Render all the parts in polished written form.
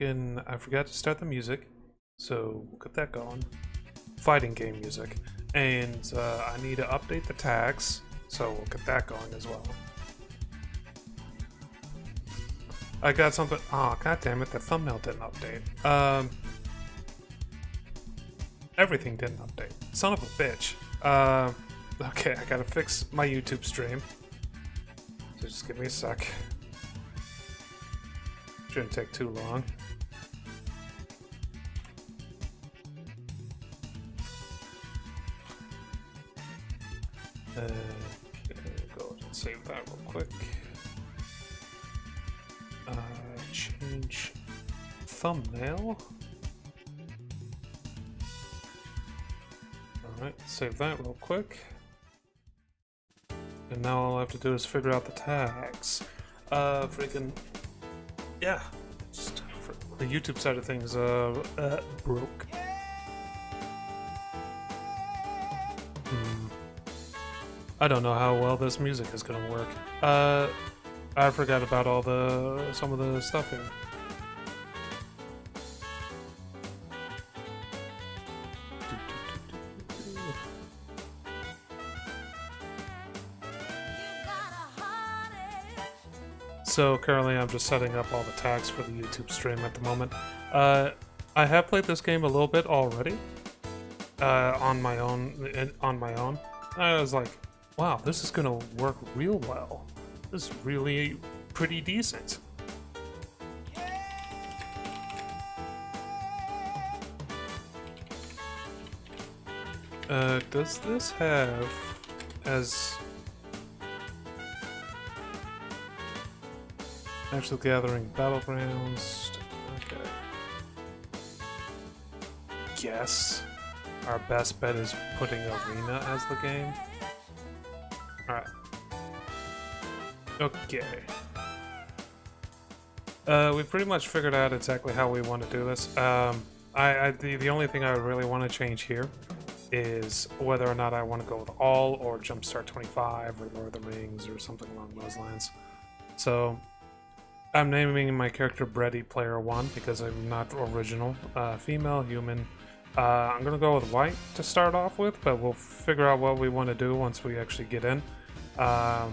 And I forgot to start the music, so we'll get that going. Fighting game music. And I need to update the tags, so we'll get that going as well. I got something. Oh, god damn it, the thumbnail didn't update. Everything didn't update. Son of a bitch. Okay, I gotta fix my YouTube stream. So just give me a sec. Shouldn't take too long. Go ahead and save that real quick. Change thumbnail. Alright, save that real quick. And now all I have to do is figure out the tags. Freaking... Yeah, just for the YouTube side of things, broke. I don't know how well this music is gonna work. I forgot about some of the stuff here. So currently I'm just setting up all the tags for the YouTube stream at the moment. I have played this game a little bit already. On my own. I was like, wow, this is gonna work real well. This is really pretty decent. Does this have as actual gathering battlegrounds? Okay. Guess our best bet is putting Arena as the game. Alright. Okay. We've pretty much figured out exactly how we want to do this. The only thing I really want to change here is whether or not I want to go with all or Jumpstart 25 or Lord of the Rings or something along those lines. So I'm naming my character Brady Player 1 because I'm not original. Female, human. I'm gonna go with white to start off with, but we'll figure out what we want to do once we actually get in. I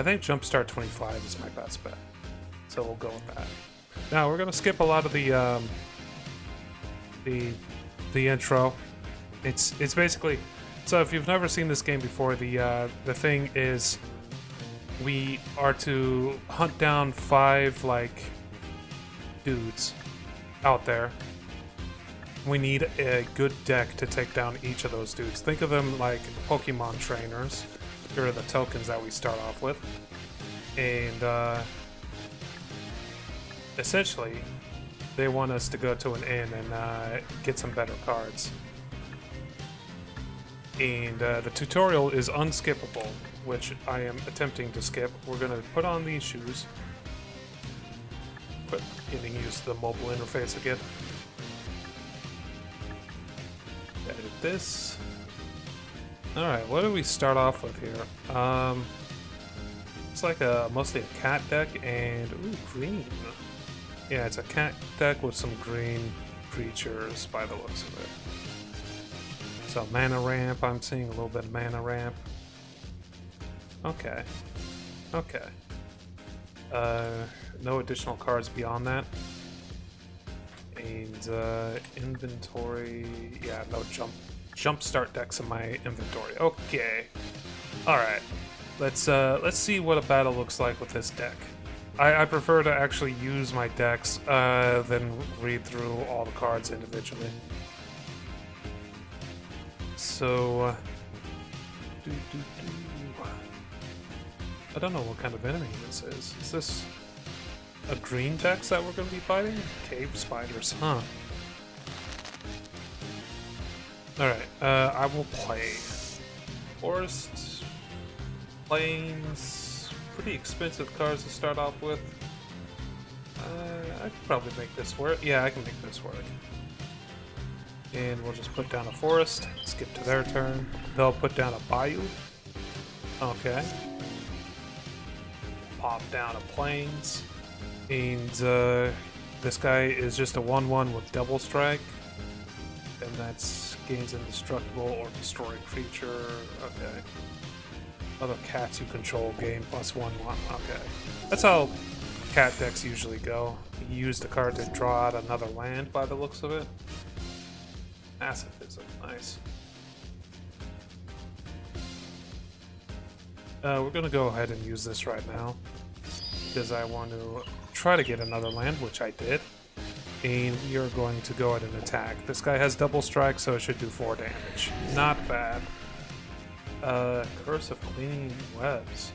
think Jumpstart 25 is my best bet, so we'll go with that. Now we're gonna skip a lot of the intro. It's basically, so if you've never seen this game before, the thing is we are to hunt down 5 like dudes out there. We need a good deck to take down each of those dudes. Think of them like Pokemon trainers. Here are the tokens that we start off with. And essentially, they want us to go to an inn and get some better cards. And the tutorial is unskippable, which I am attempting to skip. We're going to put on these shoes. Getting used to the mobile interface again. Edit this. Alright, what do we start off with here? It's like mostly a cat deck and ooh, green. Yeah, it's a cat deck with some green creatures by the looks of it. So mana ramp, I'm seeing a little bit of mana ramp. Okay. Okay. No additional cards beyond that. And inventory, yeah, no jump start decks in my inventory. Okay. Alright. Let's see what a battle looks like with this deck. I prefer to actually use my decks than read through all the cards individually. So I don't know what kind of enemy this is. Is this a green dex that we're going to be fighting? Cave spiders, huh? Alright, I will play Forest, Plains, pretty expensive cards to start off with. I could probably make this work. Yeah, I can make this work. And we'll just put down a Forest, skip to their turn. They'll put down a Bayou. Okay. Pop down a Plains. And this guy is just a 1/1 with double strike, and that's gains indestructible or destroy creature. Okay. Other cats you control gain +1/1. Okay. That's how cat decks usually go. You use the card to draw out another land by the looks of it. Pacifism, nice. We're gonna go ahead and use this right now because I want to try to get another land, which I did. And we are going to go ahead and attack. This guy has double strike, so it should do 4 damage. Not bad. Curse of Cleaning Webs.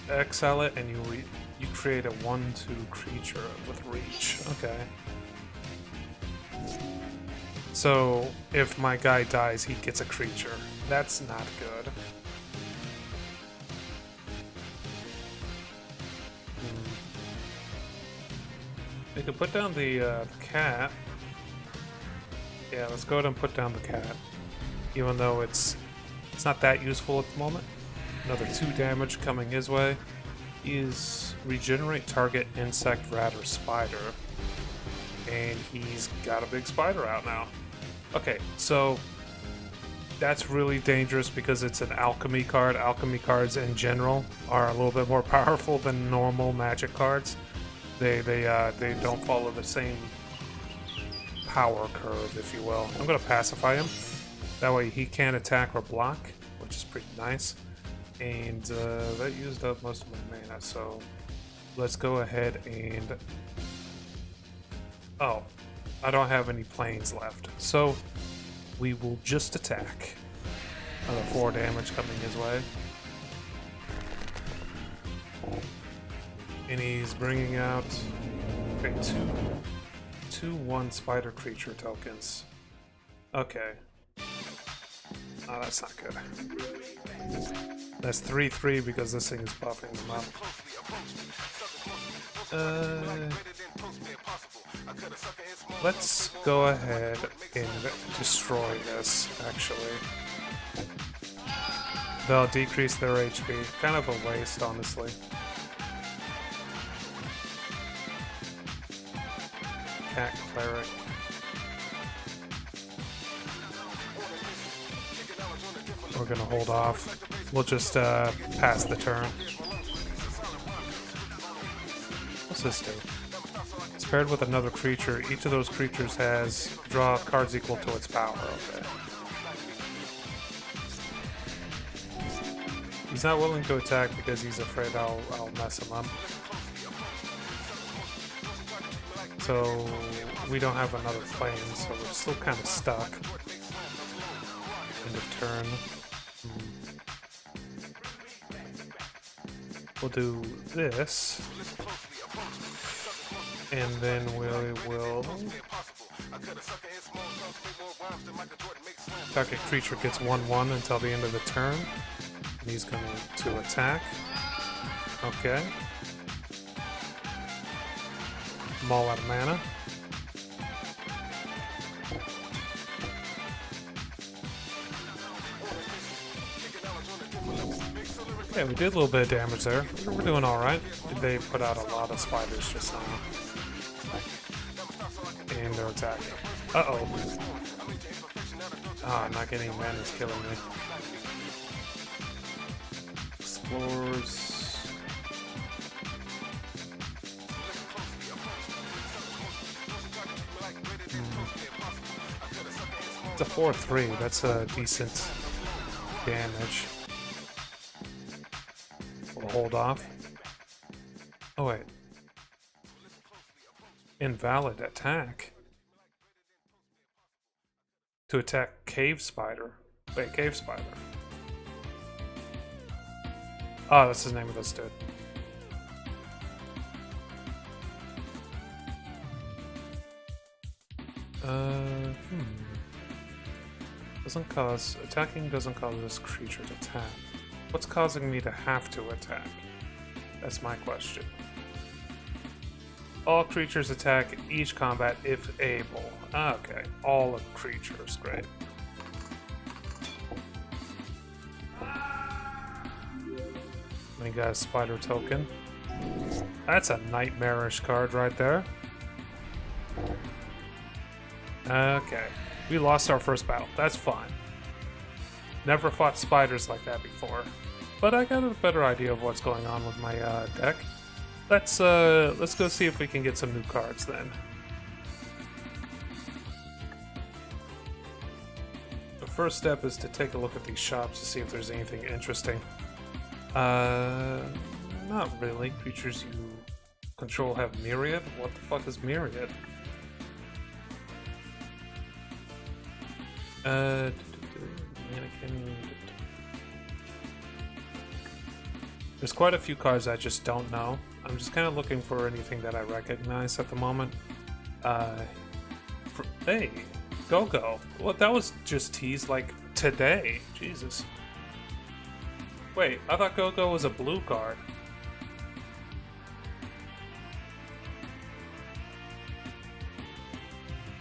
Exile it, and you create a 1/2 creature with reach. Okay. So if my guy dies, he gets a creature. That's not good. We could put down the cat. Yeah, let's go ahead and put down the cat. Even though it's not that useful at the moment. Another 2 damage coming his way. Is regenerate target insect, rat, or spider. And he's got a big spider out now. Okay, so that's really dangerous because it's an alchemy card. Alchemy cards in general are a little bit more powerful than normal magic cards. They don't follow the same power curve, if you will. I'm gonna pacify him. That way he can't attack or block, which is pretty nice. And that used up most of my mana, so let's go ahead and... Oh, I don't have any planes left, so we will just attack. Another 4 damage coming his way. And he's bringing out, okay, two 1 spider creature tokens. Okay. Oh, that's not good. That's 3/3 because this thing is buffing them up. Let's go ahead and destroy this, actually. They'll decrease their HP. Kind of a waste, honestly. Cat Cleric. We're gonna hold off. We'll just pass the turn. What's this do? It's paired with another creature. Each of those creatures has draw cards equal to its power. Okay. He's not willing to attack because he's afraid I'll mess him up. So we don't have another plane, so we're still kind of stuck. End of turn. We'll do this, and then we will target creature gets 1/1 until the end of the turn. And he's going to attack. Okay. I'm all out of mana. Yeah, we did a little bit of damage there. We're doing alright. They put out a lot of spiders just now. And they're attacking. Uh-oh. Ah, not getting mana is killing me. Explores. It's a 4/3. That's a decent damage. We'll hold off. Oh wait. Invalid attack. To attack Cave Spider. Wait, Cave Spider. Oh, that's the name of this dude. Doesn't cause... Attacking doesn't cause this creature to attack. What's causing me to have to attack? That's my question. All creatures attack each combat if able. Ah, okay. All creatures, great. We got a spider token. That's a nightmarish card right there. Okay. We lost our first battle. That's fine. Never fought spiders like that before. But I got a better idea of what's going on with my deck. Let's go see if we can get some new cards then. The first step is to take a look at these shops to see if there's anything interesting. Not really. Creatures you control have Myriad? What the fuck is Myriad? Mannequin. There's quite a few cards I just don't know. I'm just kind of looking for anything that I recognize at the moment. Hey, Go-Go. Well, that was just teased like today. Jesus. Wait, I thought Go-Go was a blue card.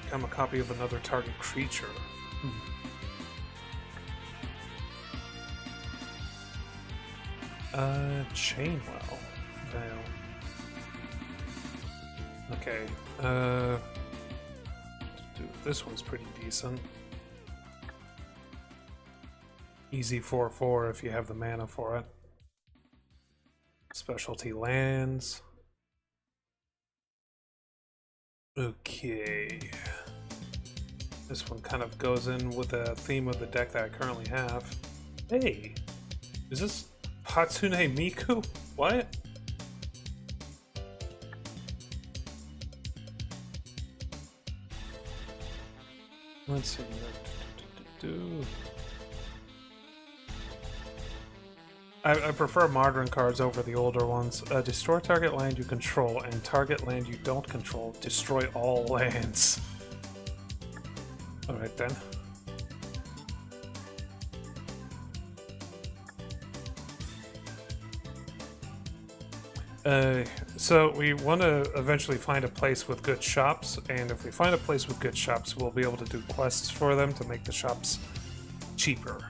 Become a copy of another target creature. Chainwell. Veil. Okay, dude, this one's pretty decent. Easy 4/4 if you have the mana for it. Specialty lands. Okay. This one kind of goes in with the theme of the deck that I currently have. Hey! Is this Hatsune Miku? What? Let's see. I prefer modern cards over the older ones. Destroy target land you control, and target land you don't control. Destroy all lands. Alright then. So we want to eventually find a place with good shops, and if we find a place with good shops, we'll be able to do quests for them to make the shops cheaper.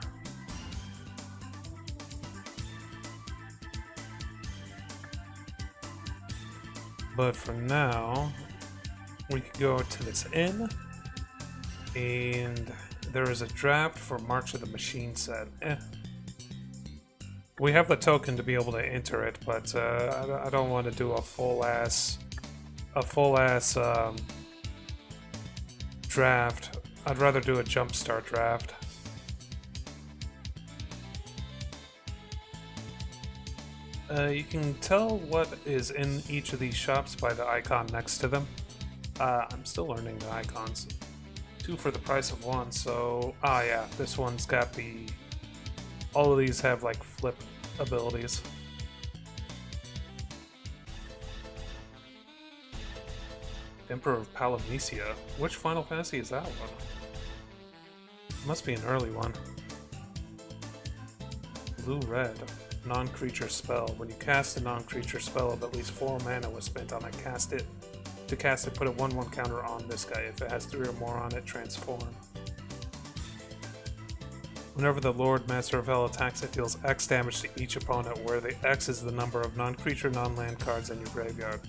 But for now, we could go to this inn, and there is a draft for March of the Machine set. We have the token to be able to enter it, but I don't want to do a full ass draft. I'd rather do a jumpstart draft. You can tell what is in each of these shops by the icon next to them. I'm still learning the icons. 2 for the price of 1, so... Ah yeah, this one's got the... All of these have like flip abilities. Emperor of Palamecia. Which Final Fantasy is that one? Must be an early one. Blue-red. Non-creature spell. When you cast a non-creature spell of at least 4 mana was spent on it, to cast it, put a 1/1 counter on this guy. If it has 3 or more on it, transform. Whenever the Lord Master of Hell attacks, it deals X damage to each opponent, where the X is the number of non-creature, non-land cards in your graveyard.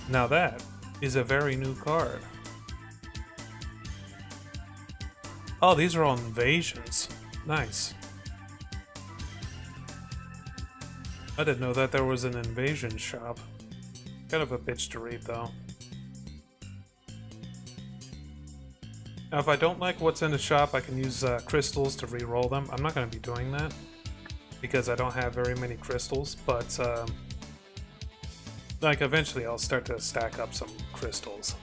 Now that is a very new card. Oh, these are all invasions. Nice. I didn't know that there was an invasion shop. Kind of a bitch to read, though. Now, if I don't like what's in the shop, I can use crystals to re-roll them. I'm not going to be doing that, because I don't have very many crystals, but like eventually I'll start to stack up some crystals.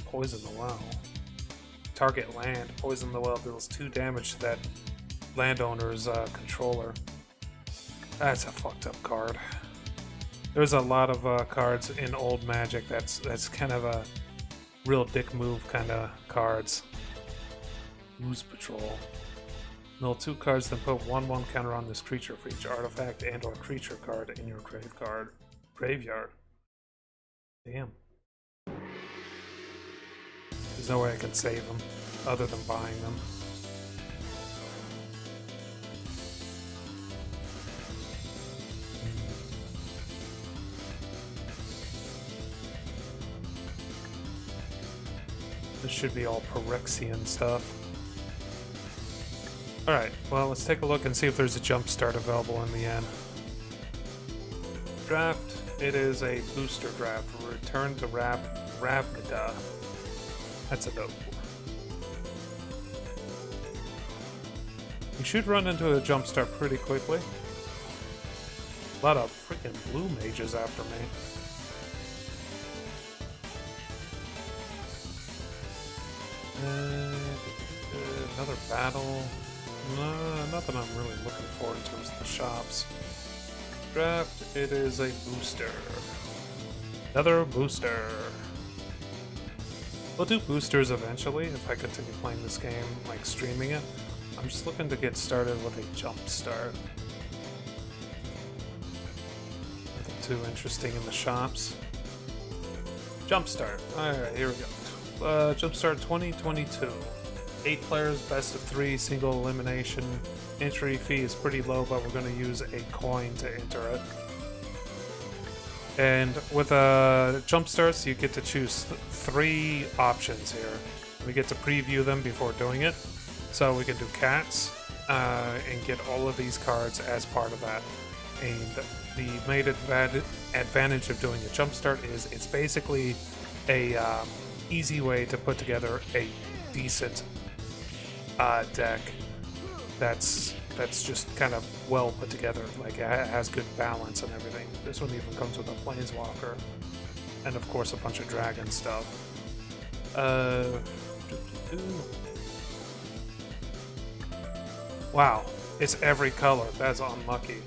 Poison the well. Target land. Poison the well deals 2 damage to that landowner's controller. That's a fucked up card. There's a lot of cards in old Magic that's kind of a real dick move kind of cards. Ooze Patrol. Mill 2 cards, then put 1/1 counter on this creature for each artifact and or creature card in your graveyard. Damn. There's no way I can save them other than buying them. This should be all Pyrexian stuff. Alright, well, let's take a look and see if there's a jump start available in the end. Draft. It is a booster draft. Return to Ravnica. That's a dope. You should run into a jump start pretty quickly. A lot of freaking blue mages after me. Another battle. Nothing I'm really looking for in terms of the shops. Draft, it is a booster. Another booster. We'll do boosters eventually if I continue playing this game, like streaming it. I'm just looking to get started with a jump start. Nothing too interesting in the shops. Jump start. Alright, here we go. Jump start 2022. 8 players, best of 3, single elimination. Entry fee is pretty low, but we're going to use a coin to enter it. And with jump starts, you get to choose 3 options here. We get to preview them before doing it. So we can do cats and get all of these cards as part of that. And the main advantage of doing a jump start is it's basically a easy way to put together a decent deck that's just kind of well put together. Like it has good balance and everything. This one even comes with a planeswalker and of course a bunch of dragon stuff. Wow, it's every color. That's unlucky.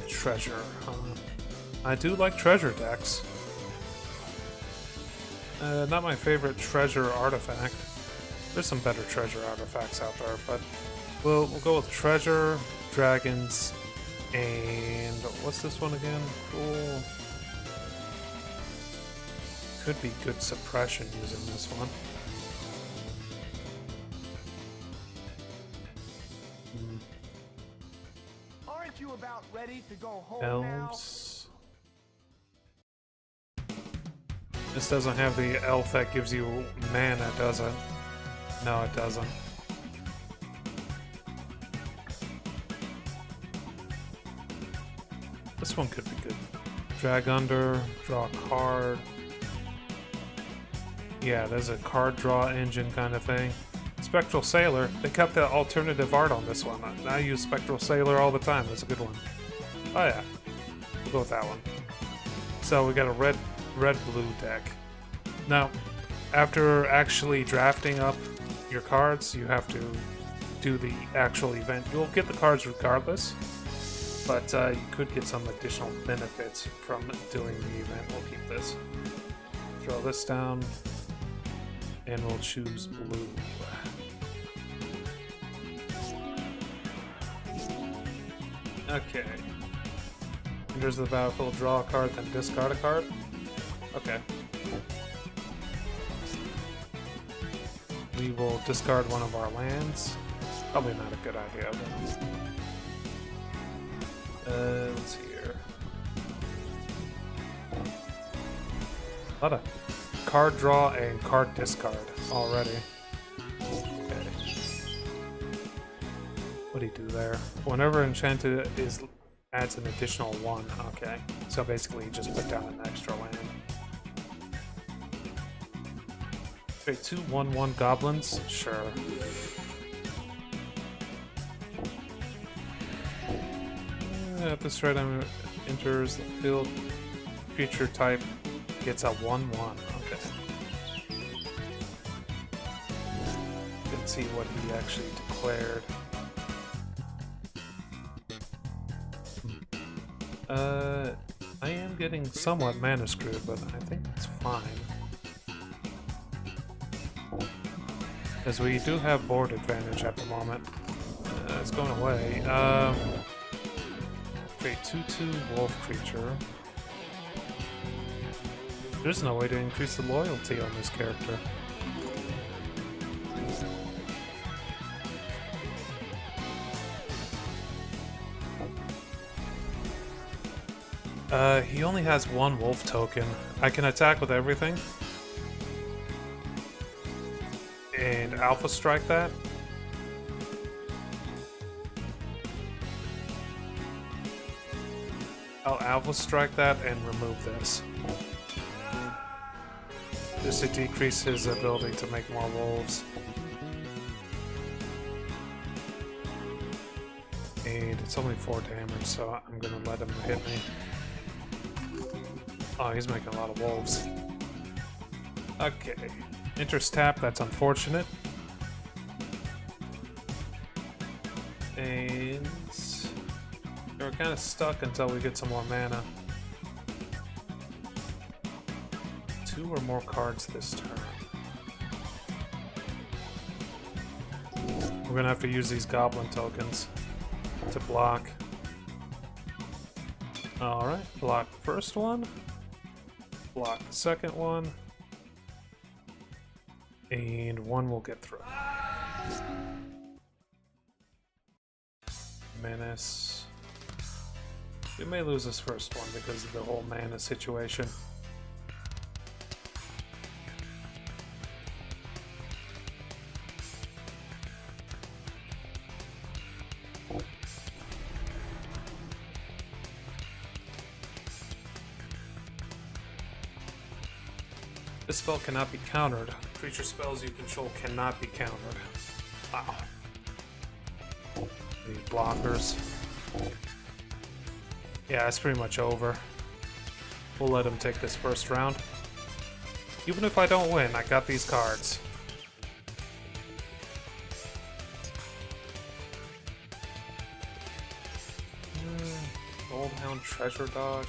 Treasure. I do like treasure decks. Not my favorite treasure artifact. There's some better treasure artifacts out there, but we'll go with treasure, dragons, and what's this one again? Cool. Could be good suppression using this one. Aren't you about ready to go home Elves. This doesn't have the elf that gives you mana, does it? No, it doesn't. This one could be good. Drag under, draw a card. Yeah, there's a card draw engine kind of thing. Spectral Sailor. They kept the alternative art on this one. I use Spectral Sailor all the time. That's a good one. Oh yeah. We'll go with that one. So we got a red-blue deck. Now, after actually drafting up your cards, you have to do the actual event. You'll get the cards regardless, but you could get some additional benefits from doing the event. We'll keep this. Throw this down, and we'll choose blue. Okay. Enters the battlefield, draw a card, then discard a card. Okay. We will discard one of our lands. Probably not a good idea, but... let's see here. A lot of card draw and card discard already. Okay. What do you do there? Whenever enchanted adds an additional 1. Okay. So basically you just put down an extra land. Okay, 2 1/1 goblins? Sure. If this red enters the field, creature type gets a 1/1. Okay. Let's see what he actually declared. I am getting somewhat mana screwed, but I think it's fine. Because we do have board advantage at the moment. It's going away. Create 2/2 wolf creature. There's no way to increase the loyalty on this character. He only has 1 wolf token. I can attack with everything. Alpha Strike that. I'll Alpha Strike that and remove this. Just to decrease his ability to make more wolves. And it's only 4 damage, so I'm gonna let him hit me. Oh, he's making a lot of wolves. Okay. Enters tap, that's unfortunate. And we're kind of stuck until we get some more mana. 2 or more cards this turn. We're gonna have to use these goblin tokens to block. Alright, block the first one. Block the second one. And 1 will get through. Menace. We may lose this first one because of the whole mana situation. This spell cannot be countered. Creature spells you control cannot be countered. Wow. The blockers. Yeah, it's pretty much over. We'll let him take this first round. Even if I don't win, I got these cards. Goldhound Treasure Dog.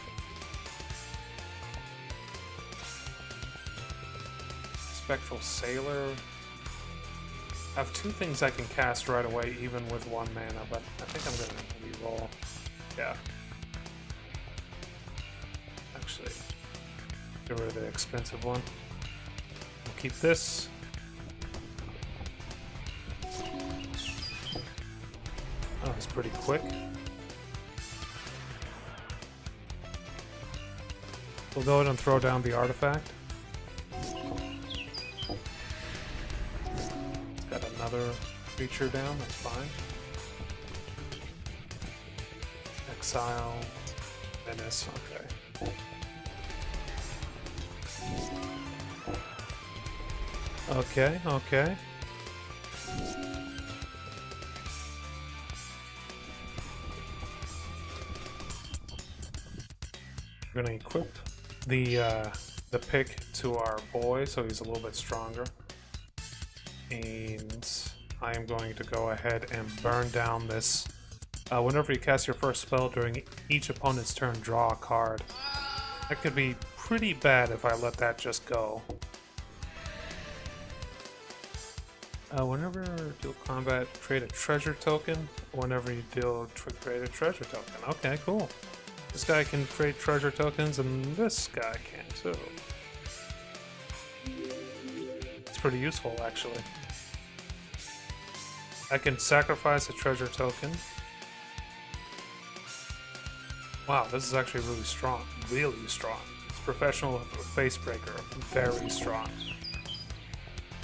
Spectral Sailor. I have 2 things I can cast right away, even with 1 mana, but I think I'm gonna re-roll. Yeah. Actually, get rid of the expensive one. We'll keep this. Oh, it's pretty quick. We'll go ahead and throw down the artifact. Got another creature down, that's fine. Exile, Menace, okay. Okay. We're gonna equip the pick to our boy so he's a little bit stronger. And I am going to go ahead and burn down this. Whenever you cast your first spell during each opponent's turn, draw a card. That could be pretty bad if I let that just go. Whenever you deal combat, create a treasure token. Whenever you deal, create a treasure token. Okay, cool. This guy can create treasure tokens, and this guy can too. It's pretty useful, actually. I can sacrifice a treasure token. Wow, this is actually really strong. Really strong. It's professional face breaker. Very strong.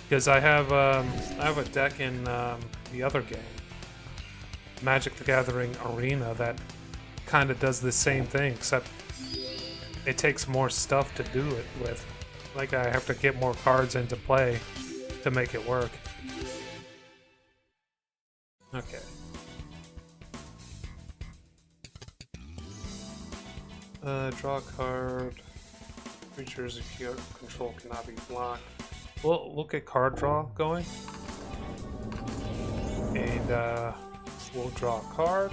Because I have a deck in the other game, Magic the Gathering Arena, that kind of does the same thing, except it takes more stuff to do it with. Like, I have to get more cards into play to make it work. Okay. Draw a card. Creatures you control cannot be blocked. We'll get card draw going. And we'll draw a card.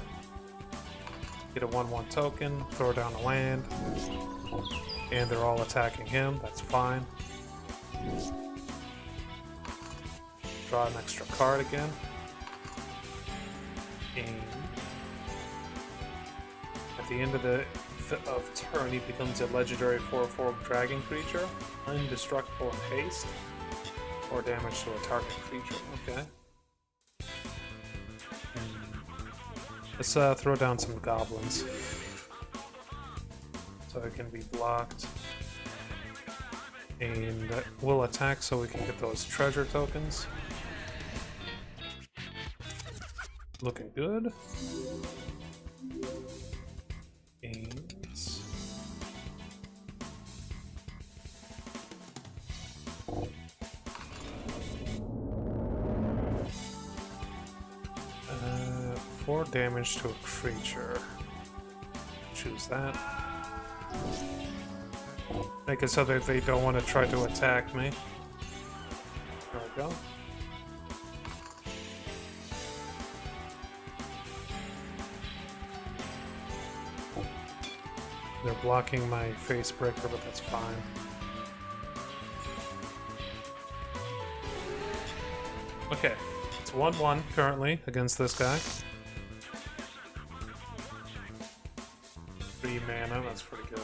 Get a 1/1 token, throw down a land. And they're all attacking him, that's fine. Draw an extra card again. And at the end of turn, he becomes a legendary 4/4 dragon creature. Indestructible haste. Or damage to a target creature. Okay. Let's throw down some goblins. So it can be blocked. And we'll attack so we can get those treasure tokens. Looking good. And uh, 4 damage to a creature. Choose that. Make it so that they don't want to try to attack me. There we go. They're blocking my face breaker, but that's fine. Okay, it's 1-1 currently against this guy. 3 mana, that's pretty good.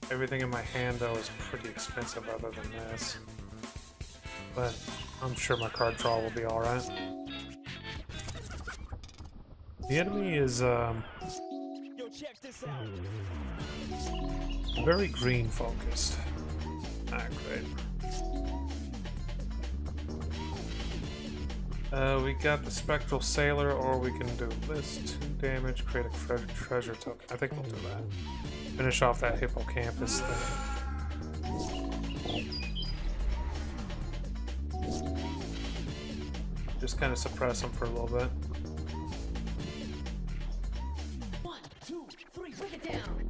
Everything in my hand, though, is pretty expensive other than this. But I'm sure my card draw will be alright. The enemy is, very green focused. Ah, great. We got the Spectral Sailor, or we can do this. 2 damage, create a treasure token. I think we'll do that. Finish off that hippocampus thing. Just kind of suppress him for a little bit. 1, 2, 3, break it down.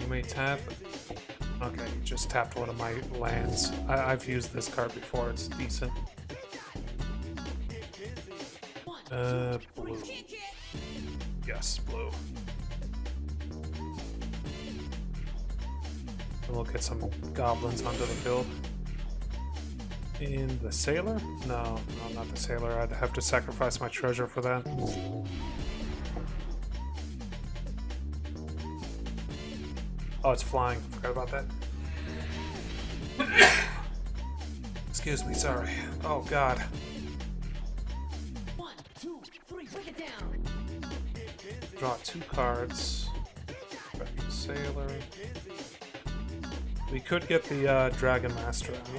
You may tap. Okay, you just tapped one of my lands. I've used this card before, it's decent. Blue. Yes, blue. And we'll get some goblins onto the field. And the sailor? No, not the sailor. I'd have to sacrifice my treasure for that. Oh, it's flying. Forgot about that. Excuse me, sorry. Oh, God. 1, 2, 3, break it down. Draw 2 cards. Sailor. We could get the Dragon Master out.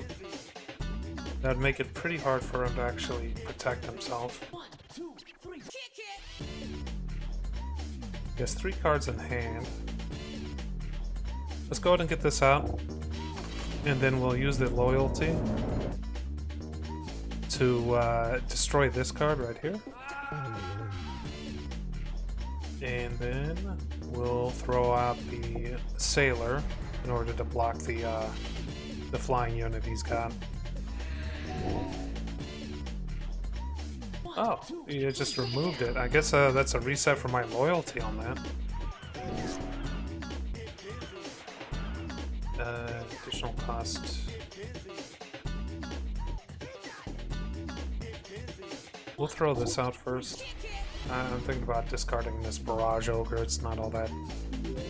That'd make it pretty hard for him to actually protect himself. 1, 2, 3, kick it. He has 3 cards in hand. Let's go ahead and get this out. And then we'll use the loyalty to destroy this card right here. And then we'll throw out the sailor in order to block the flying unit he's got. Oh, you just removed it. I guess that's a reset for my loyalty on that. Additional cost. We'll throw this out first. I'm thinking about discarding this Barrage Ogre. It's not all that...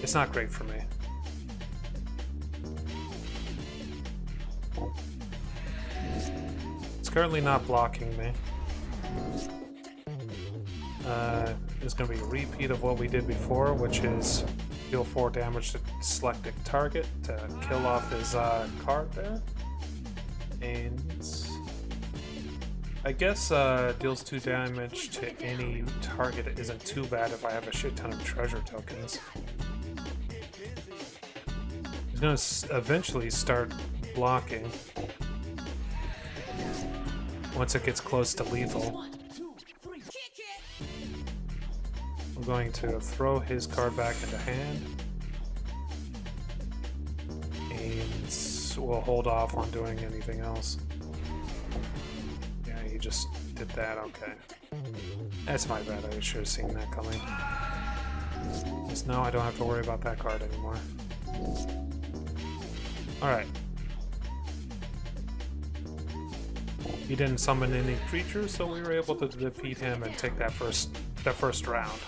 It's not great for me. It's currently not blocking me. It's going to be a repeat of what we did before, which is deal 4 damage to selected target to kill off his card there. And I guess deals 2 damage to any target isn't too bad if I have a shit ton of treasure tokens. He's going to eventually start blocking once it gets close to lethal. I'm going to throw his card back into hand, and we'll hold off on doing anything else. Yeah, he just did that, okay. That's my bad, I should have seen that coming. Just now I don't have to worry about that card anymore. Alright. He didn't summon any creatures, so we were able to defeat him and take that first round.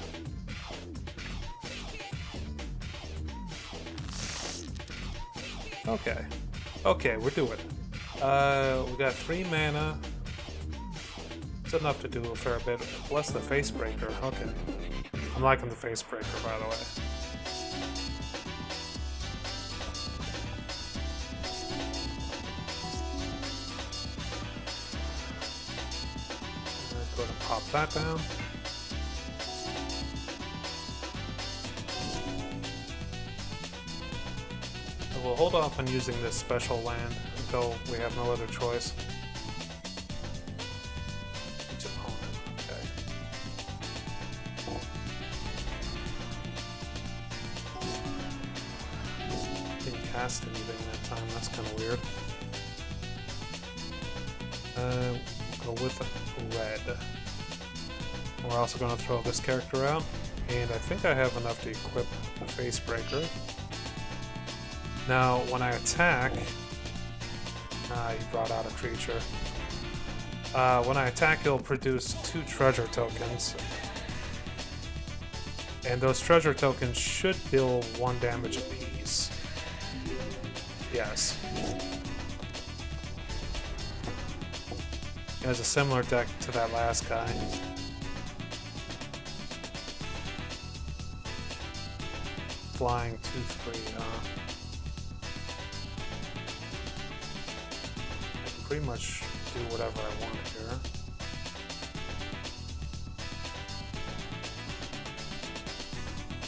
Okay. Okay, we're doing it. We got 3 mana. It's enough to do a fair bit. Plus the face breaker. Okay. I'm liking the face breaker, by the way. pop that down. And we'll hold off on using this special land until we have no other choice. Each opponent, okay. Didn't cast anything that time, that's kind of weird. We'll go with red. We're also going to throw this character out, and I think I have enough to equip the face breaker. Now, when I attack, he brought out a creature. When I attack, he'll produce 2 treasure tokens, and those treasure tokens should deal 1 damage apiece. Yes. He has a similar deck to that last guy. Flying 2/3, I can pretty much do whatever I want here.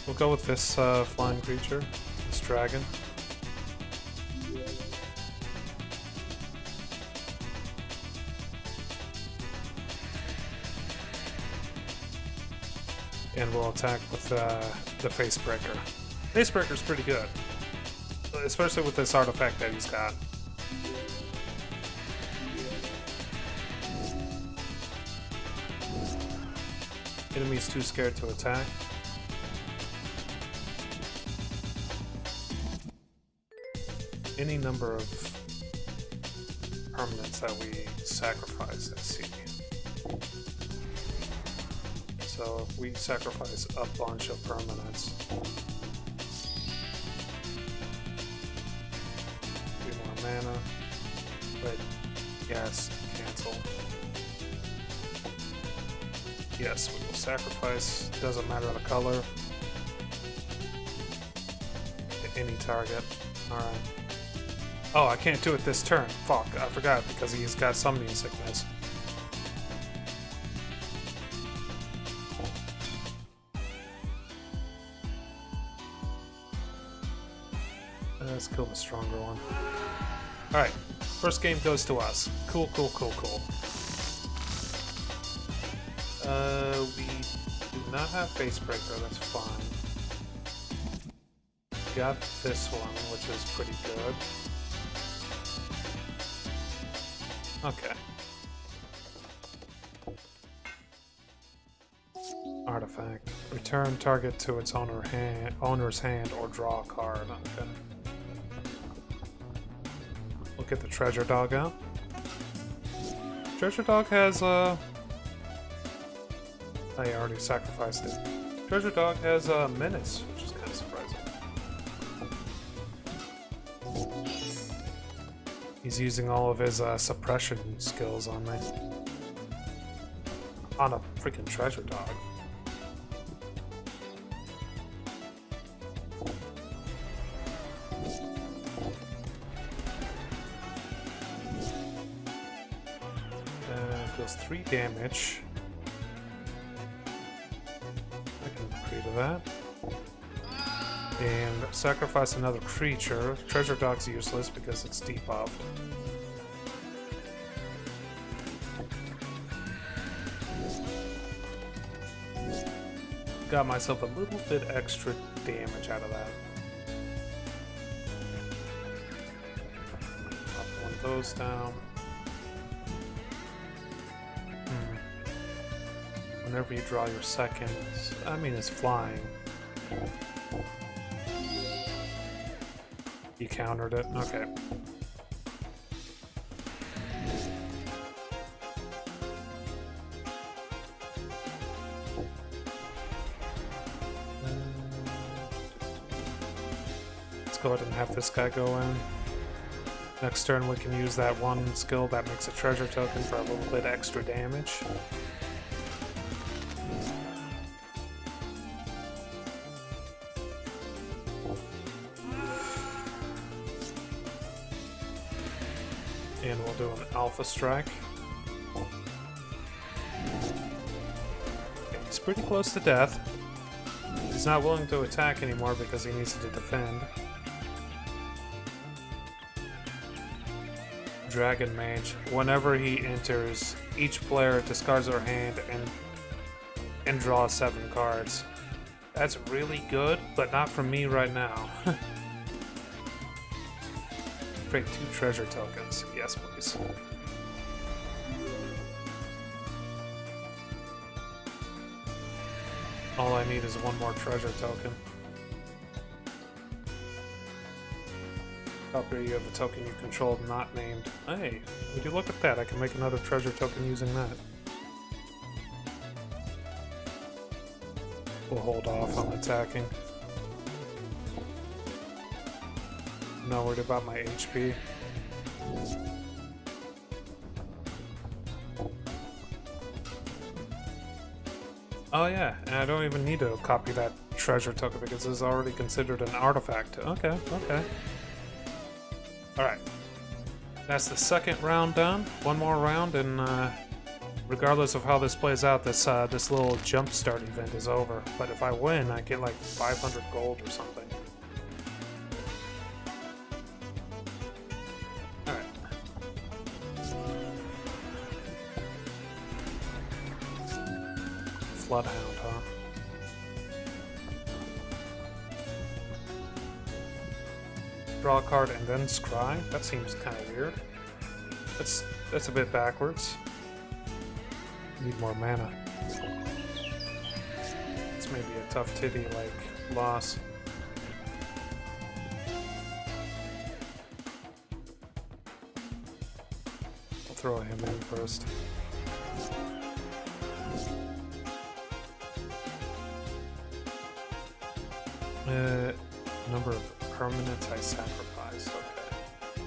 We'll go with this flying creature, this dragon. And we'll attack with the face breaker. Face breaker's pretty good, especially with this artifact that he's got. Enemy's too scared to attack. Any number of permanents that we sacrifice, let's see. So if we sacrifice a bunch of permanents, 3 more mana. Wait, yes, cancel. Yes, we will sacrifice, doesn't matter the color, to any target. Alright. Oh, I can't do it this turn. Fuck, I forgot because he's got summoning sickness. Let's kill the stronger one. Alright, first game goes to us. Cool, cool, cool, cool. We do not have face breaker, that's fine. Got this one, which is pretty good. Okay. Artifact. Return target to its owner's hand or draw a card. Okay. We'll get the treasure dog out. Treasure dog has I already sacrificed it. Treasure dog has menace, which is kind of surprising. He's using all of his suppression skills on me. On a freaking treasure dog. Deals 3 damage. I can agree to that. And sacrifice another creature. Treasure dog's useless because it's debuffed. Got myself a little bit extra damage out of that. Pop one of those down. Whenever you draw your seconds, I mean it's flying. You countered it? Okay. Let's go ahead and have this guy go in. Next turn we can use that one skill that makes a treasure token for a little bit extra damage. And we'll do an alpha strike. pretty close to death. He's not willing to attack anymore because he needs to defend. Dragon Mage. Whenever he enters, each player discards their hand and draws 7 cards. That's really good, but not for me right now. Create 2 treasure tokens. Yes, please. All I need is 1 more treasure token. Up here you have the token you controlled not named. Hey, would you look at that? I can make another treasure token using that. We'll hold off on attacking. Not worried about my HP. Oh yeah, and I don't even need to copy that treasure token because it's already considered an artifact. Okay, okay. Alright. That's the second round done. 1 more round and regardless of how this plays out, this little jumpstart event is over. But if I win, I get like 500 gold or something. Alright. Floodhound, huh? Draw a card and then scry? That seems kind of weird. That's a bit backwards. Need more mana. This may be a tough titty like loss. I'll throw him in first. Number of permanents I sacrificed. Okay.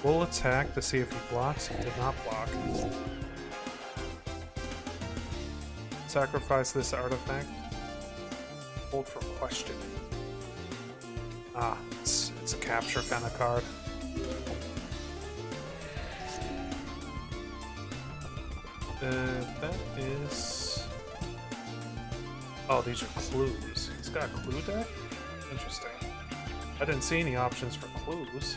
We'll attack to see if he blocks. He did not block. Sacrifice this artifact. Hold for question. Ah, it's a capture kind of card. That is... Oh, these are clues. He's got a clue deck? Interesting. I didn't see any options for clues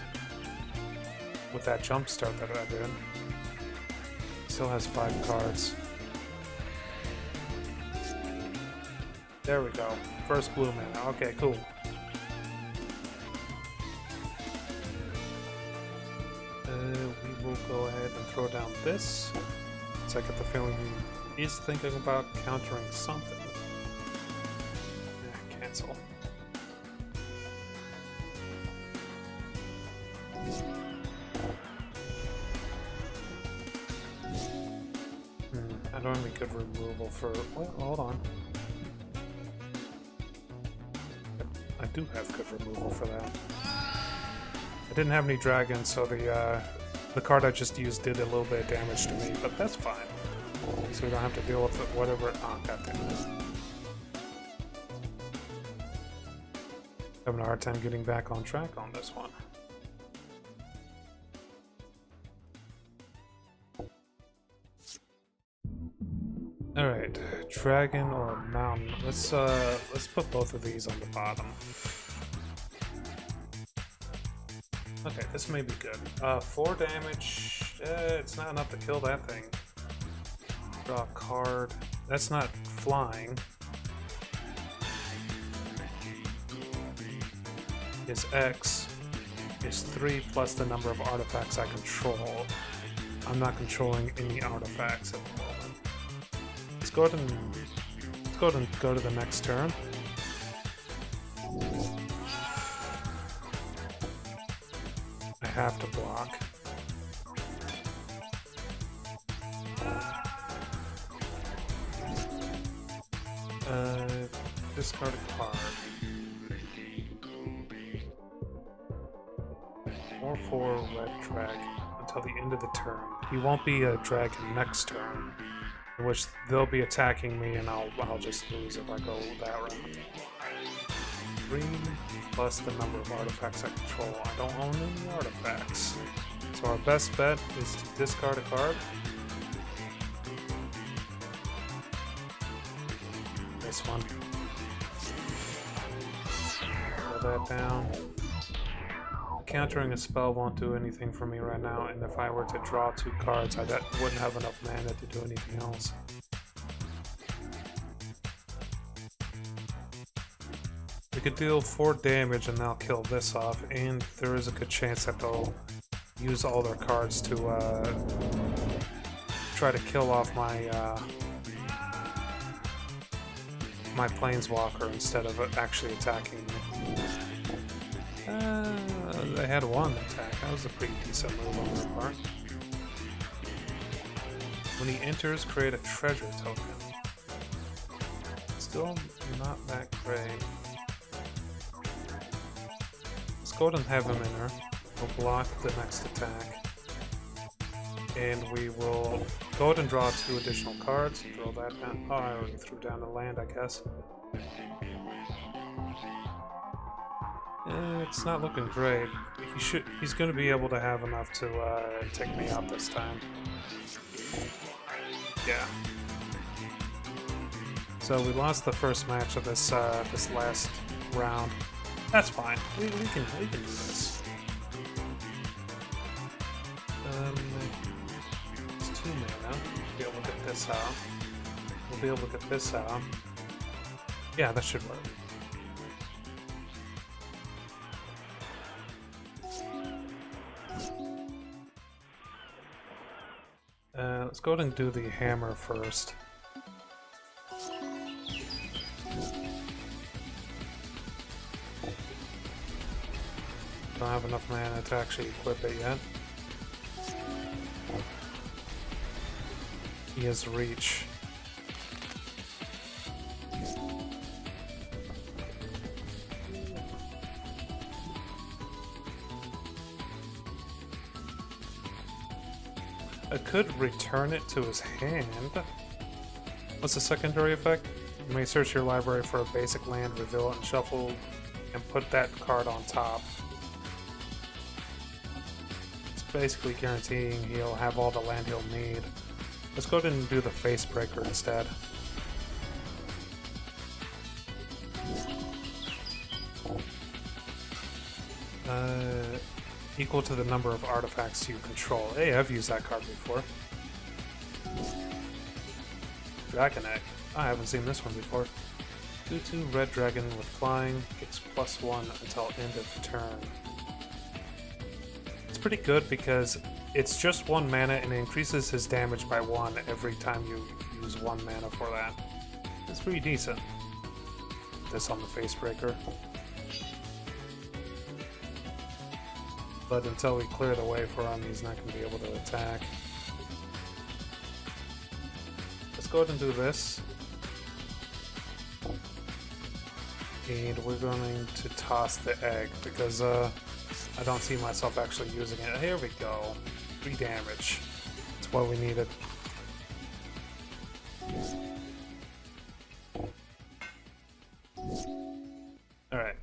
with that jumpstart that I did. Still has 5 cards. There we go. First blue mana. Okay, cool. We will go ahead and throw down this. So I get the feeling he is thinking about countering something. Yeah, cancel. I don't have any good removal for... Well, hold on. I do have good removal for that. I didn't have any dragons, so the card I just used did a little bit of damage to me, but that's fine. So we don't have to deal with whatever... Oh, goddamn it. Having a hard time getting back on track on this one. Alright, dragon or mountain. Let's put both of these on the bottom. Okay, this may be good. 4 damage. It's not enough to kill that thing. Draw a card. That's not flying. His X is 3 plus the number of artifacts I control. I'm not controlling any artifacts at the moment. Let's go ahead and go to the next turn. I have to block. Discard a card. 4/4 red drag until the end of the turn. He won't be a dragon next turn, in which they'll be attacking me, and I'll just lose if I go that round. 3 plus the number of artifacts I control. I don't own any artifacts, so our best bet is to discard a card. this one. Throw that down. Countering a spell won't do anything for me right now, and if I were to draw 2 cards, I wouldn't have enough mana to do anything else. We could deal 4 damage and they'll kill this off, and there is a good chance that they'll use all their cards to try to kill off my my Planeswalker instead of actually attacking me. They had 1 attack. That was a pretty decent move on their part. When he enters, create a treasure token. Still not that great. Let's go ahead and have him enter. We'll block the next attack. And we will go ahead and draw 2 additional cards. Throw that down. Oh, I already threw down the land, I guess. It's not looking great. He's going to be able to have enough to take me out this time. Yeah. So we lost the first match of this this last round. That's fine. We can do this. It's 2 mana. We'll be able to get this out. We'll be able to get this out. Yeah, that should work. Let's go ahead and do the hammer first. Don't have enough mana to actually equip it yet. He has reach. I could return it to his hand. What's the secondary effect? You may search your library for a basic land, reveal it, and shuffle, and put that card on top. It's basically guaranteeing he'll have all the land he'll need. Let's go ahead and do the face breaker instead. Equal to the number of artifacts you control. Hey, I've used that card before. Dragon Egg. I haven't seen this one before. 2/2 red dragon with flying, gets +1 until end of turn. It's pretty good because it's just 1 mana and it increases his damage by 1 every time you use 1 mana for that. It's pretty decent. This on the face breaker. But until we clear the way for him, he's not going to be able to attack. Let's go ahead and do this. And we're going to toss the egg because I don't see myself actually using it. Here we go. 3 damage. That's what we needed. Alright.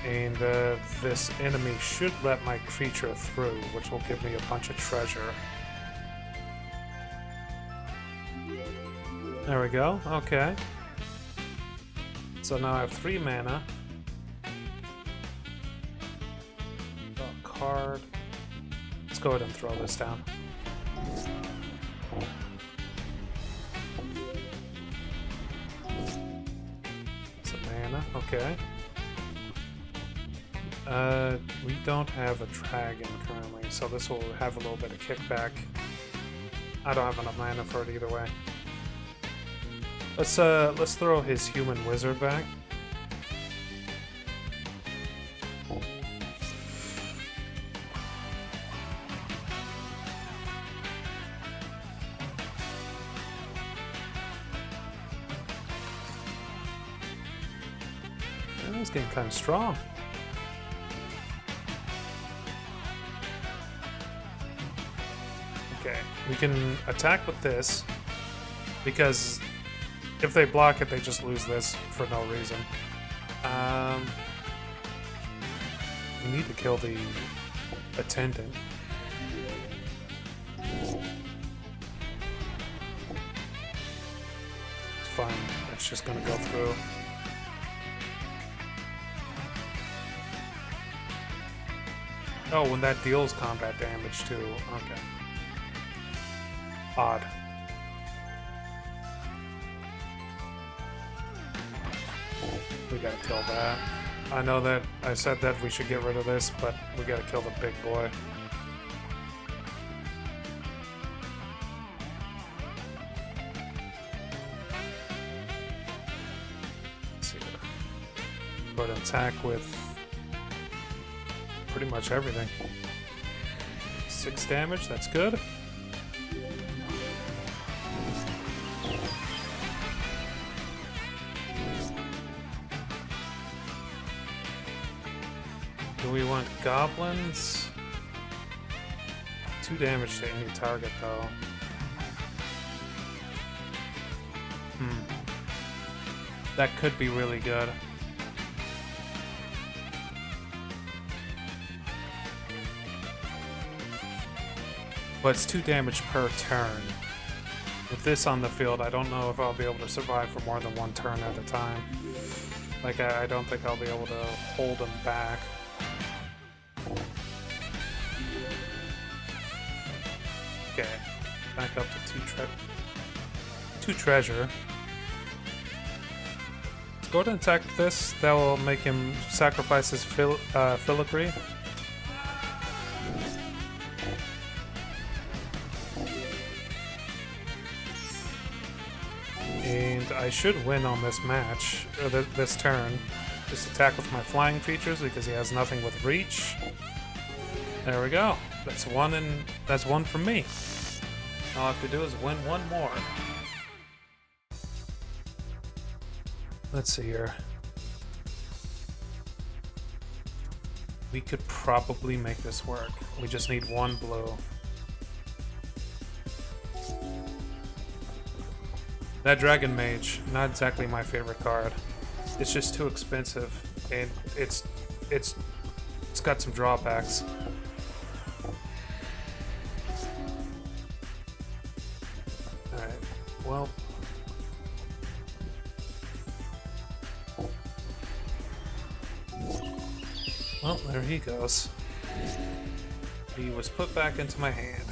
And this enemy should let my creature through, which will give me a bunch of treasure. There we go, okay. So now I have 3 mana. A card. Let's go ahead and throw this down. Some mana, okay. We don't have a dragon currently, so this will have a little bit of kickback. I don't have enough mana for it either way. Let's throw his human wizard back. He's getting kind of strong. Okay, we can attack with this, because if they block it, they just lose this for no reason. We need to kill the attendant. fine. It's just gonna go through. Oh, when that deals combat damage too. Okay. Odd. We gotta kill that. I know that I said that we should get rid of this, but we gotta kill the big boy. Let's see. But attack with pretty much everything. 6 damage, that's good. Do we want goblins? 2 damage to any target, though. That could be really good. But it's 2 damage per turn. With this on the field, I don't know if I'll be able to survive for more than 1 turn at a time. Like, I don't think I'll be able to hold them back. Okay, back up to 2 treasure. Let's go ahead and attack this. That will make him sacrifice his filigree. And I should win on this match, or this turn. Just attack with my flying features because he has nothing with reach. There we go. That's one from me. All I have to do is win 1 more. Let's see here. We could probably make this work. We just need 1 blue. That Dragon Mage, not exactly my favorite card. It's just too expensive, and it's got some drawbacks. Alright, well. Well, there he goes. He was put back into my hand.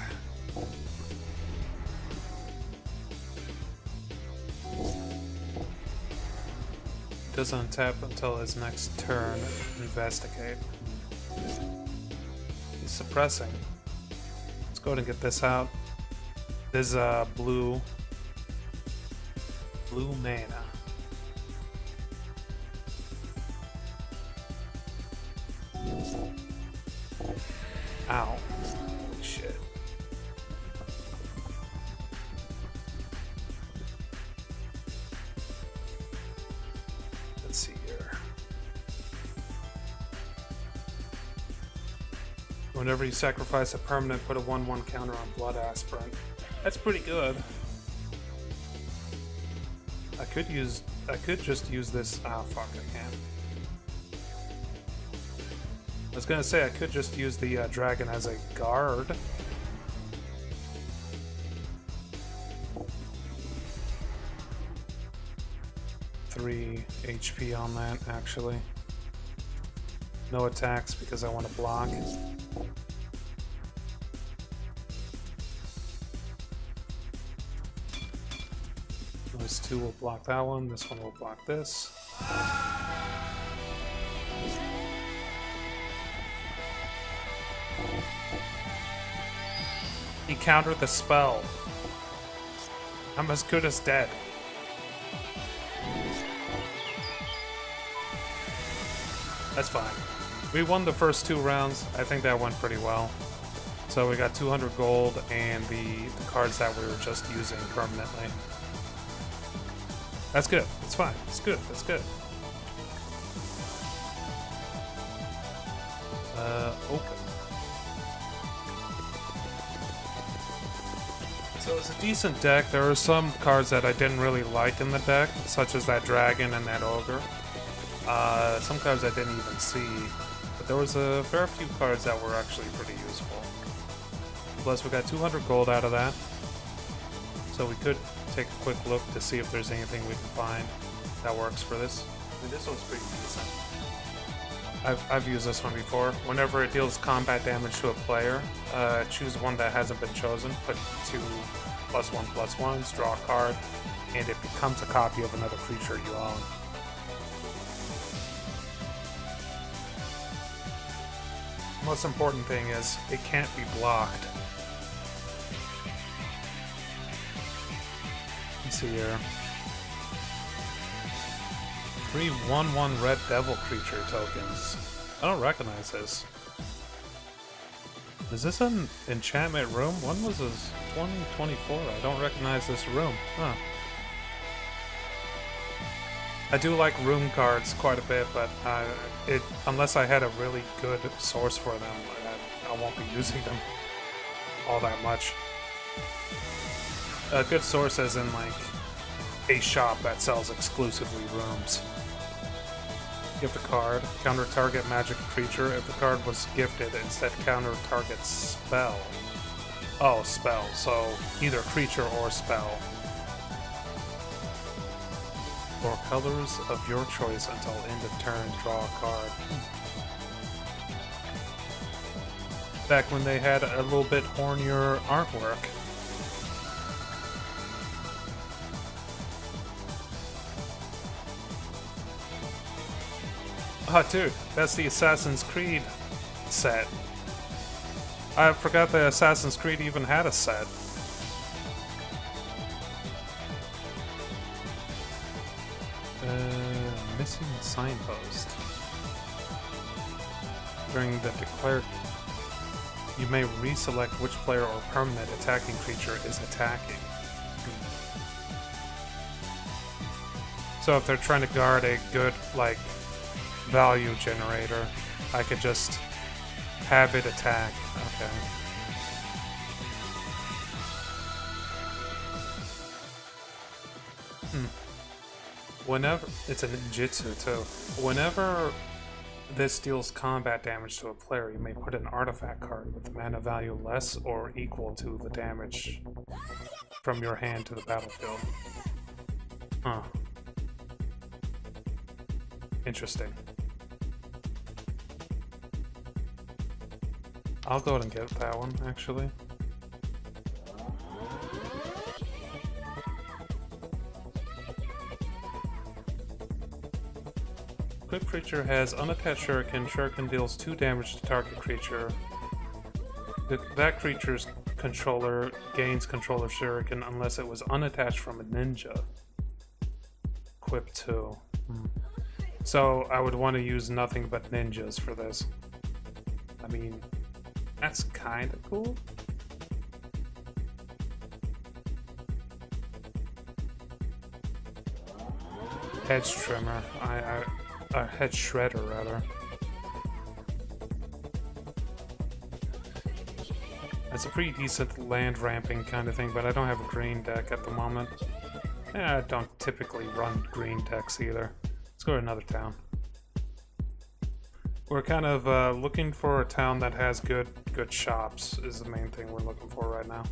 Doesn't untap until his next turn. Investigate. He's suppressing. Let's go ahead and get this out. There's blue mana. Ow. Holy shit. Let's see here. Whenever you sacrifice a permanent, put a 1/1 counter on Blood Aspirant. That's pretty good. I could just use this. Ah, fuck, I can't. I was gonna say I could just use the dragon as a guard. Three HP on that, actually. No attacks because I want to block. This 2 will block that one, this one will block this. He countered the spell. I'm as good as dead. That's fine. We won the first 2 rounds. I think that went pretty well. So we got 200 gold and the cards that we were just using permanently. That's good. It's fine. It's good. That's good. Open. So it's a decent deck. There are some cards that I didn't really like in the deck, such as that dragon and that ogre. Some cards I didn't even see, but there was a fair few cards that were actually pretty useful. Plus we got 200 gold out of that, so we could take a quick look to see if there's anything we can find that works for this. I mean, this one's pretty decent. I've used this one before. Whenever it deals combat damage to a player, choose one that hasn't been chosen, put 2 +1/+1s, draw a card, and it becomes a copy of another creature you own. Most important thing is it can't be blocked. Let's see here. 3 1/1 red devil creature tokens. I don't recognize this. Is this an enchantment room? When was this? 2024. I don't recognize this room. Huh. I do like room cards quite a bit, but unless I had a really good source for them, I won't be using them all that much. A good source as in like a shop that sells exclusively rooms. Gift a card, counter target magic creature. If the card was gifted, instead counter target spell. Oh, spell. So either creature or spell. For colors of your choice until end of turn, draw a card. Back when they had a little bit hornier artwork. Oh, dude, that's the Assassin's Creed set. I forgot that Assassin's Creed even had a set. Missing signpost. During the declared, you may reselect which player or permanent attacking creature is attacking. So if they're trying to guard a good, like, value generator, I could just have it attack. Okay. Whenever it's a ninjutsu too. Whenever this deals combat damage to a player, you may put an artifact card with mana value less or equal to the damage from your hand to the battlefield. Huh. Interesting. I'll go ahead and get that one, actually. Equipped creature has unattached shuriken. Shuriken deals 2 damage to target creature. That creature's controller gains control of shuriken unless it was unattached from a ninja. Equip 2. So I would want to use nothing but ninjas for this. I mean, that's kind of cool. Hedge trimmer. Head shredder, rather. It's a pretty decent land ramping kind of thing, but I don't have a green deck at the moment. I don't typically run green decks either. Let's go to another town. We're kind of looking for a town that has good shops is the main thing we're looking for right now.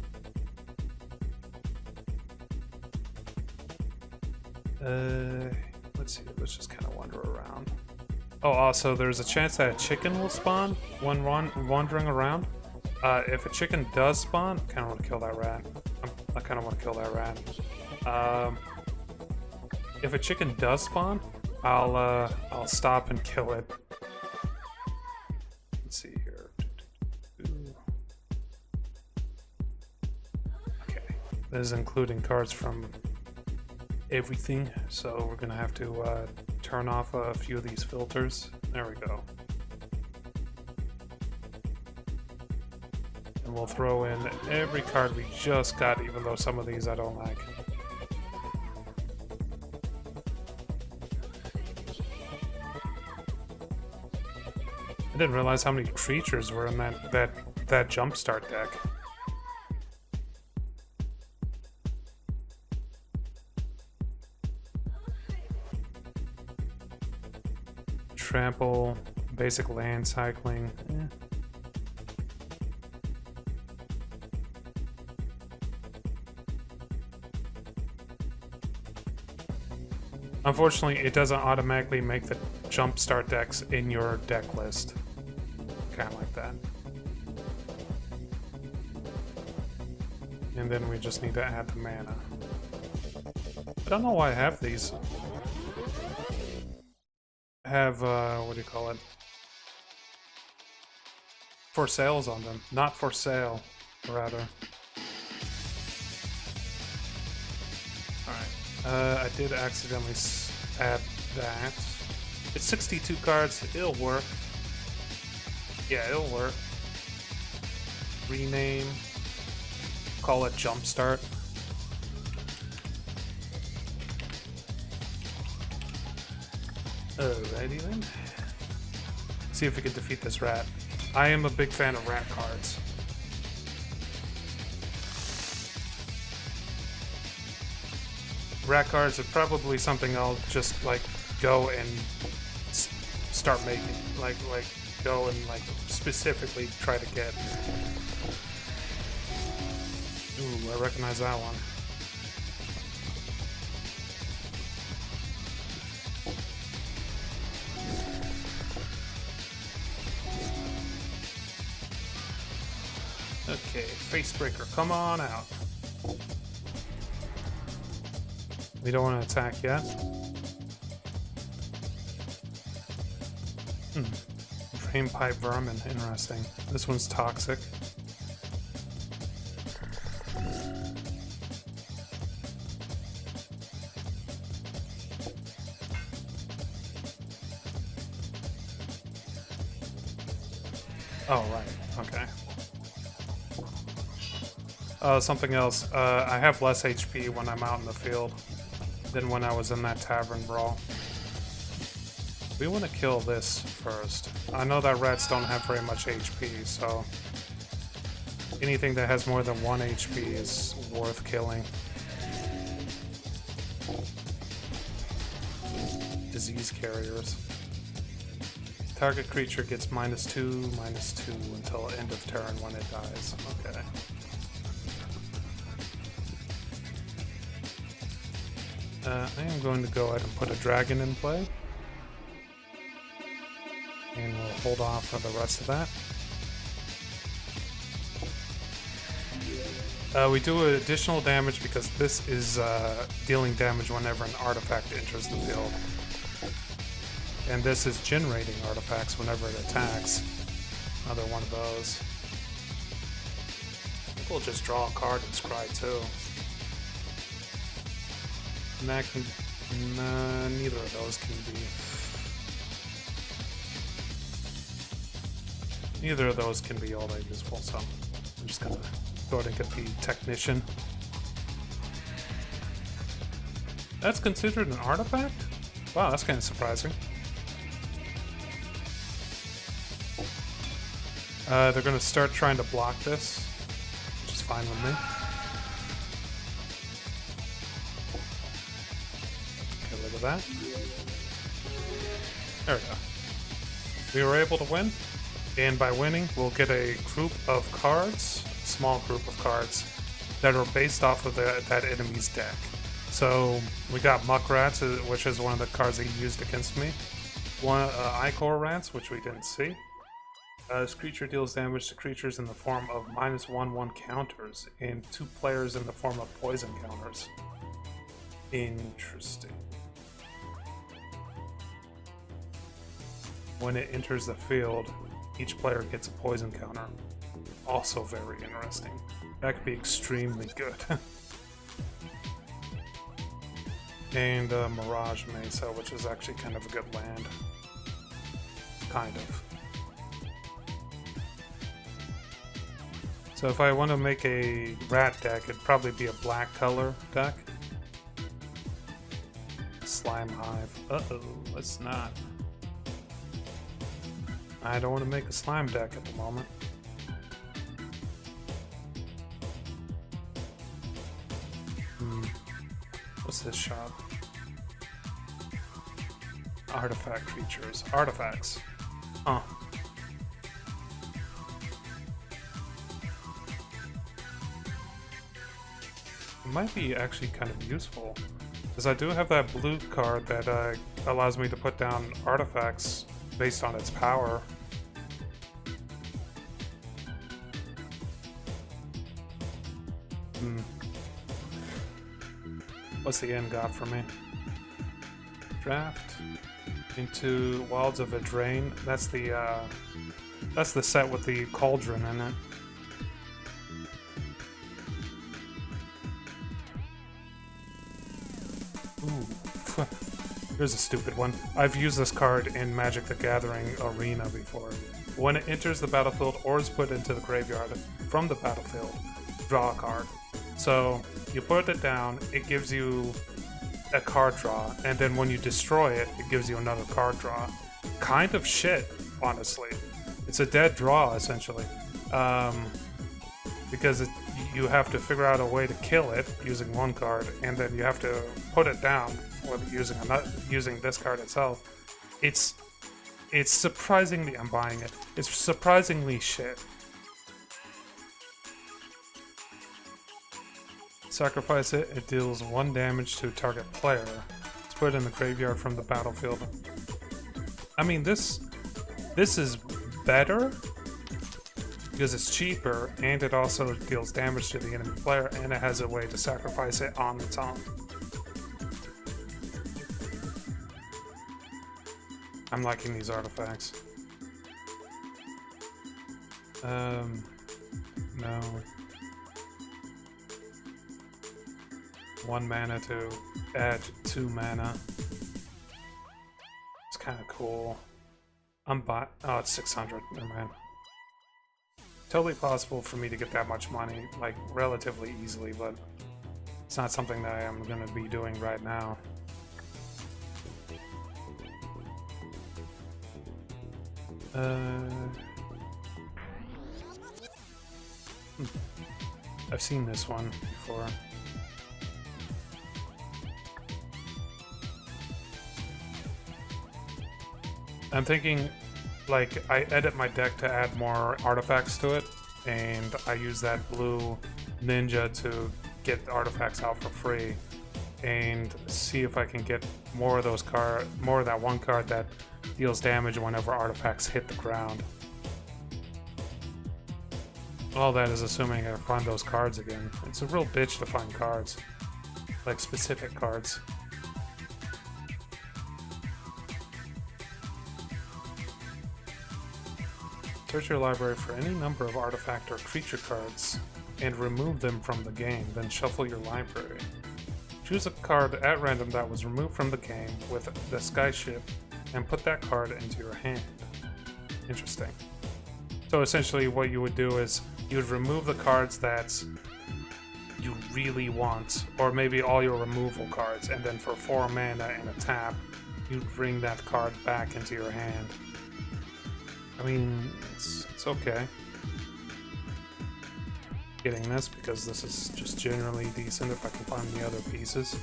Let's see, let's just kind of wander around. Oh, also, there's a chance that a chicken will spawn when wandering around. If a chicken does spawn, I kind of want to kill that rat. I kind of want to kill that rat. If a chicken does spawn, I'll stop and kill it. Let's see here. Okay, this is including cards from everything, so we're gonna have to turn off a few of these filters. There we go. And we'll throw in every card we just got, even though some of these I don't like. I didn't realize how many creatures were in that jumpstart deck. Trample, basic land cycling. Unfortunately, it doesn't automatically make the jumpstart decks in your deck list. Kind of like that. And then we just need to add the mana. I don't know why I have these. Have, what do you call it? For sales on them. Not for sale, rather. Alright. I did accidentally add that. It's 62 cards. It'll work. Yeah, it'll work. Rename. Call it Jumpstart. Alrighty then. See if we can defeat this rat. I am a big fan of rat cards. Rat cards are probably something I'll just like go and start making. Like go and like specifically try to get. Ooh, I recognize that one. Okay, Facebreaker, come on out. We don't want to attack yet. Drainpipe Vermin, interesting. This one's toxic. Oh, right, okay. Something else. I have less HP when I'm out in the field than when I was in that tavern brawl. We want to kill this first. I know that rats don't have very much HP, so anything that has more than 1 HP is worth killing. Disease carriers. Target creature gets -2/-2 until end of turn when it dies. Okay. I am going to go ahead and put a dragon in play. And we'll hold off for the rest of that. We do additional damage because this is dealing damage whenever an artifact enters the field. And this is generating artifacts whenever it attacks. Another one of those. I think we'll just draw a card and scry too. And that can... Nah, neither of those can be... Neither of those can be all that useful, so I'm just gonna go ahead and get the Technician. That's considered an artifact? Wow, that's kind of surprising. They're gonna start trying to block this, which is fine with me. Okay, look at that. There we go. We were able to win. And by winning, we'll get a group of cards, a small group of cards, that are based off of that enemy's deck. So we got Muck Rats, which is one of the cards that he used against me. One Ichor Rats, which we didn't see. This creature deals damage to creatures in the form of -1/1 counters, and 2 players in the form of poison counters. Interesting. When it enters the field, each player gets a poison counter. Also very interesting. That could be extremely good. And Mirage Mesa, which is actually kind of a good land. Kind of. So if I want to make a rat deck, it'd probably be a black color deck. Slime Hive. Uh-oh, let's not. I don't want to make a slime deck at the moment. What's this shop? Artifact creatures. Artifacts. Huh. It might be actually kind of useful Because I do have that blue card that allows me to put down artifacts based on its power. What's the end got for me? Draft into Wilds of Eldraine. That's the set with the cauldron in it. Ooh. Here's a stupid one. I've used this card in Magic the Gathering Arena before. When it enters the battlefield or is put into the graveyard from the battlefield, draw a card. So you put it down, it gives you a card draw, and then when you destroy it, it gives you another card draw. Kind of shit, honestly. It's a dead draw, essentially. Because you have to figure out a way to kill it using one card, and then you have to put it down using this card itself. It's surprisingly, I'm buying it. It's surprisingly shit. Sacrifice it, it deals 1 damage to target player. It's put in the graveyard from the battlefield. I mean, this is better because it's cheaper, and it also deals damage to the enemy player, and it has a way to sacrifice it on its own. I'm liking these artifacts. No. 1 mana to add 2 mana. It's kind of cool. Oh, it's 600. Never mind. Totally possible for me to get that much money, like, relatively easily, but it's not something that I am going to be doing right now. I've seen this one before. I'm thinking, like, I edit my deck to add more artifacts to it, and I use that blue ninja to get artifacts out for free, and see if I can get more of those more of that one card that deals damage whenever artifacts hit the ground. All that is assuming I find those cards again. It's a real bitch to find cards, like specific cards. Search your library for any number of artifact or creature cards and remove them from the game, then shuffle your library. Choose a card at random that was removed from the game with the skyship and put that card into your hand. Interesting. So essentially what you would do is you would remove the cards that you really want, or maybe all your removal cards, and then for 4 mana and a tap, you'd bring that card back into your hand. I mean, it's okay. Getting this because this is just generally decent if I can find the other pieces.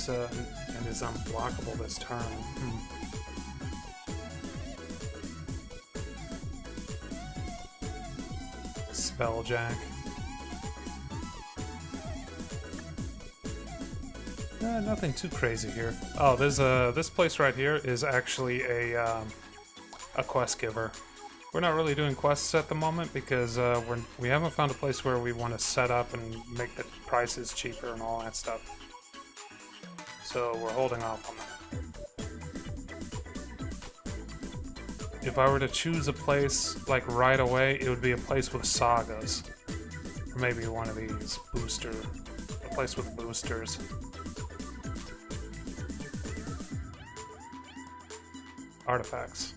And is unblockable this turn. Spelljack. Nothing too crazy here. Oh, there's this place right here is actually a quest giver. We're not really doing quests at the moment because we haven't found a place where we want to set up and make the prices cheaper and all that stuff. So we're holding off on that. If I were to choose a place like right away, it would be a place with sagas. Or maybe one of these a place with boosters. Artifacts.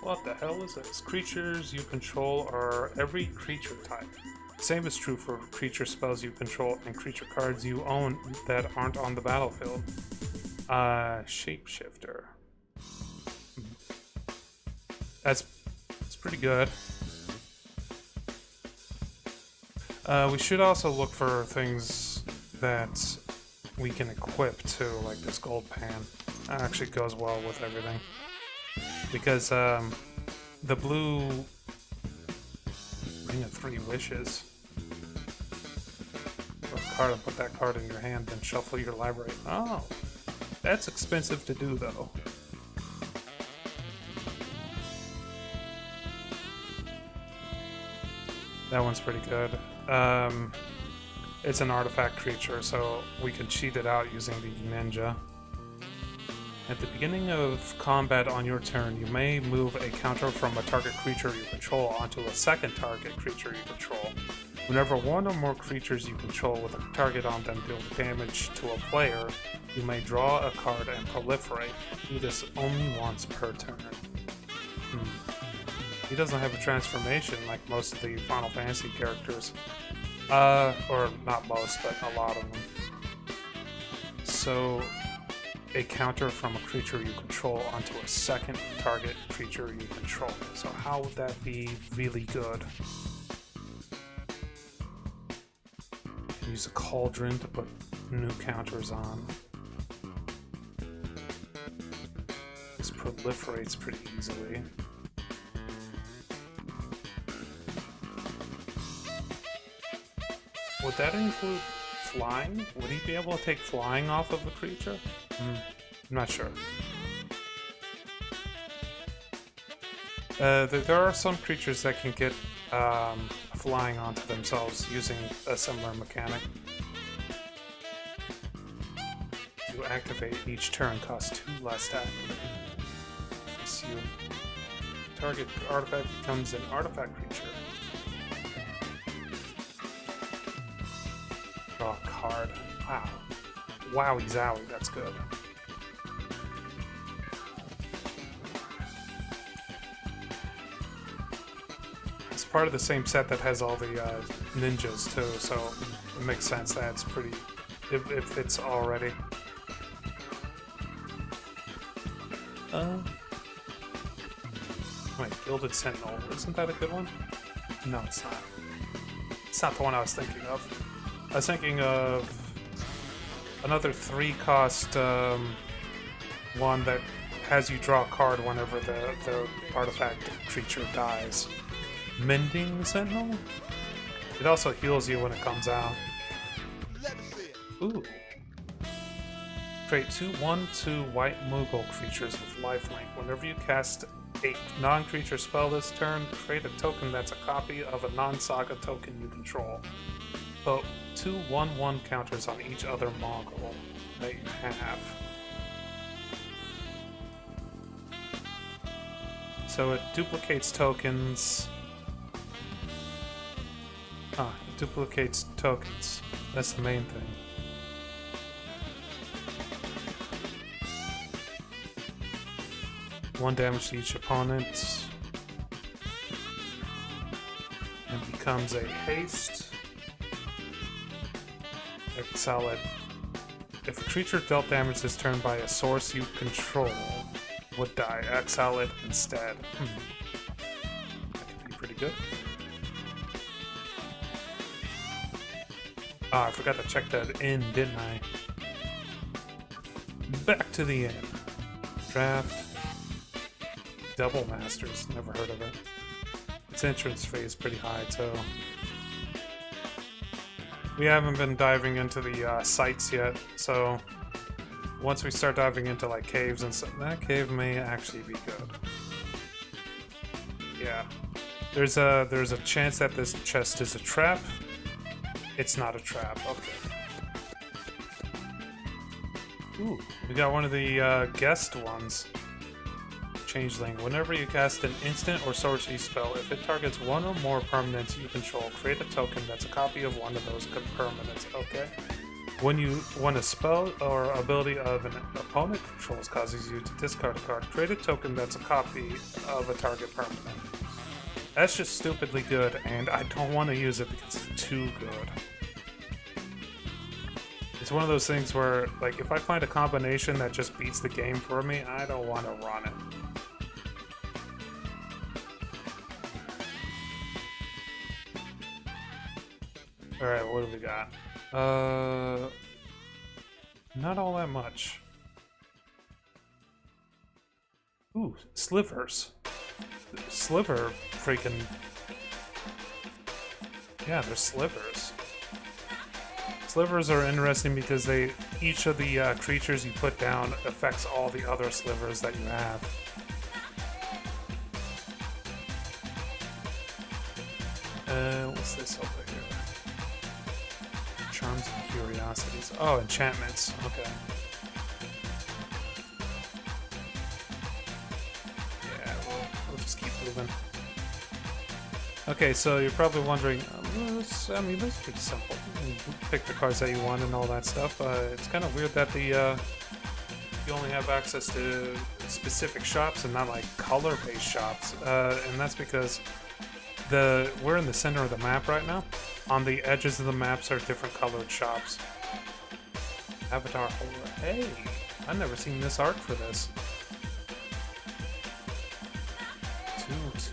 What the hell is this? Creatures you control are every creature type. Same is true for creature spells you control and creature cards you own that aren't on the battlefield. Shapeshifter. That's pretty good. We should also look for things that we can equip too, like this gold pan. actually goes well with everything. Because the blue Ring of Three Wishes. Draw a card and put that card in your hand, then shuffle your library. Oh, that's expensive to do though. That one's pretty good. It's an artifact creature, so we can cheat it out using the ninja. At the beginning of combat on your turn, you may move a counter from a target creature you control onto a second target creature you control. Whenever one or more creatures you control with a target on them deal damage to a player, you may draw a card and proliferate. Do this only once per turn. He doesn't have a transformation like most of the Final Fantasy characters. Or not most, but a lot of them. So, a counter from a creature you control onto a second target creature you control. So how would that be really good? Use a cauldron to put new counters on. This proliferates pretty easily. Would that include flying? Would he be able to take flying off of a creature? I'm not sure. There are some creatures that can get flying onto themselves using a similar mechanic. To activate each turn costs 2 less to activate. So target artifact becomes an artifact creature. Draw a card. Wow. Wowie zowie, that's good. It's part of the same set that has all the ninjas too, so it makes sense that it's pretty... it fits already. Wait, Gilded Sentinel. Isn't that a good one? No, it's not. It's not the one I was thinking of. I was thinking of another 3-cost one that has you draw a card whenever the artifact creature dies. Mending Sentinel? It also heals you when it comes out. Ooh. Create 2 1/2 white Moogle creatures with lifelink. Whenever you cast a non-creature spell this turn, create a token that's a copy of a non-saga token you control. Put 2 1/1 counters on each other Moogle that you have. So it duplicates tokens. It duplicates tokens. That's the main thing. One damage to each opponent. And becomes a haste. Exile it. If a creature dealt damage this turn by a source you control would die, exile it instead. That could be pretty good. I forgot to check that in, didn't I? Back to the inn. Draft. Double Masters, never heard of it. Its entrance fee is pretty high too. We haven't been diving into the sites yet, so once we start diving into like caves and stuff, that cave may actually be good. Yeah, there's a chance that this chest is a trap. It's not a trap. Okay. Ooh, we got one of the guest ones. Changeling. Whenever you cast an instant or sorcery spell, if it targets one or more permanents you control, create a token that's a copy of one of those permanents. Okay. When a spell or ability of an opponent controls causes you to discard a card, create a token that's a copy of a target permanent. That's just stupidly good, and I don't want to use it because it's too good. It's one of those things where, like, if I find a combination that just beats the game for me, I don't want to run it. Alright, what do we got? Not all that much. slivers. Sliver freaking... Yeah, they're slivers. Slivers are interesting because each of the creatures you put down affects all the other slivers that you have. What's this over here? Charms and curiosities. Oh, enchantments. Okay. Yeah, we'll just keep moving. Okay, so you're probably wondering, I mean, this is pretty simple. You pick the cards that you want and all that stuff. It's kind of weird that you only have access to specific shops and not like color-based shops, and that's because we're in the center of the map right now. On the edges of the maps are different colored shops. Avatar Horror. Hey, I've never seen this art for this.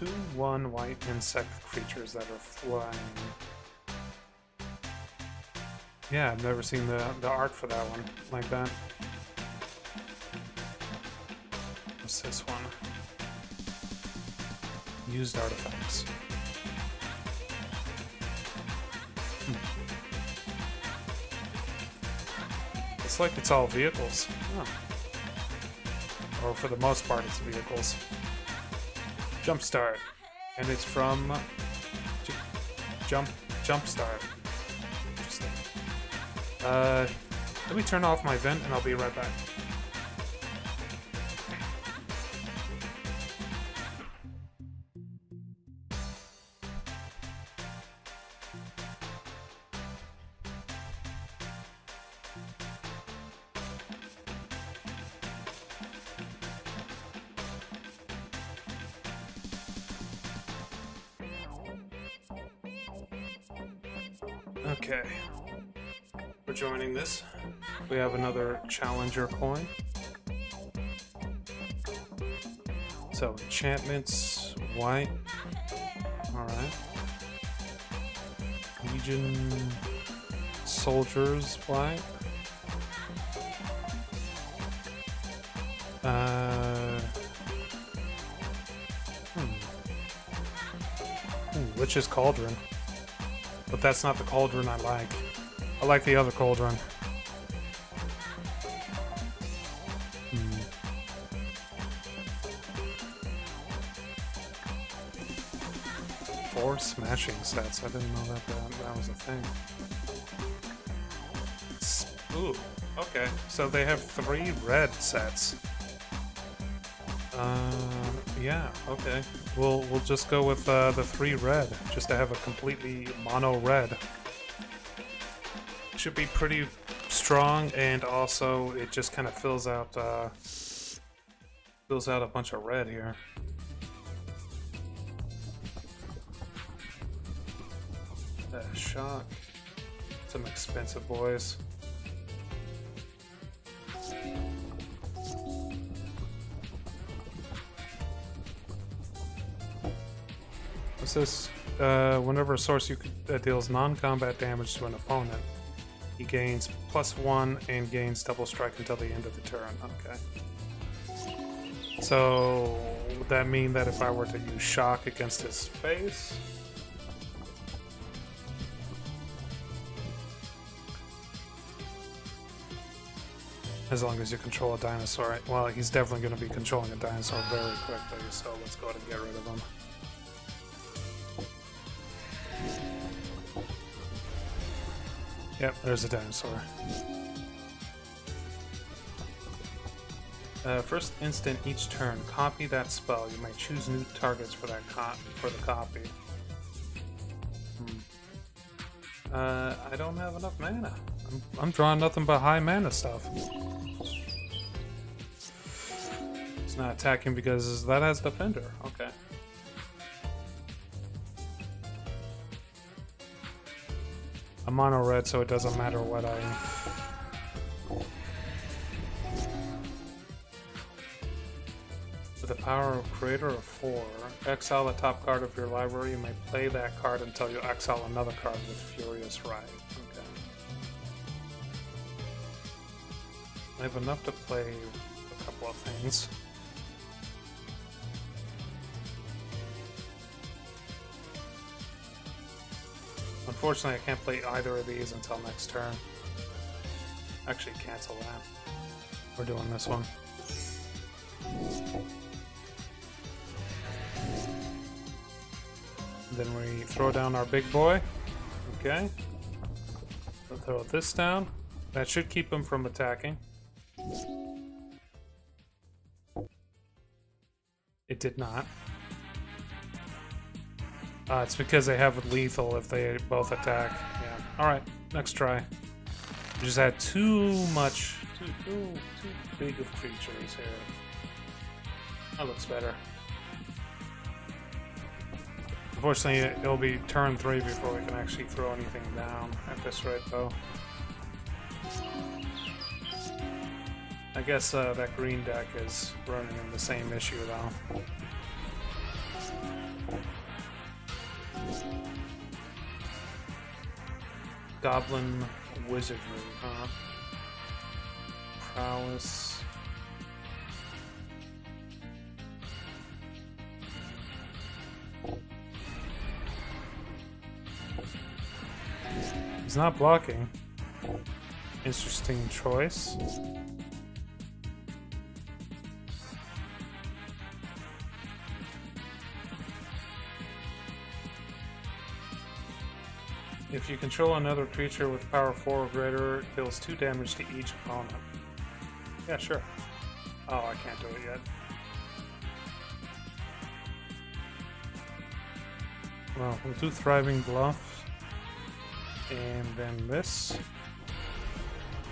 2/1 white insect creatures that are flying. Yeah, I've never seen the art for that one like that. What's this one? Used artifacts. It's like it's all vehicles. Or for the most part, it's vehicles. Jumpstart. And it's from Jumpstart. Interesting. Let me turn off my vent and I'll be right back. Okay, we're joining this. We have another challenger coin. So enchantments, white. Alright. Legion soldiers, white. Witch's Cauldron. But that's not the cauldron I like. I like the other cauldron. Four smashing sets. I didn't know that was a thing. Ooh, okay. So they have 3 red sets. Yeah, okay. We'll just go with the 3 red, just to have a completely mono red. Should be pretty strong, and also it just kind of fills out a bunch of red here. Shock. Some expensive boys. What's this? Whenever a source deals non-combat damage to an opponent, he gains +1 and gains double strike until the end of the turn. Okay. So would that mean that if I were to use shock against his face? As long as you control a dinosaur. Well, he's definitely going to be controlling a dinosaur very quickly, so let's go ahead and get rid of him. Yep, there's a dinosaur. First instant each turn, copy that spell. You may choose new targets for that for the copy. I don't have enough mana. I'm drawing nothing but high mana stuff. It's not attacking because that has defender. Okay. I'm mono red, so it doesn't matter what With the power of Creator of 4, exile the top card of your library. You may play that card until you exile another card with Furious Right. Okay. I have enough to play a couple of things. Unfortunately, I can't play either of these until next turn. Actually, cancel that. We're doing this one. Then we throw down our big boy. Okay. We'll throw this down. That should keep him from attacking. It did not. It's because they have lethal if they both attack. Yeah. Alright, next try. We just had too big of creatures here. That looks better. Unfortunately, it'll be turn 3 before we can actually throw anything down at this rate, though. I guess that green deck is running in the same issue, though. Goblin Wizardry, huh? Prowess. He's not blocking. Interesting choice. If you control another creature with power 4 or greater, it deals 2 damage to each opponent. Yeah, sure. Oh, I can't do it yet. Well, we'll do Thriving Bluff. And then this.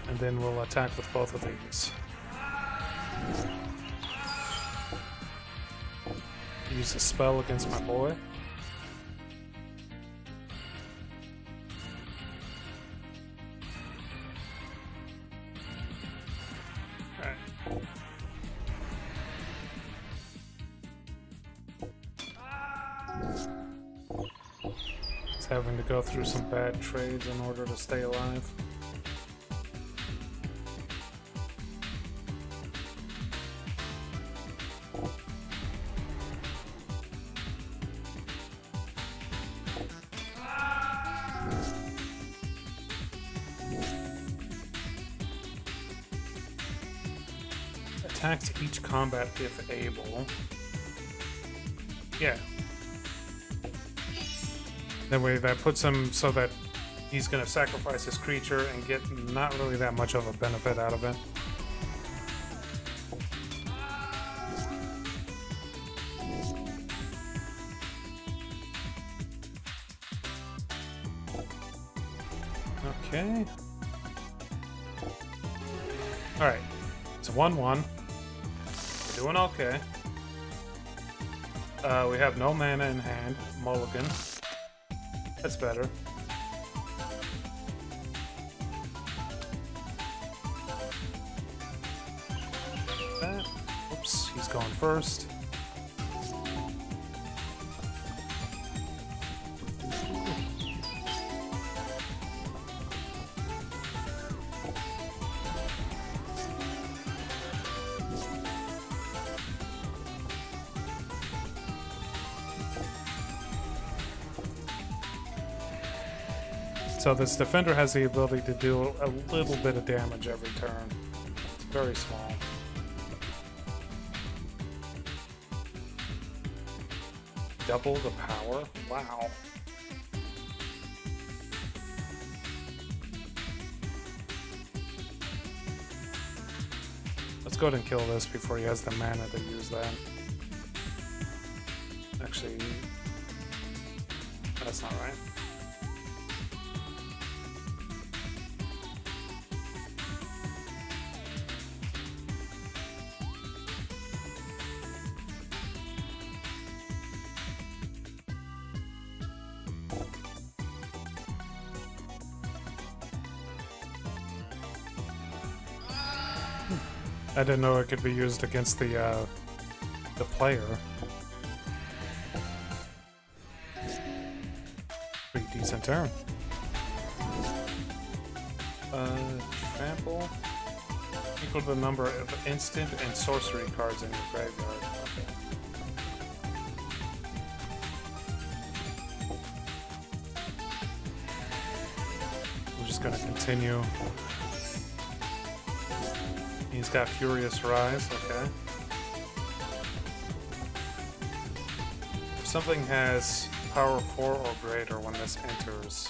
And then we'll attack with both of these. Use a spell against my boy. Having to go through some bad trades in order to stay alive. Attacks each combat if able. Yeah. That way that puts him so that he's going to sacrifice his creature and get not really that much of a benefit out of it. Okay. Alright. It's 1-1. We're doing okay. We have no mana in hand. Mulligan. That's better. Oops, he's going first. So this defender has the ability to do a little bit of damage every turn. It's very small. Double the power? Wow. Let's go ahead and kill this before he has the mana to use that. Actually, that's not right. I didn't know it could be used against the player. Pretty decent turn. Trample equal to the number of instant and sorcery cards in your graveyard. Okay. just gonna continue. He's got Furious Rise, okay. If something has power 4 or greater when this enters,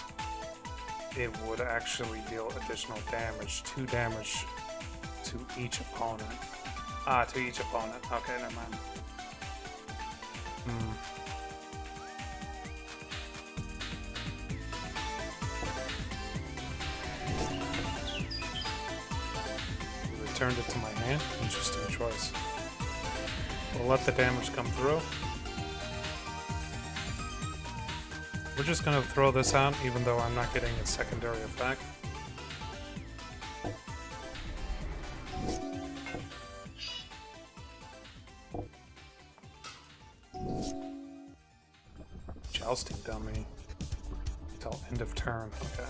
it would actually deal additional damage, 2 damage to each opponent. To each opponent. Okay, never mind. Returned it to my hand. Interesting choice. We'll let the damage come through. We're just gonna throw this out, even though I'm not getting a secondary effect. Jousting dummy. Until end of turn. Okay.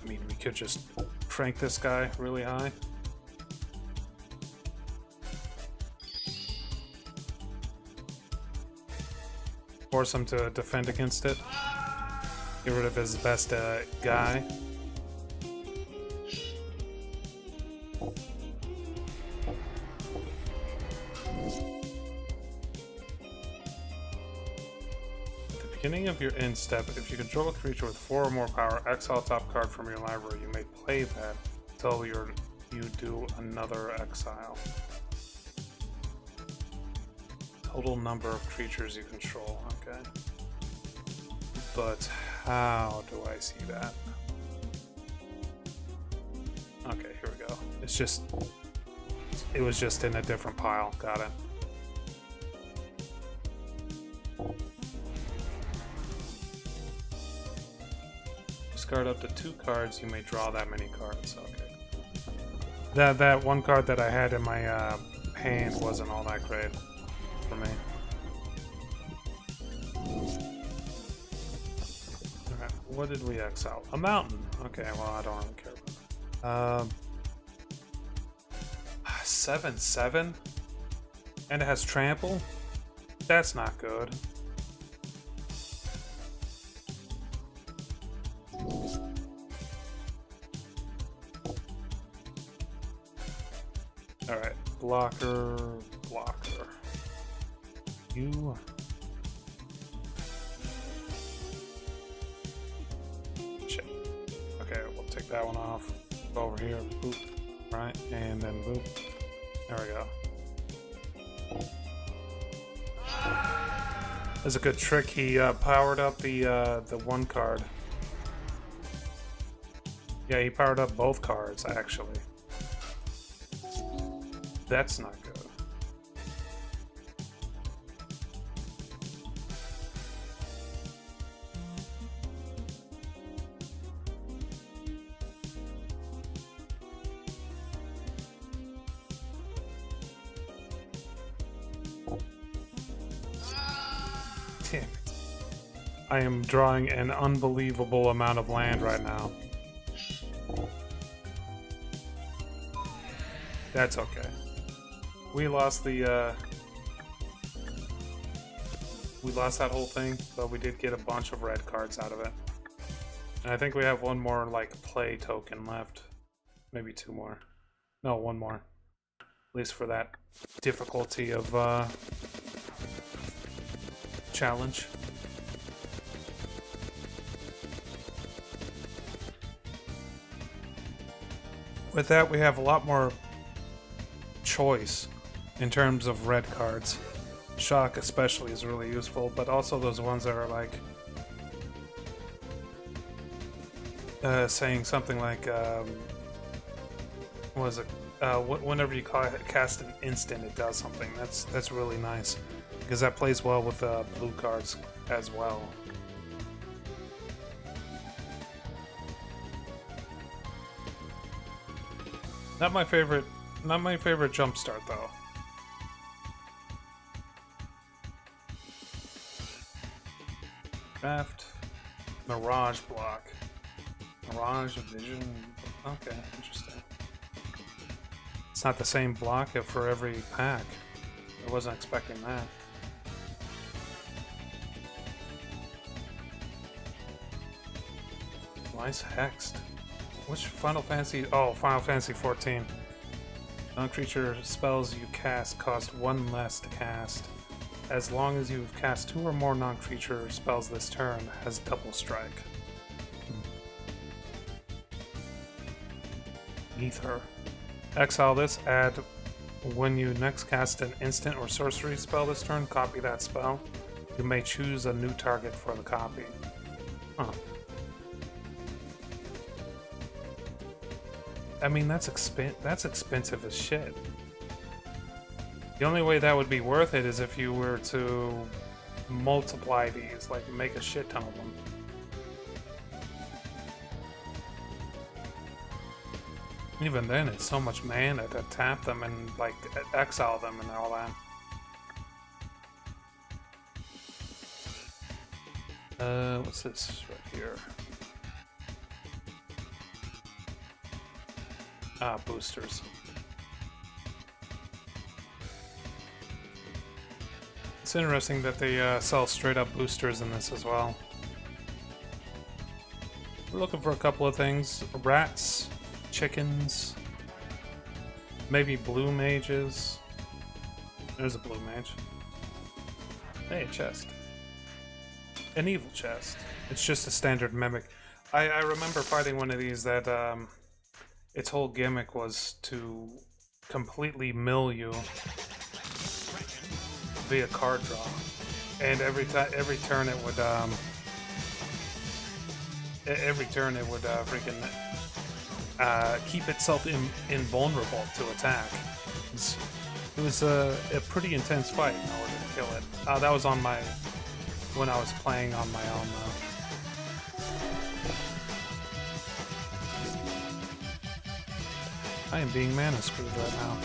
I mean, we could just crank this guy really high. Force him to defend against it. Get rid of his best guy. At the beginning of your end step, if you control a creature with 4 or more power, exile top card from your library. You may play that until you do another exile. Total number of creatures you control, okay. But how do I see that? Okay, here we go. It was just in a different pile. Got it. Discard up to 2 cards. You may draw that many cards. Okay. That one card that I had in my hand wasn't all that great for me. Alright, what did we exile? A mountain. Okay, well, I don't really care about that. 7/7? And it has trample? That's not good. Alright, blocker. You. Shit. Okay, we'll take that one off. Go over here, boop. Right, and then boop. There we go. That's a good trick. He powered up the one card. Yeah, he powered up both cards, actually. That's not good. Damn it. I am drawing an unbelievable amount of land right now. That's okay. We lost the we lost that whole thing, but we did get a bunch of red cards out of it. And I think we have one more like play token left. Maybe 2 more. No, 1 more. At least for that difficulty of challenge. With that, we have a lot more choice in terms of red cards. Shock especially is really useful, but also those ones that are like saying something like what is it? Whenever you cast an instant, it does something. That's really nice because that plays well with blue cards as well. Not my favorite jumpstart though. Draft, Mirage block, Mirage Vision. Okay, interesting. It's not the same block for every pack. I wasn't expecting that. Nice hexed. Which Final Fantasy? Oh, Final Fantasy 14. Non-creature spells you cast cost 1 less to cast. As long as you've cast 2 or more non-creature spells this turn, has double strike. Ether. Exile this, add when you next cast an instant or sorcery spell this turn, copy that spell. You may choose a new target for the copy. Huh. I mean, that's expensive as shit. The only way that would be worth it is if you were to multiply these, like make a shit ton of them. Even then, it's so much mana to tap them and like exile them and all that. What's this right here? Ah, boosters. It's interesting that they sell straight up boosters in this as well. We're looking for a couple of things. Rats, chickens, maybe blue mages. There's a blue mage. Hey, a chest. An evil chest. It's just a standard mimic. I remember fighting one of these that its whole gimmick was to completely mill you via card draw, and every turn it would freaking keep itself invulnerable to attack. It was a pretty intense fight in order to kill it. That was on my when I was playing on my own. I am being mana screwed right now.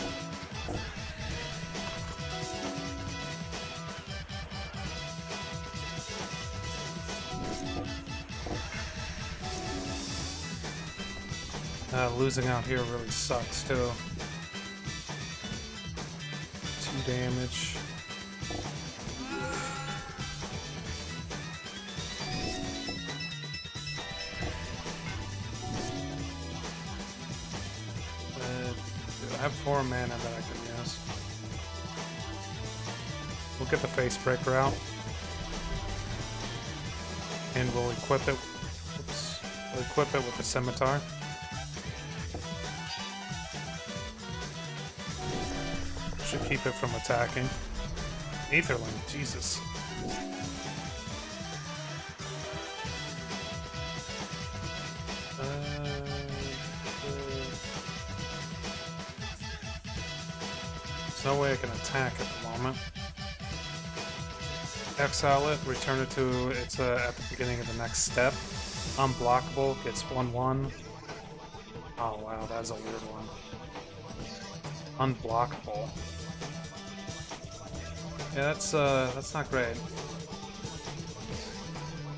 Losing out here really sucks too. 2 damage. I have 4 mana that I can use. We'll get the face breaker out. And we'll equip it. Oops. We'll equip it with the scimitar. Should keep it from attacking. Aetherling, Jesus. There's no way I can attack at the moment. Exile it, return it to its at the beginning of the next step. Unblockable, gets 1/1. Oh wow, that's a weird one. Unblockable. Yeah, that's not great.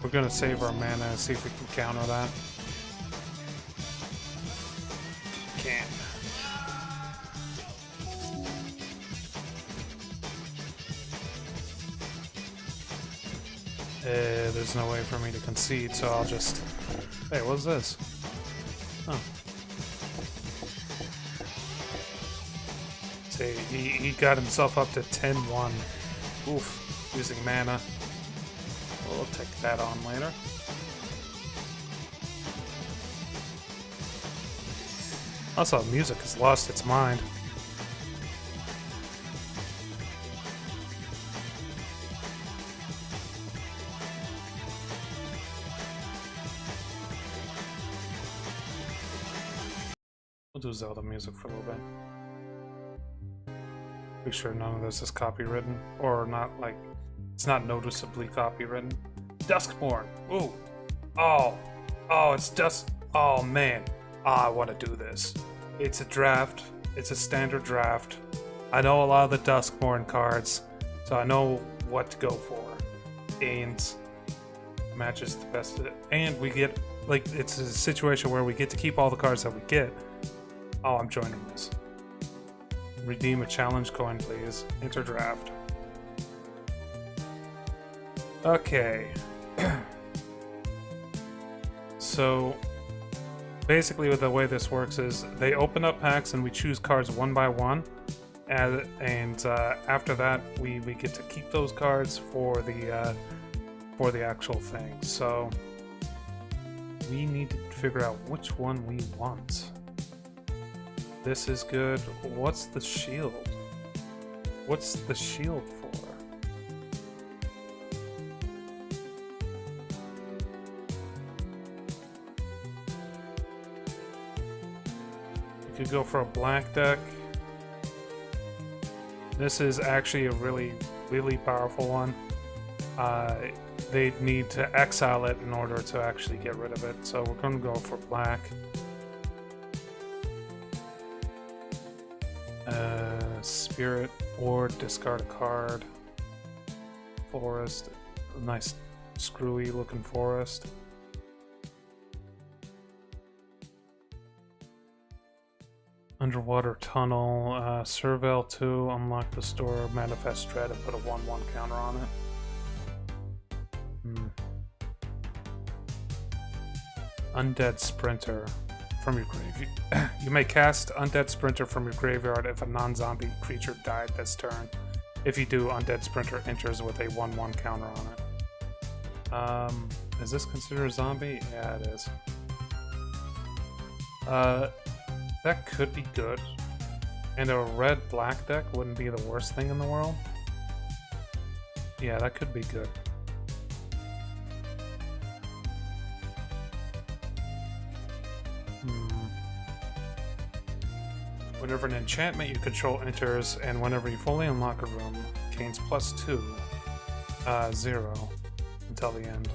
We're gonna save our mana and see if we can counter that. Can't. There's no way for me to concede, so I'll just... Hey, what's this? Oh. See, he got himself up to 10-1. Oof, using mana. We'll take that on later. Also, music has lost its mind. We'll do Zelda music for a little bit. Be sure none of this is copywritten, or not like it's not noticeably copywritten. Duskborn. Ooh. Oh, it's Dusk. Oh man. I want to do this. It's a draft. It's a standard draft. I know a lot of the Duskborn cards, so I know what to go for. And matches the best. And we get like it's a situation where we get to keep all the cards that we get. Oh, I'm joining this. Redeem a challenge coin, please. Enter draft. Okay. So, basically the way this works is they open up packs and we choose cards one by one. And after that, we get to keep those cards for the actual thing. So, we need to figure out which one we want. This is good. What's the shield? What's the shield for? You could go for a black deck. This is actually a really, really powerful one. They need to exile it in order to actually get rid of it. So we're going to go for black. Spirit or discard a card. Forest, a nice screwy looking forest. Underwater tunnel, Surveil 2, unlock the store, manifest dread, and put a 1/1 counter on it. Undead Sprinter from your grave. You may cast Undead Sprinter from your graveyard if a non-zombie creature died this turn. If you do, Undead Sprinter enters with a 1/1 counter on it. Is this considered a zombie? Yeah, it is. That could be good. And a red-black deck wouldn't be the worst thing in the world. Yeah, that could be good. Whenever an enchantment you control enters, and whenever you fully unlock a room, gains +2, 0 until the end.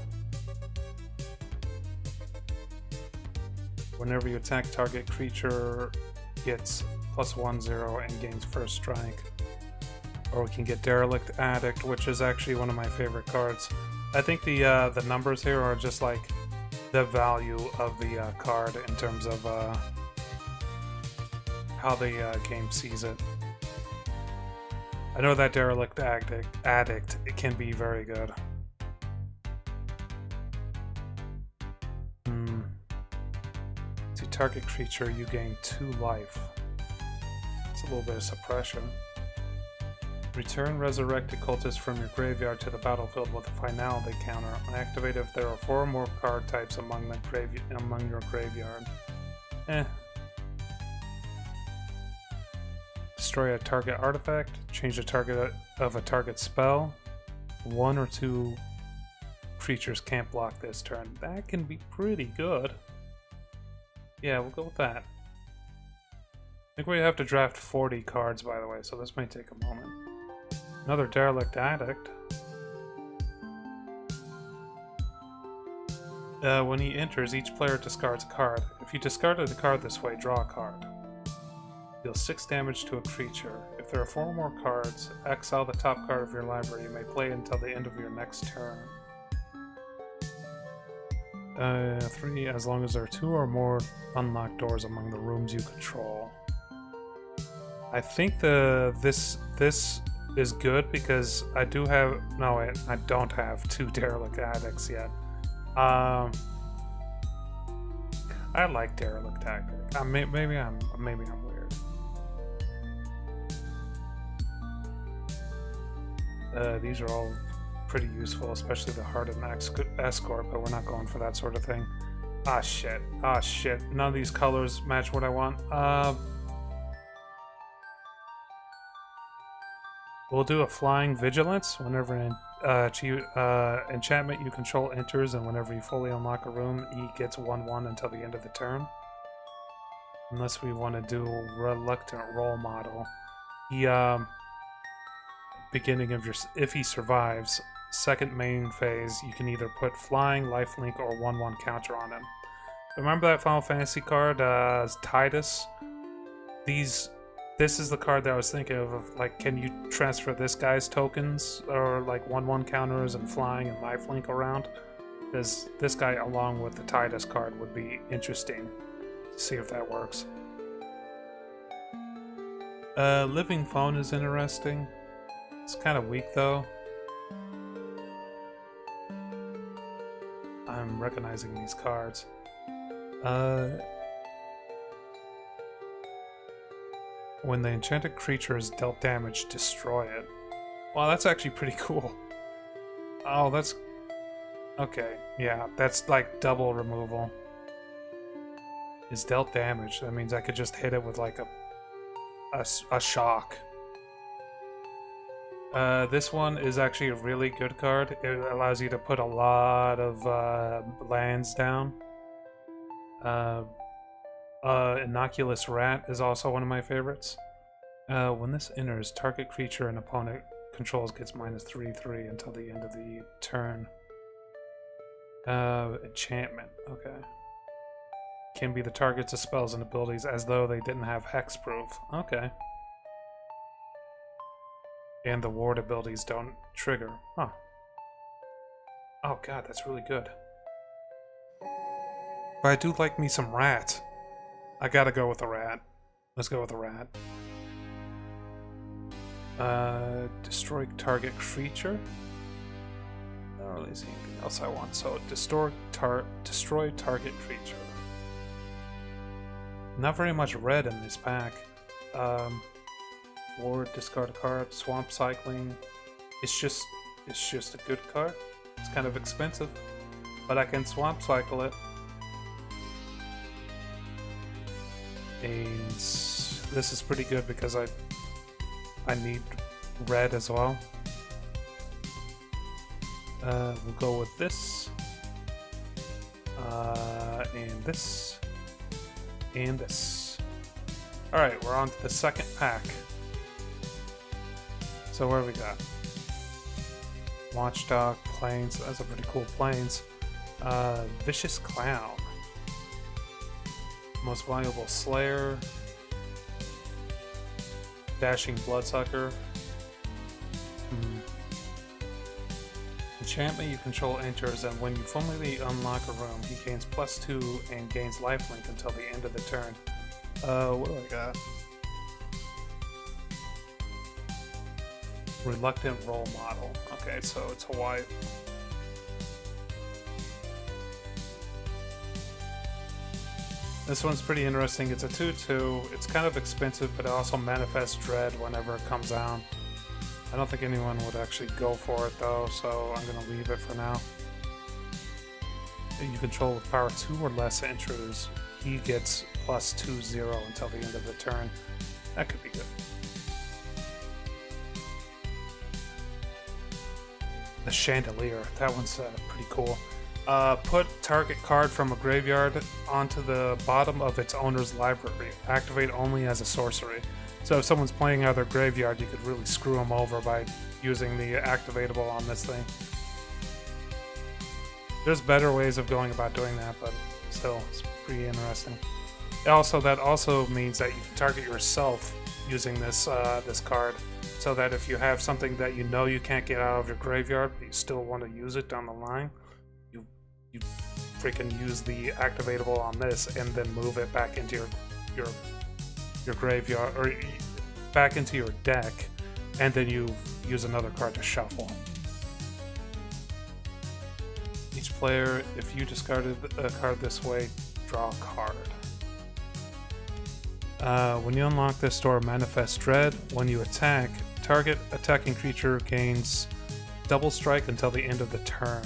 Whenever you attack target creature, gets +1/0 and gains first strike. Or we can get Derelict Addict, which is actually one of my favorite cards. I think the numbers here are just like the value of the card in terms of how the game sees it. I know that Derelict Addict it can be very good. To target creature, you gain 2 life. It's a little bit of suppression. Return Resurrected Cultist from your graveyard to the battlefield with a finality counter. Activate if there are 4 or more card types among your graveyard. Destroy a target artifact. Change the target of a target spell. 1 or 2 creatures can't block this turn. That can be pretty good. Yeah, we'll go with that. I think we have to draft 40 cards, by the way, so this may take a moment. Another Derelict Addict. When he enters, each player discards a card. If you discarded a card this way, draw a card. Deal 6 damage to a creature. If there are 4 or more cards, exile the top card of your library. You may play until the end of your next turn. 3, as long as there are 2 or more unlocked doors among the rooms you control. I think this is good because I do have... No, wait, I don't have 2 Derelict Addicts yet. I like Derelict Addict. Maybe I'm weird. These are all pretty useful, especially the Hardened Escort, but we're not going for that sort of thing. Ah, shit. Ah, shit. None of these colors match what I want. We'll do a Flying Vigilance whenever an enchantment you control enters, and whenever you fully unlock a room, he gets 1/1 until the end of the turn. Unless we want to do Reluctant Role Model. He, beginning of your... If he survives, second main phase, you can either put Flying, Lifelink, or 1/1 counter on him. Remember that Final Fantasy card, Tidus? This is the card that I was thinking of, like, can you transfer this guy's tokens, or like 1/1 counters and Flying and Lifelink around? Because this guy, along with the Tidus card, would be interesting to see if that works. Living Phone is interesting. It's kind of weak though. I'm recognizing these cards. When the enchanted creature is dealt damage, destroy it. Wow, that's actually pretty cool. Oh, that's... Okay, yeah, that's like double removal. Is dealt damage. That means I could just hit it with like a shock. This one is actually a really good card. It allows you to put a lot of lands down. Innocuous Rat is also one of my favorites. When this enters, target creature an opponent controls gets -3/3 until the end of the turn. Enchantment, okay. Can be the targets of spells and abilities as though they didn't have hexproof. Okay. And the ward abilities don't trigger. Huh. Oh god, that's really good. But I do like me some rat. I gotta go with a rat. Let's go with a rat. Destroy target creature. I don't really see anything else I want. So destroy target creature. Not very much red in this pack. Ward, discard a card, swamp cycling. It's just a good card. It's kind of expensive, but I can swamp cycle it. And this is pretty good because I need red as well. We'll go with this, and this, and this. Alright, we're on to the second pack. So what do we got? Watchdog, Plains, that's a pretty cool Plains. Vicious Clown. Most Valuable Slayer. Dashing Bloodsucker. Enchantment you control enters, and when you formally unlock a room, he gains +2 and gains lifelink until the end of the turn. What do I got? Reluctant Role Model. Okay, so it's a white. This one's pretty interesting. It's a 2/2. It's kind of expensive, but it also manifests Dread whenever it comes out. I don't think anyone would actually go for it though, so I'm gonna leave it for now. You control with power 2 or less enters. He gets +2/0 until the end of the turn. That could be good. The Chandelier. That one's pretty cool. Put target card from a graveyard onto the bottom of its owner's library. Activate only as a sorcery. So if someone's playing out of their graveyard, you could really screw them over by using the activatable on this thing. There's better ways of going about doing that, but still, it's pretty interesting. That also means that you can target yourself using this this card, so that if you have something that you know you can't get out of your graveyard, but you still want to use it down the line, you freaking use the activatable on this and then move it back into your graveyard, or back into your deck, and then you use another card to shuffle. Each player, if you discarded a card this way, draw a card. When you unlock this door, manifest Dread. When you attack, target attacking creature gains double strike until the end of the turn.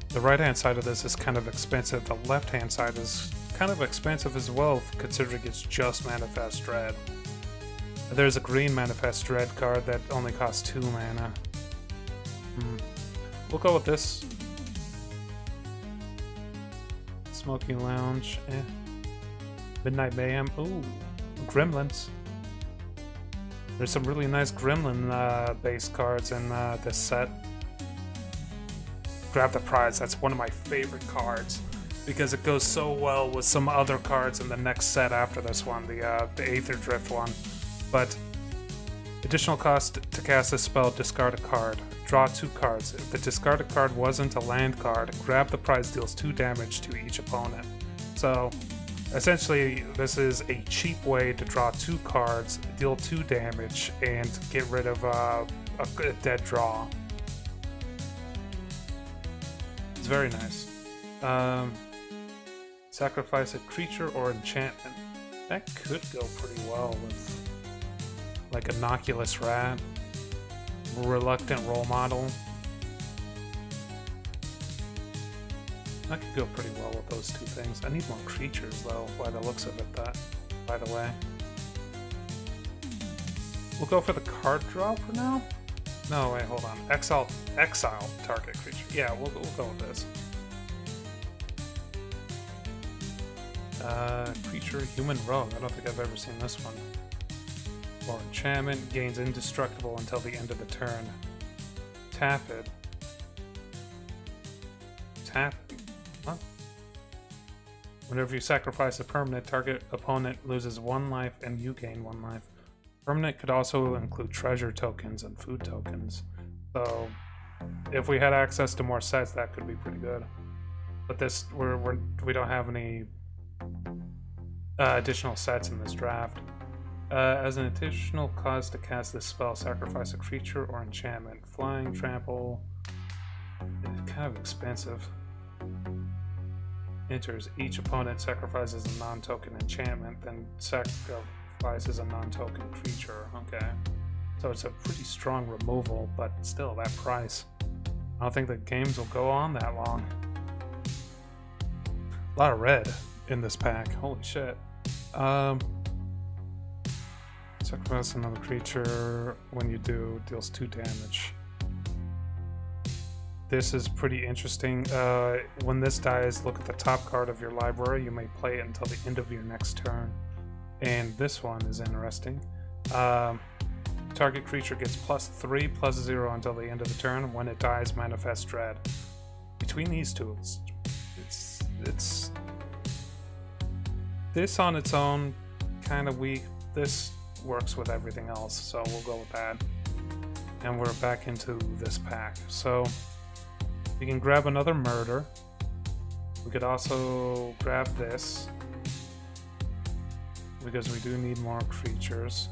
The right-hand side of this is kind of expensive. The left-hand side is kind of expensive as well, considering it's just Manifest Dread. There's a green Manifest Dread card that only costs 2 mana. We'll go with this. Smoking Lounge. Midnight Mayhem. Ooh, Gremlins. There's some really nice Gremlin-based cards in this set. Grab the Prize. That's one of my favorite cards, because it goes so well with some other cards in the next set after this one, the Aether Drift one. But additional cost to cast this spell, discard a card. Draw 2 cards. If the discarded card wasn't a land card, Grab the Prize deals 2 damage to each opponent. So Essentially, this is a cheap way to draw 2 cards, deal 2 damage, and get rid of a dead draw. It's very nice. Sacrifice a creature or enchantment. That could go pretty well with like Innocuous Rat, Reluctant Role Model. That could go pretty well with those 2 things. I need more creatures though, by the looks of it, by the way. We'll go for the card draw for now? No, wait, hold on. Exile target creature. Yeah, we'll go with this. Creature, Human Rogue. I don't think I've ever seen this one. Or enchantment, gains indestructible until the end of the turn. Tap it. Tap. Huh? Whenever you sacrifice a permanent, target opponent loses 1 life and you gain 1 life. Permanent could also include treasure tokens and food tokens. So if we had access to more sets, that could be pretty good. But this, we don't have any additional sets in this draft. As an additional cause to cast this spell, sacrifice a creature or enchantment. Flying, trample, kind of expensive. Enters. Each opponent sacrifices a non-token enchantment, then sacrifices a non-token creature. Okay. So it's a pretty strong removal, but still, that price. I don't think the games will go on that long. A lot of red in this pack. Holy shit. Sacrifice another creature. When you do, deals 2 damage. This is pretty interesting. When this dies, look at the top card of your library. You may play it until the end of your next turn. And this one is interesting. Target creature gets +3/+0 until the end of the turn. When it dies, manifest dread. Between these 2, it's this on its own kind of weak. This works with everything else, so we'll go with that. And we're back into this pack. So we can grab another murder. We could also grab this because we do need more creatures.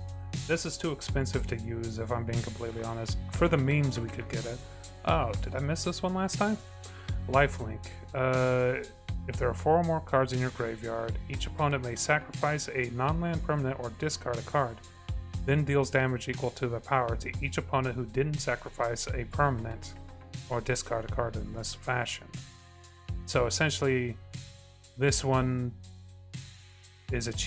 This is too expensive to use, if I'm being completely honest. For the memes, we could get it. Oh, did I miss this one last time? Lifelink. If there are 4 or more cards in your graveyard, each opponent may sacrifice a non-land permanent or discard a card. Then deals damage equal to the power to each opponent who didn't sacrifice a permanent or discard a card in this fashion. So essentially, this one is it's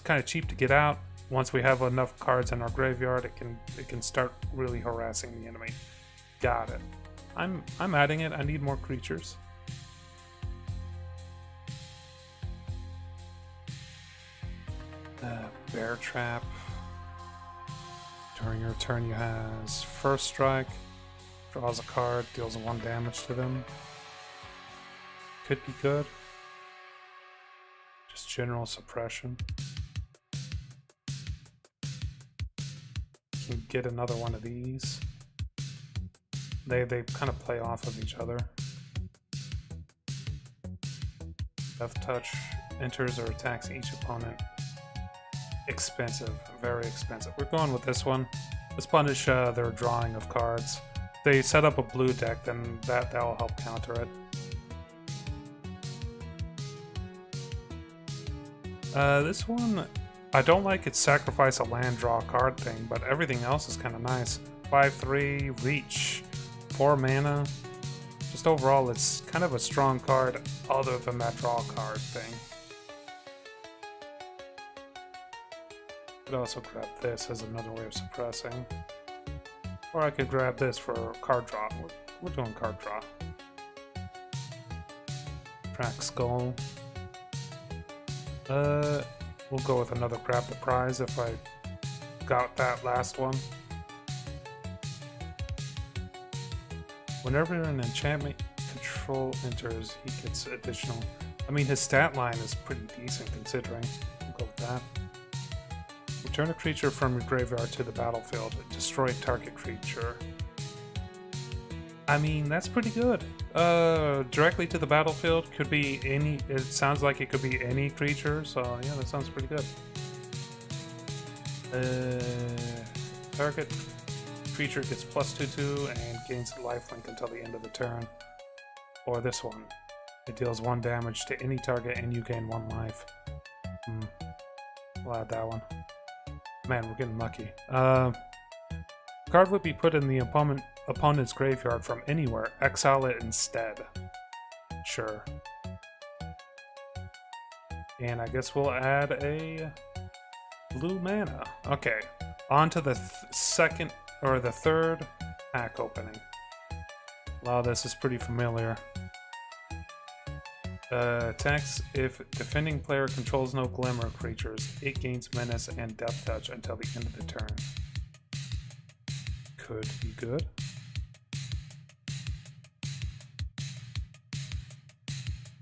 kind of cheap to get out. Once we have enough cards in our graveyard, it can start really harassing the enemy. Got it. I'm adding it. I need more creatures. Bear Trap. During your turn, you has First Strike. Draws a card, deals 1 damage to them. Could be good. Just general suppression. Can get another one of these. They kind of play off of each other. Death Touch enters or attacks each opponent. Expensive, very expensive. We're going with this one. Let's punish their drawing of cards. If they set up a blue deck, then that'll help counter it. This one, I don't like its sacrifice a land draw card thing, but everything else is kind of nice. 5/3, reach, 4 mana. Just overall, it's kind of a strong card other than that draw card thing. Could also grab this as another way of suppressing. Or I could grab this for card draw. We're doing card draw. Crack Skull. We'll go with another grab the prize if I got that last one. Whenever an enchantment control enters, he gets additional. I mean, his stat line is pretty decent considering. We'll go with that. Return a creature from your graveyard to the battlefield. Destroy target creature. I mean, that's pretty good. Directly to the battlefield. Could be any. It sounds like it could be any creature. So yeah, that sounds pretty good. Target creature gets +2/2 and gains lifelink until the end of the turn. Or this one. It deals 1 damage to any target and you gain 1 life. We'll add that one. Man, we're getting lucky. Card would be put in the opponent's graveyard from anywhere. Exile it instead. Sure. And I guess we'll add a blue mana. Okay. On to the second or the third pack opening. A lot of this is pretty familiar. Attacks if defending player controls no Glimmer creatures, it gains menace and death touch until the end of the turn. Could be good.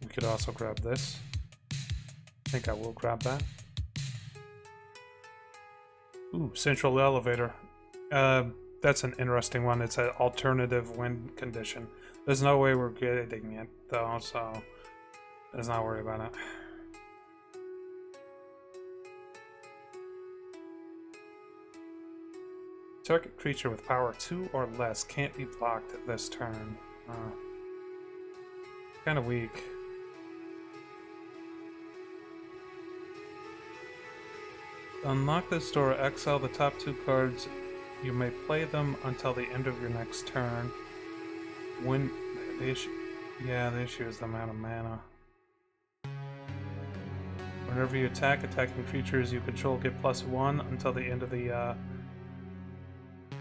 We could also grab this. I think I will grab that. Ooh, Central Elevator. That's an interesting one. It's an alternative win condition. There's no way we're getting it though, so let's not worry about it. Target creature with power 2 or less can't be blocked this turn. Kind of weak. Unlock this door, exile the top 2 cards. You may play them until the end of your next turn. When the issue, the issue is the amount of mana. Whenever you attack, attacking creatures you control get +1 until the end of the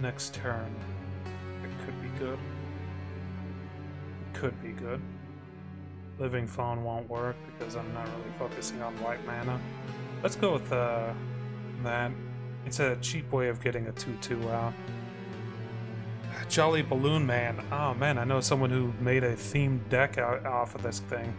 next turn. It could be good. It could be good. Living Phone won't work because I'm not really focusing on white mana. Let's go with that. It's a cheap way of getting a 2/2 out. Jolly Balloon Man. Oh man, I know someone who made a themed deck off of this thing.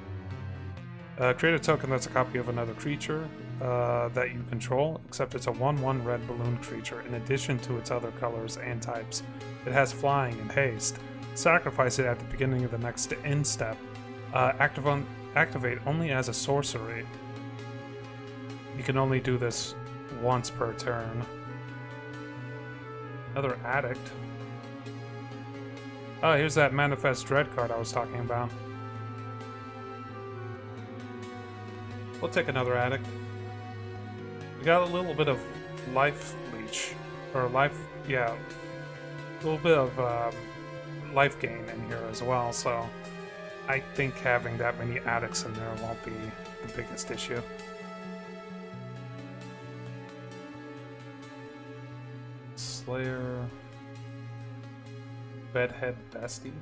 Create a token that's a copy of another creature that you control, except it's a 1/1 red balloon creature in addition to its other colors and types. It has flying and haste. Sacrifice it at the beginning of the next end step. Activate only as a sorcery. You can only do this once per turn. Another Addict. Oh, here's that Manifest Dread card I was talking about. We'll take another Addict. We got a little bit of life leech. Or life, yeah. A little bit of life gain in here as well, so I think having that many Addicts in there won't be the biggest issue. Slayer. Bedhead Bestie.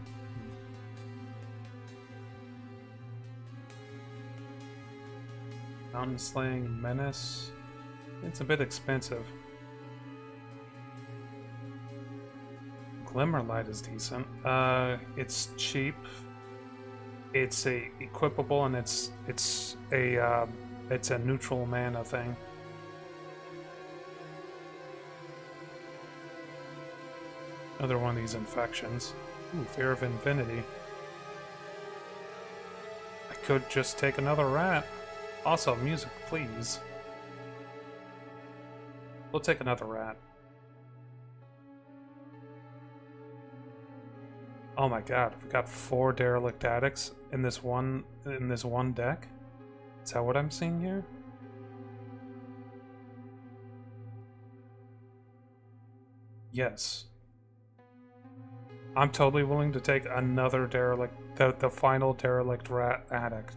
Mountain Slaying Menace. It's a bit expensive. Glimmerlight is decent. It's cheap. It's a equipable and it's a neutral mana thing. Another one of these infections. Ooh, Fear of Infinity. I could just take another rat. Also, music, please. We'll take another rat. Oh my god, we got 4 Derelict Addicts in this one deck? Is that what I'm seeing here? Yes. I'm totally willing to take another Derelict, the final Derelict Rat Addict.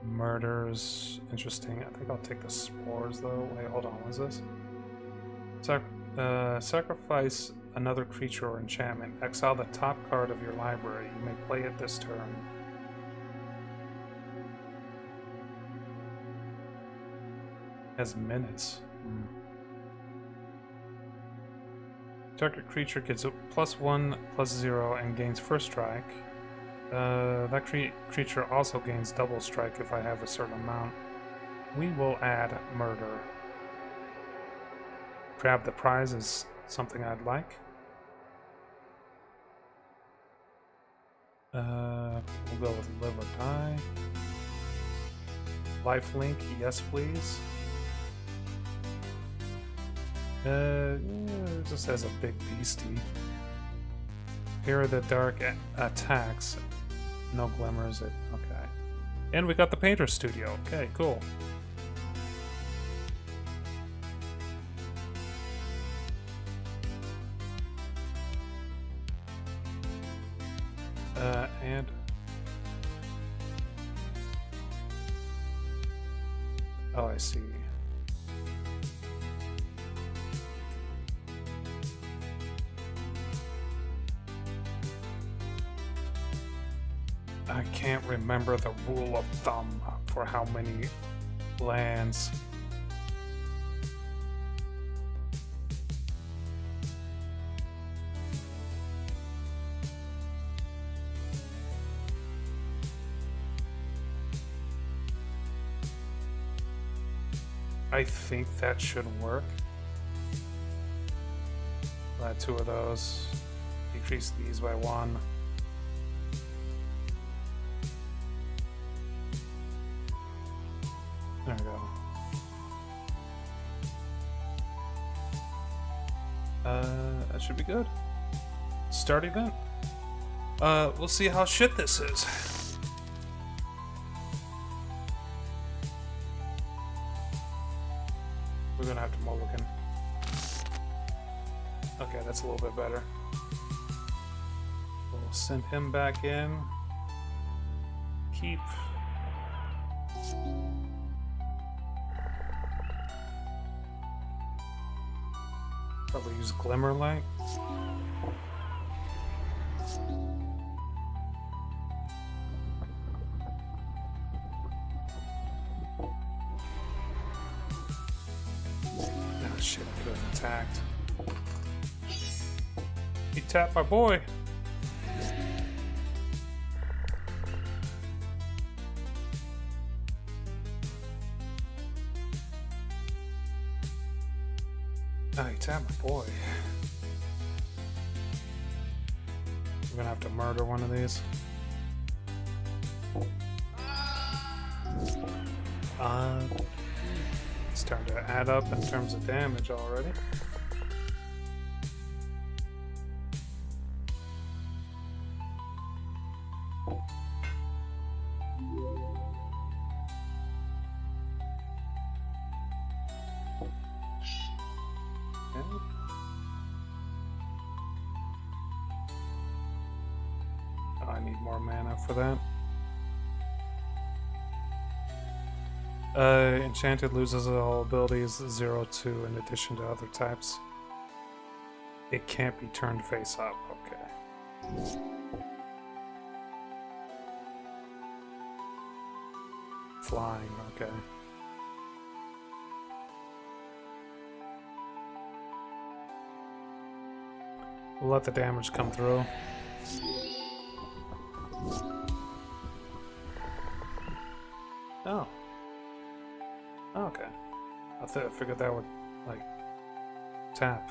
Murders, interesting. I think I'll take the Spores though. Wait, hold on, what is this? Sacrifice another creature or enchantment. Exile the top card of your library. You may play it this turn. Has Menace. Target creature gets a +1/+0 and gains first strike. That creature also gains double strike if I have a certain amount. We will add Murder. Grab the prize as something I'd like. We'll go with live or die. Lifelink, yes please. It just has a big beastie. Here are the dark attacks. No glimmers. Okay. And we got the Painter Studio. Okay, cool. And oh, I see. I can't remember the rule of thumb for how many lands. I think that should work. Add 2 of those. Decrease these by 1. There we go. That should be good. Start event. We'll see how shit this is. We're gonna have to mulligan. Okay, that's a little bit better. We'll send him back in. Keep. Probably use Glimmer Light. Oh shit, I could have attacked. He tapped my boy. Oh, he tapped my boy. We're gonna have to murder one of these. It's starting to add up in terms of damage already. I need more mana for that. Enchanted loses all abilities 0-2 in addition to other types. It can't be turned face up. Okay. Flying. Okay. We'll let the damage come through. Oh. Okay. I figured that would, like, tap.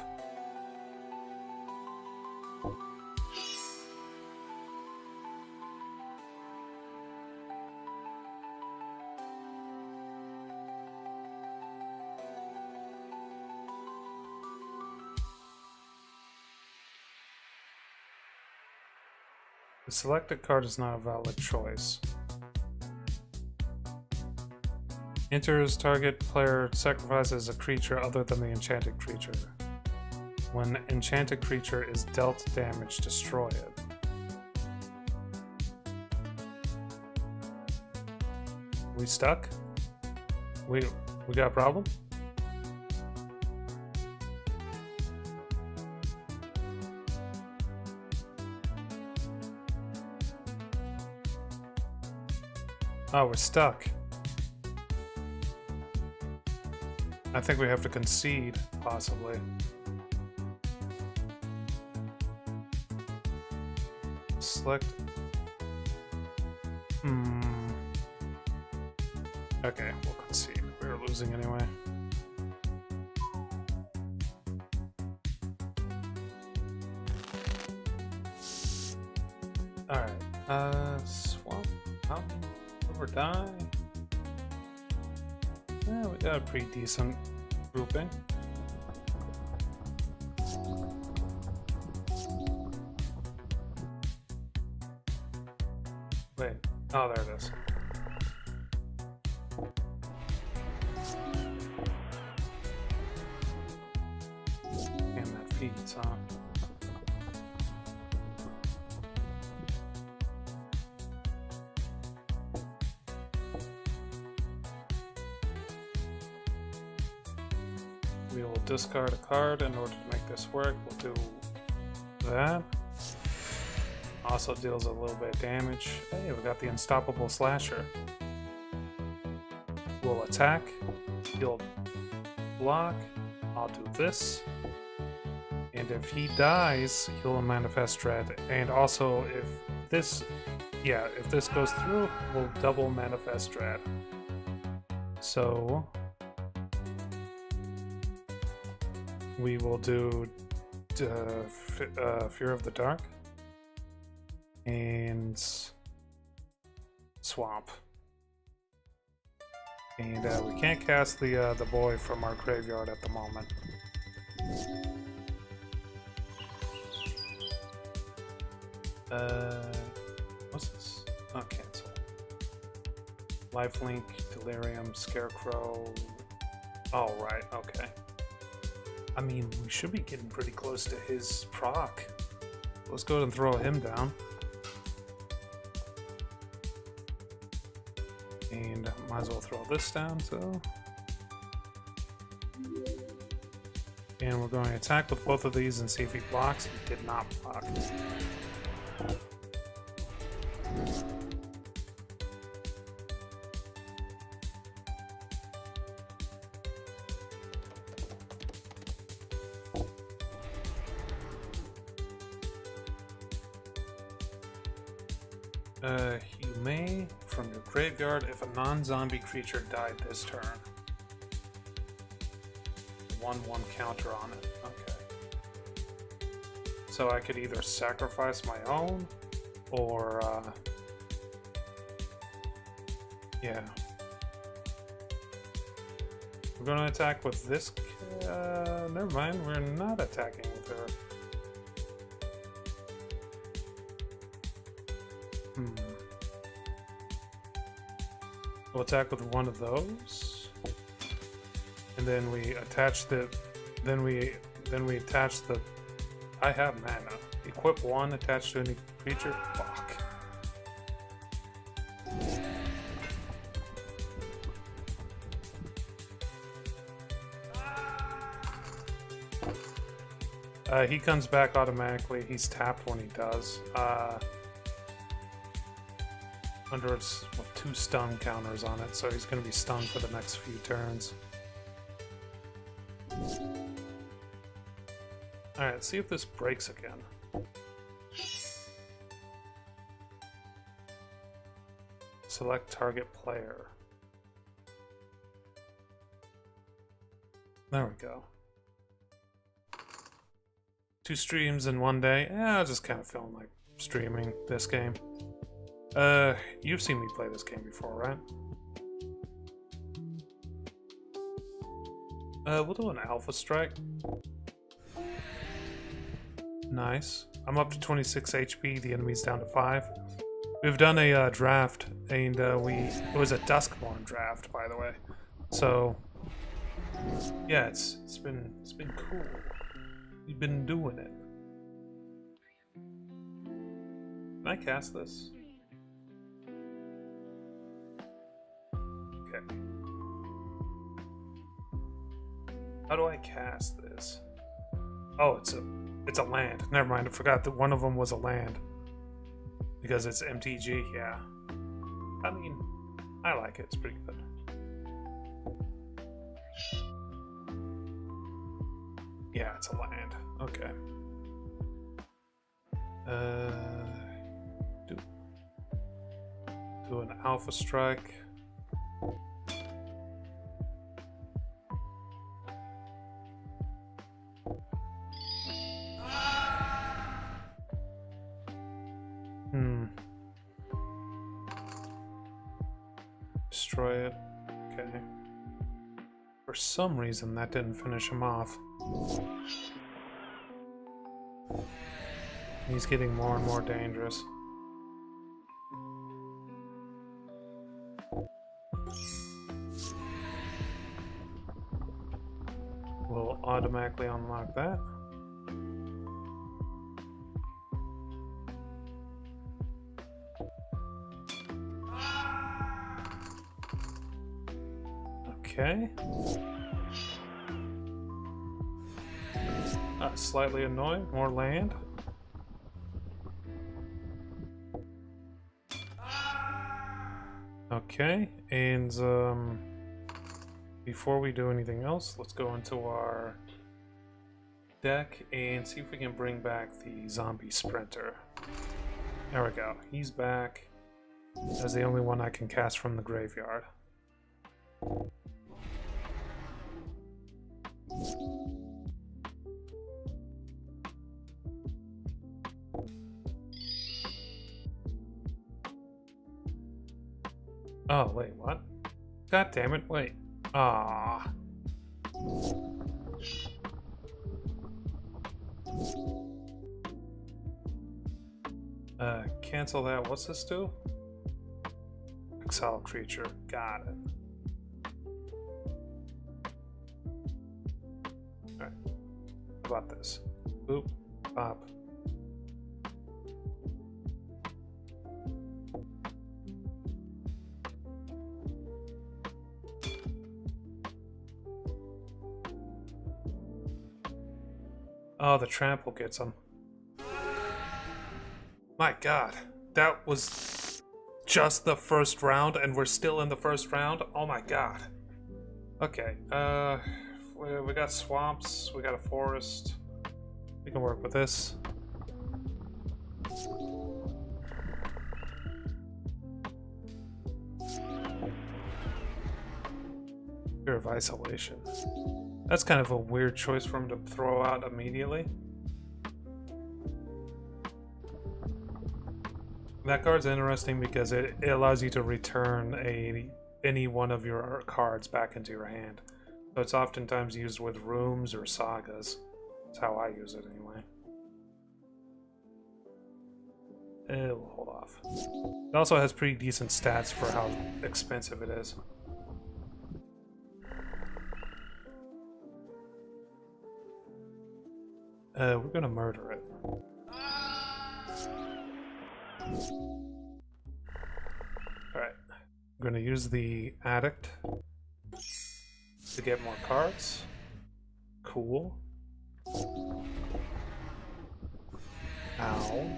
The selected card is not a valid choice. Enters target player sacrifices a creature other than the enchanted creature. When enchanted creature is dealt damage, destroy it. We stuck? We got a problem? Oh, we're stuck. I think we have to concede, possibly. Select. Okay, we'll concede. We were losing anyway. Alright, swamp, mountain, river, die. Yeah, we got a pretty decent grouping. Wait, oh, there it is. And that feeds, huh? We will discard a card in order to make this work. We'll do that. Also deals a little bit of damage. Hey, we got the Unstoppable Slasher. We'll attack. He'll block. I'll do this. And if he dies, he'll Manifest Dread. And also, if this goes through, we'll double Manifest Dread. So we will do Fear of the Dark and Swamp. And we can't cast the boy from our graveyard at the moment. What's this? Oh, cancel. Lifelink, Delirium, Scarecrow. Oh, right, okay. I mean, we should be getting pretty close to his proc. Let's go ahead and throw him down. And might as well throw this down, so. And we're going to attack with both of these and see if he blocks. He did not block. You may, from your graveyard, if a non-zombie creature died this turn. 1/1 counter on it. Okay. So I could either sacrifice my own, or, yeah. We're going to attack with this. Never mind, we're not attacking with her. We'll attack with one of those, and then we attach the. Then we attach the. I have mana. Equip one attached to any creature. Fuck. He comes back automatically. He's tapped when he does. Under its 2 stun counters on it, so he's going to be stunned for the next few turns. Alright, see if this breaks again. Select target player. There we go. 2 streams in 1 day. Yeah, I just kind of feeling like streaming this game. You've seen me play this game before, right? We'll do an Alpha Strike. Nice. I'm up to 26 HP, the enemy's down to 5. We've done a draft, and it was a Duskborn draft, by the way. So, yeah, it's been cool. We've been doing it. Can I cast this? Okay. How do I cast this? Oh, it's a land. Never mind, I forgot that one of them was a land. Because it's MTG, yeah. I mean, I like it, it's pretty good. Yeah, it's a land. Okay. Do an Alpha Strike. Hmm. Destroy it. Okay. For some reason, that didn't finish him off. He's getting more and more dangerous. We'll automatically unlock that. Okay. Slightly annoying. More land. Okay, and before we do anything else, let's go into our deck and see if we can bring back the zombie sprinter. There we go. He's back as the only one I can cast from the graveyard. Oh, wait, what? God damn it, wait. Ah. Cancel that. What's this do? Exile creature. Got it. Alright. How about this? Boop. Pop. Oh, the trample gets him. My god. That was just the first round and we're still in the first round? Oh my god. Okay, we got swamps, we got a forest. We can work with this. Fear of isolation. That's kind of a weird choice for him to throw out immediately. That card's interesting because it allows you to return any one of your cards back into your hand. So it's oftentimes used with rooms or sagas. That's how I use it anyway. We'll hold off. It also has pretty decent stats for how expensive it is. We're gonna murder it. Alright. I'm gonna use the addict to get more cards. Cool. Ow.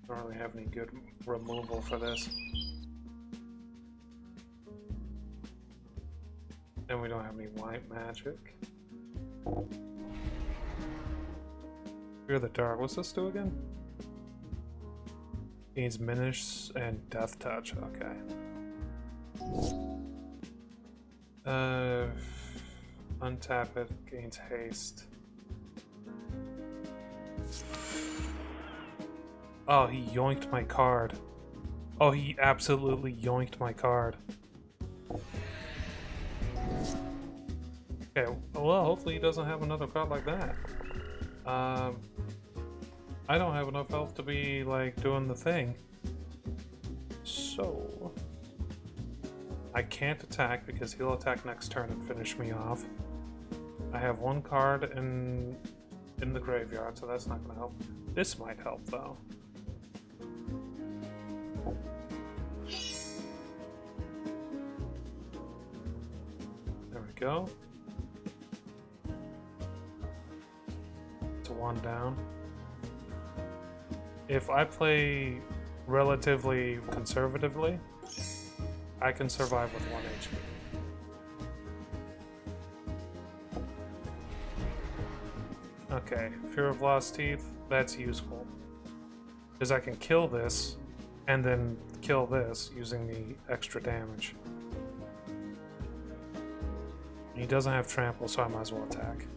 Don't really have any good removal for this. And we don't have any white magic. Fear the dark. What's this do again? Gains Minish and Death Touch. Okay. Untap it. Gains haste. Oh, he yoinked my card. Oh, he absolutely yoinked my card. Okay, well, hopefully he doesn't have another card like that. I don't have enough health to be, like, doing the thing. So... I can't attack because he'll attack next turn and finish me off. I have one card in the graveyard, so that's not going to help. This might help, though. There we go. To one down. If I play relatively conservatively, I can survive with 1 HP. Okay, Fear of Lost Teeth, that's useful. Because I can kill this, and then kill this using the extra damage. He doesn't have trample, so I might as well attack.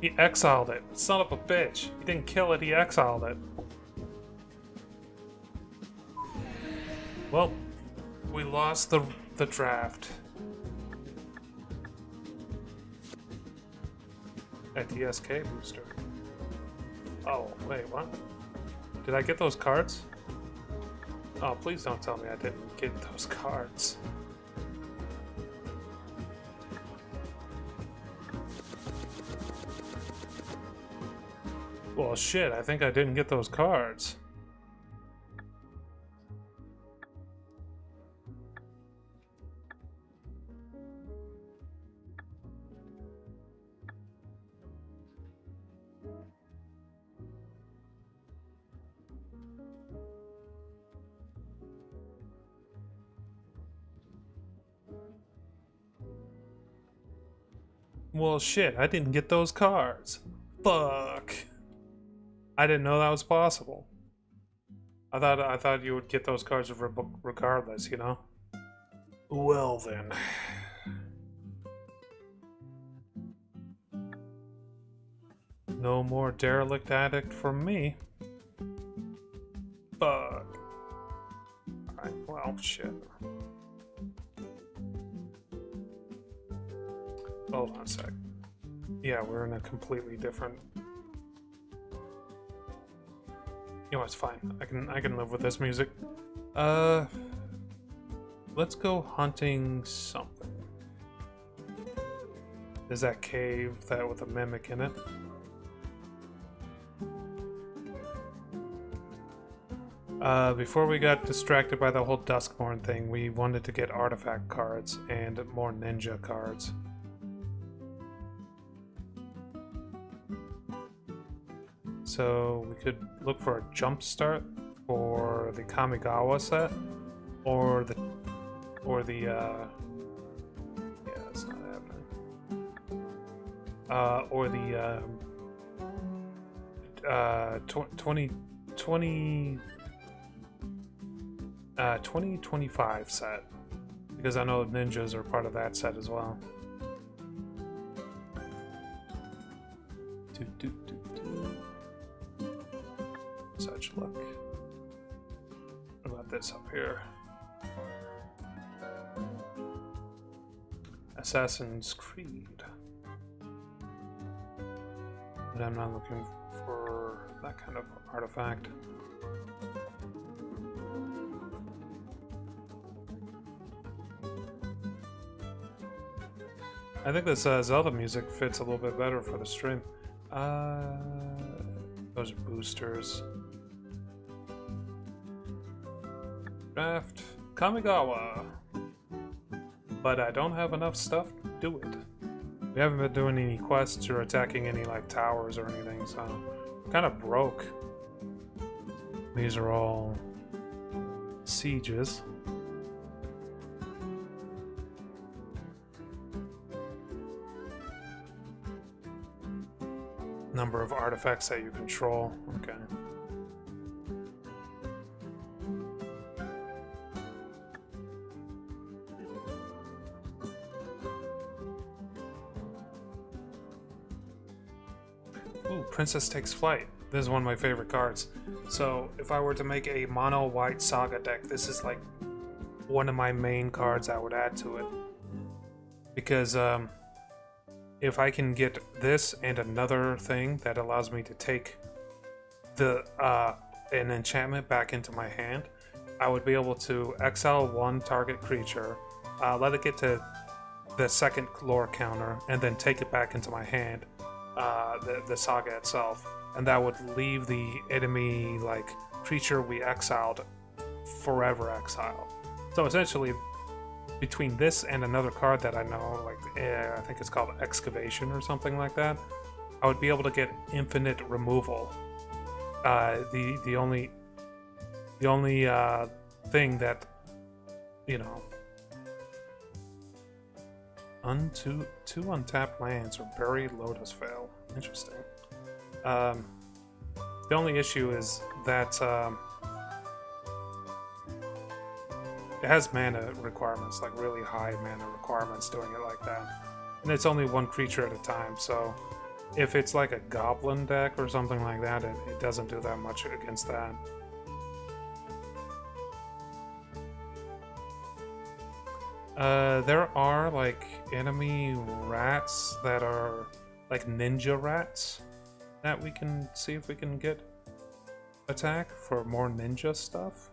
He exiled it. Son of a bitch. He didn't kill it, he exiled it. Well, we lost the draft. At the SK booster. Oh, wait, what? Did I get those cards? Oh, please don't tell me I didn't get those cards. Well, shit, I think I didn't get those cards. Well, shit, I didn't get those cards. Fuck. I didn't know that was possible. I thought you would get those cards regardless, you know? Well then. No more derelict addict from me. Fuck. Alright, well, shit. Hold on a sec. Yeah, we're in a completely different... You know, it's fine. I can live with this music. Let's go hunting something. There's that cave that with a mimic in it. Before we got distracted by the whole Duskborn thing, we wanted to get artifact cards and more ninja cards. So we could look for a jump start for the Kamigawa set, or the yeah, that's not happening. Or the 2025 set, because I know ninjas are part of that set as well. Such luck. What about this up here? Assassin's Creed. But I'm not looking for that kind of artifact. I think this Zelda music fits a little bit better for the stream. Those are boosters. Draft Kamigawa. But I don't have enough stuff to do it. We haven't been doing any quests or attacking any like towers or anything, so I'm kind of broke. These are all sieges. Number of artifacts that you control. Okay. Ooh, Princess Takes Flight. This is one of my favorite cards. So if I were to make a mono white saga deck, this is like one of my main cards I would add to it. Because if I can get this and another thing that allows me to take the an enchantment back into my hand, I would be able to exile one target creature, let it get to the second lore counter, and then take it back into my hand, the saga itself, and that would leave the enemy like creature we exiled forever exiled. So essentially, between this and another card that I know, like I think it's called Excavation or something like that, I would be able to get infinite removal. The only thing that, you know, two untapped lands or buried Lotus Veil. Interesting. The only issue is that it has mana requirements, like really high mana requirements doing it like that. And it's only one creature at a time, so If it's like a goblin deck or something like that, it doesn't do that much against that. There are like enemy rats that are like ninja rats that we can see if we can get attack for more ninja stuff.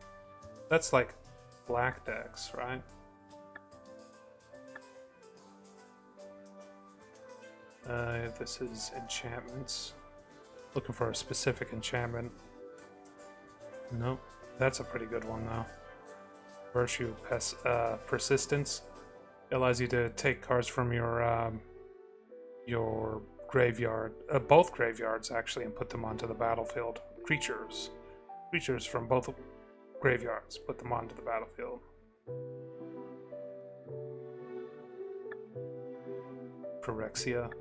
That's like black decks, right? This is enchantments. Looking for a specific enchantment. Nope. That's a pretty good one though. Virtue Persistence. It allows you to take cards from your graveyard, both graveyards actually, and put them onto the battlefield. Creatures from both graveyards, put them onto the battlefield. Pyrexia.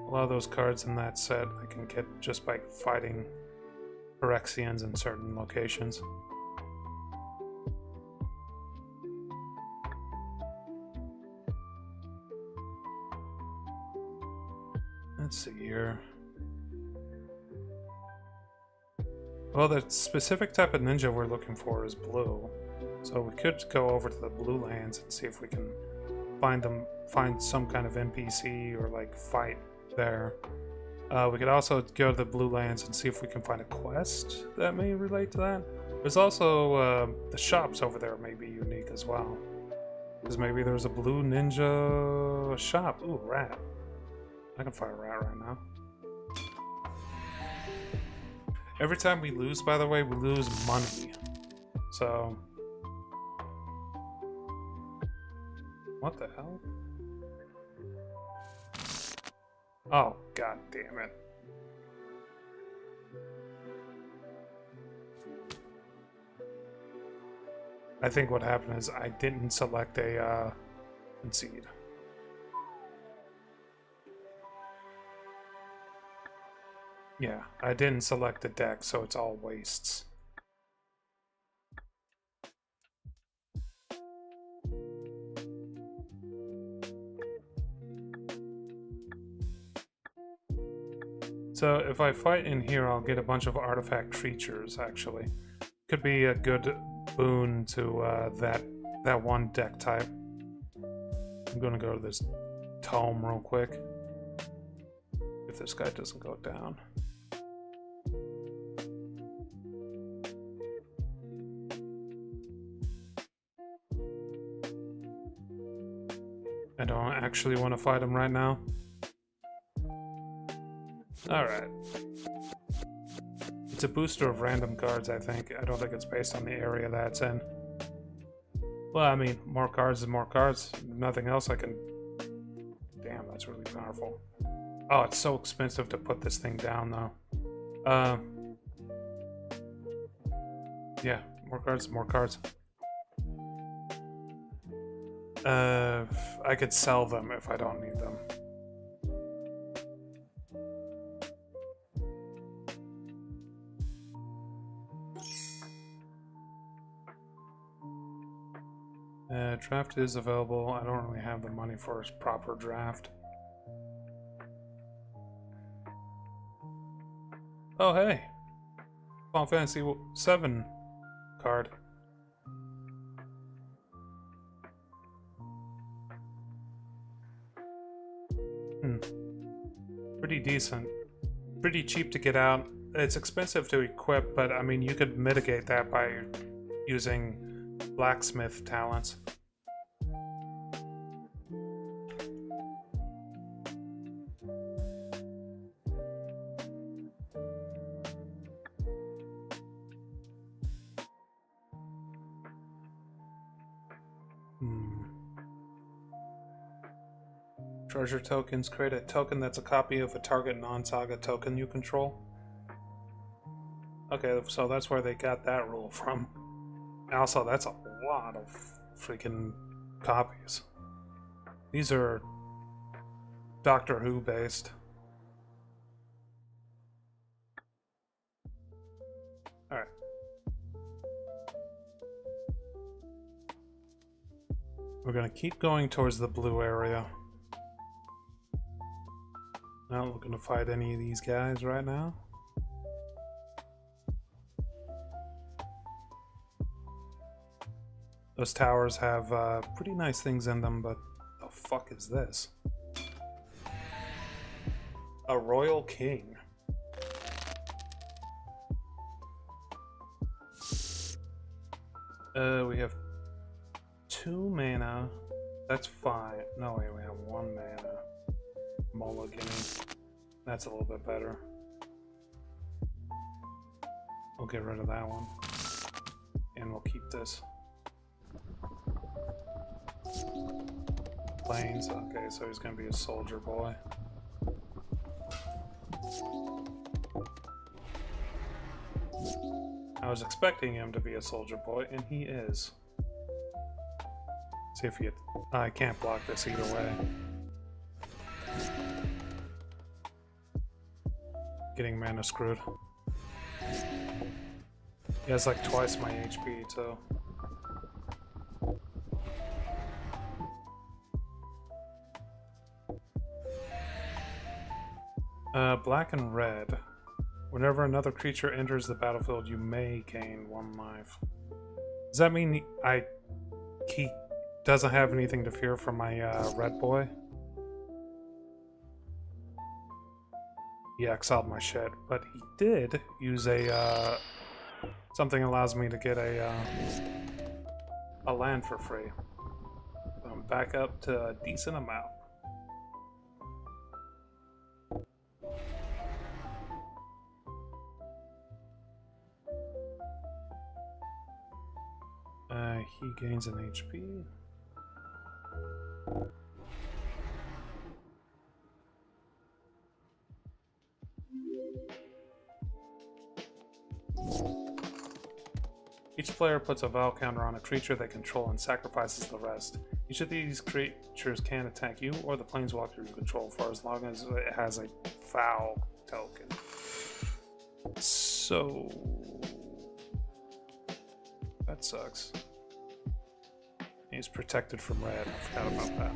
A lot of those cards in that set I can get just by fighting Phyrexians in certain locations. Let's see here. Well, the specific type of ninja we're looking for is blue. So we could go over to the blue lands and see if we can find some kind of NPC or like fight there. We could also go to the blue lands and see if we can find a quest that may relate to that. There's also the shops over there may be unique as well. Because maybe there's a blue ninja shop. Ooh, rat. I can fight a rat right now. Every time we lose, by the way, we lose money. So... what the hell? Oh, god damn it. I think what happened is I didn't select a concede. Yeah, I didn't select the deck, so it's all wastes. So if I fight in here, I'll get a bunch of artifact creatures, actually. Could be a good boon to that one deck type. I'm gonna go to this tome real quick. If this guy doesn't go down. I don't actually want to fight him right now. Alright. It's a booster of random cards, I think. I don't think it's based on the area that's in. Well, I mean, more cards is more cards. Nothing else I can... Damn, that's really powerful. Oh, it's so expensive to put this thing down, though. Yeah, more cards, more cards. I could sell them if I don't need them. Draft is available. I don't really have the money for a proper draft. Oh, hey! Final Fantasy 7 card. Pretty decent. Pretty cheap to get out. It's expensive to equip, but I mean, you could mitigate that by using blacksmith talents. Treasure tokens. Create a token that's a copy of a target non-saga token you control. Okay, so that's where they got that rule from. Also, that's a lot of freaking copies. These are Doctor Who based. Alright. We're gonna keep going towards the blue area. Not looking to fight any of these guys right now. Those towers have pretty nice things in them, but the fuck is this? A royal king. We have 2 mana. That's fine. No, wait, we have 1 mana. Mulligan. That's a little bit better. We'll get rid of that one. And we'll keep this. Plains. Okay, so he's gonna be a soldier boy. I was expecting him to be a soldier boy, and he is. See if he... I can't block this either way. Getting mana screwed. He has like twice my HP, too. Black and red. Whenever another creature enters the battlefield, you may gain 1 life. Does that mean he doesn't have anything to fear from my red boy? He exiled my shit, but he did use a something allows me to get a land for free. So I'm back up to a decent amount. He gains an HP. Each player puts a Val counter on a creature they control and sacrifices the rest. Each of these creatures can attack you or the planeswalker you control for as long as it has a Val token. So... that sucks. He's protected from red. I forgot about that.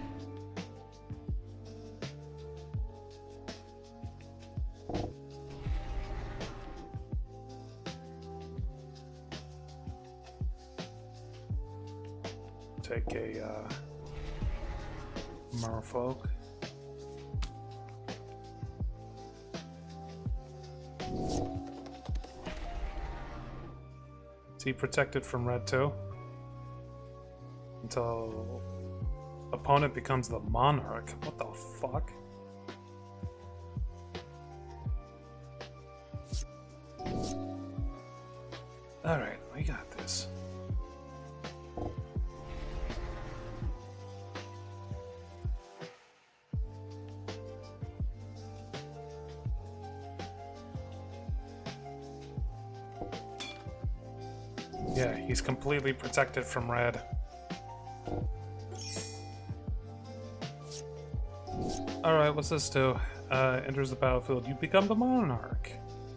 Take a Merfolk. Is he protected from red too? Until opponent becomes the monarch. What the fuck? Alright, we got this. Yeah, he's completely protected from red. Alright, what's this do? Enters the battlefield. You become the monarch.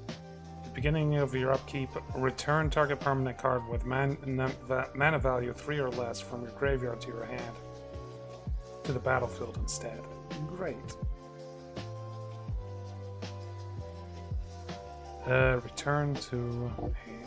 At the beginning of your upkeep, return target permanent card with mana value 3 or less from your graveyard to your hand to the battlefield instead. Great. Return to hand.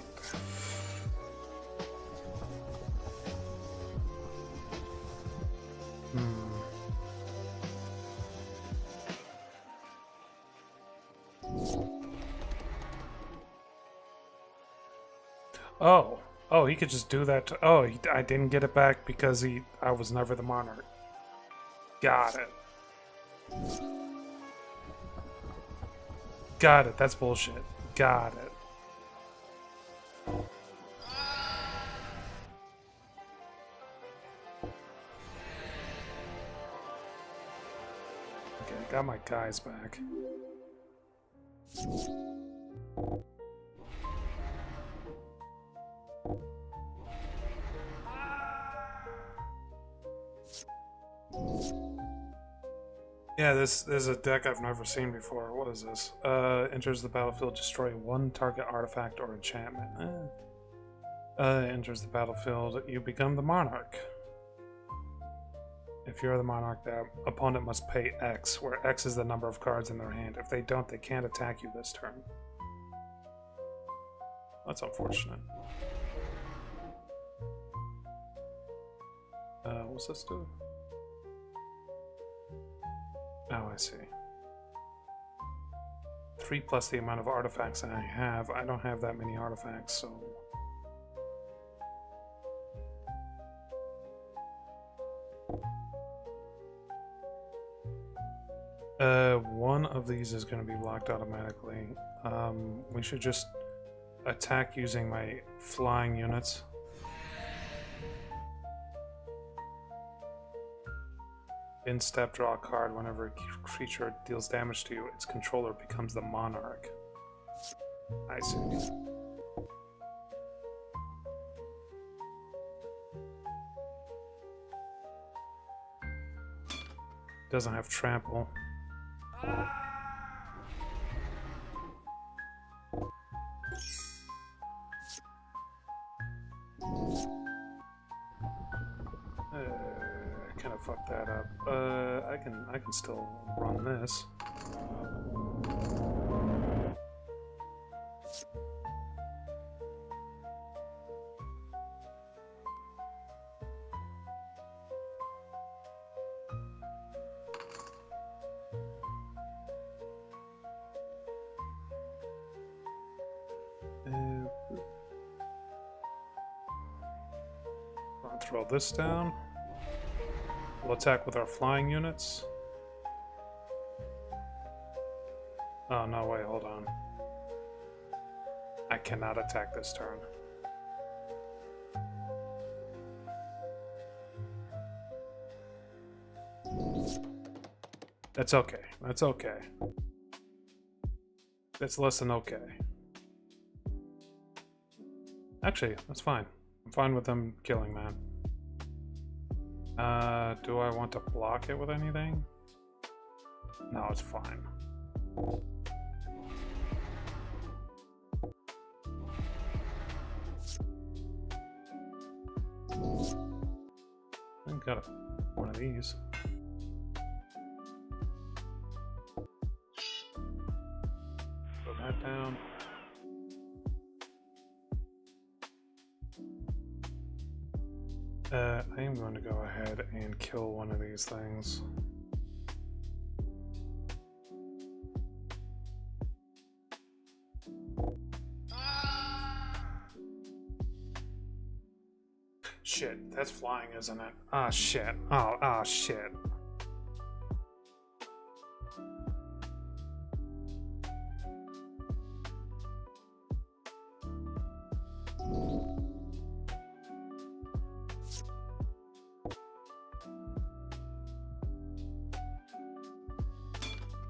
Oh, he could just do that. I didn't get it back because I was never the monarch. Got it. Got it. That's bullshit. Got it. Okay, I got my guys back. Yeah, this is a deck I've never seen before. What is this? Enters the battlefield, destroy 1 target artifact or enchantment. Enters the battlefield, you become the monarch. If you're the monarch, the opponent must pay X, where X is the number of cards in their hand. If they don't, they can't attack you this turn. That's unfortunate. What's this do? Oh, I see. 3 plus the amount of artifacts I have. I don't have that many artifacts, so... One of these is going to be blocked automatically. We should just attack using my flying units. In step, draw a card. Whenever a creature deals damage to you, its controller becomes the monarch. I see. Doesn't have trample. I kind of fucked that up. I can still run this. I'll throw this down. We'll attack with our flying units. Oh, no, wait, hold on. I cannot attack this turn. That's okay. That's okay. That's less than okay. Actually, that's fine. I'm fine with them killing that. Do I want to block it with anything? No, it's fine. I got one of these. Put that down. I am going to go ahead and kill one of these things. Shit, that's flying, isn't it? Ah, shit. Oh, shit.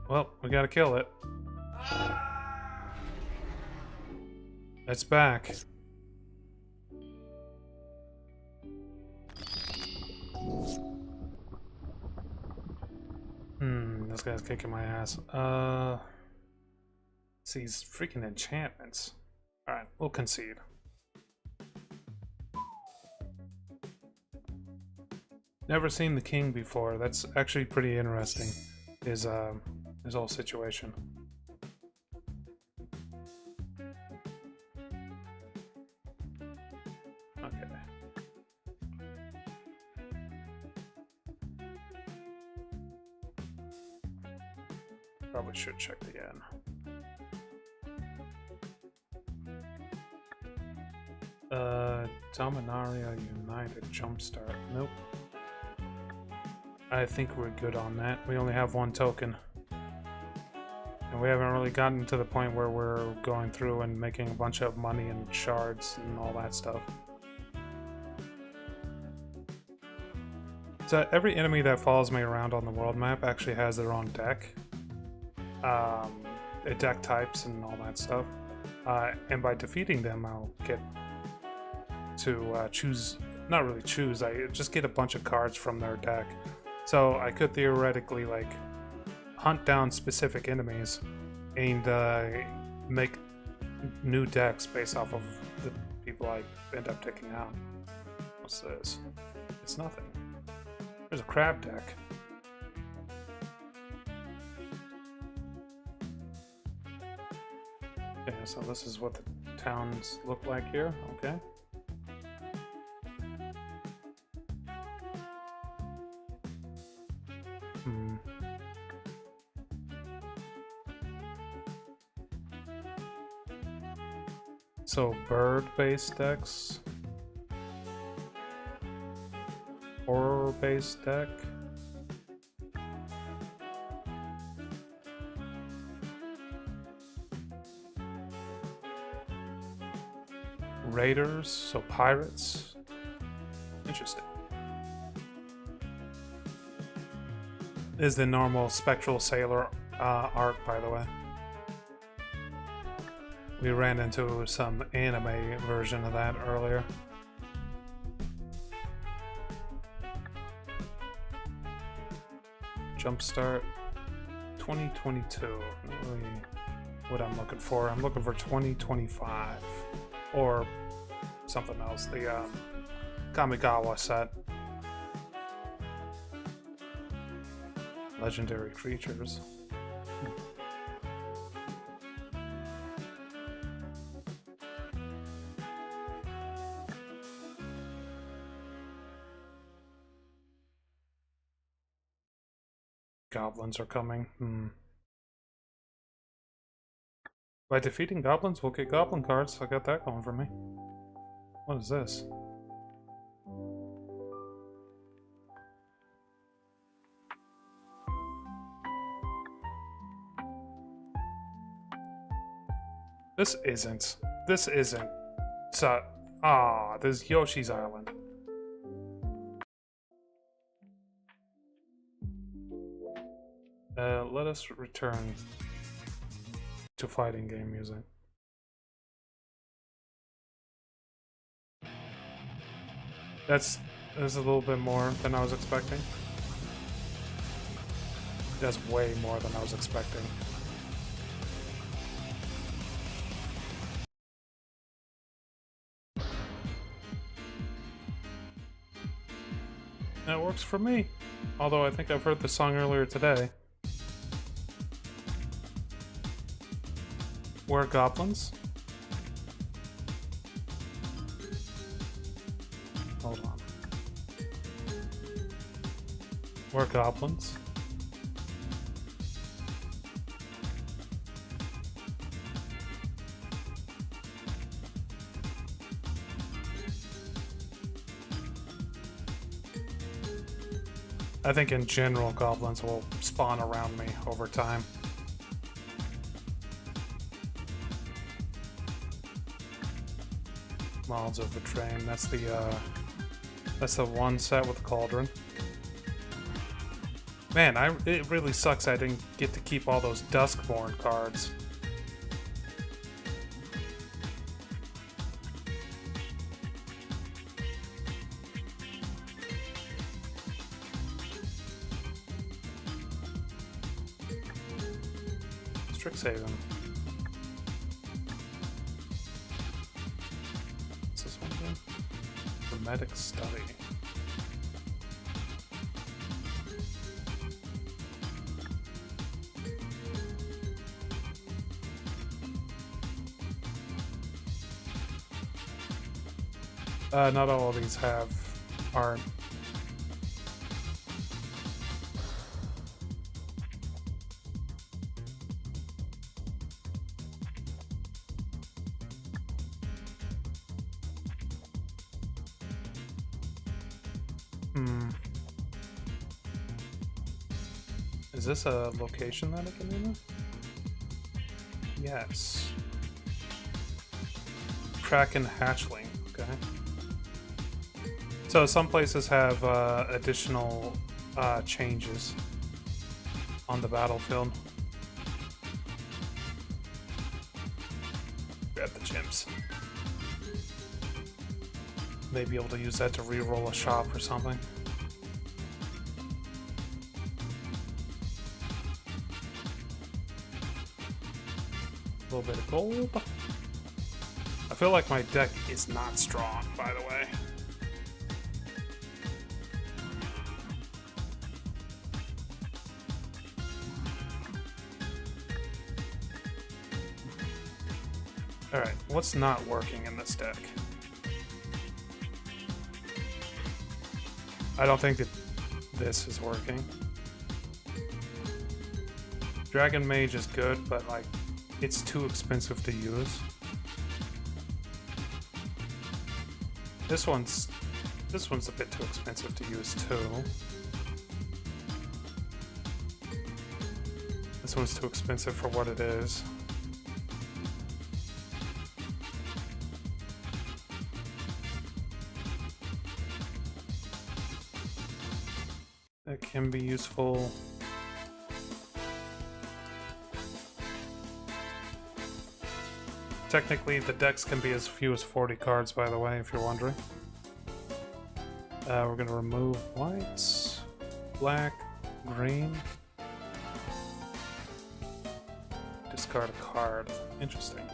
Well, we gotta kill it. It's back. This guy's kicking my ass. See, these freaking enchantments. Alright, we'll concede. Never seen the king before. That's actually pretty interesting. His whole situation. Okay. Probably should check again. Dominaria United Jumpstart. Nope. I think we're good on that. We only have one token. And we haven't really gotten to the point where we're going through and making a bunch of money and shards and all that stuff. So every enemy that follows me around on the world map actually has their own deck. Deck types and all that stuff. And by defeating them, I'll get to choose, not really choose, I just get a bunch of cards from their deck. So I could theoretically like hunt down specific enemies and make new decks based off of the people I end up taking out. What's this? It's nothing. There's a crab deck. Okay, so this is what the towns look like here. Okay. So bird-based decks, horror-based deck, raiders, so pirates. Interesting. Is the normal Spectral Sailor art, by the way. We ran into some anime version of that earlier. Jumpstart 2022. Really what I'm looking for. I'm looking for 2025 or something else. The Kamigawa set. Legendary creatures. Goblins are coming. By defeating goblins, we'll get goblin cards. I got that going for me. What is this? This isn't. This isn't. This is Yoshi's Island. Let us return to fighting game music. That's a little bit more than I was expecting. That's way more than I was expecting. That works for me. Although I think I've heard the song earlier today. We're goblins? Hold on. We're goblins? I think in general goblins will spawn around me over time. Mouths of the Train. That's the one set with the Cauldron. Man, it really sucks I didn't get to keep all those Duskborn cards. Strixhaven. Dramatic Study. Not all of these have art. Is this a location that I can enter? Yes. Kraken Hatchling, okay. So some places have additional changes on the battlefield. Grab the chimps. May be able to use that to re-roll a shop or something. A little bit of gold. I feel like my deck is not strong, by the way. Alright, what's not working in this deck? I don't think that this is working. Dragon Mage is good, but like, it's too expensive to use. This one's a bit too expensive to use too. This one's too expensive for what it is. That can be useful. Technically, the decks can be as few as 40 cards, by the way, if you're wondering. We're going to remove whites, black, green. Discard a card. Interesting.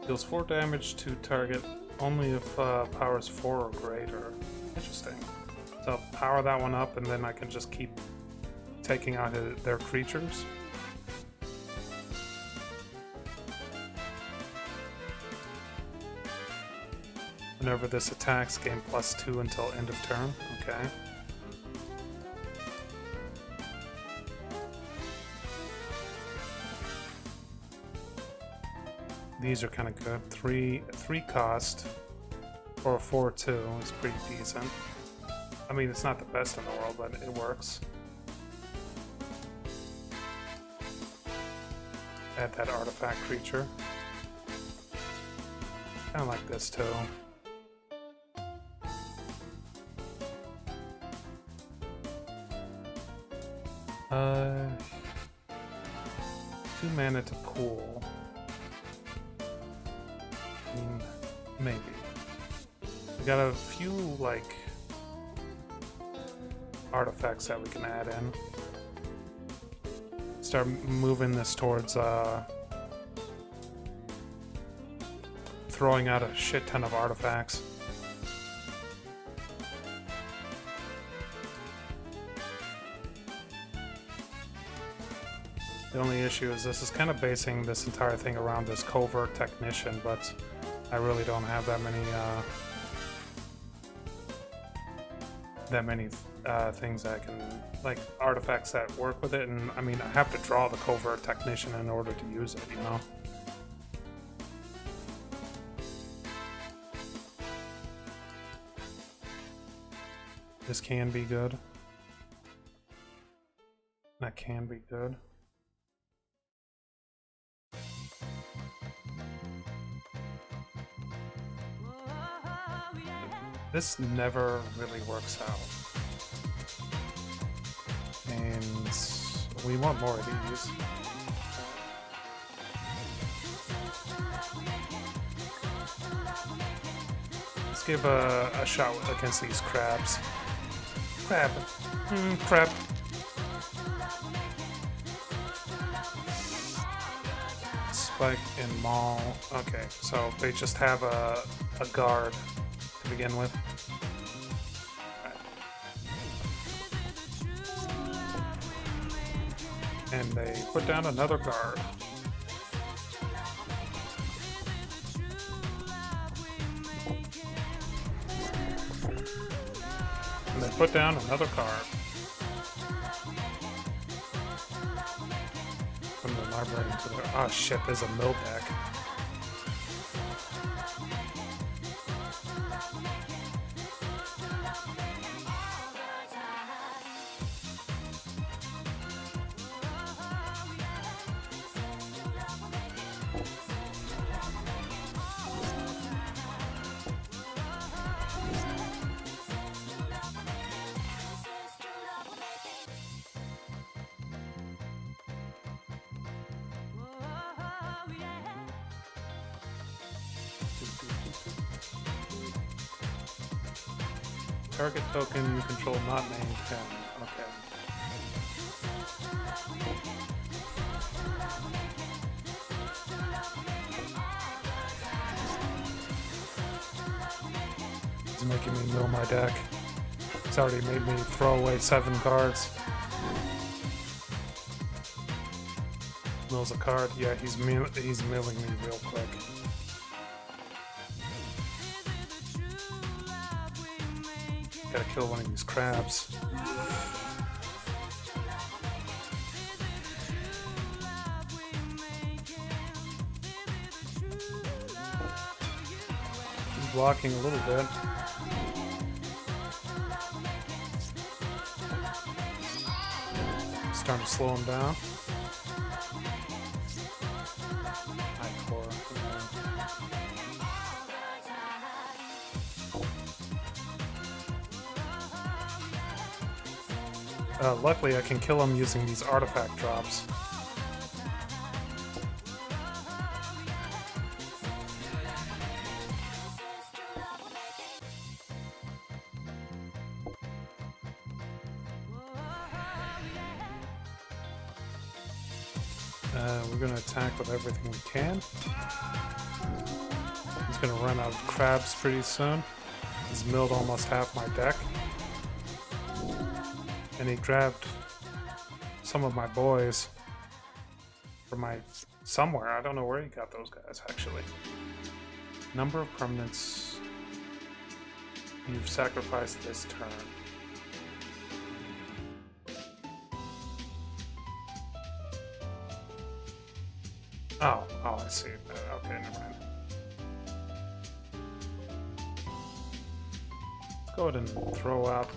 Deals 4 damage to target only if power is 4 or greater. Interesting. So I'll power that one up and then I can just keep taking out their creatures. Whenever this attacks, gain +2 until end of turn. Okay. These are kind of good. 3 cost for a 4/2 is pretty decent. I mean, it's not the best in the world, but it works. Add that artifact creature. Kind of like this too. Uh, 2 mana to pool. I mean, maybe. We got a few like artifacts that we can add in. Start moving this towards throwing out a shit ton of artifacts. The only issue is this is kind of basing this entire thing around this covert technician, but I really don't have that many things that I can, like, artifacts that work with it, and I mean, I have to draw the covert technician in order to use it, you know? This can be good. That can be good. This never really works out. And we want more of these. Let's give a shot against these crabs. Crab. Crab. Spike and Maul. Okay, so they just have a guard to begin with. Right. And they put down another guard. And they put down another card. From the library to the... Oh shit, there's a mill deck. Target token you control not named 10. Okay. It's making me mill my deck. It's already made me throw away 7 cards. Mills a card. Yeah, he's milling me real quick. Gotta kill one of these crabs. He's blocking a little bit. Starting to slow him down. Luckily, I can kill him using these artifact drops. We're going to attack with everything we can. He's going to run out of crabs pretty soon. He's milled almost half my deck. And he grabbed some of my boys from my somewhere. I don't know where he got those guys, actually. Number of permanents you've sacrificed this turn. Oh, I see. Okay, never mind. Let's go ahead and throw out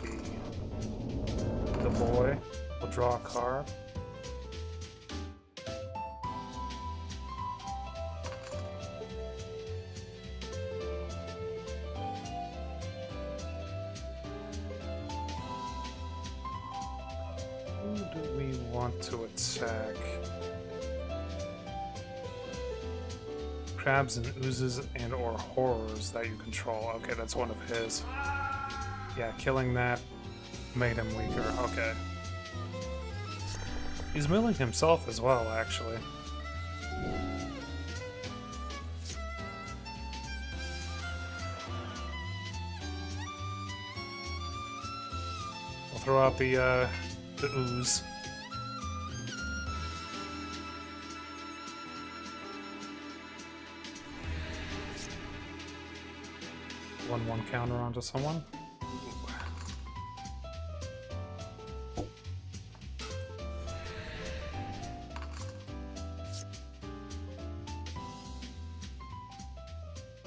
the boy. We'll draw a card. Who do we want to attack? Crabs and oozes and or horrors that you control. Okay, that's one of his. Yeah, killing that made him weaker. Okay. He's milling himself as well, actually. We'll throw out the ooze. One counter onto someone.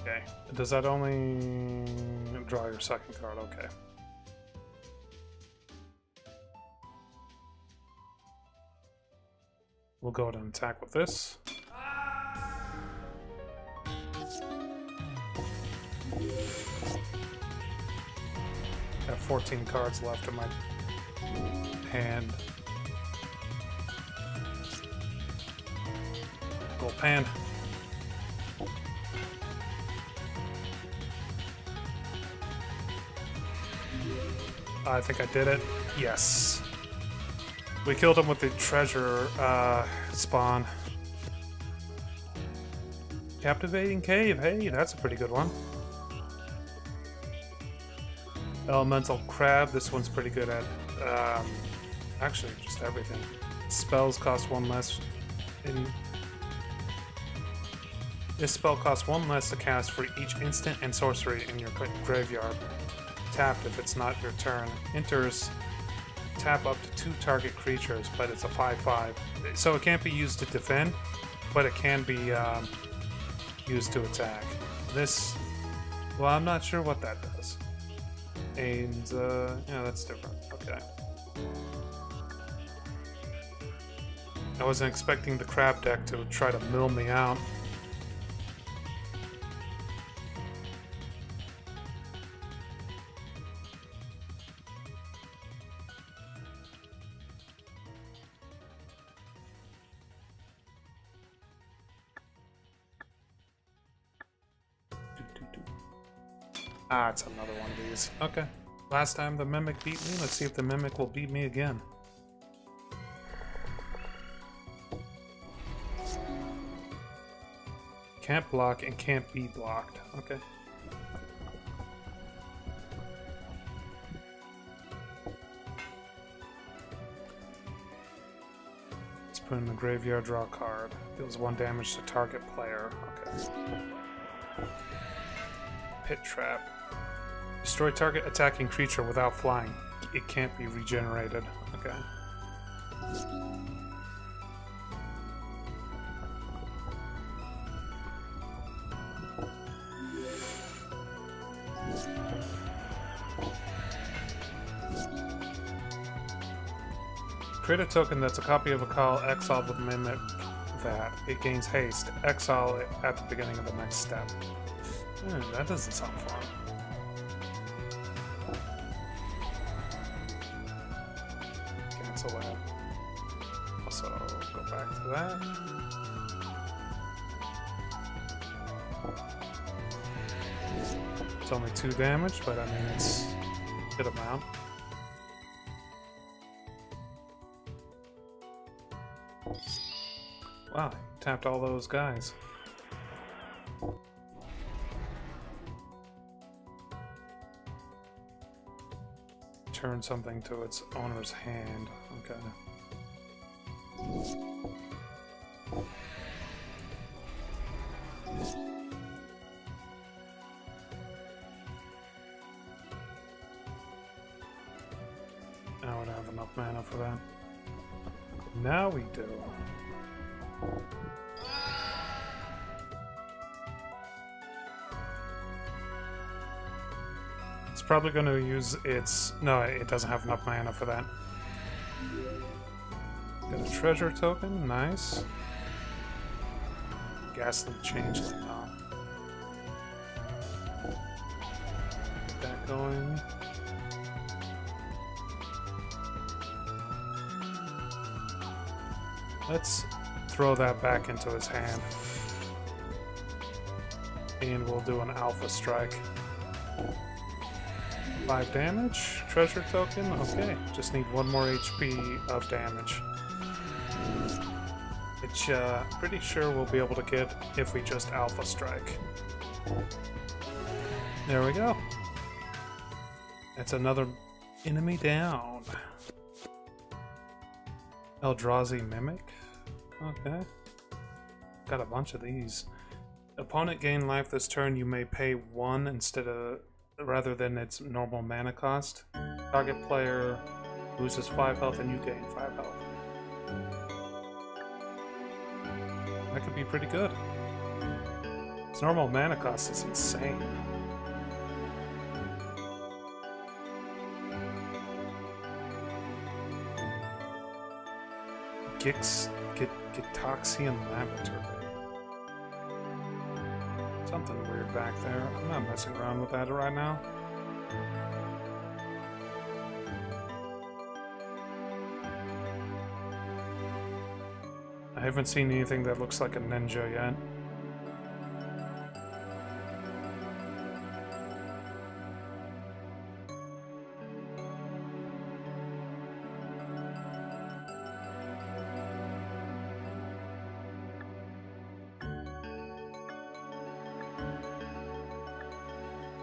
Okay. Does that only draw your second card? Okay. We'll go ahead and attack with this. Got 14 cards left in my hand. Gold pan. I think I did it. Yes. We killed him with the treasure spawn. Captivating Cave. Hey, that's a pretty good one. Elemental Crab. This one's pretty good at actually just everything. Spells cost one less. This spell costs one less to cast for each instant and sorcery in your graveyard. Tapped if it's not your turn. Enters. Tap up to 2 target creatures, but it's a 5/5. So it can't be used to defend, but it can be used to attack. This, well, I'm not sure what that does. And yeah, that's different. Okay. I wasn't expecting the crab deck to try to mill me out. Ah, it's another one of these. Okay. Last time the Mimic beat me. Let's see if the Mimic will beat me again. Can't block and can't be blocked. Okay. It's Open the graveyard, draw a card. Deals 1 damage to target player. Okay. Pit Trap. Destroy target attacking creature without flying. It can't be regenerated. Okay. Create a token that's a copy of a call, exile with mimic that. It gains haste. Exile it at the beginning of the next step. That doesn't sound fun. Cancel that. Also, go back to that. It's only 2 damage, but I mean, it's a good amount. Wow, tapped all those guys. Turn something to its owner's hand. Okay. I would have enough mana for that. Now we do. It's probably going to use its... No, it doesn't have enough mana for that. Got a treasure token, nice. Ghastly Changeling, oh. Get that going. Let's throw that back into his hand. And we'll do an Alpha Strike. 5 damage, treasure token, okay. Just need 1 more HP of damage. Which, pretty sure we'll be able to get if we just Alpha Strike. There we go. That's another enemy down. Eldrazi Mimic. Okay. Got a bunch of these. Opponent gain life this turn. You may pay 1 rather than its normal mana cost. Target player loses 5 health and you gain 5 health. That could be pretty good. Its normal mana cost is insane. Gitoxian Laboratory. Something weird back there. I'm not messing around with that right now. I haven't seen anything that looks like a ninja yet.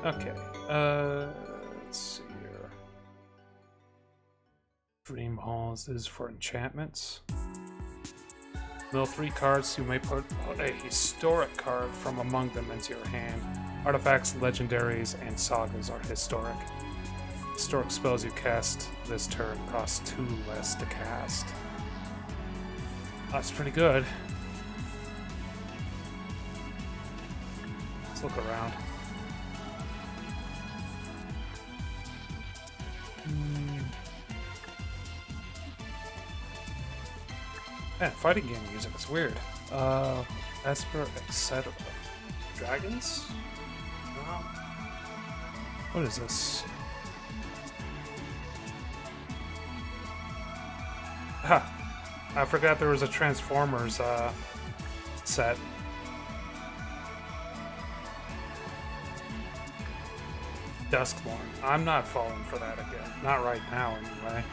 Okay, let's see here. Dream Halls is for enchantments. Mill 3 cards, you may put a historic card from among them into your hand. Artifacts, legendaries, and sagas are historic. Historic spells you cast this turn cost 2 less to cast. That's pretty good. Let's look around. Man, fighting game music is weird. Esper, etc. Dragons? No. What is this? Ha! I forgot there was a Transformers set. Duskborn. I'm not falling for that again. Not right now, anyway.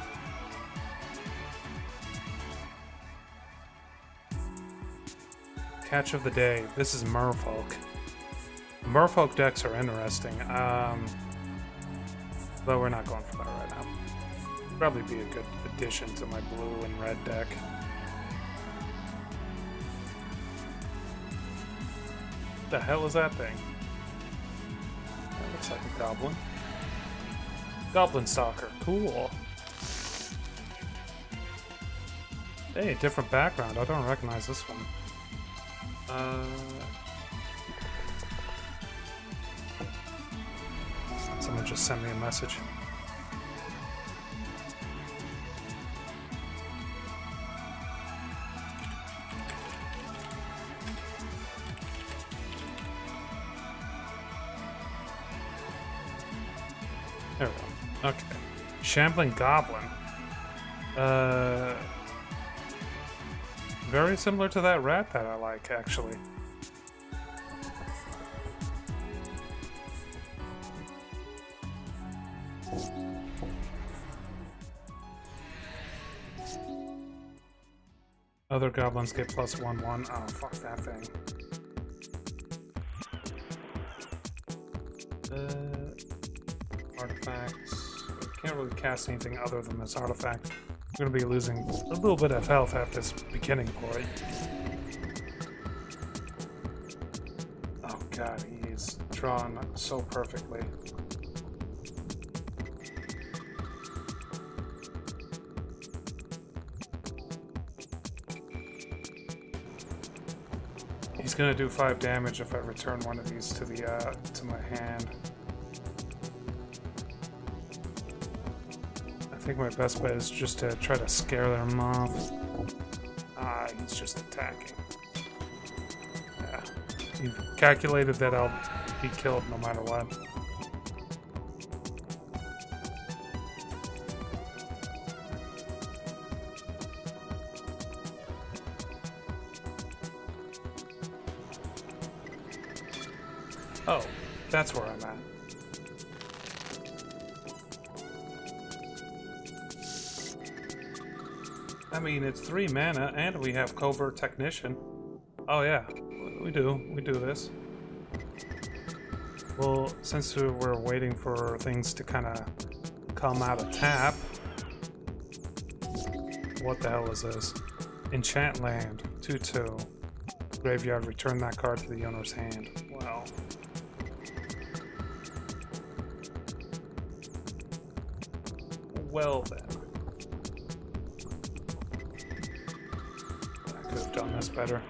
Catch of the day. This is Merfolk. Merfolk decks are interesting, but we're not going for that right now. Probably be a good addition to my blue and red deck. the hell is that thing? That looks like a goblin. Goblin Stalker. Cool. Hey, different background. I don't recognize this one. Someone just sent me a message. There we go. Okay. Shambling Goblin. Very similar to that rat that I like, actually. Other goblins get +1/1. Oh, fuck that thing. Artifacts. Can't really cast anything other than this artifact. I'm gonna be losing a little bit of health at this beginning point. Oh god, he's drawn so perfectly. He's gonna do 5 damage if I return one of these to the to my hand. I think my best bet is just to try to scare them off. Ah, he's just attacking. Yeah. You've calculated that I'll be killed no matter what. Oh, that's where I'm at. I mean, it's 3 mana, and we have Covert Technician. Oh yeah, we do this. Well, since we're waiting for things to kind of come out of tap... What the hell is this? Enchant Land, 2/2. Graveyard, return that card to the owner's hand. Wow. Well then. I could have done this better.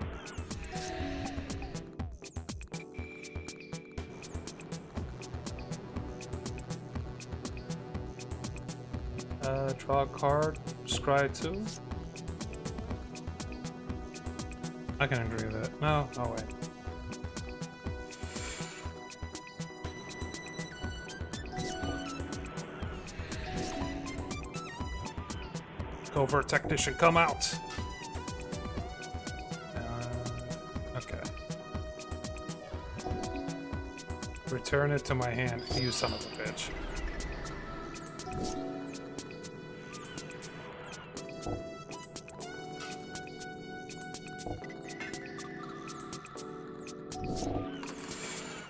Draw a card, scry 2. I can agree with that. No, wait. Covert Technician, come out! Okay. Return it to my hand, you son of a bitch.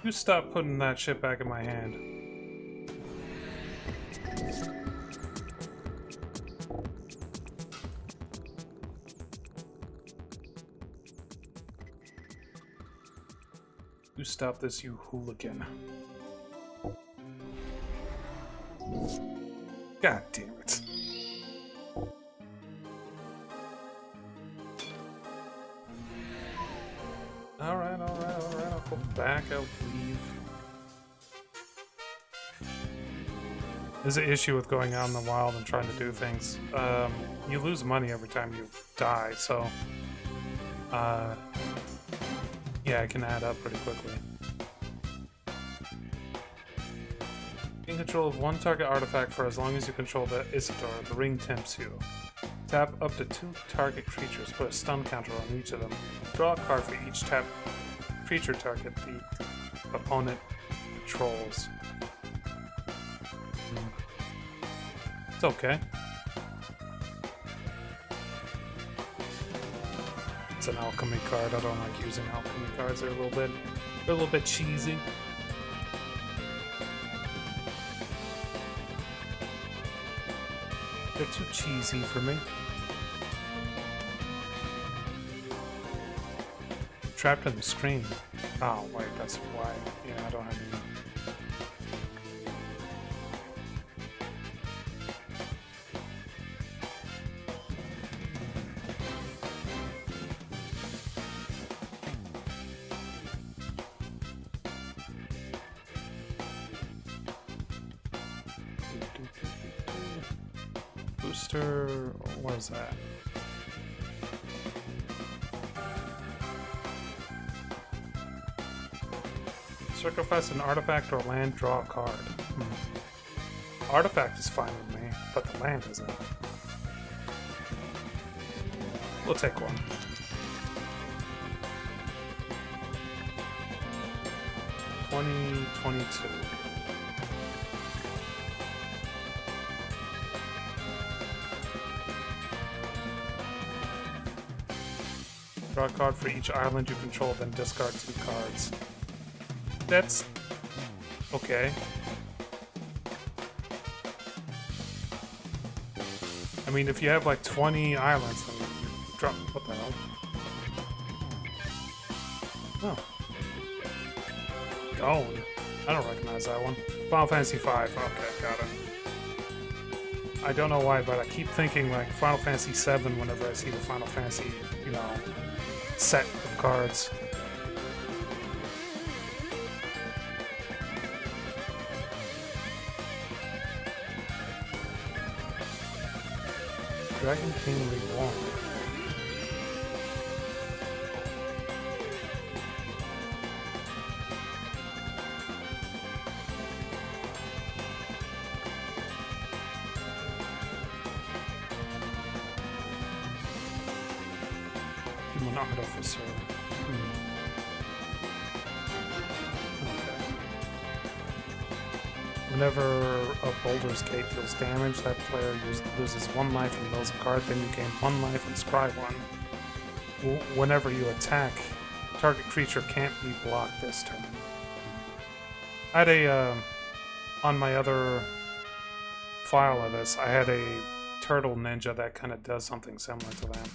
You stop putting that shit back in my hand. You stop this, you hooligan. God damn it. Alright, I'll go back, I'll leave. There's an issue with going out in the wild and trying to do things. You lose money every time you die, so... yeah, it can add up pretty quickly. In control of 1 target artifact for as long as you control the Isidore, the ring tempts you. Tap up to 2 target creatures, put a stun counter on each of them. Draw a card for each tap creature target the opponent controls. It's okay. It's an alchemy card. I don't like using alchemy cards. They're a little bit cheesy. They're too cheesy for me. Trapped in the screen. Oh, wait, that's why. Yeah, I don't have any. Booster, what is that? Sacrifice an artifact or land, draw a card. Artifact is fine with me, but the land isn't. We'll take one. $20.22. Draw a card for each island you control, then discard 2 cards. That's okay. I mean, if you have like 20 islands, then you drop. What the hell? Oh. Gone. I don't recognize that one. Final Fantasy V. Okay, got it. I don't know why, but I keep thinking like Final Fantasy VII whenever I see the Final Fantasy, you know, set of cards. Dragon King Reborn. Human Artificer. Okay. Whenever a Boulder's Gate deals damage, that player loses 1 life and mills a card, then you gain 1 life and scry 1. Whenever you attack, target creature can't be blocked this turn. I had a, on my other file of this, I had a turtle ninja that kind of does something similar to that.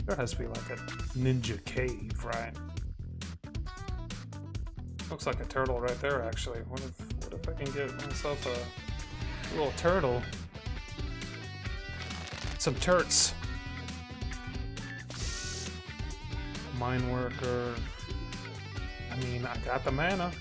There has to be like a ninja cave, right? Looks like a turtle right there, actually. What if I can get myself a little turtle? Some turts. Mine worker. I mean, I got the mana.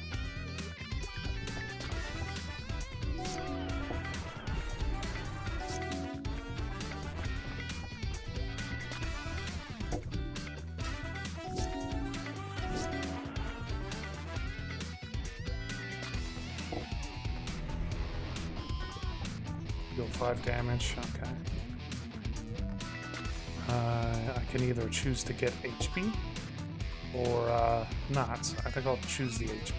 Deal 5 damage, okay. I can either choose to get HP or not. I think I'll choose the HP.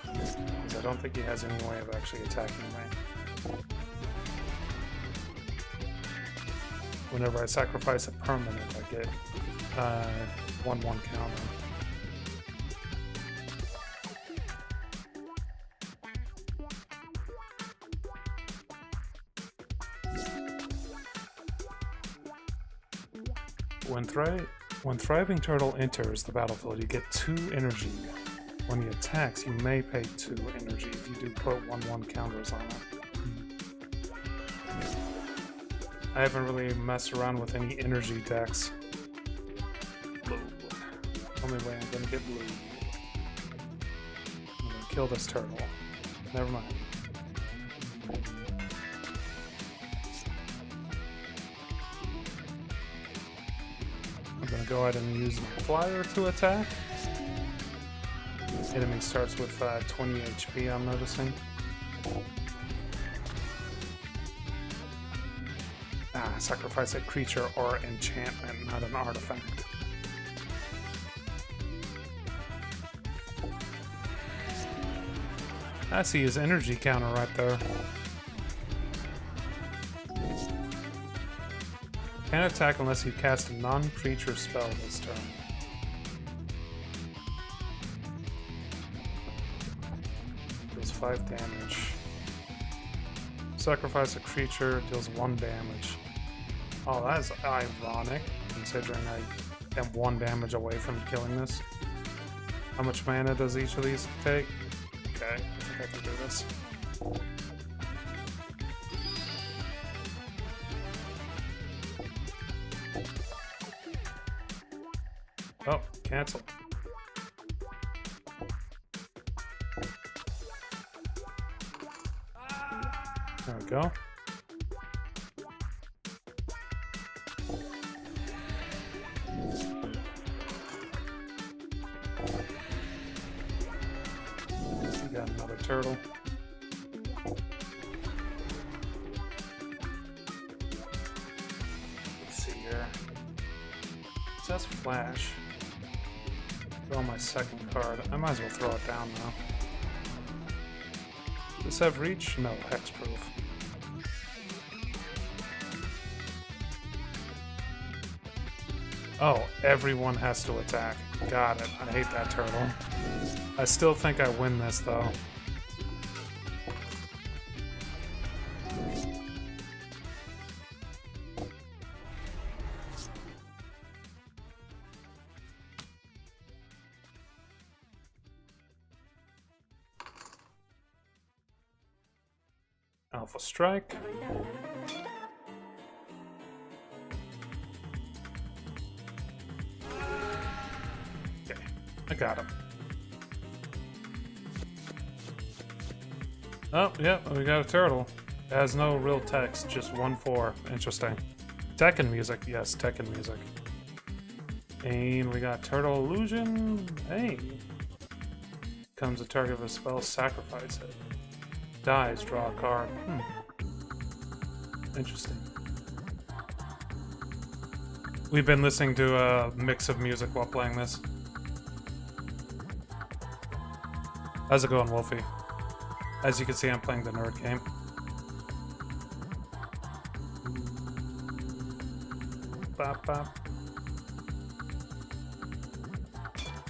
Because I don't think he has any way of actually attacking me. Whenever I sacrifice a permanent, I get 1/1 counter. When Thriving Turtle enters the battlefield, you get 2 energy. When he attacks, you may pay 2 energy if you do put 1/1 counters on it. I haven't really messed around with any energy decks. Blue. Only way I'm gonna get blue. I'm gonna kill this turtle. Never mind. I'm gonna go ahead and use my flyer to attack. Enemy starts with 20 HP, I'm noticing. Sacrifice a creature or enchantment, not an artifact. I see his energy counter right there. Can't attack unless you cast a non-creature spell this turn. Deals 5 damage. Sacrifice a creature, deals 1 damage. Oh, that's ironic, considering I am 1 damage away from killing this. How much mana does each of these take? Okay, I think I can do this. Oh, cancel. There we go. We got another turtle. Let's see here. It says flash. Draw my second card. I might as well throw it down now. Does this have reach? No, hexproof. Oh, everyone has to attack. Got it. I hate that turtle. I still think I win this, though. Alpha Strike. Okay, I got him. Oh, yeah, we got a turtle. It has no real text, just 1/4. Interesting. Tekken music, yes, Tekken music. And we got Turtle Illusion. Hey. Becomes a target of a spell, sacrifice it. Dies, draw a card. Interesting. We've been listening to a mix of music while playing this. How's it going, Wolfie? As you can see, I'm playing the nerd game. Bop, bop.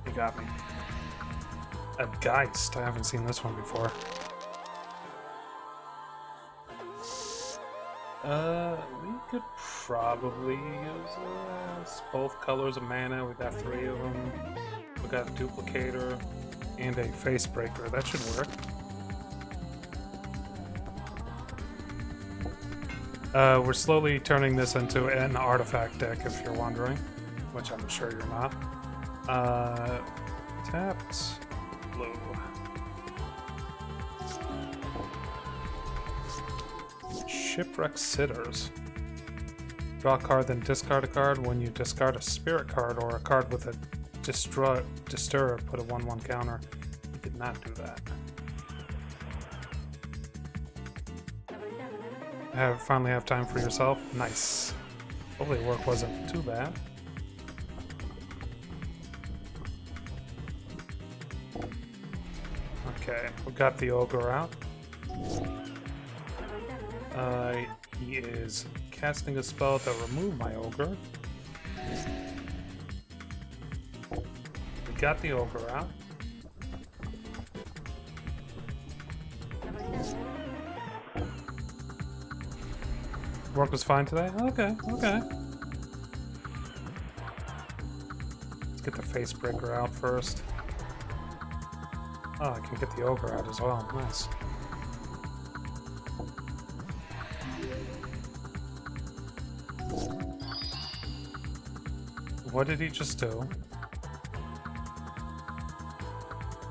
You got me. A Geist. I haven't seen this one before. We could probably use both colors of mana. We got 3 of them. We got a duplicator and a face breaker. That should work. We're slowly turning this into an artifact deck, if you're wondering, which I'm sure you're not. Tapped blue. Shipwreck Sitters. Draw a card, then discard a card. When you discard a spirit card or a card with a disturb, put a 1/1 counter. You did not do that. Finally have time for yourself. Nice. Hopefully work wasn't too bad. Okay, we got the ogre out. He is casting a spell to remove my ogre. We got the ogre out. Work was fine today? Okay, okay. Let's get the face breaker out first. Oh, I can get the ogre out as well. Nice. What did he just do?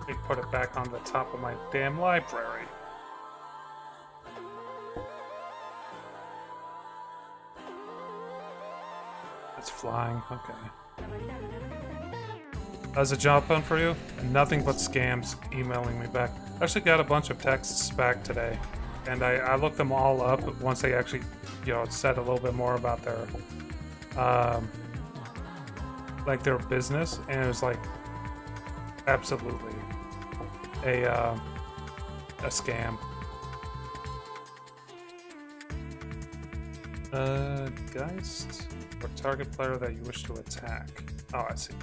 He put it back on the top of my damn library. It's flying, okay. How's the job fun for you? Nothing but scams emailing me back. I actually got a bunch of texts back today, and I looked them all up once they actually, said a little bit more about their, like their business, and it was like absolutely a scam. Geist, or target player that you wish to attack. Oh, I see.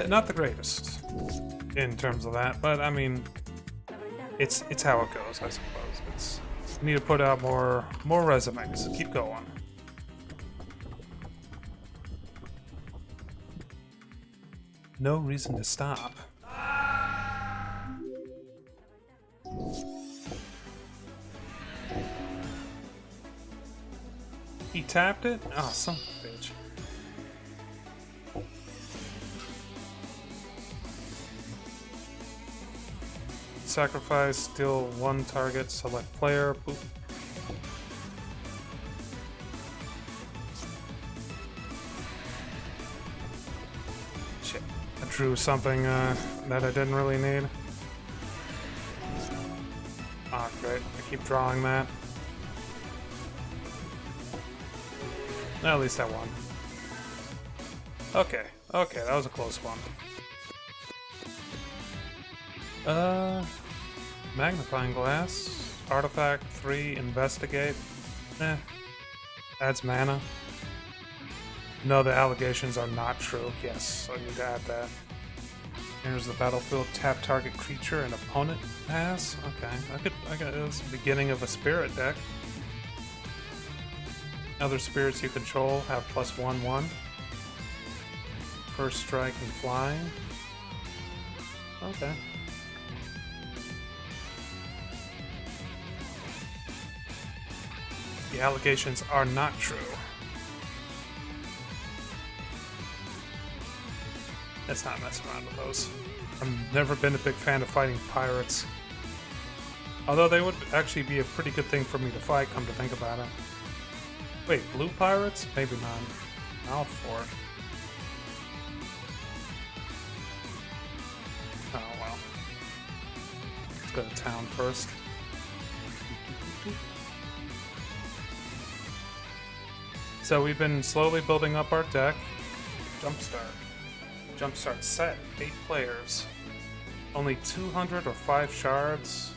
Not the greatest in terms of that, but I mean, it's how it goes, I suppose. It's We need to put out more resumes. Keep going. No reason to stop. He tapped it? Oh, son of a bitch. Sacrifice, steal one target, select player. Boop. Shit. I drew something that I didn't really need. Ah, great. I keep drawing that. At least I won. Okay, okay, that was a close one. Magnifying glass, artifact 3, investigate. Adds mana. No, the allegations are not true. Yes, I need to add that. Enters the battlefield, tap target creature and opponent has. Okay, I got this beginning of a spirit deck. Other spirits you control have +1/1. First strike and flying. Okay. The allegations are not true. Let's not mess around with those. I've never been a big fan of fighting pirates. Although they would actually be a pretty good thing for me to fight, come to think about it. Wait, blue pirates? Maybe not. I'll for it. Oh well. Let's go to town first. So we've been slowly building up our deck. Jumpstart. Jumpstart set. 8 players. Only 200 or 5 shards.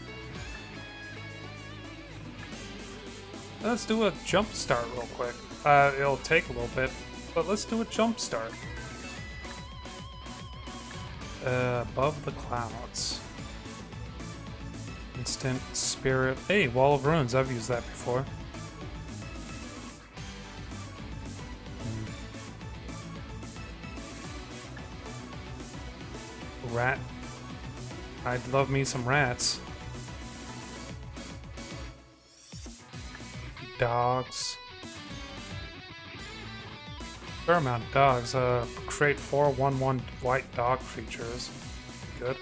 Let's do a jumpstart real quick. It'll take a little bit, but let's do a jumpstart. Above the clouds. Instant spirit. Hey, Wall of Runes. I've used that before. Rat. I'd love me some rats. Dogs. Fair amount of dogs. Create 4 1/1 white dog creatures. Good.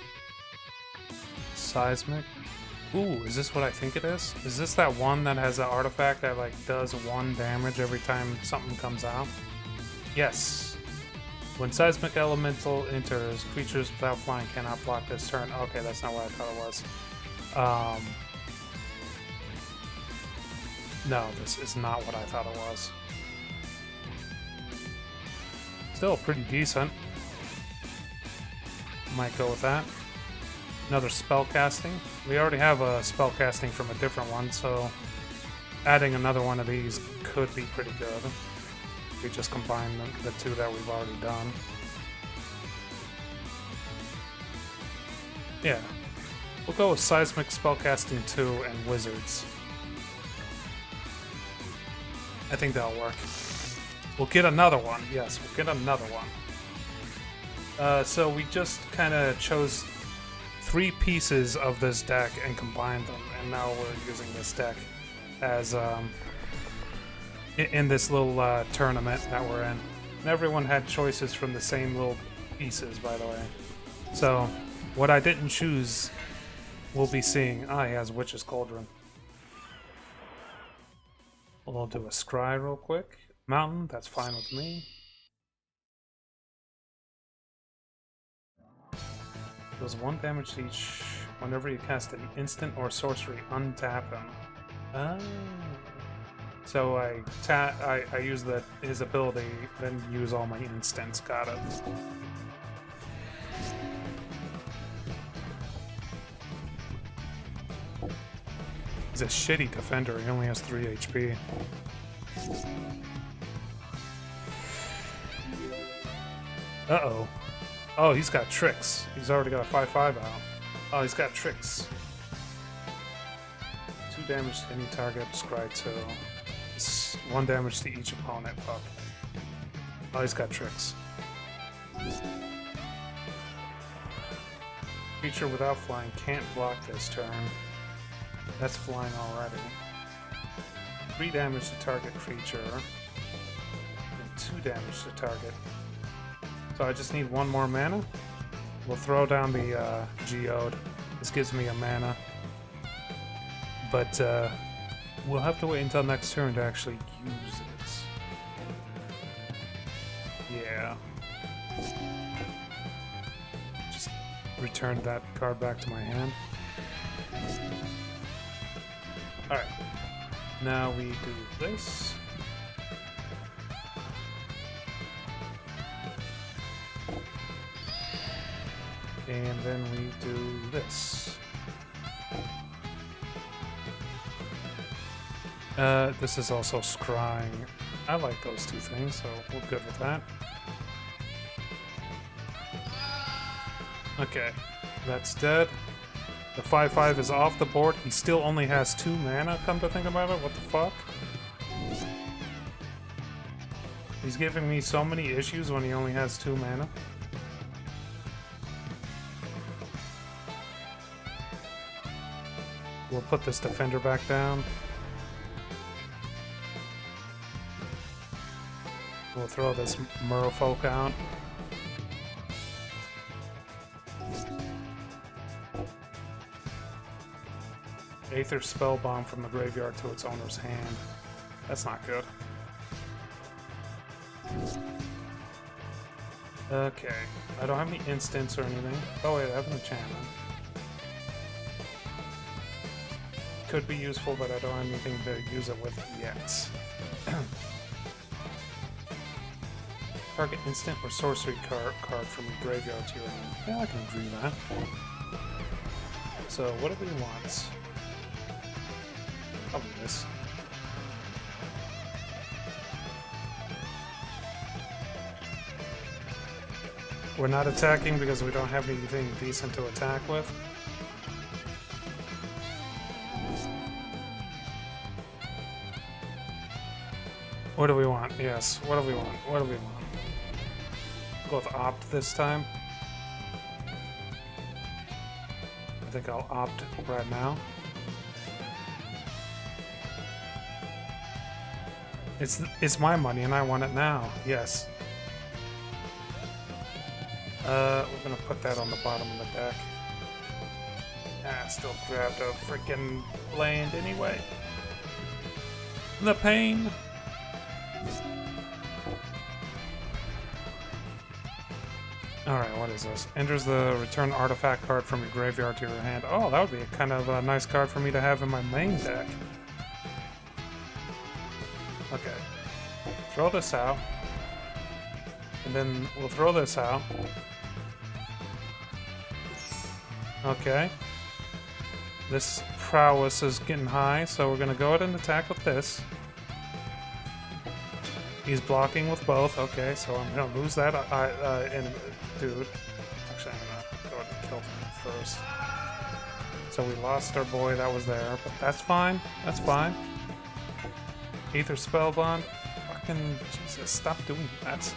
Seismic. Ooh, is this what I think it is? Is this that one that has an artifact that like does 1 damage every time something comes out? Yes. When Seismic Elemental enters, creatures without flying cannot block this turn. Okay, that's not what I thought it was. No, this is not what I thought it was. Still pretty decent. Might go with that. Another spell casting. We already have a spell casting from a different one, so adding another one of these could be pretty good. We just combine the 2 that we've already done. Yeah. We'll go with Seismic Spellcasting 2 and Wizards. I think that'll work. We'll get another one. Yes, we'll get another one. So we just kind of chose 3 pieces of this deck and combined them, and now we're using this deck as in this little tournament that we're in. And everyone had choices from the same little pieces, by the way. So what I didn't choose, we'll be seeing. He has Witch's Cauldron. We'll do a scry real quick. Mountain, that's fine with me. Does 1 damage to each whenever you cast an instant or sorcery. Untap him. So I use his ability, then use all my instants. Got it. He's a shitty defender. He only has 3 HP. Uh-oh. Oh, he's got tricks. He's already got a 5/5 out. Oh, he's got tricks. 2 damage to any target, scry 2. 1 damage to each opponent. Fuck. Oh, he's got tricks. Creature without flying can't block this turn. That's flying already. 3 damage to target creature. And 2 damage to target. So I just need 1 more mana. We'll throw down the Geode. This gives me a mana. But we'll have to wait until next turn to actually use it. Yeah. Just return that card back to my hand. Alright. Now we do this. And then we do this. This is also scrying. I like those 2 things, so we're good with that. Okay, that's dead. The 5/5 is off the board. He still only has 2 mana, come to think about it. What the fuck? He's giving me so many issues when he only has 2 mana. We'll put this defender back down. We'll throw this Merfolk out. Aether Spellbomb from the graveyard to its owner's hand. That's not good. Okay. I don't have any instants or anything. Oh wait, I have an enchantment. Could be useful, but I don't have anything to use it with yet. Target instant or sorcery card from your graveyard to your hand. Yeah, I can agree with that. So, what do we want? Probably this. We're not attacking because we don't have anything decent to attack with. What do we want? Yes, what do we want? What do we want? Go with opt this time. I think I'll opt right now. It's my money and I want it now. Yes. We're gonna put that on the bottom of the deck. Ah, still grabbed a freaking land anyway. The pain. Alright, what is this? Enters the return artifact card from your graveyard to your hand. Oh, that would be kind of a nice card for me to have in my main deck. Okay. Throw this out. And then we'll throw this out. Okay. This prowess is getting high, so we're going to go ahead and attack with this. He's blocking with both. Okay, so I'm going to lose that dude. Actually, I'm going to go ahead and kill him first. So we lost our boy that was there, but that's fine. That's fine. Aether Spellbond. Fucking Jesus, stop doing that.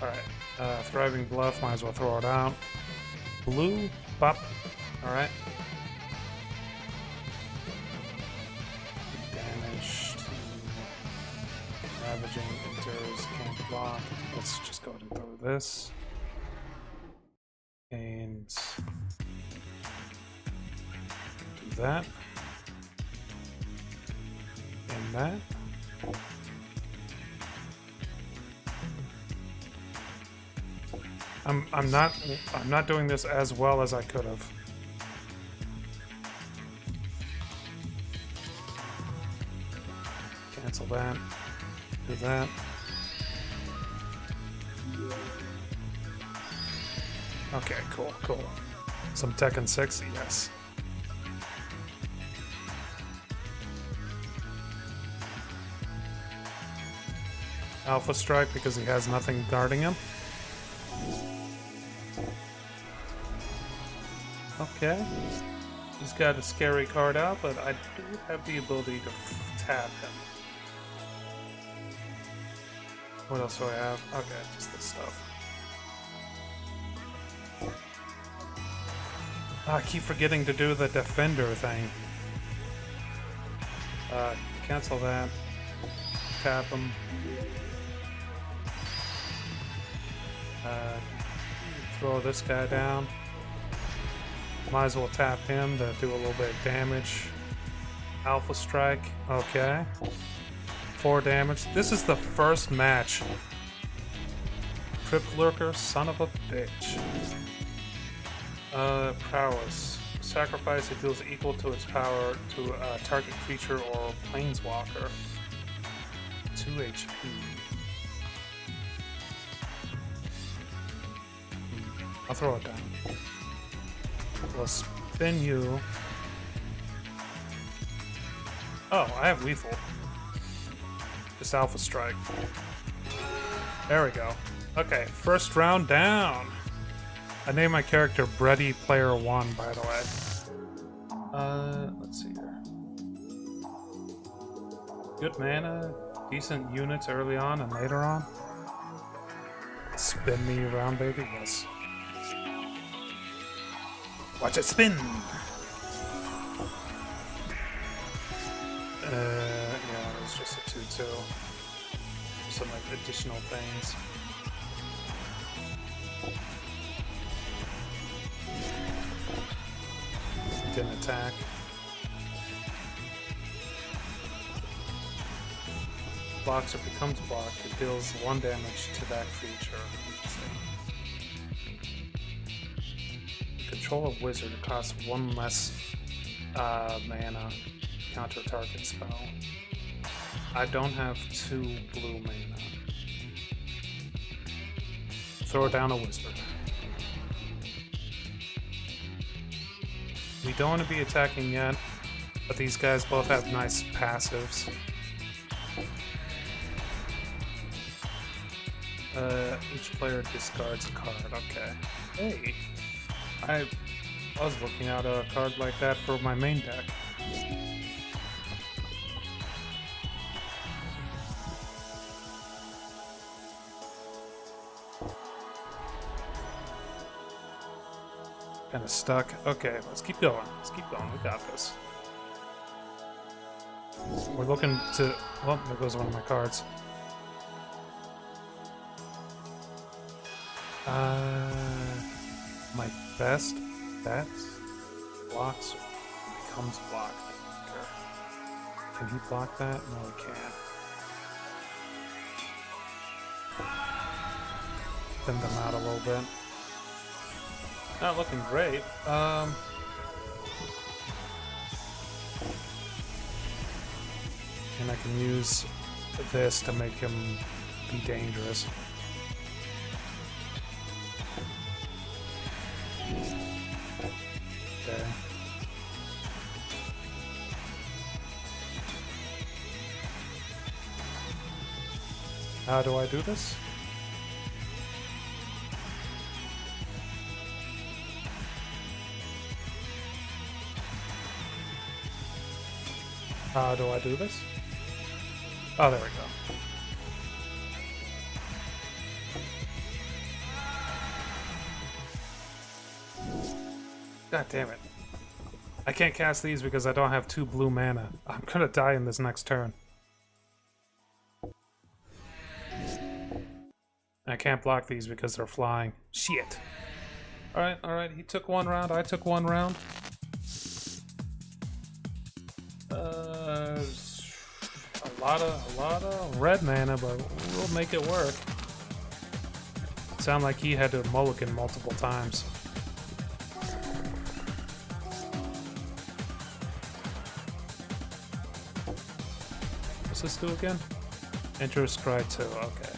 Alright. Thriving Bluff, might as well throw it out. Blue, pop. Alright. Damage to Ravaging, enters, can't block. Let's just go ahead and throw this. And do that. And that. I'm not doing this as well as I could have. Cancel that. Do that. Okay, cool, cool. Some Tekken 6, yes. Alpha Strike because he has nothing guarding him. Okay. He's got a scary card out, but I do have the ability to tap him. What else do I have? Okay, just this stuff. I keep forgetting to do the defender thing. Cancel that. Tap him. Throw this guy down. Might as well tap him to do a little bit of damage. Alpha Strike. Okay. 4 damage. This is the first match. Crypt Lurker, son of a bitch. Prowess. Sacrifice, it deals equal to its power to a target creature or planeswalker. 2 HP. I'll throw it down. We'll spin you. Oh, I have lethal. Just Alpha Strike. There we go. Okay, first round down. I named my character Bready Player 1, by the way. Let's see here. Good mana, decent units early on and later on. Spin me around, baby. Yes. Watch it spin! Yeah, it's just a 2-2. Some like additional things. Didn't attack. Blocks or becomes blocked, it deals 1 damage to that creature. Control a wizard, it costs 1 less mana. Counter target spell. I don't have 2 blue mana. Throw down a wizard. We don't want to be attacking yet, but these guys both have nice passives. Each player discards a card. Okay. Hey, I was looking at a card like that for my main deck. Kind of stuck. Okay, let's keep going. Let's keep going. We got this. We're looking to... Well, there goes one of my cards. My best bets? Blocks becomes blocked. Okay. Can he block that? No, he can't. Thin them out a little bit. Not looking great. And I can use this to make him be dangerous. Okay. How do I do this? How do I do this? Oh, there we go. God damn it. I can't cast these because I don't have 2 blue mana. I'm gonna die in this next turn. I can't block these because they're flying. Shit. Alright, he took 1 round, I took 1 round. A lot of red mana, but we'll make it work. Sound like he had to mulligan multiple times. What's this do again? Enter scry 2, okay.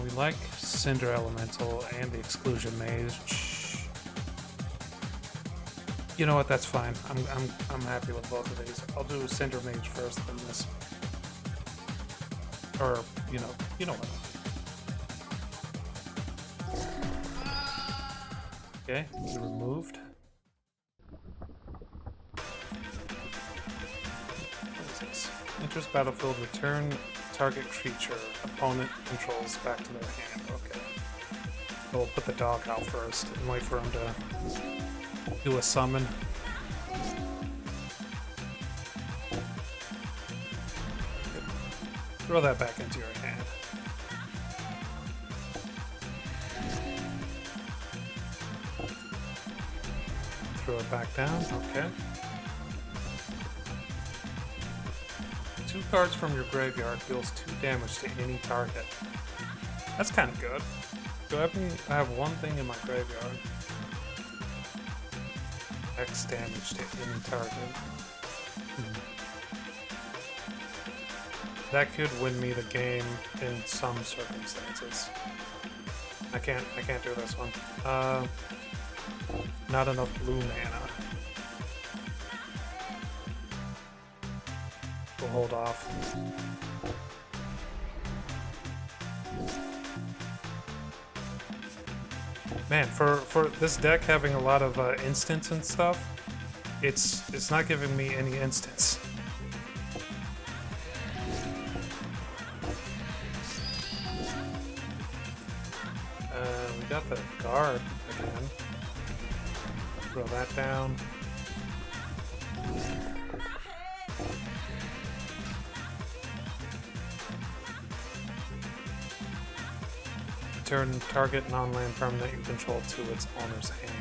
We like Cinder Elemental and the Exclusion Mage. You know what? That's fine. I'm happy with both of these. I'll do Cinder Mage first, then this. Or you know what? Okay, removed. enters battlefield, return target creature opponent controls back to their hand. Okay. So we'll put the dog out first and wait for him to do a summon. Throw that back into your hand. Throw it back down. Okay. 2 cards from your graveyard deals 2 damage to any target. That's kind of good. Do I have one thing in my graveyard? X damage to any target. That could win me the game in some circumstances. I can't do this one. Not enough blue mana. We'll hold off. Man, for this deck having a lot of instants and stuff, it's not giving me any instants. We got the guard again. Throw that down. Return target non-land permanent you control to its owner's hand.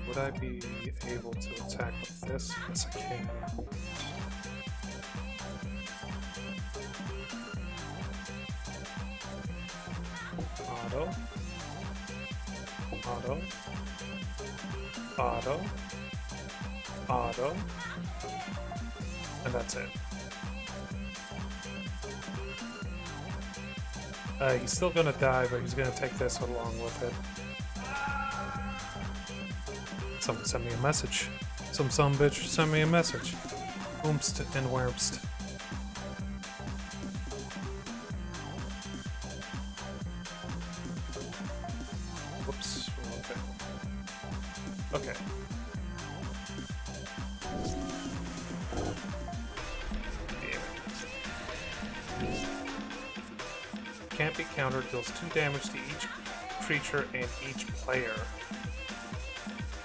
Would I be able to attack with this? Yes, I can. Auto. Auto. Auto. Auto. And that's it. He's still gonna die, but he's gonna take this along with it. Someone sent me a message. Some bitch sent me a message. Oomst and whermst. Whoops. Okay. Okay. Can't be countered, deals 2 damage to each creature and each player.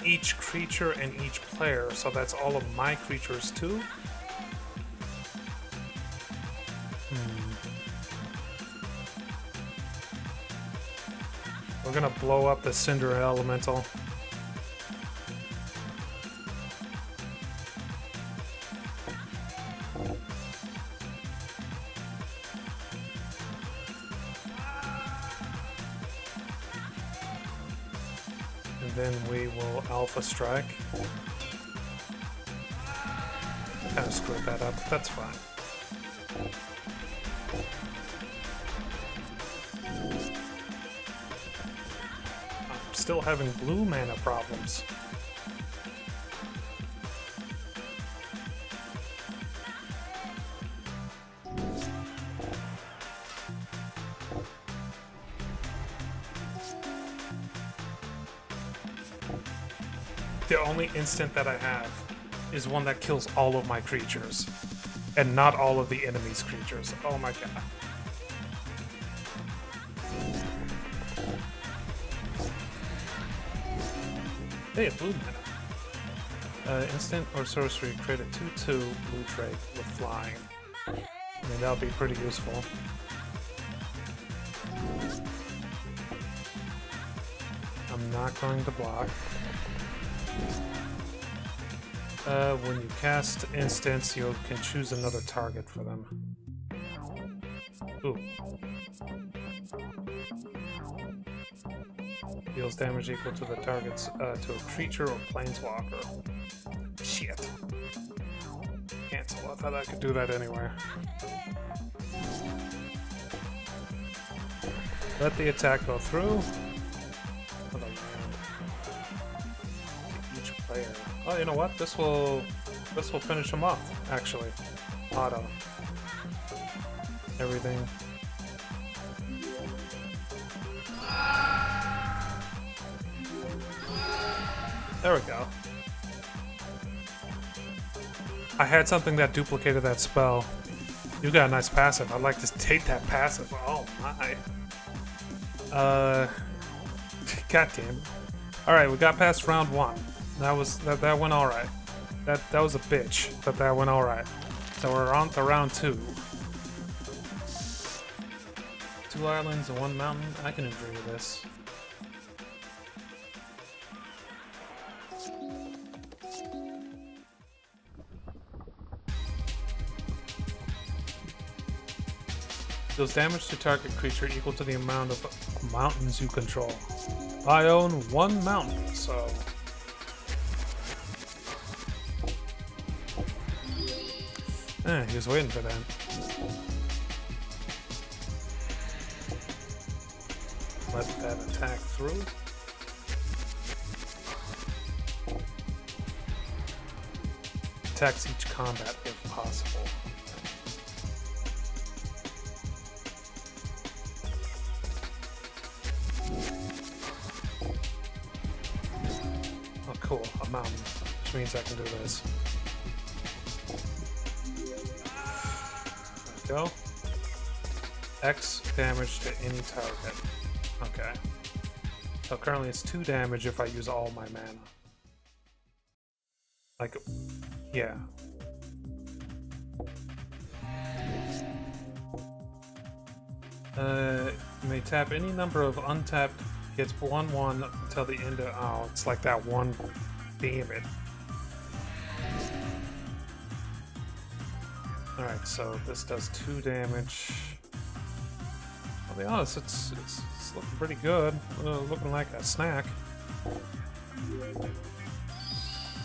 Each creature and each player, so that's all of my creatures too? We're gonna blow up the Cinder Elemental. And then we will Alpha Strike. Kind of screwed that up, but that's fine. I'm still having blue mana problems. The only instant that I have is one that kills all of my creatures, and not all of the enemy's creatures. Oh my god. Hey, blue mana. Instant or sorcery, create a 2/2 blue trait with flying. I mean, that would be pretty useful. I'm not going to block. When you cast instants, you can choose another target for them. Ooh. Deals damage equal to the target's to a creature or planeswalker. Shit. Cancel. I thought I could do that anywhere. Let the attack go through. For the land. To each player. Oh, you know what? This will finish him off, actually. auto everything. There we go. I had something that duplicated that spell. You got a nice passive. I'd like to take that passive. Oh my. God damn it. Alright, we got past round 1. That went alright. That was a bitch, but that went alright. So we're on to round 2. 2 islands and 1 mountain. I can agree with this. Deals damage to target creature equal to the amount of mountains you control. I own 1 mountain, so... he was waiting for that. Let that attack through. Attacks each combat if possible. Oh, cool. A mountain, which means I can do this. There we go. X damage to any target. Okay. So currently it's 2 damage if I use all my mana. Like, yeah. You may tap any number of untapped hits 1/1 until the end of. Oh, it's like that one. Damn it. Alright, so this does 2 damage. I'll be honest, it's looking pretty good. Looking like a snack.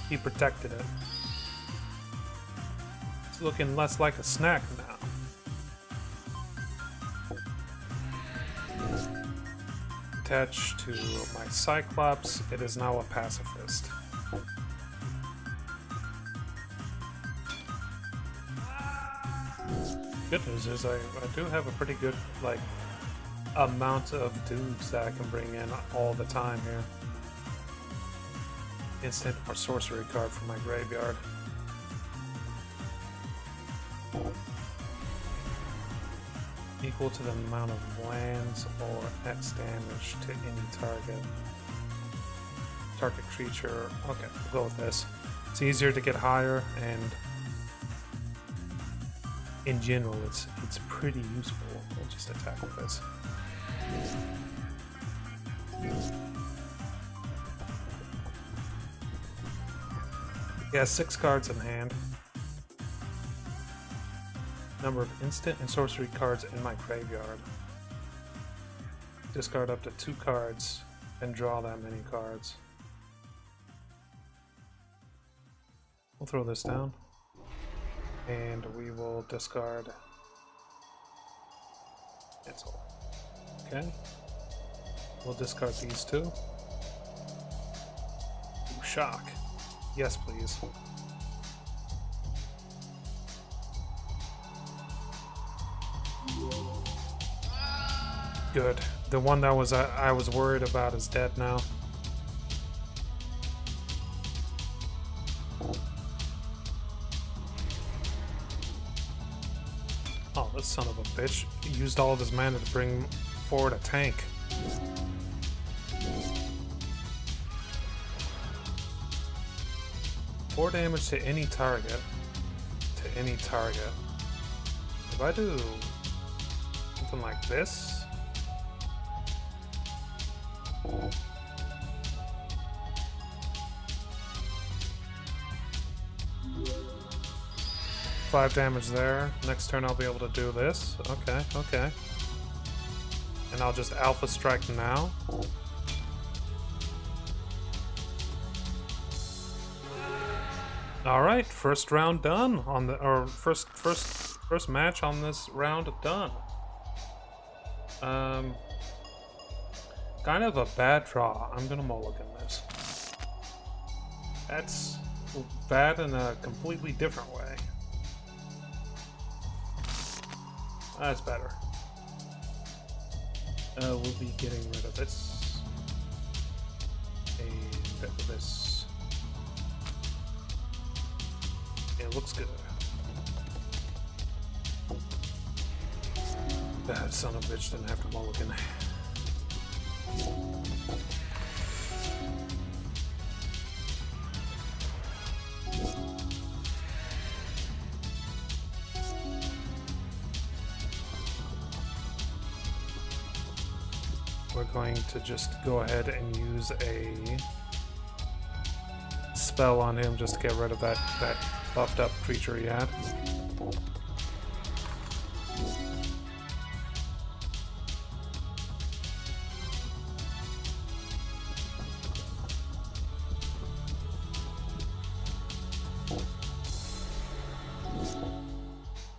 He protected it. It's looking less like a snack now. Attached to my Cyclops, it is now a pacifist. Good news is I do have a pretty good like amount of dudes that I can bring in all the time here. Instant or sorcery card from my graveyard. Equal to the amount of lands or X damage to any target. Target creature. Okay, we'll go with this. It's easier to get higher, and in general, it's pretty useful. We'll just attack with this. He has 6 cards in hand. Number of instant and sorcery cards in my graveyard. Discard up to 2 cards and draw that many cards. We'll throw this down. And we will discard. Cancel. Okay. We'll discard these 2. Ooh, shock. Yes, please. Good. The one that was I was worried about is dead now. Oh, this son of a bitch used all of his mana to bring forward a tank. Four damage to any target. To any target. If I do something like this. 5 damage there. Next turn I'll be able to do this. Okay, okay. And I'll just Alpha Strike now. Alright, first round done on the first match on this round done. Kind of a bad draw. I'm gonna mulligan this. That's bad in a completely different way. That's better. We'll be getting rid of this. And this. It looks good. That son of a bitch didn't have to mulligan. We're going to just go ahead and use a spell on him just to get rid of that buffed up creature he had.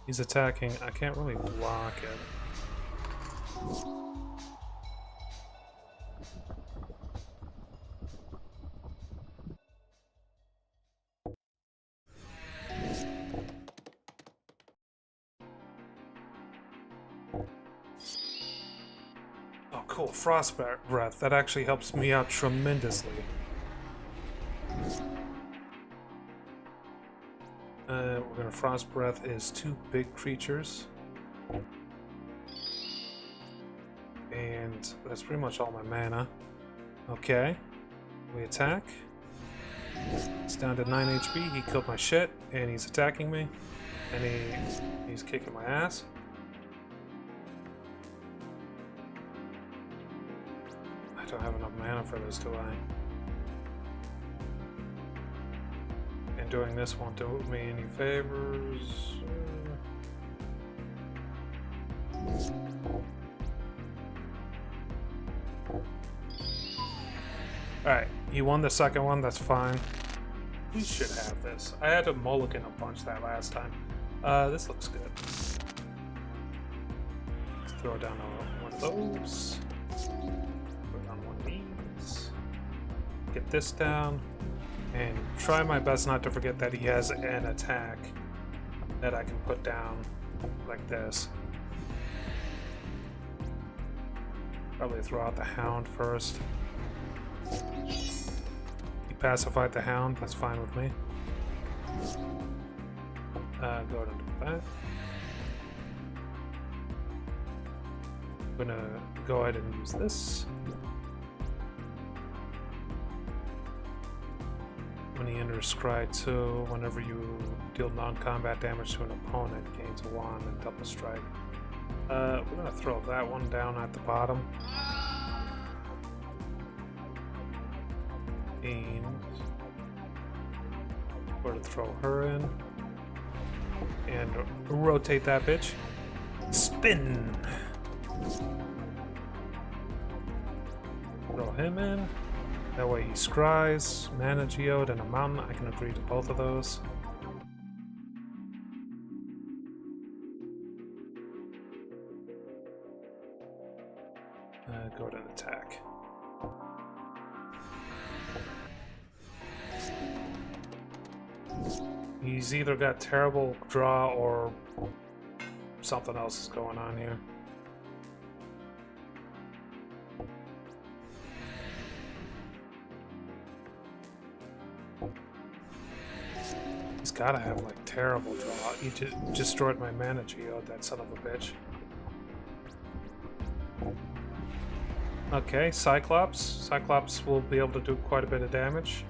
He's attacking. I can't really block it. Oh, cool. Frost Breath. That actually helps me out tremendously. We're gonna Frost Breath is 2 big creatures. And that's pretty much all my mana. Okay. We attack. It's down to 9 HP. He killed my shit, and he's attacking me. And he's kicking my ass. I don't have enough mana for this, do I? And doing this won't do me any favors. Alright, you won the second one, that's fine. We should have this. I had to mulligan a bunch that last time. This looks good. Let's throw down one of those. Throw down one of these. Get this down. And try my best not to forget that he has an attack that I can put down like this. Probably throw out the Hound first. He pacified the Hound, that's fine with me. Go ahead and do that. I'm gonna go ahead and use this. When he enters Scry 2, whenever you deal non-combat damage to an opponent, gains a 1 and double strike. We're gonna throw that one down at the bottom. And we're gonna throw her in. And rotate that bitch. Spin! Throw him in. That way he scries, mana geode, and a mountain. I can agree to both of those. Go ahead and attack. He's either got terrible draw or something else is going on here. He's gotta have like terrible draw. He destroyed my mana geode, that son of a bitch. Okay, Cyclops. Cyclops will be able to do quite a bit of damage.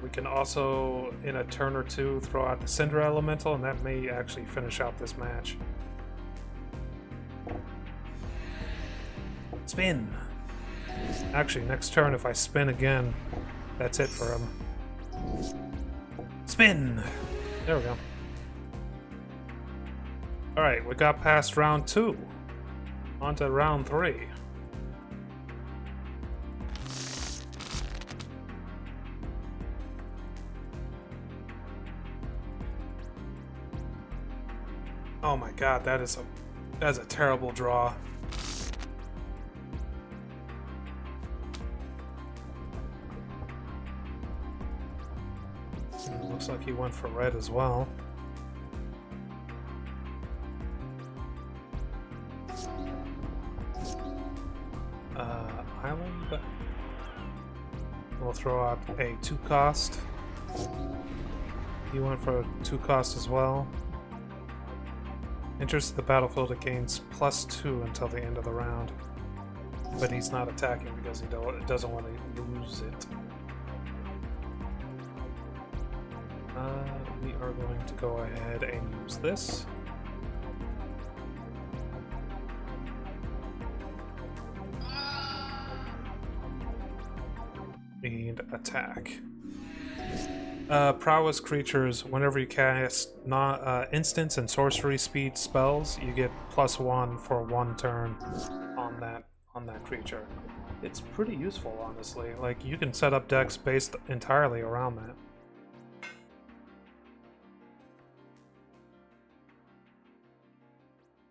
We can also, in a turn or two, throw out the Cinder Elemental, and that may actually finish out this match. Spin! Actually, next turn, if I spin again, that's it for him. Spin! There we go. Alright, we got past round 2. On to round 3. Oh my god, that's a terrible draw. Looks like he went for red as well. Island. We'll throw out a 2-cost. He went for a 2-cost as well. Enters the battlefield, it gains +2 until the end of the round. But he's not attacking because he doesn't want to lose it. We are going to go ahead and use this. And attack. Prowess creatures, whenever you cast instants and sorcery speed spells, you get +1 for 1 turn on that creature. It's pretty useful, honestly. Like, you can set up decks based entirely around that.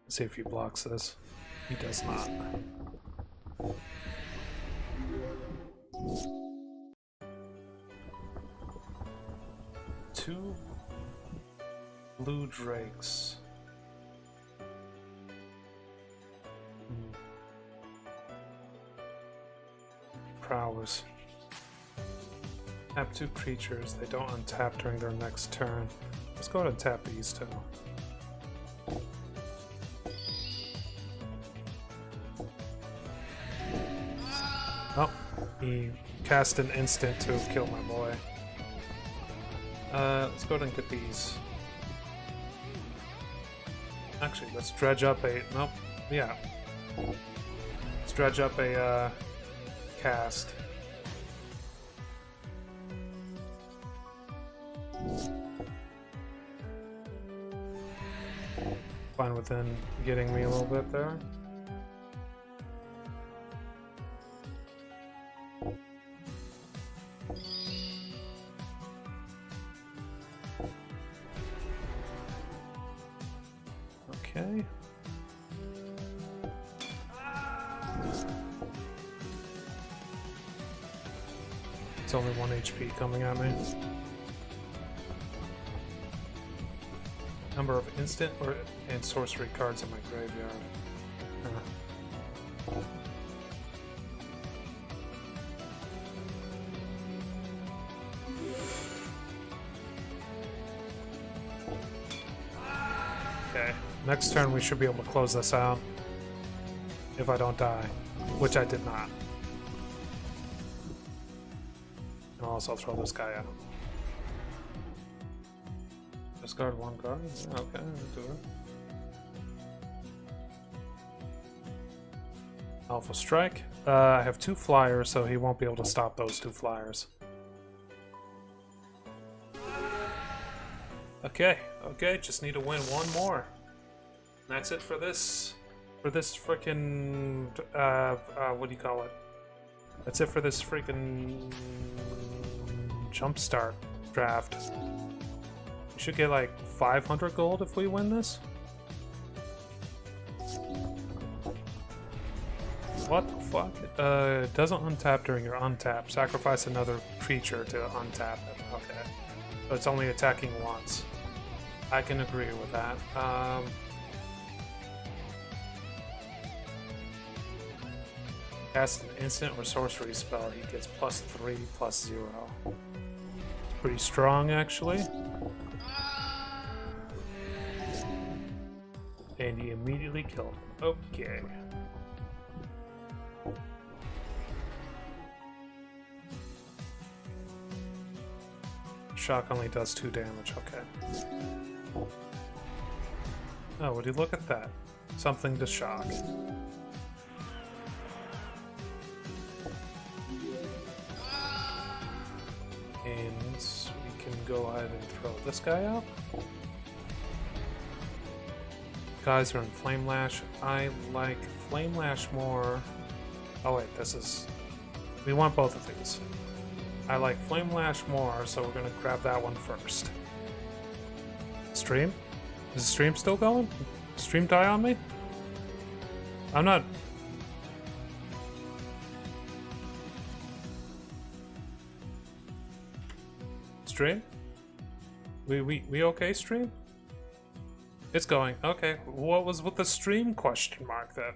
Let's see if he blocks this. He does not. Two blue drakes. Prowess. Tap 2 creatures. They don't untap during their next turn. Let's go ahead and tap these two. Oh, he cast an instant to kill my boy. Let's go ahead and get these. Actually, let's dredge up a... Nope. Yeah. Let's dredge up a, cast. Fine within getting me a little bit there. Okay. It's only 1 HP coming at me. Number of instant and sorcery cards in my graveyard. Okay, next turn we should be able to close this out. If I don't die, which I did not. I'll also throw this guy out. Discard 1 card? Yeah, okay, I'll do it. Alpha Strike. I have 2 flyers, so he won't be able to stop those 2 flyers. Okay, just need to win 1 more. And that's it for this. For this freaking what do you call it? That's it for this freaking jumpstart draft. We should get like 500 gold if we win this. What the fuck? It doesn't untap during your untap. Sacrifice another creature to untap it. Okay. So it's only attacking once. I can agree with that. Cast an instant or sorcery spell, he gets +3, +0. It's pretty strong, actually. And he immediately killed him. Okay. Shock only does 2 damage, okay. Oh, would you look at that? Something to shock. And we can go ahead and throw this guy out. Guys are in Flame Lash. I like Flame Lash more. Oh wait, this is... We want both of these. I like Flame Lash more, so we're gonna grab that one first. Stream? Is the stream still going? Stream die on me? I'm not... Stream? We okay, stream? It's going. Okay. What was with the stream question mark then?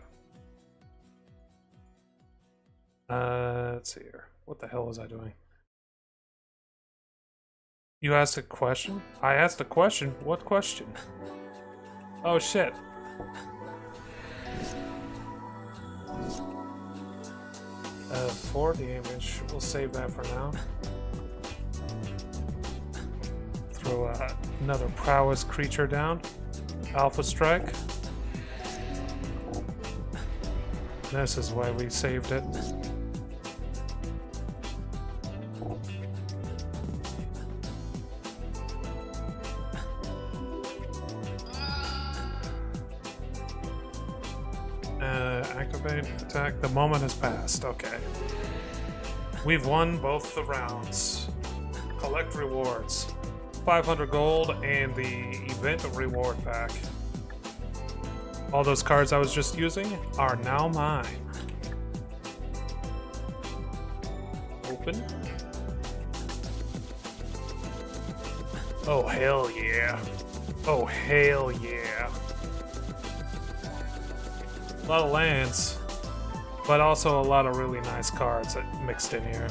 Let's see here. What the hell was I doing? You asked a question? I asked a question? What question? Oh shit. 4 damage. We'll save that for now. Throw another prowess creature down. Alpha Strike. This is why we saved it. Activate, attack. The moment has passed. Okay. We've won both the rounds. Collect rewards. 500 gold and the event reward pack. All those cards I was just using are now mine. Open. Oh, hell yeah. Oh, hell yeah. A lot of lands, but also a lot of really nice cards mixed in here.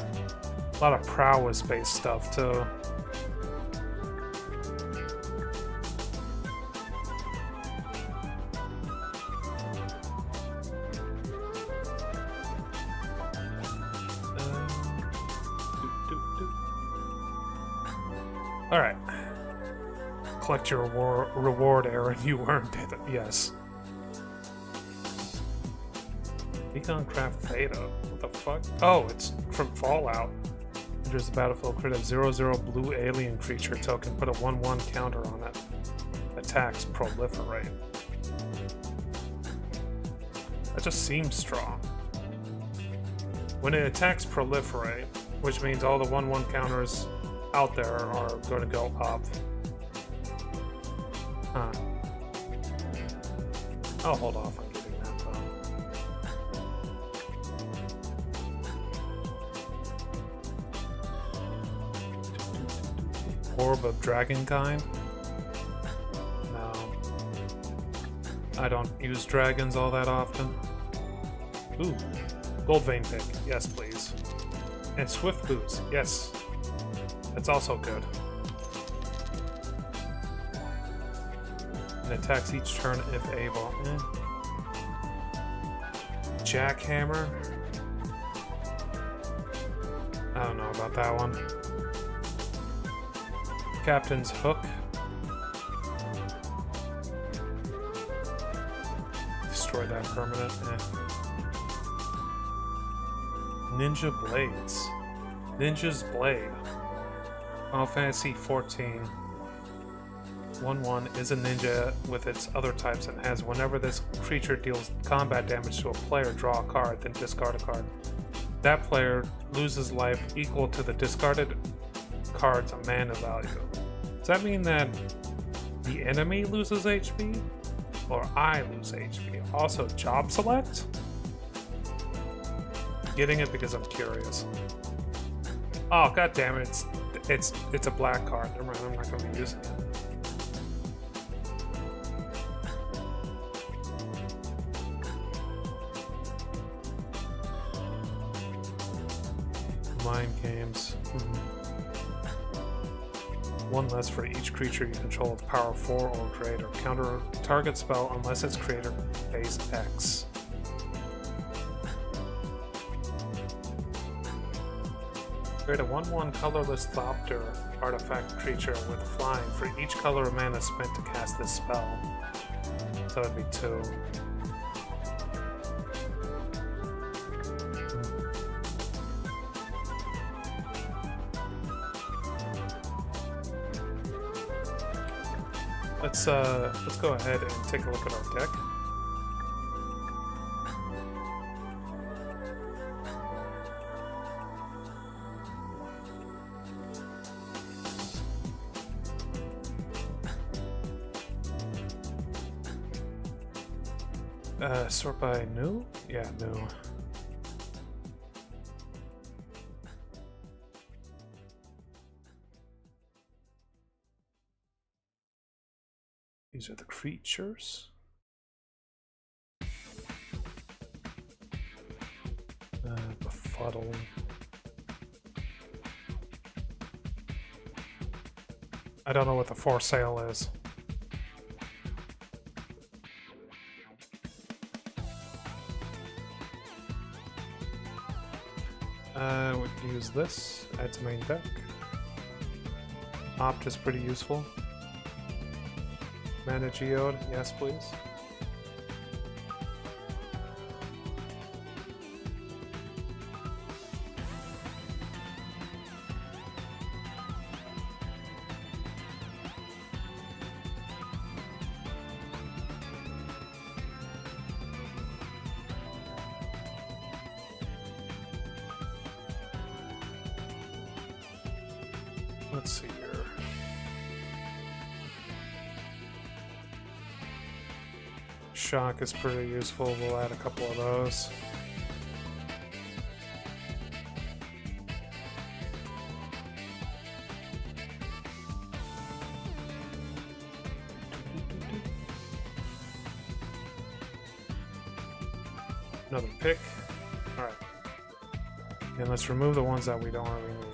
A lot of prowess-based stuff, too. Alright. Collect your reward, Aaron. You earned it. Yes. Econ Craft Theta. What the fuck? Oh, it's from Fallout. Enters the battlefield, create a 0/0 blue alien creature token. Put a 1/1 counter on it. Attacks proliferate. That just seems strong. When it attacks proliferate, which means all the 1/1 counters out there are going to go up. Huh. I'll hold off on getting that though. Orb of Dragonkind? No. I don't use dragons all that often. Ooh. Gold Vein Pick. Yes, please. And Swift Boots. Yes. That's also good. And attacks each turn if able. Jackhammer. I don't know about that one. Captain's Hook. Destroy that permanent. Ninja Blades. Ninja's Blade. Final Fantasy 14. 1/1 is a ninja with its other types and has whenever this creature deals combat damage to a player, draw a card, then discard a card. That player loses life equal to the discarded card's mana value. Does that mean that the enemy loses HP? Or I lose HP? Also, job select? Getting it because I'm curious. Oh, god damn it. It's a black card. Never mind, I'm not going to be using it. Mind games. One less for each creature you control with power 4 or greater. Counter target spell unless its creator pays X. Create a 1/1 colorless Thopter artifact creature with flying for each color of mana spent to cast this spell. So that'd be 2. Let's go ahead and take a look at our deck. Sort by new? Yeah, new. These are the creatures. Befuddle. I don't know what the for sale is. We can use this, add to main deck. Opt is pretty useful. Mana Geode, yes please. Let's see here. Shock is pretty useful. We'll add a couple of those. Another pick. Alright. And let's remove the ones that we don't really need.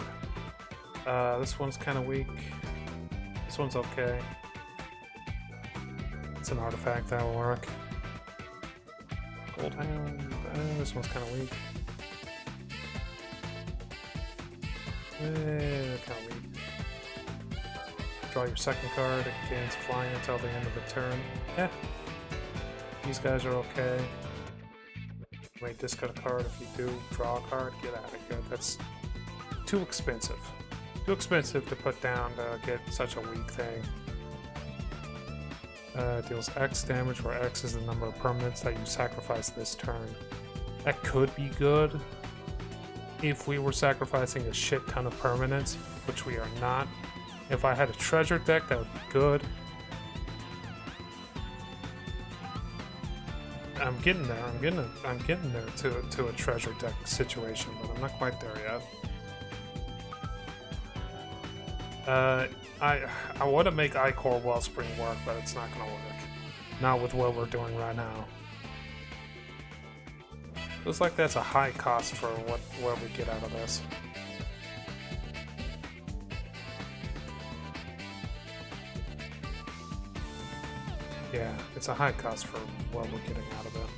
This one's kind of weak. This one's okay. It's an artifact that will work. Goldhound. This one's kind of weak. Kind of weak. Draw your second card. It gains flying until the end of the turn. Yeah. These guys are okay. You may discard a card if you do. Draw a card. Get out of here. That's too expensive. Too expensive to put down to get such a weak thing. Deals X damage, where X is the number of permanents that you sacrifice this turn. That could be good if we were sacrificing a shit ton of permanents, which we are not. If I had a treasure deck, that would be good. I'm getting there. I'm getting there to a treasure deck situation, but I'm not quite there yet. I want to make Ichor Wellspring work, but it's not going to work. Not with what we're doing right now. Looks like that's a high cost for what we get out of this. Yeah, it's a high cost for what we're getting out of it.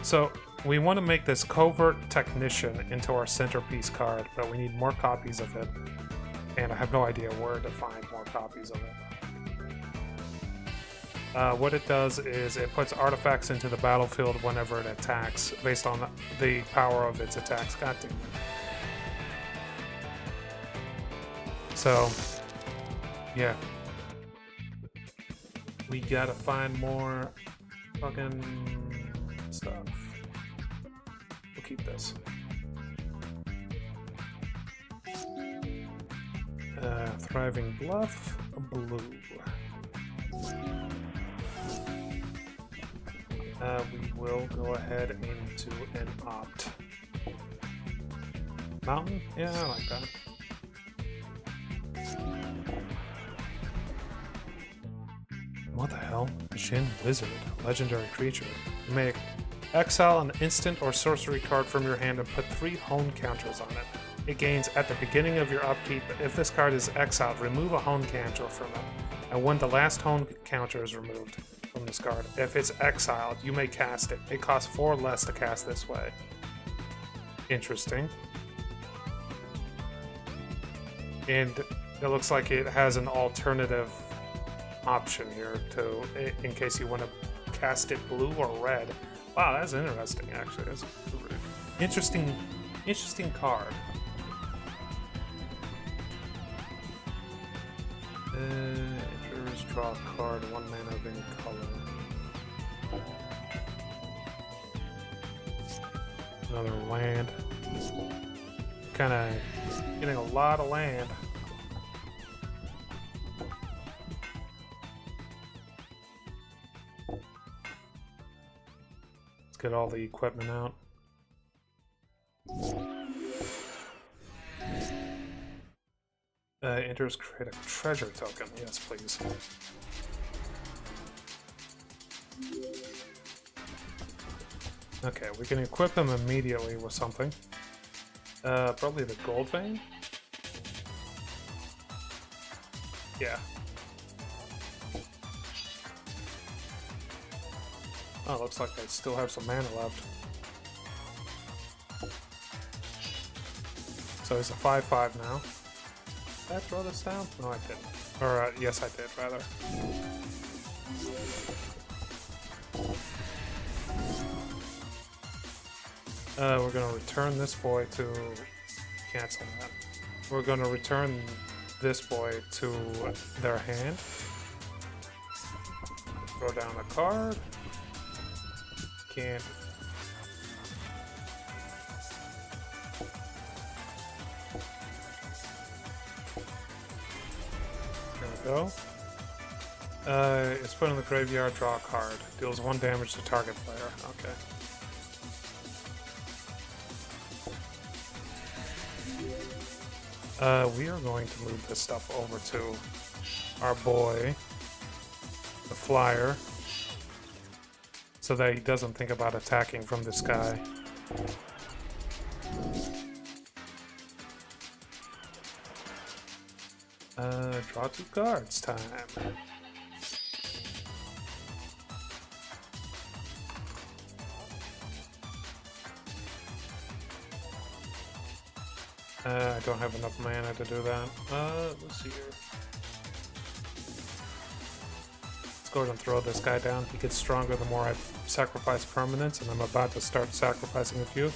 So, we want to make this Covert Technician into our centerpiece card, but we need more copies of it. And I have no idea where to find more copies of it. What it does is it puts artifacts into the battlefield whenever it attacks, based on the power of its attacks. God damn it. So, yeah. We gotta find more fucking stuff. We'll keep this. Thriving Bluff, blue. We will go ahead into an opt. Mountain? Yeah, I like that. What the hell? Jin Wizard, legendary creature. You may exile an instant or sorcery card from your hand and put 3 hone counters on it. It gains at the beginning of your upkeep. If this card is exiled, remove a hone counter from it. And when the last hone counter is removed from this card, if it's exiled, you may cast it. It costs 4 less to cast this way. Interesting. And it looks like it has an alternative option here to, in case you want to cast it blue or red. Wow, that's interesting. Actually, that's interesting card. Enters, draw a card, 1 mana of any color. Another land. Kind of getting a lot of land. Let's get all the equipment out. Enters create a treasure token. Yes, please. Okay, we can equip him immediately with something. Probably the gold vein? Yeah. Oh, looks like I still have some mana left. So he's a 5/5 now. Did I throw this down? No, I didn't. Or, yes, I did, rather. We're gonna return this boy to... Cancel that. We're gonna return this boy to their hand. Throw down a card. Can't... There we go. It's put in the graveyard, draw a card. Deals 1 damage to target player. Okay. We are going to move this stuff over to our boy, the flyer, so that he doesn't think about attacking from this guy. Draw 2 cards time. I don't have enough mana to do that. Let's see here. Let's go ahead and throw this guy down. He gets stronger the more I sacrifice permanents, and I'm about to start sacrificing a few.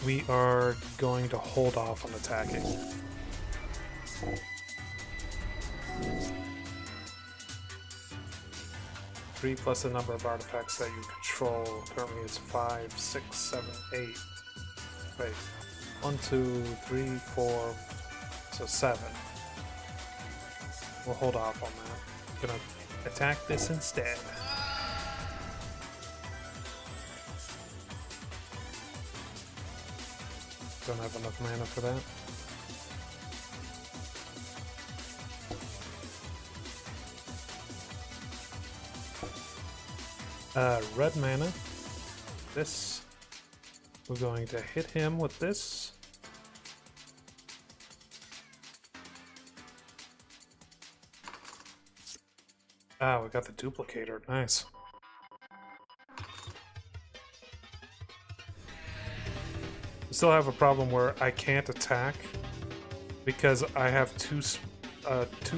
We are going to hold off on attacking. Three plus the number of artifacts that you control. Currently it's 5, 6, 7, 8. Wait. 1, 2, 3, 4. So 7. We'll hold off on that. Gonna attack this instead. Don't have enough mana for that. Red mana. This. We're going to hit him with this. Ah, we got the duplicator. Nice. I still have a problem where I can't attack because I have too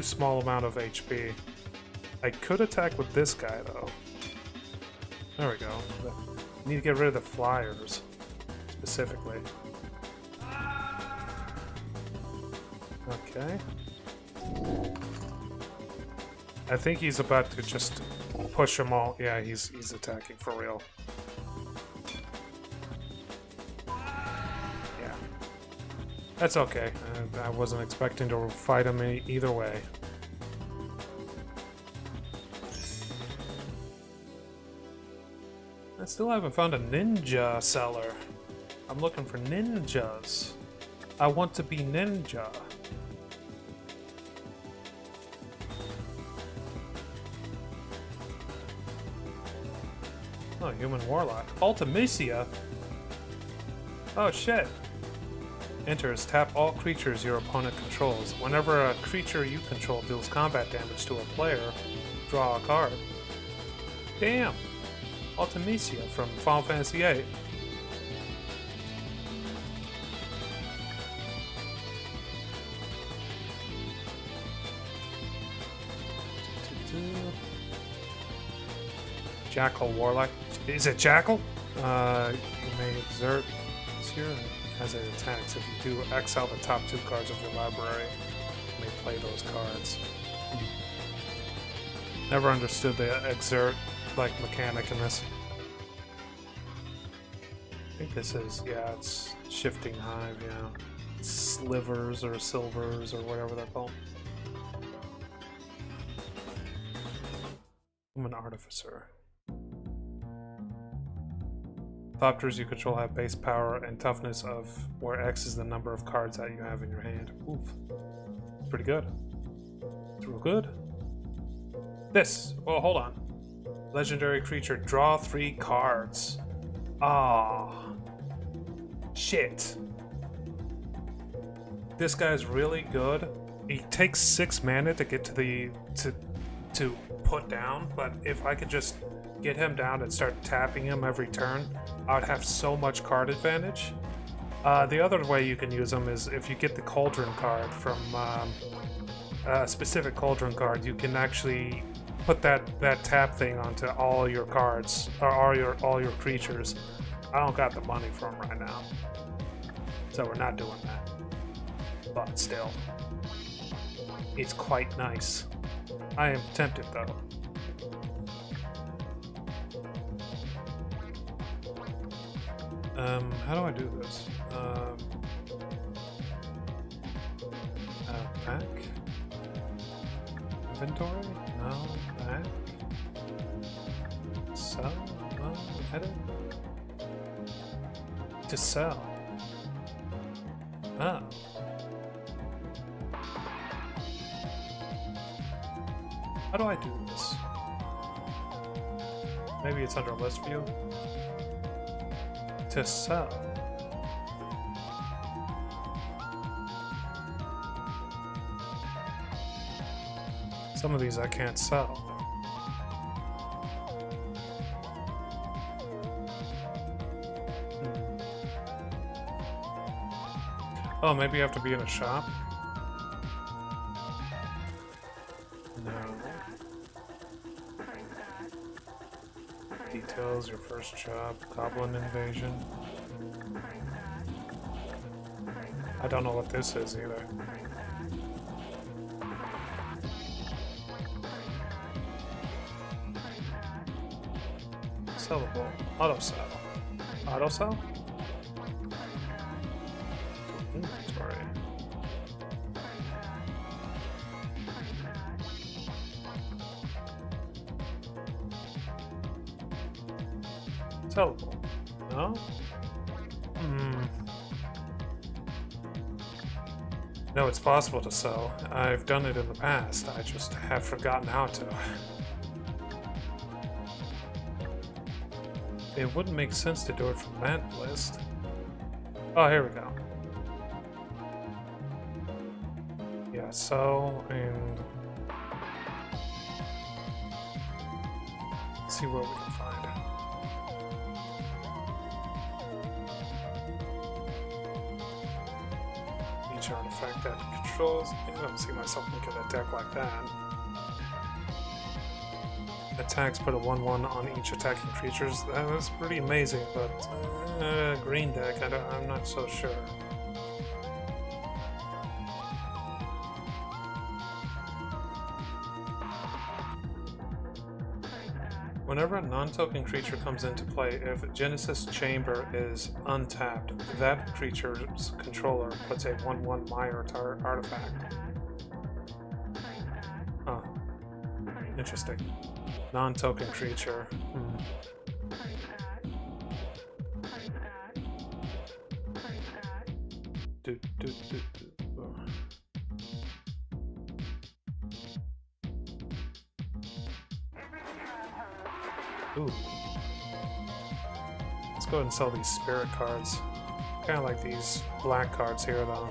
small amount of HP. I could attack with this guy though. There we go. I need to get rid of the flyers specifically. Okay. I think he's about to just push them all. Yeah, he's attacking for real. Yeah. That's okay. I wasn't expecting to fight him either way. I still haven't found a ninja seller. I'm looking for ninjas. I want to be ninja. Oh, human warlock. Ultimacia? Oh shit. Enters, tap all creatures your opponent controls. Whenever a creature you control deals combat damage to a player, draw a card. Damn! Ultimacia from Final Fantasy VIII. Jackal Warlock. Is it Jackal? You may exert this here as it attacks. If you do, exile the top 2 cards of your library. You may play those cards. Never understood the exert like mechanic in this. I think this is, yeah, it's Shifting Hive, yeah. Slivers or silvers or whatever they're called. I'm an artificer. Ornithopters you control have base power and toughness of where X is the number of cards that you have in your hand. Oof. Pretty good. It's real good. This. Well, hold on. Legendary creature. Draw 3 cards. Ah. Shit. This guy's really good. He takes 6 mana to get to the to put down, but if I could just get him down and start tapping him every turn, I would have so much card advantage. The other way you can use him is if you get the Cauldron card from a specific Cauldron card, you can actually put that tap thing onto all your cards or all your creatures. I don't got the money for him right now, so we're not doing that. But still, it's quite nice. I am tempted though. How do I do this? Back? Inventory? No, back? Sell? No, edit? To sell. Oh. How do I do this? Maybe it's under list view? To sell. Some of these I can't sell. Oh, maybe you have to be in a shop? No. Details, your first job, Goblin Invasion. I don't know what this is either. Sellable. Auto sell. Auto sell? Inventory. Sellable. No? No, it's possible to sell. I've done it in the past. I just have forgotten how to. It wouldn't make sense to do it from that list. Oh, here we go. Yeah, sell and let's see what we can find. Each artifact that controls. I don't see myself making a deck like that. Attacks put a 1/1 on each attacking creatures. That's pretty amazing, but green deck, I'm not so sure. Whenever a non-token creature comes into play, if Genesis Chamber is untapped, that creature's controller puts a 1/1 Mire artifact. Huh. Interesting. Non-token creature. Ooh. Let's go ahead and sell these spirit cards. Kind of like these black cards here, though.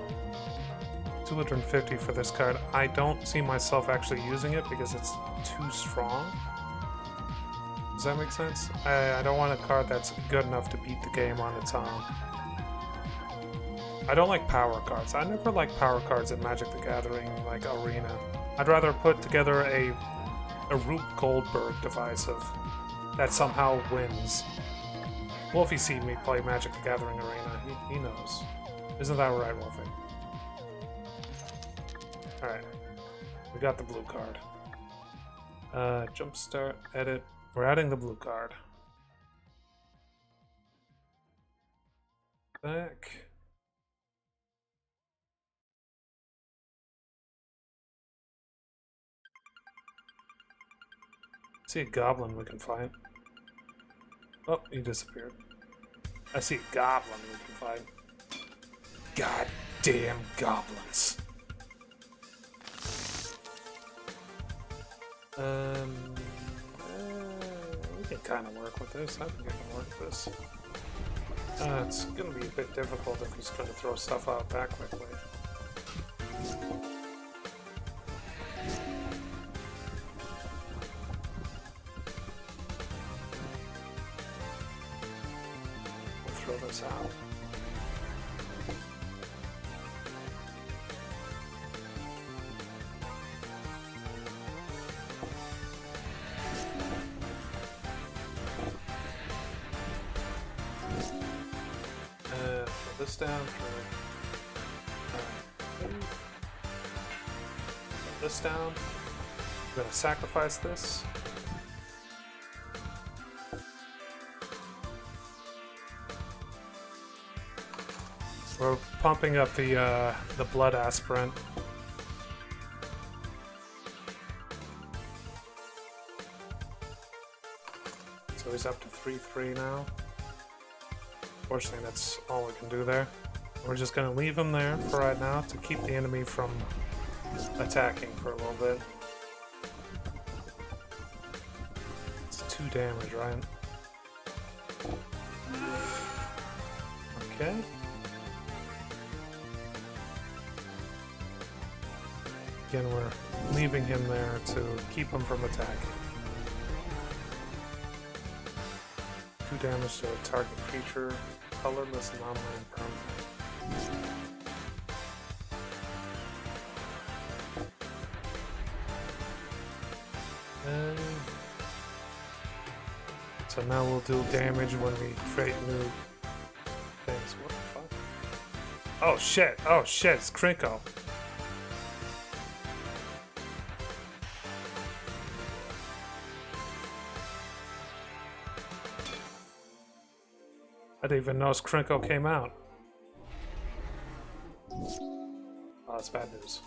250 for this card. I don't see myself actually using it because it's too strong. Does that make sense? I don't want a card that's good enough to beat the game on its own. I don't like power cards. I never like power cards in Magic the Gathering, like Arena. I'd rather put together a Rube Goldberg device that somehow wins. Wolfie seen me play Magic the Gathering Arena. He knows. Isn't that right, Wolfie? Alright. We got the blue card. Jumpstart, edit. We're adding the blue card. Back. See a goblin we can find. Oh, he disappeared. I see a goblin we can fight. Goddamn goblins. We can kind of work with this. I think I can work with this. It's going to be a bit difficult if he's going to throw stuff out that quickly. We'll throw this out. This down for this down. I'm gonna sacrifice this. We're pumping up the blood aspirant. So he's up to 3/3 now. Unfortunately, that's all we can do there. We're just going to leave him there for right now to keep the enemy from attacking for a little bit. It's 2 damage, right? Okay. Again, we're leaving him there to keep him from attacking. 2 damage to a target creature, colorless, non-land permanent. So now we'll do damage when we create new things. What the fuck? Oh shit! Oh shit! It's Krinko. I didn't even notice Krinko came out. Oh, that's bad news.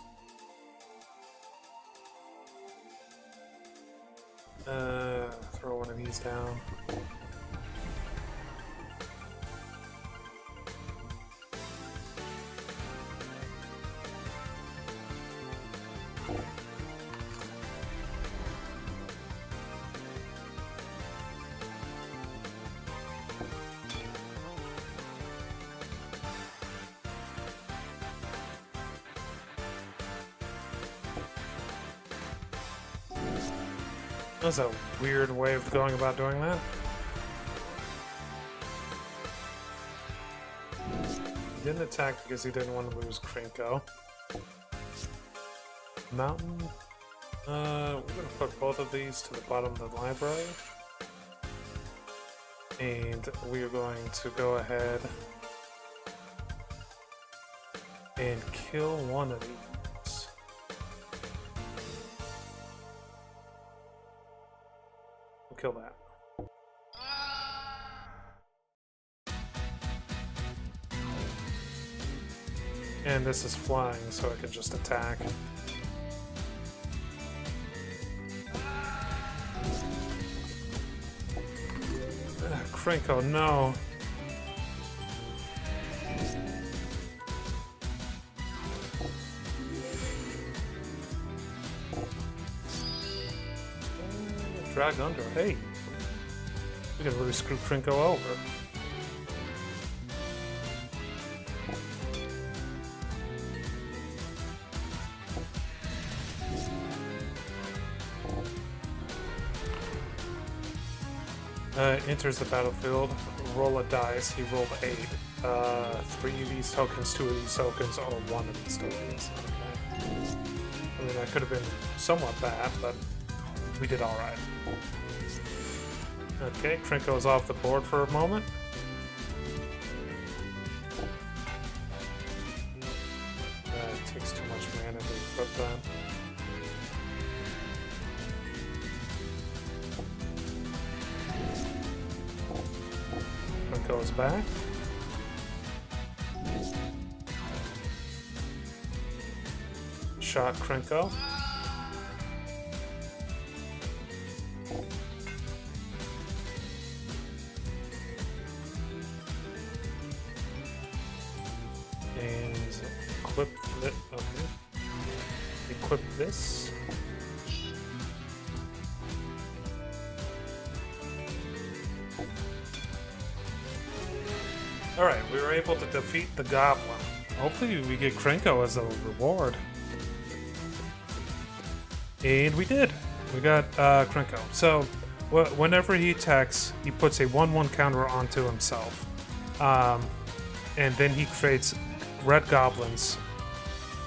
Throw one of these down. That was a weird way of going about doing that. He didn't attack because he didn't want to lose Krinko. Mountain. We're gonna put both of these to the bottom of the library. And we are going to go ahead and kill one of these. Kill that. And this is flying, so I can just attack. Krinko, no. Drag under. Hey, we can really screw Krinko over. Enters the battlefield. Roll a dice. He rolled 8. 3 of these tokens, 2 of these tokens, or 1 of these tokens. Okay. I mean, that could have been somewhat bad, but we did all right. Okay, Krinko's off the board for a moment. It takes too much mana to equip that. Krinko's back. Shot Krinko. equip it. Okay. Equip this. Alright, we were able to defeat the goblin. Hopefully we get Krenko as a reward. And we did. We got Krenko. So, whenever he attacks, he puts a 1/1 counter onto himself. And then he creates red goblins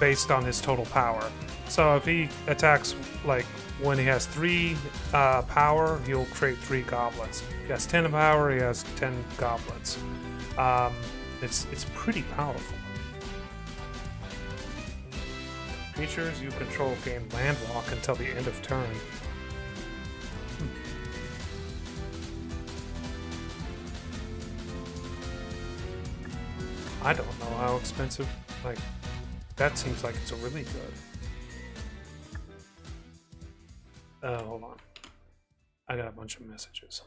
based on his total power. So if he attacks, like, when he has 3 power, he'll create 3 goblins. If he has 10 power, he has 10 goblins. It's pretty powerful. Creatures you control gain land walk until the end of turn. I don't know how expensive. Like, that seems like it's really good. Hold on. I got a bunch of messages.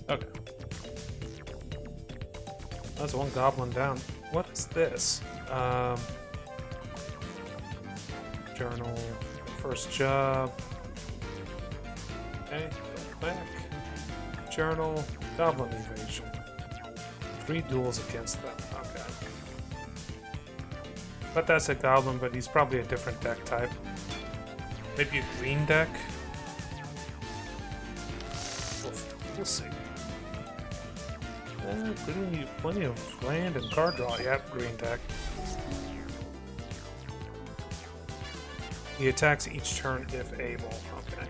Okay. That's one goblin down. What is this? Journal. First job. Okay, go back. Journal. Goblin invasion. 3 duels against them. Okay. But that's a goblin, but he's probably a different deck type. Maybe a green deck? We'll see. Plenty of land and card draw. Yep, green deck. He attacks each turn if able. Okay.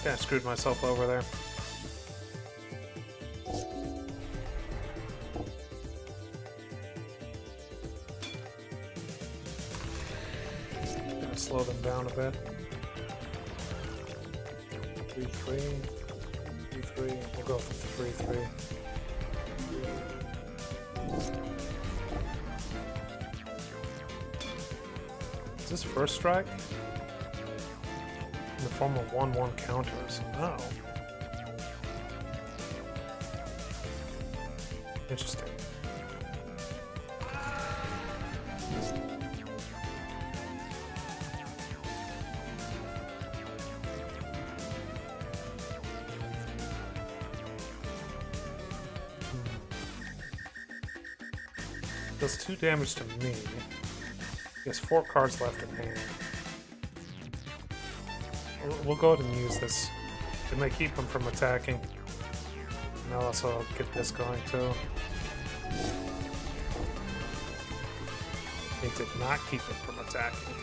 I screwed myself over there. Gonna slow them down a bit. 3-3. 3-3. We'll go for 3-3. Is this first strike? In the form of 1/1 counters. Oh. Interesting. Does 2 damage to me. He has 4 cards left in hand. We'll go ahead and use this. It may keep him from attacking. And I'll also get this going too. It did not keep him from attacking.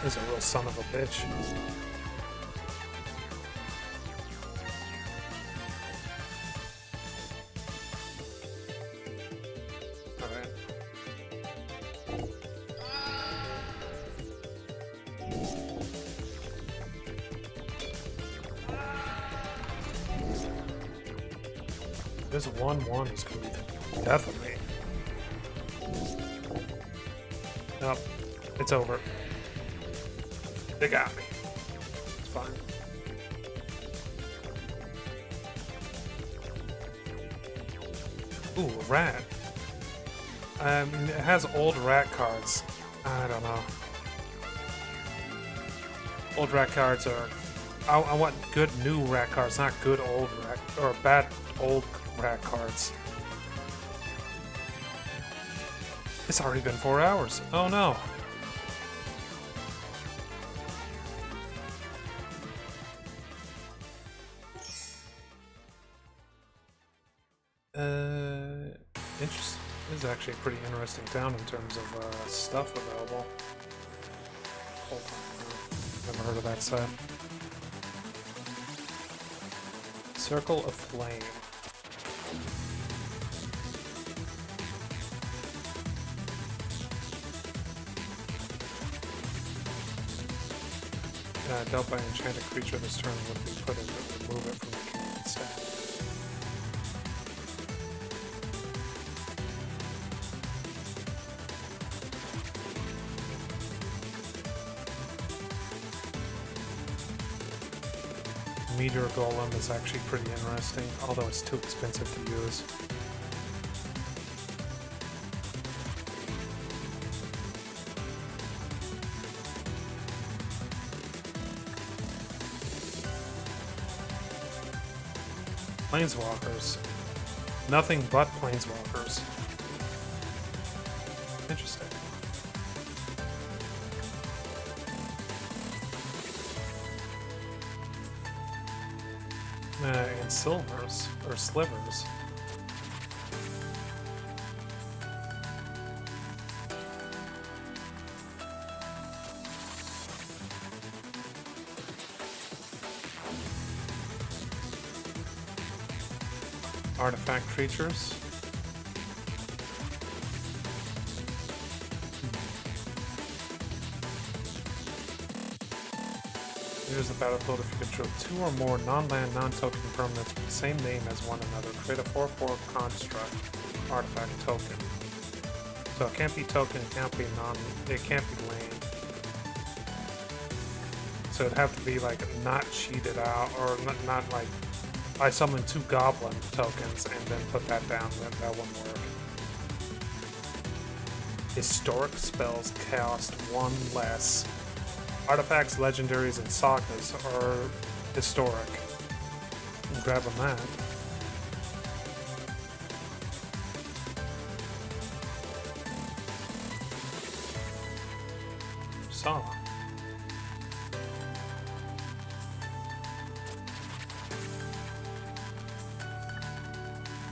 He's a real son of a bitch. This 1/1 is going to be death of me. Nope. It's over. They got me. It's fine. Ooh, a rat. It has old rat cards. I don't know. Old rat cards are... I want good new rat cards, not good old rat... or bad old rat cards. It's already been 4 hours. Oh no. Interesting. This is actually a pretty interesting town in terms of stuff available. Hold on. Never heard of that site. Circle of Flame. dealt by enchanted creature this turn would be put in to remove it from the game instead. Meteor Golem is actually pretty interesting, although it's too expensive to use. Planeswalkers. Nothing but Planeswalkers. Interesting. And silvers, or slivers. Artifact creatures. Here's the battlefield. If you control 2 or more non-land, non-token permanents with the same name as one another, create a 4/4 construct artifact token. So it can't be token, it can't be it can't be land. So it'd have to be like not cheated out, or not like I summon 2 goblin tokens and then put that down. That wouldn't work. Historic spells cost 1 less. Artifacts, legendaries, and sagas are historic. I'm grabbing that. Saw.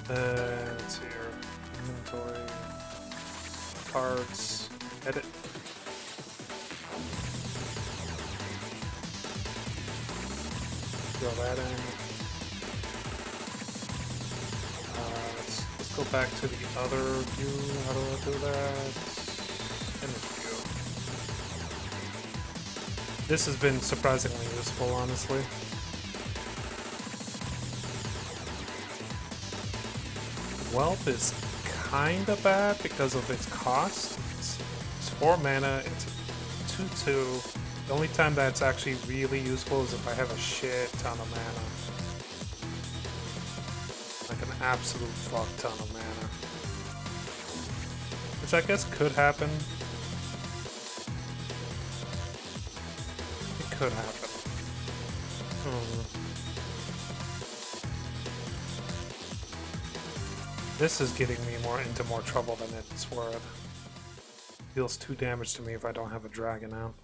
Let's see here. Inventory. Cards. Edit. Throw that in. Let's go back to the other view. How do I do that? Image view. This has been surprisingly useful, honestly. Whelp is kinda bad because of its cost. It's 4 mana, it's 2/2. The only time that's actually really useful is if I have a shit ton of mana. Like an absolute fuck ton of mana. Which I guess could happen. It could happen. This is getting me into more trouble than it's worth. Deals 2 damage to me if I don't have a dragon out.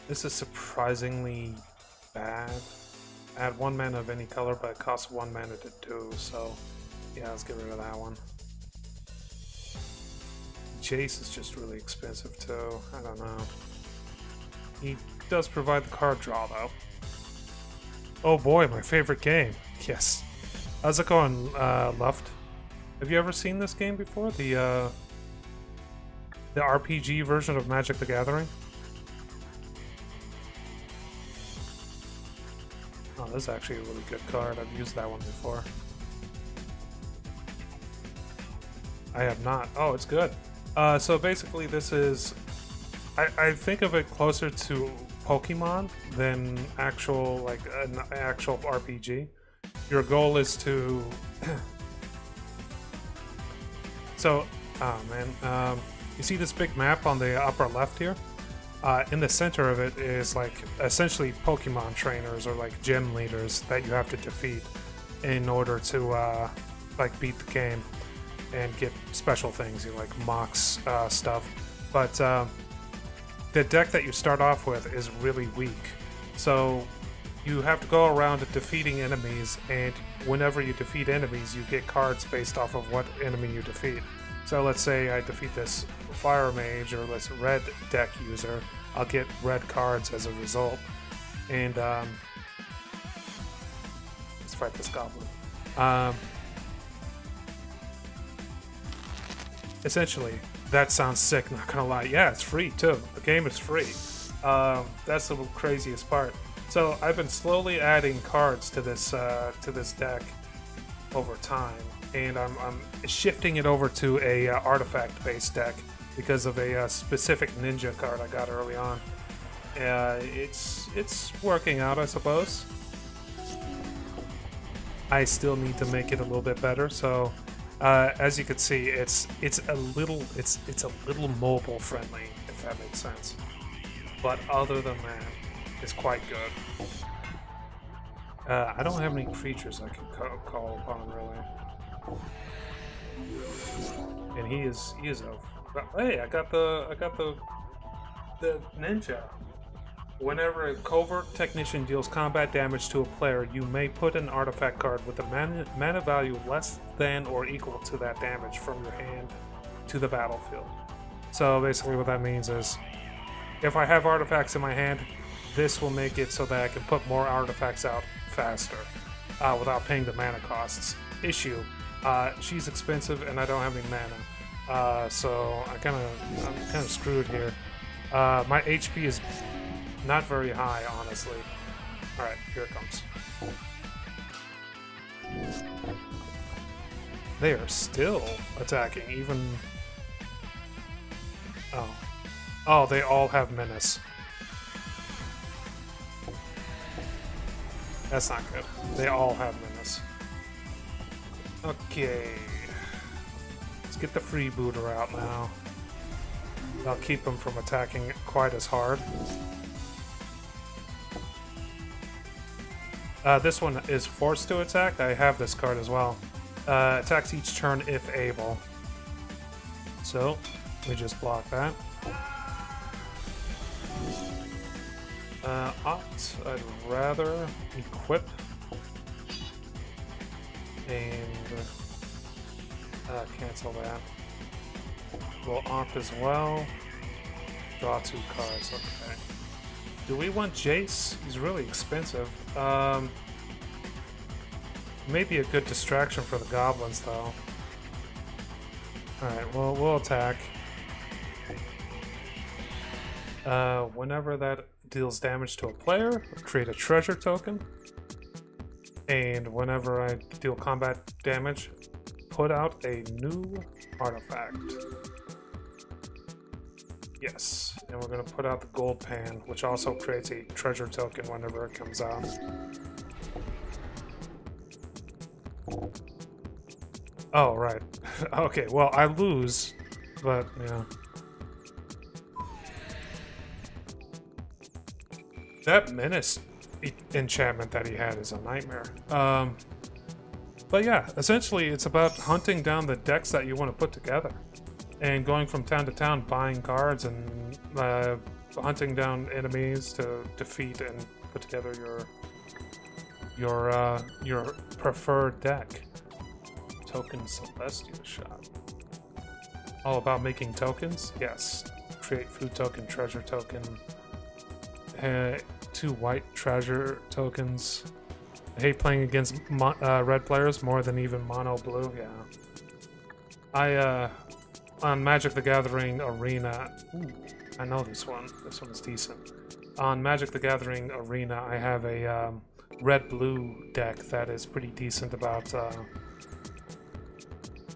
This is surprisingly bad. Add 1 mana of any color, but it costs 1 mana to do, so yeah, let's get rid of that one. Jace is just really expensive too. I don't know. He does provide the card draw though. Oh boy, my favorite game. Yes. How's it going, Luft? Have you ever seen this game before? The RPG version of Magic the Gathering? Oh, this is actually a really good card. I've used that one before. I have not. Oh, it's good. So basically this is... I think of it closer to Pokemon than actual, like, an actual RPG. Your goal is to... So, oh man. You see this big map on the upper left here? In the center of it is like essentially Pokemon trainers or like gym leaders that you have to defeat in order to like beat the game and get special things, you know, like Mox stuff. But the deck that you start off with is really weak, so you have to go around defeating enemies, and whenever you defeat enemies you get cards based off of what enemy you defeat. So let's say I defeat this Fire Mage or this red deck user, I'll get red cards as a result. And fight this goblin. Essentially, that sounds sick, not gonna lie. Yeah, it's free too. The game is free. That's the craziest part. So I've been slowly adding cards to this deck over time, and I'm shifting it over to a artifact-based deck because of a specific ninja card I got early on. It's working out, I suppose. I still need to make it a little bit better. So as you can see, it's a little mobile friendly, if that makes sense. But other than that, it's quite good. I don't have any creatures I can call upon really. And he is a. Hey, I got the ninja. Whenever a covert technician deals combat damage to a player, you may put an artifact card with a mana value less than or equal to that damage from your hand to the battlefield. So basically what that means is, if I have artifacts in my hand, this will make it so that I can put more artifacts out faster without paying the mana costs. Issue, she's expensive and I don't have any mana. So I'm kind of screwed here. My HP is not very high, honestly. Alright, here it comes. They are still attacking, even... Oh. Oh, they all have menace. That's not good. They all have menace. Okay. Let's get the freebooter out now. I'll keep them from attacking quite as hard. This one is forced to attack. I have this card as well. Attacks each turn if able. So, we just block that. I'd rather equip and cancel that. We'll opt as well. Draw 2 cards. Okay. Do we want Jace? He's really expensive. Maybe a good distraction for the goblins, though. Alright, well, we'll attack. Whenever that deals damage to a player, create a treasure token. And whenever I deal combat damage, put out a new artifact. Yes, and we're going to put out the gold pan, which also creates a treasure token whenever it comes out. Oh, right. Okay, well, I lose, but, yeah. That menace enchantment that he had is a nightmare. But yeah, essentially it's about hunting down the decks that you want to put together. And going from town to town, buying cards and hunting down enemies to defeat and put together your preferred deck. Token Celestial Shot. All about making tokens? Yes. Create food token, treasure token. 2 white treasure tokens. I hate playing against red players more than even mono blue. Yeah. On Magic the Gathering Arena... Ooh, I know this one. This one is decent. On Magic the Gathering Arena, I have a red-blue deck that is pretty decent about,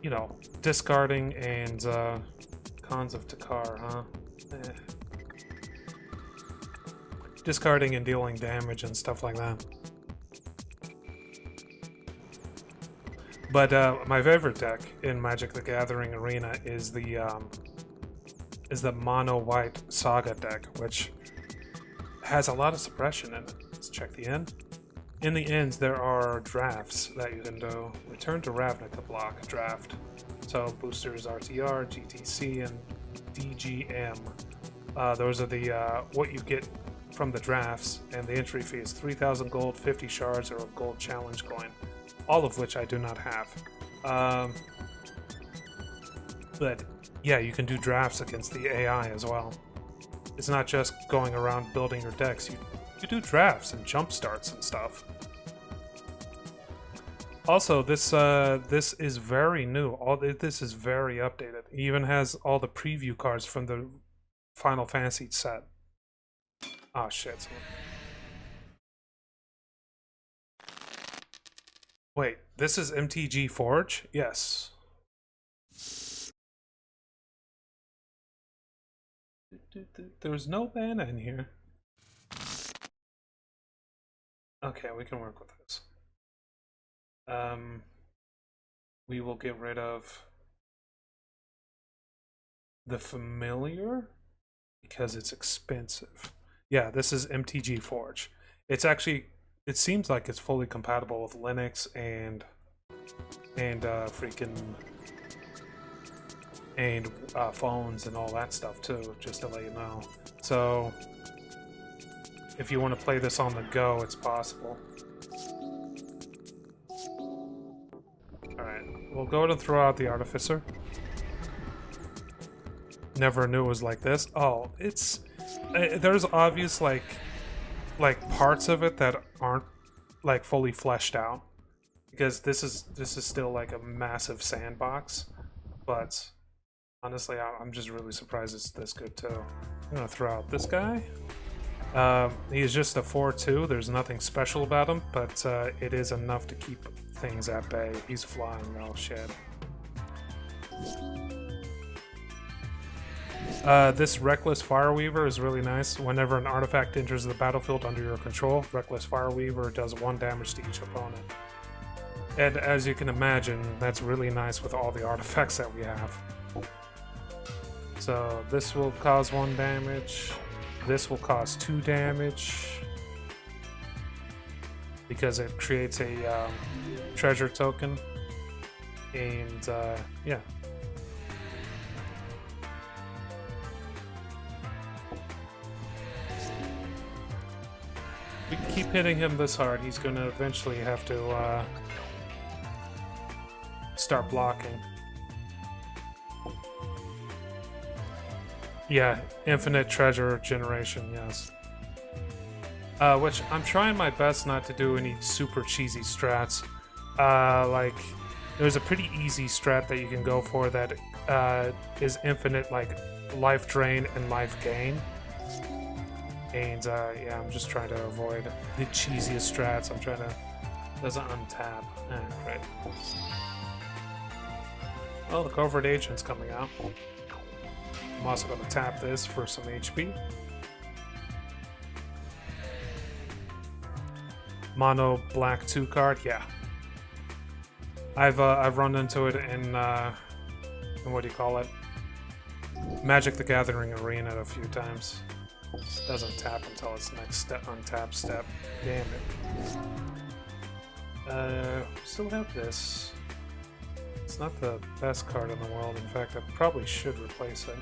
you know, discarding and Cons of Takar, huh? Discarding and dealing damage and stuff like that. But my favorite deck in Magic the Gathering Arena is the mono white Saga deck, which has a lot of suppression in it. Let's check the end. In the ends, there are drafts that you can do. Return to Ravnica to block a draft. So boosters RTR, GTC, and DGM. Those are the what you get from the drafts, and the entry fee is 3,000 gold, 50 shards, or a gold challenge coin. All of which I do not have. But yeah, you can do drafts against the AI as well. It's not just going around building your decks. You do drafts and jump starts and stuff. Also, this is very new. This is very updated. It even has all the preview cards from the Final Fantasy set. Oh shit. Wait, this is MTG Forge? Yes. There's no mana in here. Okay, we can work with this. We will get rid of the familiar because it's expensive. Yeah, this is MTG Forge. It's actually, it seems like it's fully compatible with Linux and freaking and phones and all that stuff too, just to let you know. So if you want to play this on the go, it's possible. Alright, we'll go to throw out the Artificer. Never knew it was like this. Oh, it's... there's obvious, like parts of it that aren't, like, fully fleshed out. Because this is still, like, a massive sandbox. But, honestly, I'm just really surprised it's this good, too. I'm gonna throw out this guy. He's just a 4/2. There's nothing special about him, but it is enough to keep things at bay. He's flying. Oh shit. This Reckless Fireweaver is really nice. Whenever an artifact enters the battlefield under your control, Reckless Fireweaver does 1 damage to each opponent. And as you can imagine, that's really nice with all the artifacts that we have. So this will cause 1 damage. This will cause 2 damage because it creates a treasure token, and yeah. We keep hitting him this hard, he's gonna eventually have to start blocking. Yeah, infinite treasure generation, yes. Which I'm trying my best not to do any super cheesy strats. Like, there's a pretty easy strat that you can go for that is infinite, like, life drain and life gain. And yeah, I'm just trying to avoid the cheesiest strats. I'm trying to... Doesn't untap. Great. Oh, the Covert Agent's coming out. I'm also going to tap this for some HP. Mono black 2 card, yeah. I've run into it in what do you call it? Magic the Gathering Arena a few times. Doesn't tap until its next step, untap step. Damn it. Still have this. It's not the best card in the world. In fact, I probably should replace it.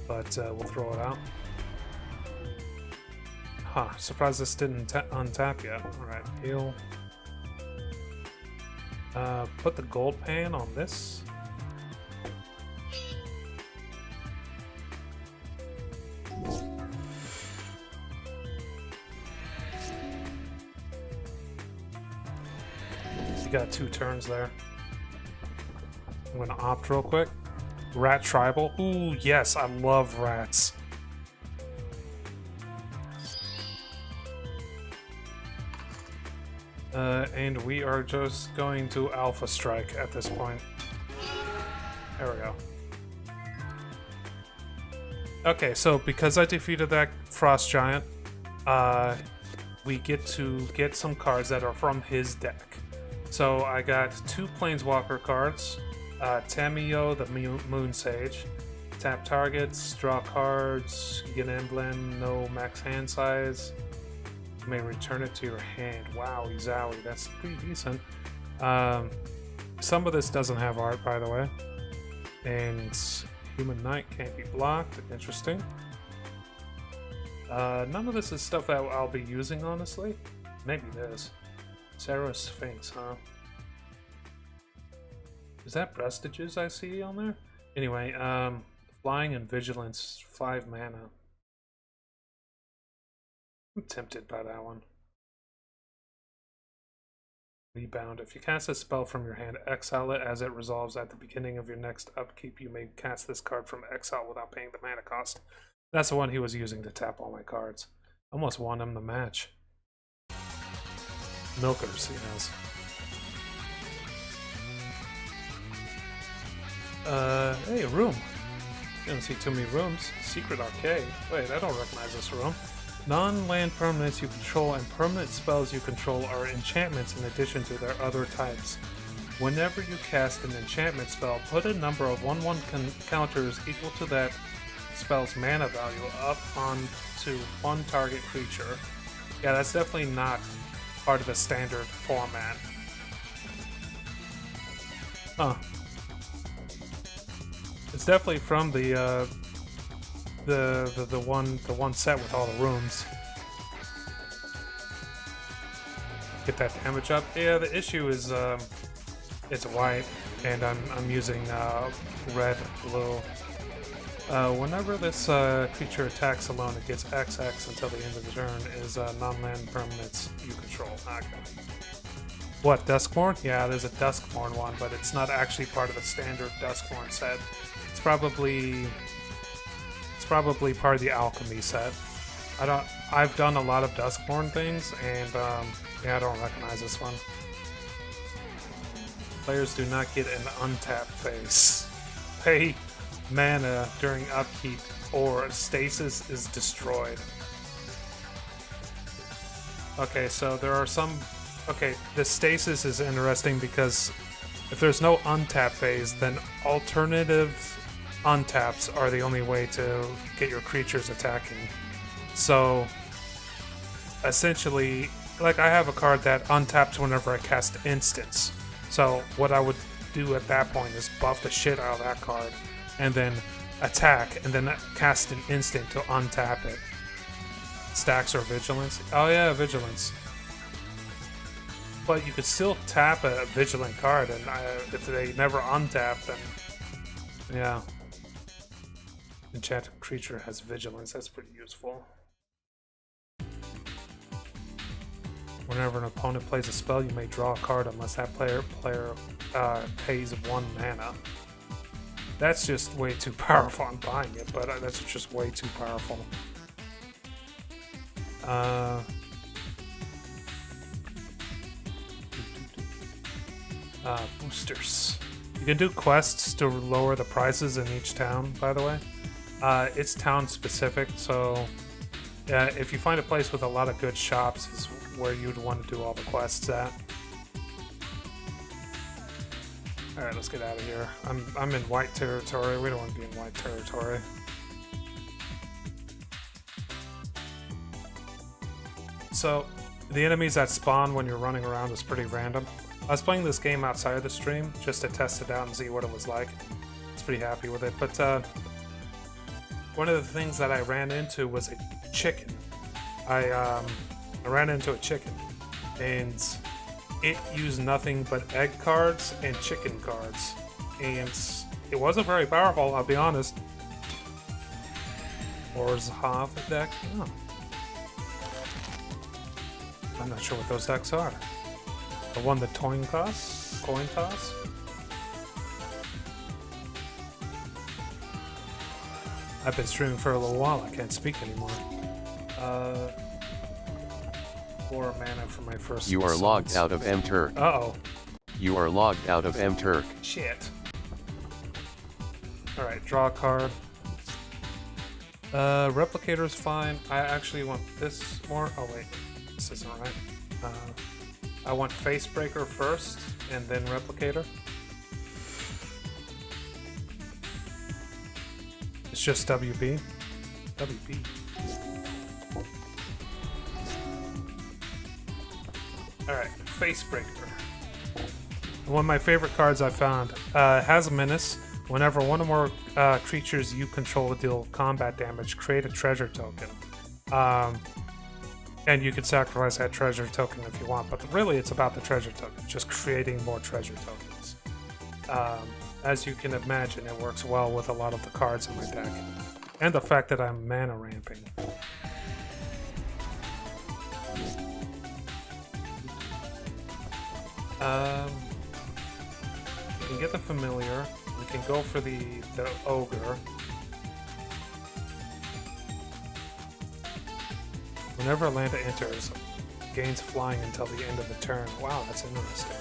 But we'll throw it out. Huh, surprised this didn't untap yet. Alright, heal. Put the gold pan on this. You got 2 turns there. I'm gonna opt real quick. Rat Tribal. Ooh, yes, I love rats. And we are just going to Alpha Strike at this point. There we go. Okay, so because I defeated that Frost Giant, we get to get some cards that are from his deck. So I got 2 Planeswalker cards. Tamiyo, the Moon Sage. Tap targets, draw cards, get an emblem, no max hand size. You may return it to your hand. Wowie zowie, that's pretty decent. Some of this doesn't have art, by the way. And Human Knight can't be blocked. Interesting. None of this is stuff that I'll be using, honestly. Maybe this. Sarah Sphinx, huh? Is that Prestiges I see on there? Anyway, Flying and Vigilance, 5 mana. I'm tempted by that one. Rebound. If you cast a spell from your hand, exile it as it resolves at the beginning of your next upkeep. You may cast this card from exile without paying the mana cost. That's the one he was using to tap all my cards. Almost won him the match. Milkers, he has. Hey, a room. You don't see too many rooms. Secret Arcade. Wait, I don't recognize this room. Non-land permanents you control and permanent spells you control are enchantments in addition to their other types. Whenever you cast an enchantment spell, put a number of 1/1 counters equal to that spell's mana value up onto one target creature. Yeah, that's definitely not part of the standard format. Huh. It's definitely from the one set with all the rooms. Get that damage up. Yeah, the issue is it's white, and I'm using red, blue. Whenever this creature attacks alone, it gets XX until the end of the turn. Is non-land permanents you control. Okay. What, Duskborn? Yeah, there's a Duskborn one, but it's not actually part of the standard Duskborn set. It's probably part of the alchemy set. I've done a lot of Duskborn things, and yeah, I don't recognize this one. Players do not get an untapped phase. Pay mana during upkeep or stasis is destroyed. Okay, so there are some... Okay, the stasis is interesting because if there's no untap phase, then alternative untaps are the only way to get your creatures attacking. So essentially, like, I have a card that untaps whenever I cast instants. So what I would do at that point is buff the shit out of that card and then attack and then cast an instant to untap it. Stacks or Vigilance? Oh yeah, Vigilance. But you could still tap a Vigilant card, and if they never untap, then yeah. Enchanted creature has Vigilance, that's pretty useful. Whenever an opponent plays a spell, you may draw a card unless that player pays 1 mana. That's just way too powerful. I'm buying it, but that's just way too powerful. Boosters. You can do quests to lower the prices in each town, by the way. It's town specific, so if you find a place with a lot of good shops is where you'd want to do all the quests at. Alright, let's get out of here. I'm in white territory. We don't want to be in white territory. So, the enemies that spawn when you're running around is pretty random. I was playing this game outside of the stream just to test it out and see what it was like. I was pretty happy with it, but one of the things that I ran into was a chicken. I ran into a chicken, and it used nothing but egg cards and chicken cards, and it wasn't very powerful, I'll be honest. Or Zahav deck? Oh. I'm not sure what those decks are. The one that coin toss? I've been streaming for a little while, I can't speak anymore. 4 mana for my first. You are logged out of MTurk. Uh-oh. You are logged out of MTurk. Shit. Alright, draw a card. Replicator's fine. I actually want this more. Oh wait, this isn't right. I want Facebreaker first, and then Replicator. It's just WB. WB. Alright, Facebreaker. One of my favorite cards I found. Has a menace. Whenever one or more creatures you control deal combat damage, create a treasure token. And you can sacrifice that treasure token if you want, but really it's about the treasure token, just creating more treasure tokens. As you can imagine, it works well with a lot of the cards in my deck. And the fact that I'm mana ramping. We can get the familiar. We can go for the ogre. Whenever Atlanta enters, gains flying until the end of the turn. Wow, that's interesting.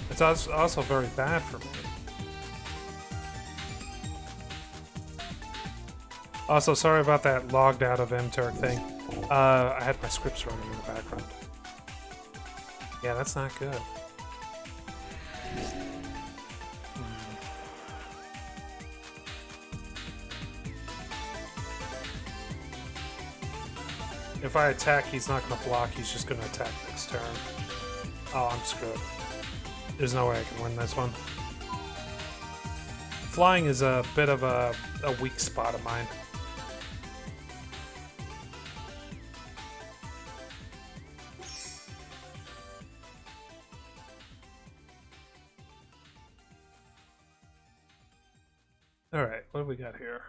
It's also very bad for me. Also, sorry about that logged out of MTurk thing. I had my scripts running in the background. Yeah, that's not good. If I attack, he's not going to block, he's just going to attack next turn. Oh, I'm screwed. There's no way I can win this one. Flying is a bit of a weak spot of mine. Alright, what do we got here?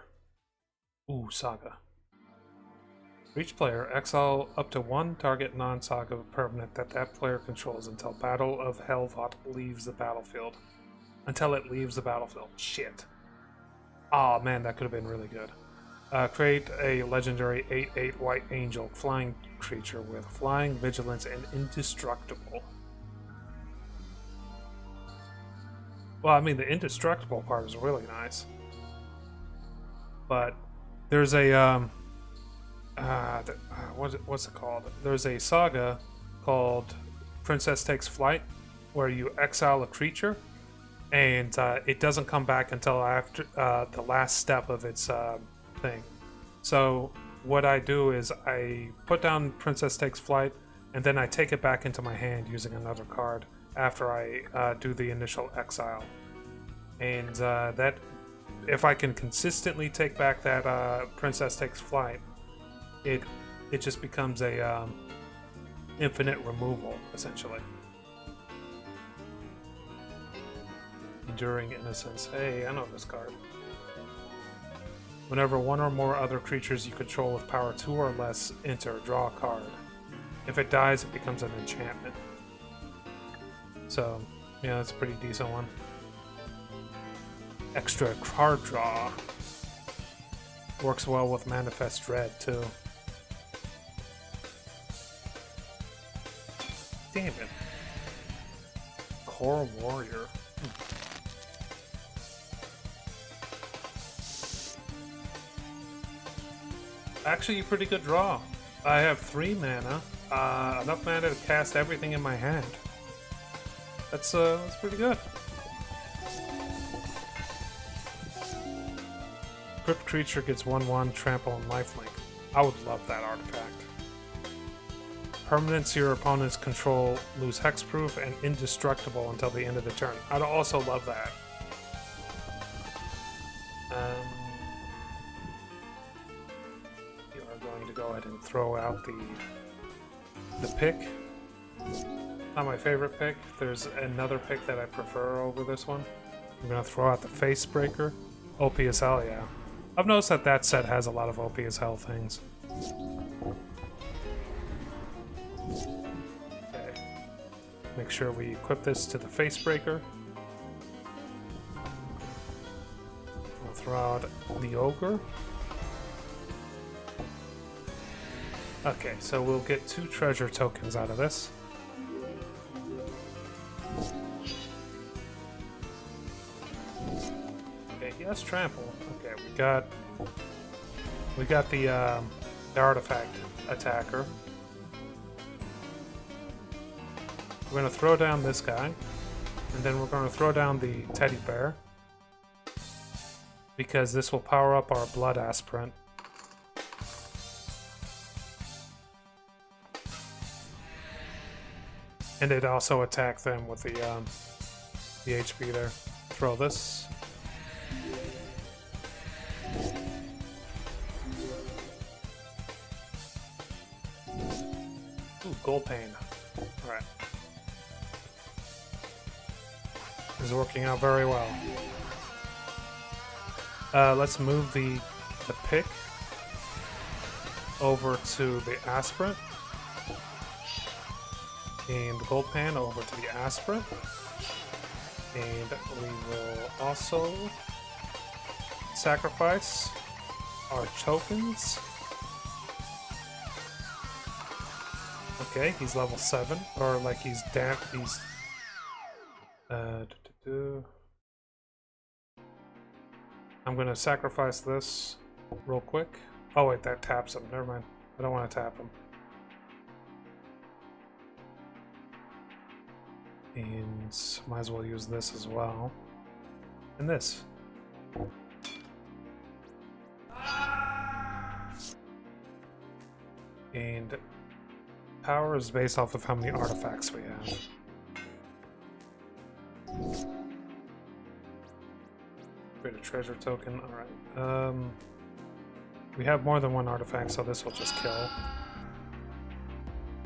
Ooh, Saga. For each player, exile up to one target non-Saga permanent that player controls until Battle of Helvot leaves the battlefield. Until it leaves the battlefield. Shit. Oh man, that could have been really good. Create a legendary 8/8 white angel flying creature with flying, vigilance, and indestructible. Well, I mean, the indestructible part is really nice. But there's a what's it called? There's a saga called Princess Takes Flight, where you exile a creature, and it doesn't come back until after the last step of its thing. So what I do is I put down Princess Takes Flight, and then I take it back into my hand using another card after I do the initial exile. And that, if I can consistently take back that Princess Takes Flight, it just becomes a infinite removal, essentially. Enduring Innocence. Hey, I know this card. Whenever one or more other creatures you control with power 2 or less enter, draw a card. If it dies, it becomes an enchantment. So, yeah, that's a pretty decent one. Extra card draw. Works well with Manifest Dread, too. Damn it. Core Warrior. Actually, a pretty good draw. I have 3 mana. Enough mana to cast everything in my hand. That's pretty good. Crypt creature gets 1/1, trample, and lifelink. I would love that artifact. Permanents your opponents control lose hexproof and indestructible until the end of the turn. I'd also love that. You are going to go ahead and throw out the pick. Not my favorite pick. There's another pick that I prefer over this one. I'm going to throw out the Face Breaker. OP as hell, yeah. I've noticed that that set has a lot of OP as hell things. Okay. Make sure we equip this to the Face Breaker. We'll throw out the Ogre. Okay, so we'll get 2 treasure tokens out of this. Okay, he has trample. Okay, we got the artifact attacker. We're gonna throw down this guy, and then we're gonna throw down the teddy bear, because this will power up our blood aspirant. And it also attack them with the HP there. Throw this. Ooh, gold pane. Alright. This is working out very well. Let's move the pick over to the aspirant. And the gold pan over to the aspirate. And we will also sacrifice our tokens. Okay, he's level 7, or like he's damp. He's I'm gonna sacrifice this real quick. Oh wait, that taps him. Never mind. I don't want to tap him. And might as well use this as well. And this. And power is based off of how many artifacts we have. Create a treasure token. Alright. We have more than one artifact, so this will just kill.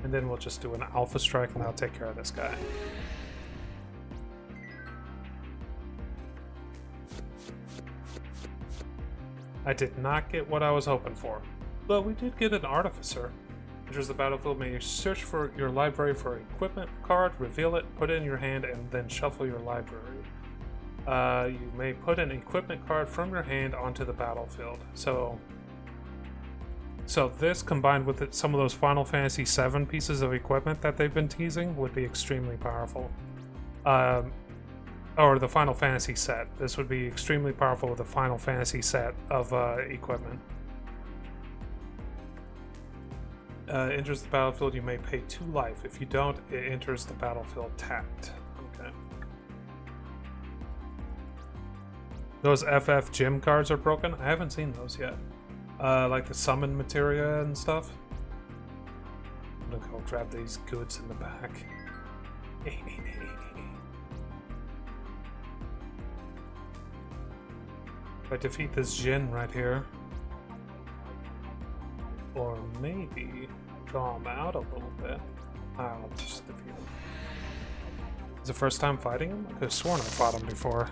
And then we'll just do an alpha strike and that'll take care of this guy. I did not get what I was hoping for, but we did get an artificer. Enters the battlefield, may you search for your library for an equipment card, reveal it, put it in your hand, and then shuffle your library. You may put an equipment card from your hand onto the battlefield. So this combined with some of those Final Fantasy VII pieces of equipment that they've been teasing would be extremely powerful. Or the Final Fantasy set. This would be extremely powerful with the Final Fantasy set of equipment. Enters the battlefield, you may pay 2 life. If you don't, it enters the battlefield tapped. Okay. Those FF gym cards are broken? I haven't seen those yet. Like the summon materia and stuff. I'm gonna go grab these goods in the back. If I defeat this Jin right here, or maybe draw him out a little bit, I'll just defeat him. Is it the first time fighting him? I could have sworn I fought him before.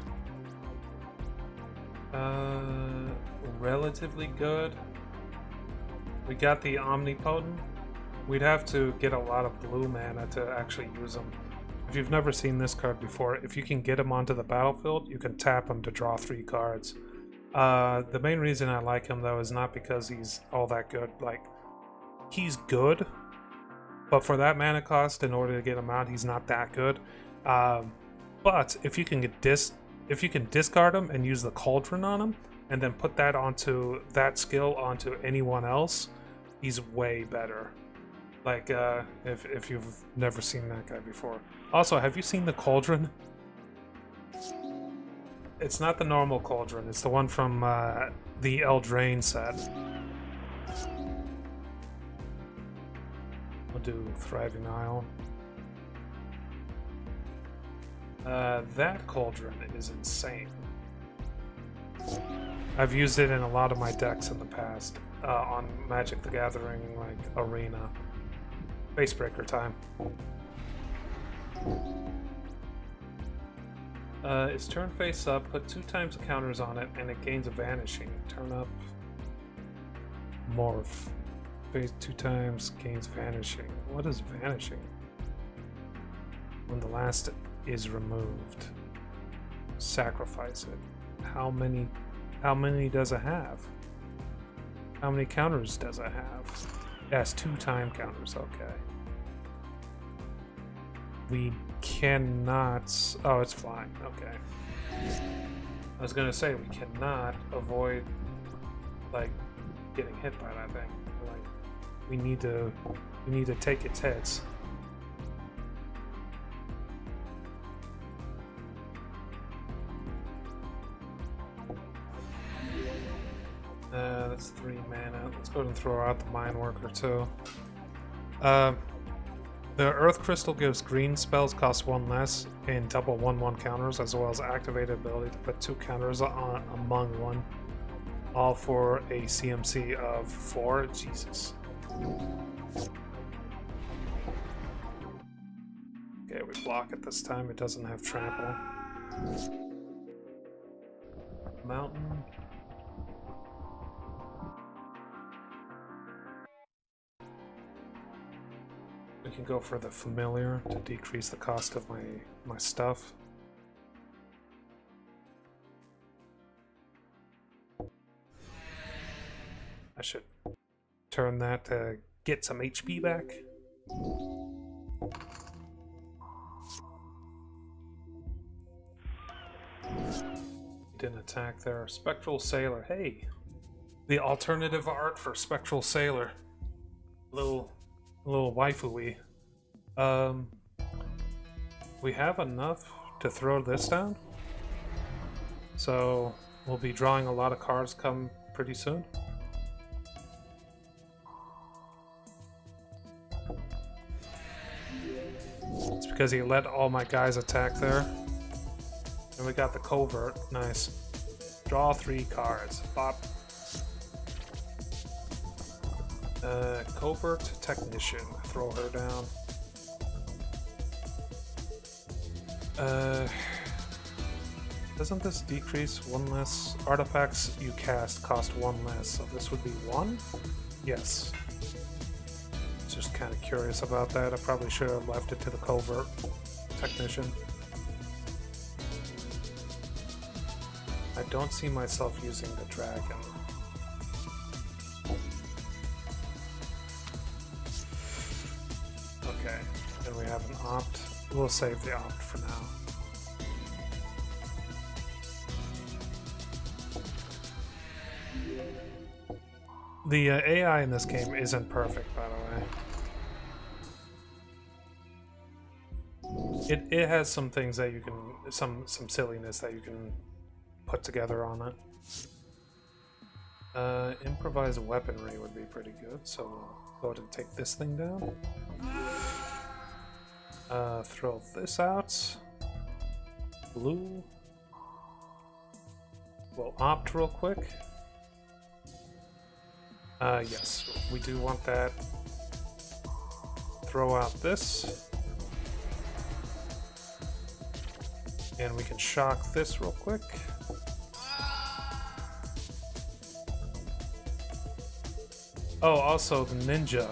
Relatively good. We got the Omnipotent. We'd have to get a lot of blue mana to actually use him. If you've never seen this card before, if you can get him onto the battlefield, you can tap him to draw 3 cards. The main reason I like him though is not because he's all that good. Like, he's good, but for that mana cost, in order to get him out, he's not that good. But if you can discard him and use the Cauldron on him, and then put that skill onto anyone else, he's way better. Like, if you've never seen that guy before. Also, have you seen the Cauldron? It's not the normal Cauldron, it's the one from the Eldraine set. We'll do Thriving Isle. That Cauldron is insane. I've used it in a lot of my decks in the past, on Magic the Gathering, like, Arena. Facebreaker time. It's turn face up, put 2 times counters on it, and it gains a vanishing. Turn up. Morph. Face 2 times, gains vanishing. What is vanishing? When the last is removed. Sacrifice it. How many does it have? How many counters does it have? It has 2 time counters, okay. We cannot... Oh, it's flying, okay. I was gonna say, we cannot avoid, like, getting hit by that thing. Like, we need to take its hits. That's 3 mana. Let's go ahead and throw out the Mind Worker too. The Earth Crystal gives green spells cost 1 less and double 1/1 counters, as well as activated ability to put 2 counters on among one. All for a CMC of 4. Jesus. Okay, we block it this time. It doesn't have trample. Mountain. can go for the familiar to decrease the cost of my stuff. I should turn that to get some HP back. Didn't attack there. Spectral Sailor. Hey! The alternative art for Spectral Sailor. Little waifu-y. We have enough to throw this down. So we'll be drawing a lot of cards come pretty soon. It's because he let all my guys attack there. And we got the covert. Nice. Draw 3 cards. Bop. Covert Technician. Throw her down. Doesn't this decrease 1 less? Artifacts you cast cost 1 less, so this would be 1? Yes. Just kind of curious about that. I probably should have left it to the Covert Technician. I don't see myself using the dragon. Okay, and we have an opt. We'll save the opt for now. The AI in this game isn't perfect, by the way. It has some things that you can, some silliness that you can put together on it. Improvised weaponry would be pretty good, so we'll go ahead and take this thing down. Throw this out. Blue. We'll opt real quick. Yes, we do want that. Throw out this. And we can shock this real quick. Oh, also the ninja.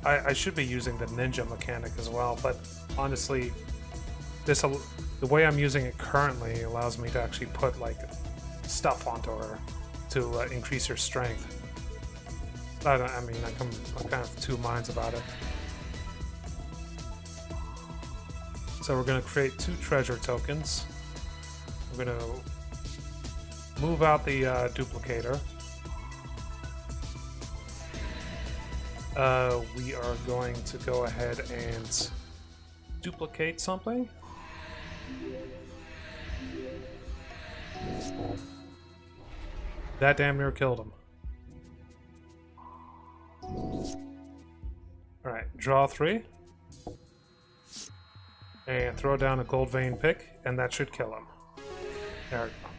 I should be using the ninja mechanic as well, but honestly, the way I'm using it currently allows me to actually put like stuff onto her to increase her strength. I'm kind of two minds about it. So we're going to create 2 treasure tokens. We're going to move out the duplicator. We are going to go ahead and duplicate something. That damn near killed him. Alright, draw 3. And throw down a gold vein pick, and that should kill him. There we go.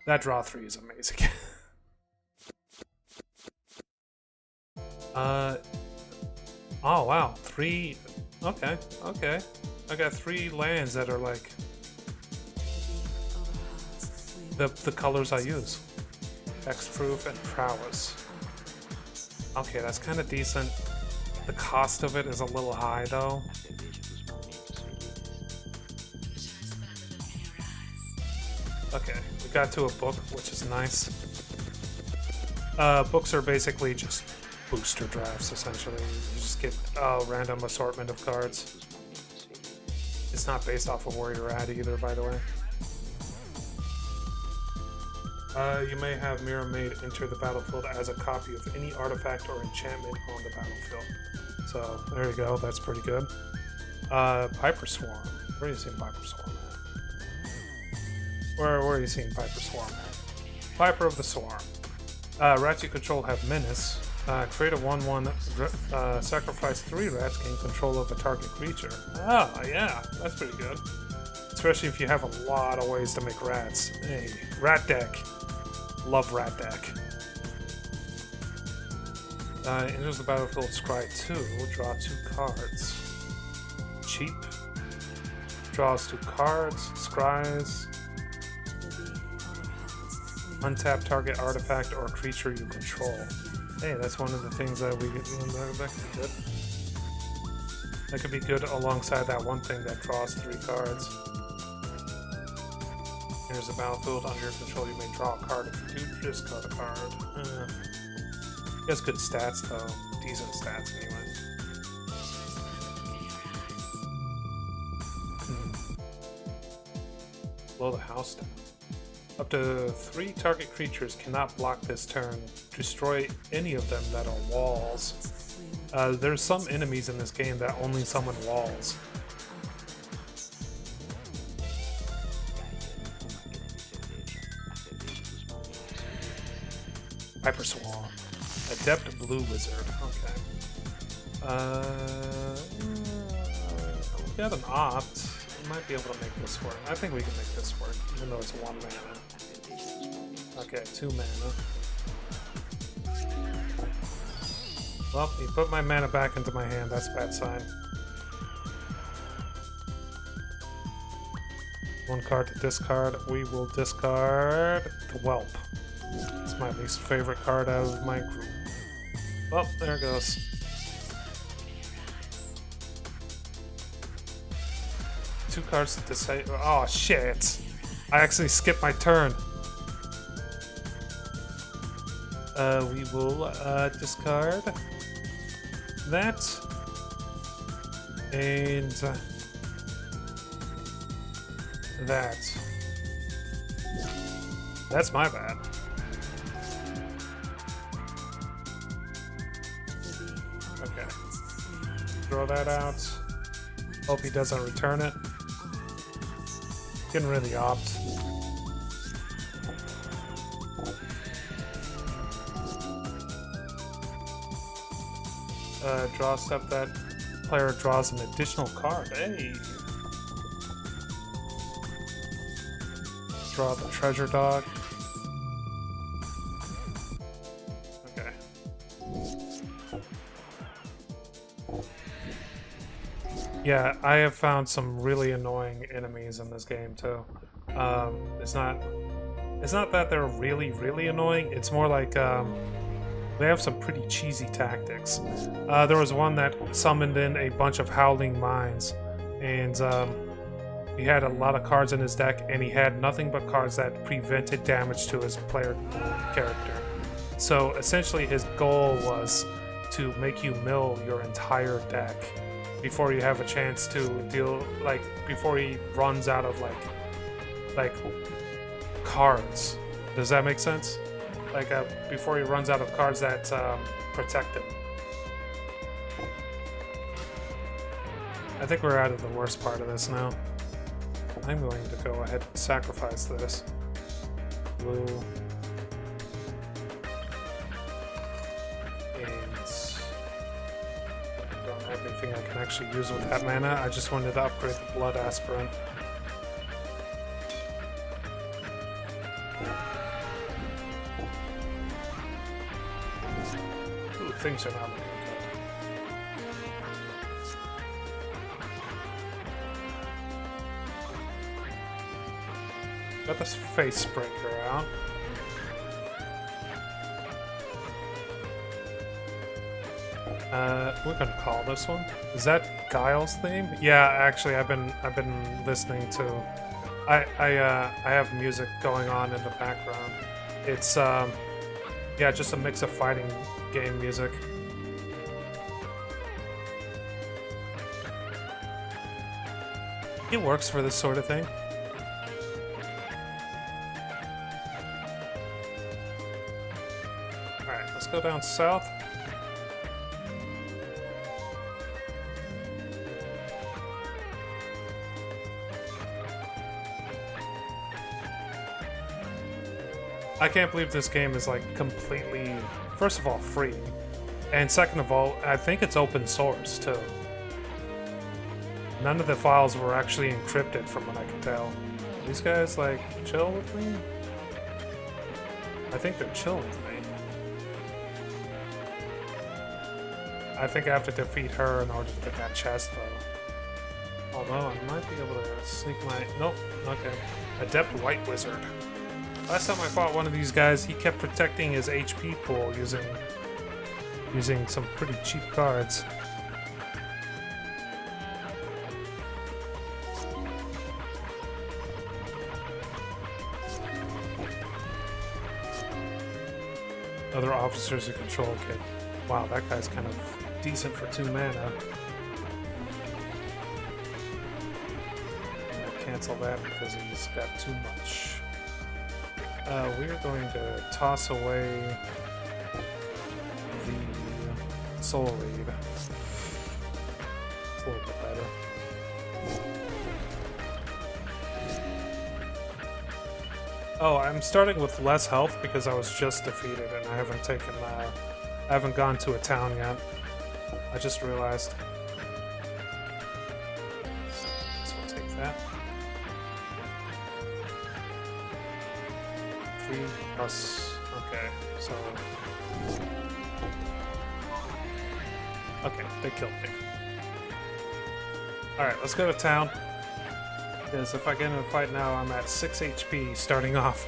That draw 3 is amazing. Oh wow, 3. Okay. I got 3 lands that are like the colors I use. Hexproof and Prowess. Okay, that's kind of decent. The cost of it is a little high though. Okay, we got to a book, which is nice. Books are basically just booster drafts, essentially. You just get a random assortment of cards. It's not based off of where you're at either, by the way. You may have Mirror Maid enter the battlefield as a copy of any artifact or enchantment on the battlefield. So, there you go, that's pretty good. Piper Swarm. Where are you seeing Piper Swarm at? Where are you seeing Piper Swarm at? Piper of the Swarm. Rats you control have Menace. Create a 1/1, sacrifice 3 rats, gain control of a target creature. Ah, yeah, that's pretty good. Especially if you have a lot of ways to make rats. Hey, rat deck. Love rat deck. Enters the battlefield, scry 2, draw 2 cards. Cheap. Draws 2 cards, scries. Untap target artifact or creature you control. Hey, that's one of the things that we get. That could be good. That could be good alongside that one thing that draws 3 cards. Here's a battlefield under your control. You may draw a card if you do discard a card. He has good stats though. Decent stats anyway. Blow the house down. Up to 3 target creatures cannot block this turn. Destroy any of them that are walls. There's some enemies in this game that only summon walls. Hyper Swarm. Adept Blue Wizard. Okay. We got an opt. We might be able to make this work. I think we can make this work, even though it's 1 mana. Okay, 2 mana. Well, he put my mana back into my hand. That's a bad sign. 1 card to discard. We will discard the Whelp. It's my least favorite card out of my group. Oh, there it goes. Two cards to decide. Oh shit! I actually skipped my turn. We will discard that and that. That's my bad. Okay. Throw that out. Hope he doesn't return it. Can really opt. Draw step. That player draws an additional card. Hey! Draw the treasure dog. Okay. Yeah, I have found some really annoying enemies in this game too. It's not that they're really, really annoying. It's more like they have some pretty cheesy tactics. There was one that summoned in a bunch of howling mines, and he had a lot of cards in his deck, and he had nothing but cards that prevented damage to his player character. So essentially his goal was to make you mill your entire deck before you have a chance to deal, like, before he runs out of like cards. Does that make sense? Like before he runs out of cards that protect him. I think we're out of the worst part of this now. I'm going to go ahead and sacrifice this. Blue. And I don't have anything I can actually use with that mana. I just wanted to upgrade the Blood Aspirant. Ooh, things are not looking good. Got this Face Breaker out. We're gonna call this one. Is that Guile's theme? Yeah, actually, I've been listening to. I have music going on in the background. It's yeah, just a mix of fighting game music. It works for this sort of thing. Alright, let's go down south. I can't believe this game is like completely, first of all, free, and second of all, I think it's open source too. None of the files were actually encrypted from what I can tell. These guys like chill with me? I think they're chill with me. I think I have to defeat her in order to get that chest though. Although I might be able to sneak my, nope, okay. Adept White Wizard. Last time I fought one of these guys, he kept protecting his HP pool using using some pretty cheap cards. Other officers of control kit. Wow, that guy's kind of decent for 2 mana. I'm gonna cancel that because he's got too much. We're going to toss away the Soul Reed. It's a little bit better. Oh, I'm starting with less health because I was just defeated and I haven't taken, I haven't gone to a town yet. I just realized. So we'll take that. 3 plus, okay, so... Okay, they killed me. Alright, let's go to town. Because if I get in a fight now, I'm at 6 HP starting off.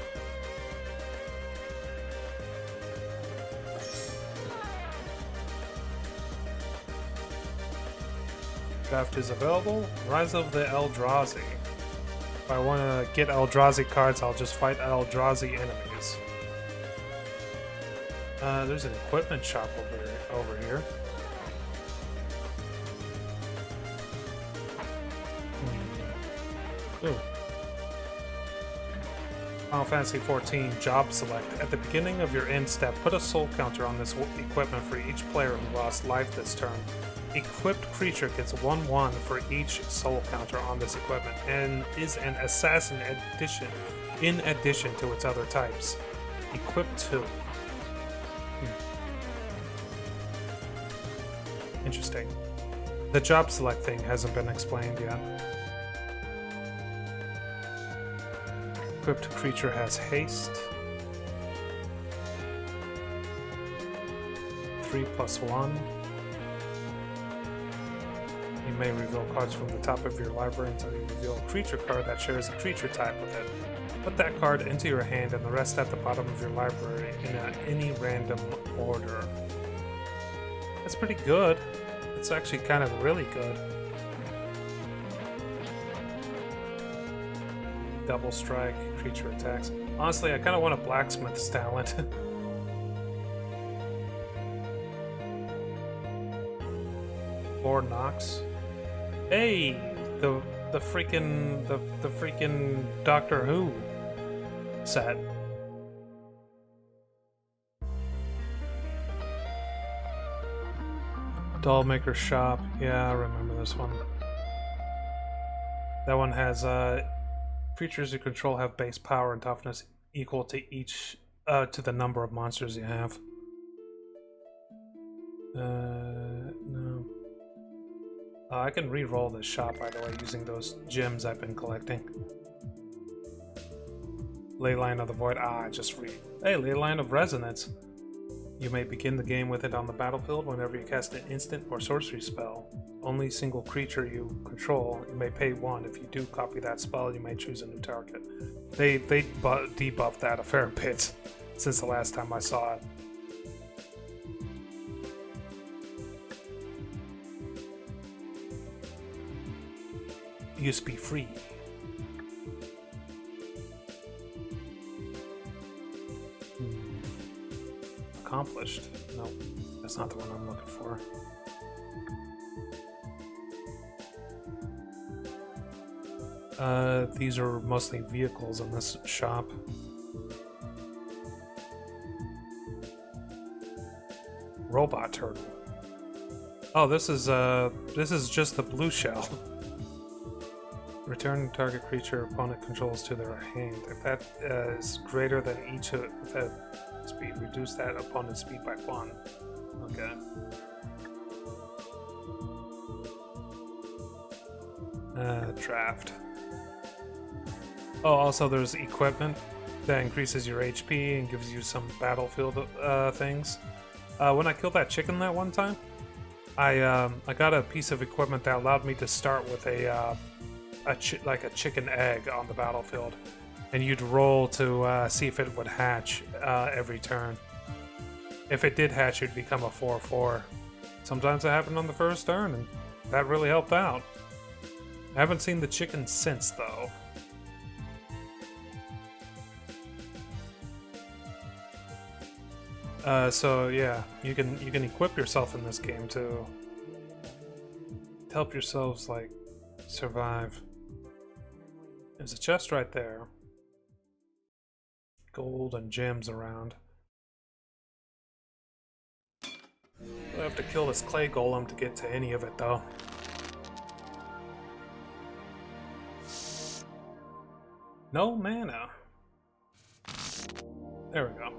Draft is available. Rise of the Eldrazi. If I want to get Eldrazi cards, I'll just fight Eldrazi enemies. There's an equipment shop over here. Ooh. Final Fantasy XIV Job Select. At the beginning of your end step, put a soul counter on this equipment for each player who lost life this turn. Equipped creature gets 1/1 for each soul counter on this equipment and is an assassin addition in addition to its other types. Equip 2. Interesting. The job select thing hasn't been explained yet. Equipped creature has haste. 3+1. You may reveal cards from the top of your library until you reveal a creature card that shares a creature type with it. Put that card into your hand and the rest at the bottom of your library in any random order. That's pretty good. It's actually kind of really good. Double strike, creature attacks. Honestly, I kind of want a blacksmith's talent. Lord Knox. Hey, the freaking Doctor Who set. Dollmaker Shop. Yeah, I remember this one. That one has creatures you control have base power and toughness equal to each to the number of monsters you have. No. I can re-roll this shop, by the way, using those gems I've been collecting. Leyline of the Void. I just read. Hey, Leyline of Resonance. You may begin the game with it on the battlefield whenever you cast an instant or sorcery spell. Only single creature you control, you may pay 1. If you do copy that spell, you may choose a new target. They debuffed that a fair bit since the last time I saw it. Used to be free. Accomplished. Nope, that's not the one I'm looking for. These are mostly vehicles in this shop. Robot turtle. Oh, this is just the blue shell. Return target creature opponent controls to their hand. If that is greater than each of that speed, reduce that opponent's speed by 1. Okay. Draft. Oh, also there's equipment that increases your HP and gives you some battlefield things. When I killed that chicken that one time, I got a piece of equipment that allowed me to start with like a chicken egg on the battlefield, and you'd roll to see if it would hatch every turn. if it did hatch, it'd become a 4/4. Sometimes it happened on the first turn, and that really helped out. I haven't seen the chicken since, though. So yeah, you can equip yourself in this game to help yourselves like survive. There's a chest right there. Gold and gems around. I have to kill this clay golem to get to any of it, though. No mana. There we go.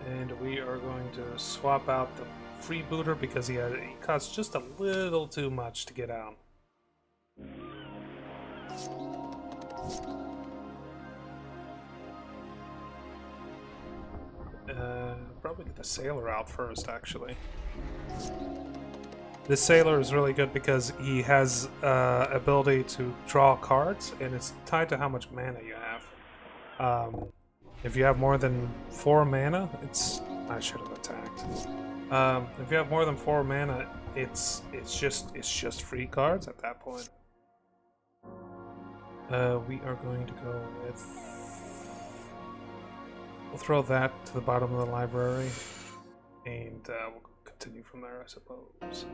And we are going to swap out the freebooter because he costs just a little too much to get out. Probably get the sailor out first, actually. This sailor is really good because he has ability to draw cards, and it's tied to how much mana you have. If you have more than 4 mana, I should have attacked. If you have more than 4 mana, it's just free cards at that point. We are going to go with. We'll throw that to the bottom of the library, and we'll continue from there, I suppose.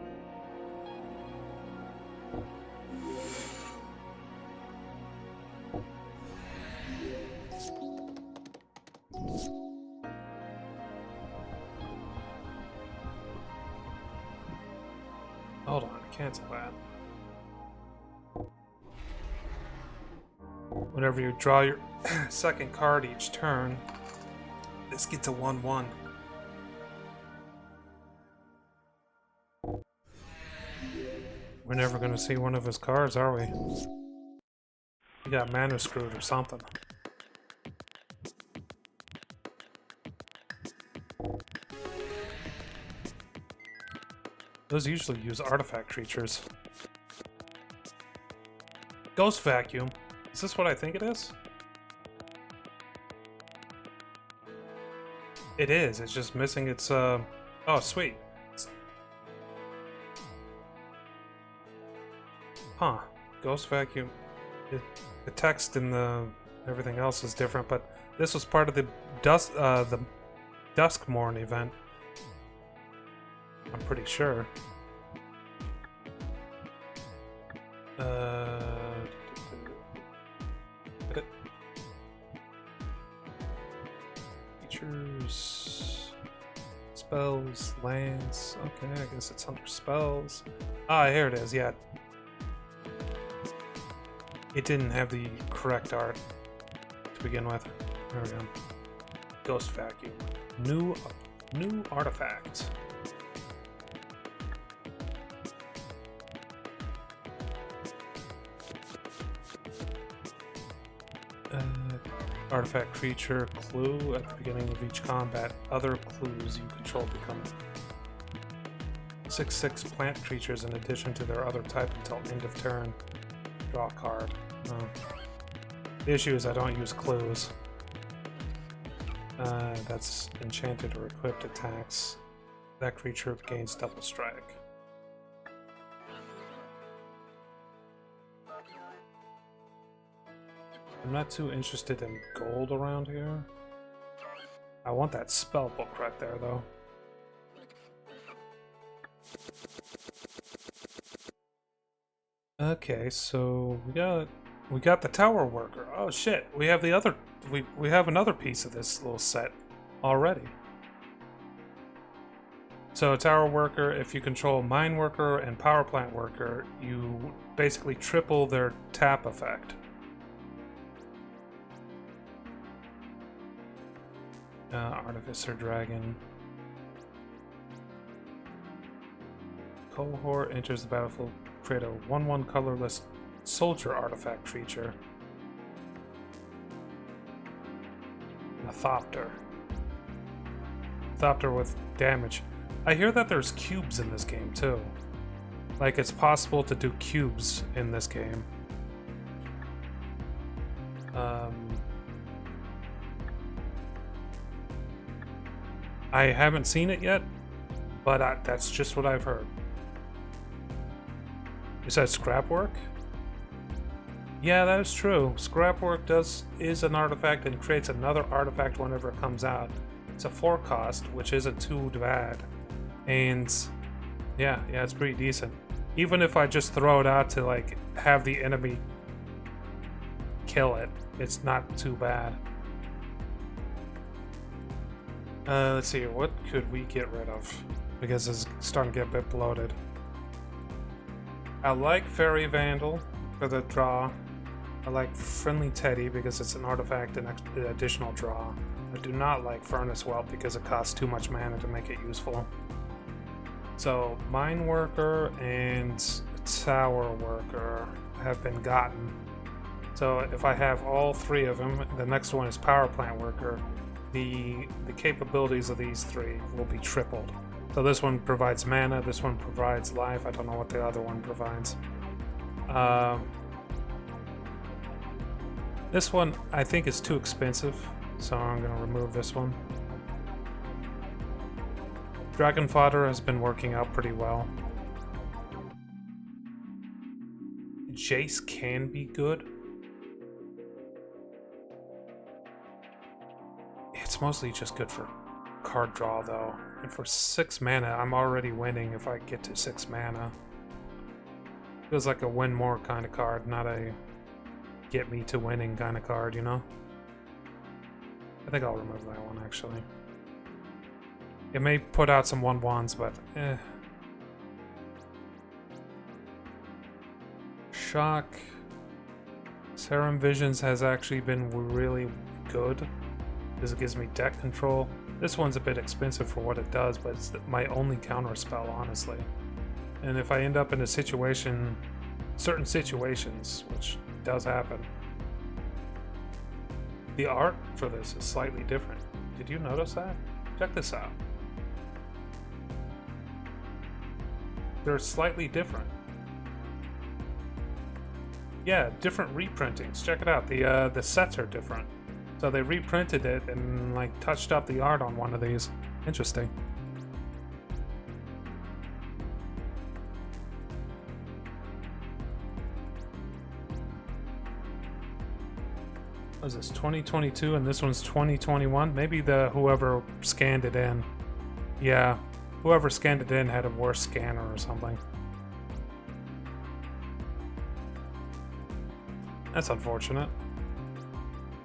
Hold on, cancel that. Whenever you draw your second card each turn, this gets a 1/1. We're never going to see one of his cards, are we? He got mana screwed or something. Those usually use artifact creatures. Ghost Vacuum. Is this what I think it is? It is. It's just missing its, Oh, sweet. Huh. Ghost Vacuum. The text and everything else is different, but this was part of the Duskmorn event. I'm pretty sure. Features, spells, lands. Okay, I guess it's under spells. Ah, here it is. Yeah, it didn't have the correct art to begin with. There we go. Ghost Vacuum. New artifact. Artifact creature clue at the beginning of each combat. Other clues you control become 6/6 plant creatures in addition to their other type until end of turn. Draw a card. Oh. The issue is I don't use clues. That's enchanted or equipped attacks. That creature gains double strike. I'm not too interested in gold around here. I want that spell book right there, though. Okay, so we got the tower worker. Oh shit, we have the other we have another piece of this little set already. So tower worker, if you control mine worker and power plant worker, you basically triple their tap effect. Artificer Dragon. Cohort enters the battlefield, create a 1/1 colorless soldier artifact creature. A Thopter. Thopter with damage. I hear that there's cubes in this game too. Like it's possible to do cubes in this game. I haven't seen it yet, but that's just what I've heard. You said scrap work? Yeah, that is true. Scrap work is an artifact and creates another artifact whenever it comes out. It's a 4 cost, which isn't too bad. And yeah, it's pretty decent. Even if I just throw it out to like have the enemy kill it, it's not too bad. Let's see, what could we get rid of? Because it's starting to get a bit bloated. I like Fairy Vandal for the draw. I like Friendly Teddy because it's an artifact and additional draw. I do not like Furnace Whelp because it costs too much mana to make it useful. So, Mine Worker and Tower Worker have been gotten. So if I have all 3 of them, the next one is Power Plant Worker, the capabilities of these 3 will be tripled. So this one provides mana, this one provides life, I don't know what the other one provides. This one I think is too expensive, so I'm going to remove this one. Dragon Fodder has been working out pretty well. Jace can be good. It's mostly just good for card draw though. And for 6 mana, I'm already winning if I get to 6 mana. Feels like a win more kind of card, not a get me to winning kind of card, you know? I think I'll remove that one actually. It may put out some 1/1s, but eh. Shock. Serum Visions has actually been really good because it gives me deck control. This one's a bit expensive for what it does, but it's my only counter spell, honestly. And if I end up in a situation, certain situations, which does happen, the art for this is slightly different. Did you notice that? Check this out. They're slightly different. Yeah, different reprintings. Check it out. The sets are different. So they reprinted it and like touched up the art on one of these. Interesting. What is this, 2022 and this one's 2021? Maybe whoever scanned it in. Yeah, whoever scanned it in had a worse scanner or something. That's unfortunate.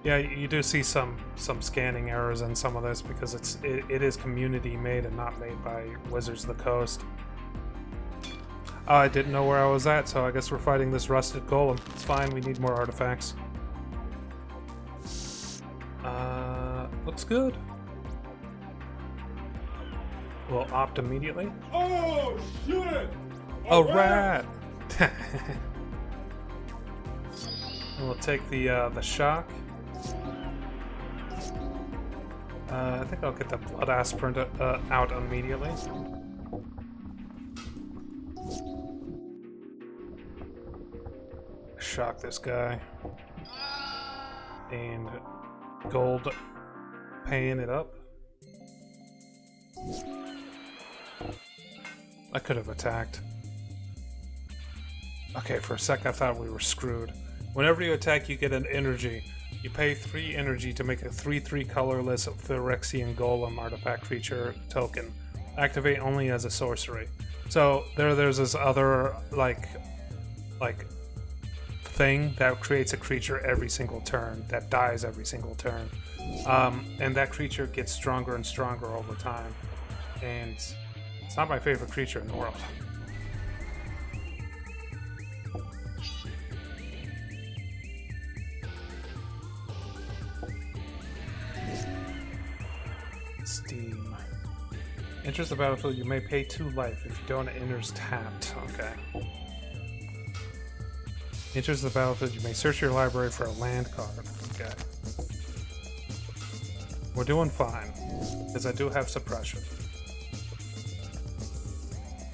Yeah, you do see some scanning errors in some of this because it is community made and not made by Wizards of the Coast. Oh, I didn't know where I was at, so I guess we're fighting this rusted golem. It's fine, we need more artifacts. Looks good. We'll opt immediately. Oh shit! A rat! And we'll take the shock. I think I'll get the blood aspirant out immediately. Shock this guy. And gold paying it up. I could have attacked. Okay, for a sec I thought we were screwed. Whenever you attack, you get an energy. You pay 3 energy to make a 3/3 colorless Phyrexian Golem artifact creature token. Activate only as a sorcery. So there's this other like thing that creates a creature every single turn that dies every single turn, and that creature gets stronger and stronger over time. And it's not my favorite creature in the world. Steam. Enters the battlefield, you may pay 2 life. If you don't, it enters tapped. Okay. Enters the battlefield, you may search your library for a land card. Okay. We're doing fine, because I do have suppression.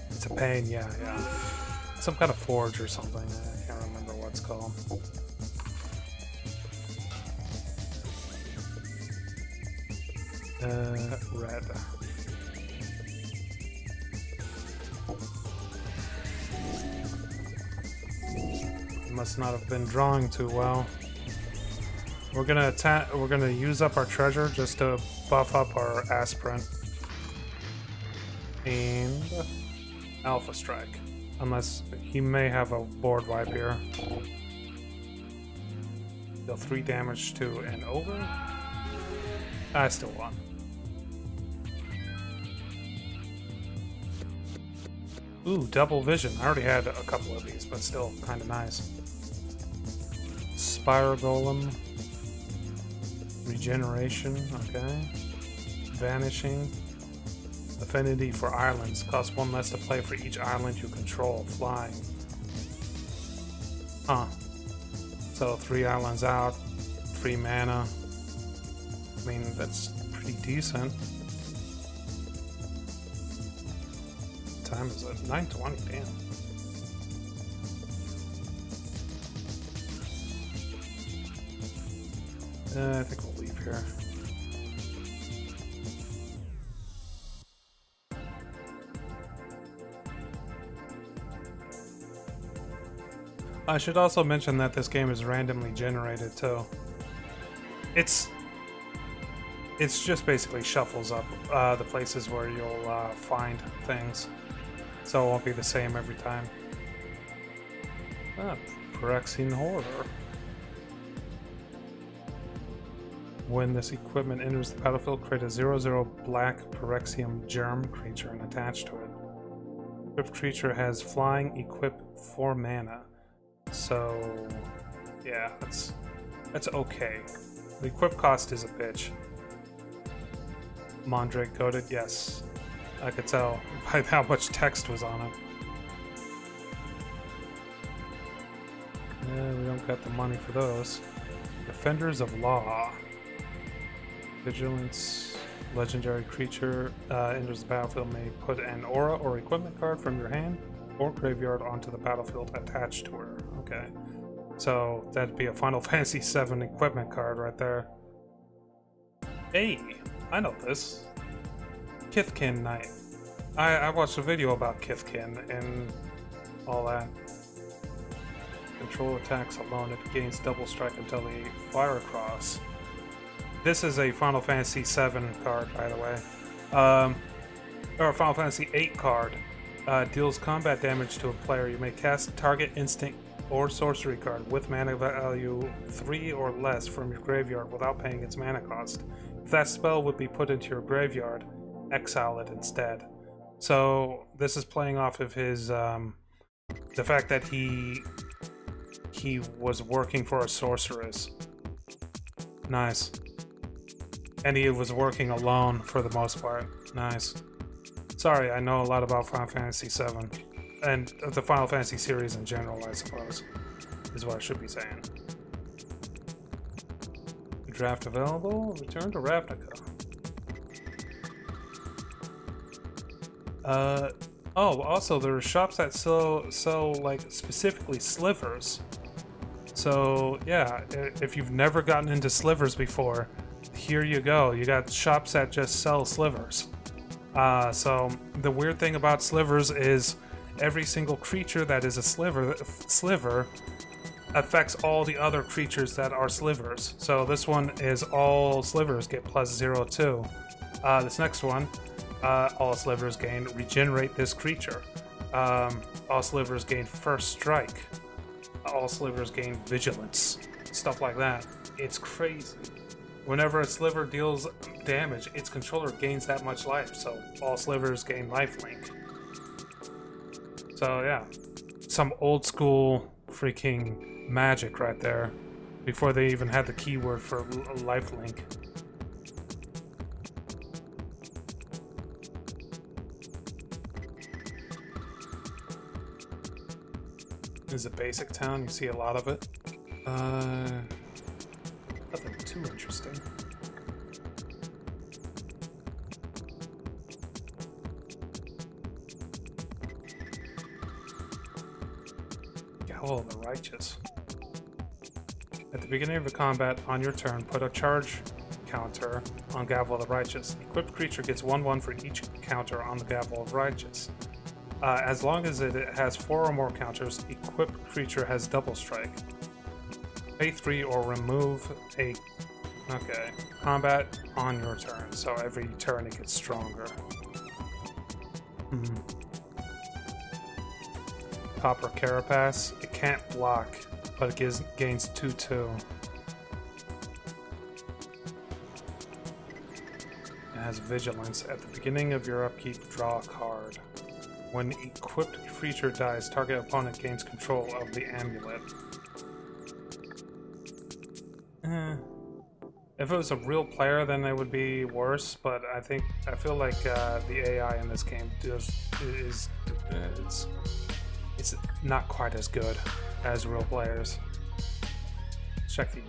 It's a pain, yeah. Some kind of forge or something. I can't remember what it's called. Red. must not have been drawing too well. We're gonna attack. We're gonna use up our treasure just to buff up our aspirin. And Alpha Strike. Unless he may have a board wipe here. Deal 3 damage to an ogre. I still won. Ooh, double vision. I already had a couple of these, but still kind of nice. Spire Golem. Regeneration, okay. Vanishing. Affinity for islands. Costs 1 less to play for each island you control. Flying. Huh. So 3 islands out. 3 mana. I mean, that's pretty decent. What time is it? 9:20, damn. I think we'll leave here. I should also mention that this game is randomly generated too. It's just basically shuffles up the places where you'll find things, so it won't be the same every time. Ah, Phyrexian Horror. When this equipment enters the battlefield, create a 0/0 black Phyrexian germ creature and attach to it. Equipped creature has flying, equip 4 mana. So, yeah, that's okay. The equip cost is a bitch. Mondrake coded, yes. I could tell by how much text was on it. Yeah, we don't got the money for those. Defenders of Law. Vigilance. Legendary creature enters the battlefield, may put an aura or equipment card from your hand or graveyard onto the battlefield attached to her. Okay. So that'd be a Final Fantasy VII equipment card right there. Hey, I know this. Kithkin Knight. I watched a video about Kithkin and all that. Control attacks alone. It gains double strike until they fire across. This is a Final Fantasy VII card, by the way. Or a Final Fantasy VIII card. Deals combat damage to a player. You may cast target instant or sorcery card with mana value 3 or less from your graveyard without paying its mana cost. If that spell would be put into your graveyard, exile it instead. So this is playing off of his the fact that he was working for a sorceress. Nice. And he was working alone for the most part. Nice. Sorry, I know a lot about Final Fantasy VII. And the Final Fantasy series in general, I suppose, is what I should be saying. Draft available. Return to Ravnica. Oh, also there are shops that sell like specifically slivers. So yeah, if you've never gotten into slivers before, here you go. You got shops that just sell slivers. So the weird thing about slivers is every single creature that is a sliver affects all the other creatures that are slivers. So this one is all slivers get +0/2. This next one, all slivers gain regenerate this creature. All slivers gain first strike. All slivers gain vigilance. Stuff like that. It's crazy. Whenever a sliver deals damage, its controller gains that much life, so all slivers gain lifelink. So yeah, some old school freaking magic right there, before they even had the keyword for lifelink. This is a basic town, you see a lot of it. Nothing too interesting. Gavel of the Righteous. At the beginning of a combat on your turn, put a charge counter on Gavel of the Righteous. Equipped creature gets 1/1 for each counter on the Gavel of Righteous. As long as it has 4 or more counters, equipped creature has double strike. Pay 3 or remove a... Okay. Combat on your turn, so every turn it gets stronger. Copper Carapace. It can't block, but it gains 2/2. It has Vigilance. At the beginning of your upkeep, draw a card. When equipped creature dies, target opponent gains control of the amulet. If it was a real player, then it would be worse. But I feel like the AI in this game it's not quite as good as real players. Check the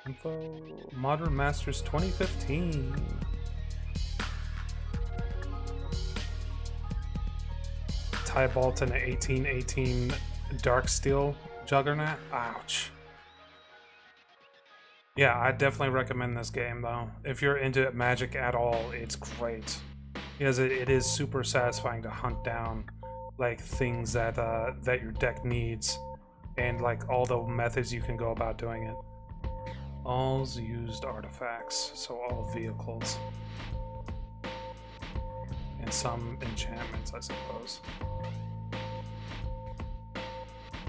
info. Modern Masters 2015. Tybalt and an 1818 Darksteel Juggernaut. Ouch. Yeah, I definitely recommend this game though. If you're into Magic at all, it's great. Because it is super satisfying to hunt down like things that that your deck needs, and like all the methods you can go about doing it. All used artifacts, so all vehicles. And some enchantments, I suppose.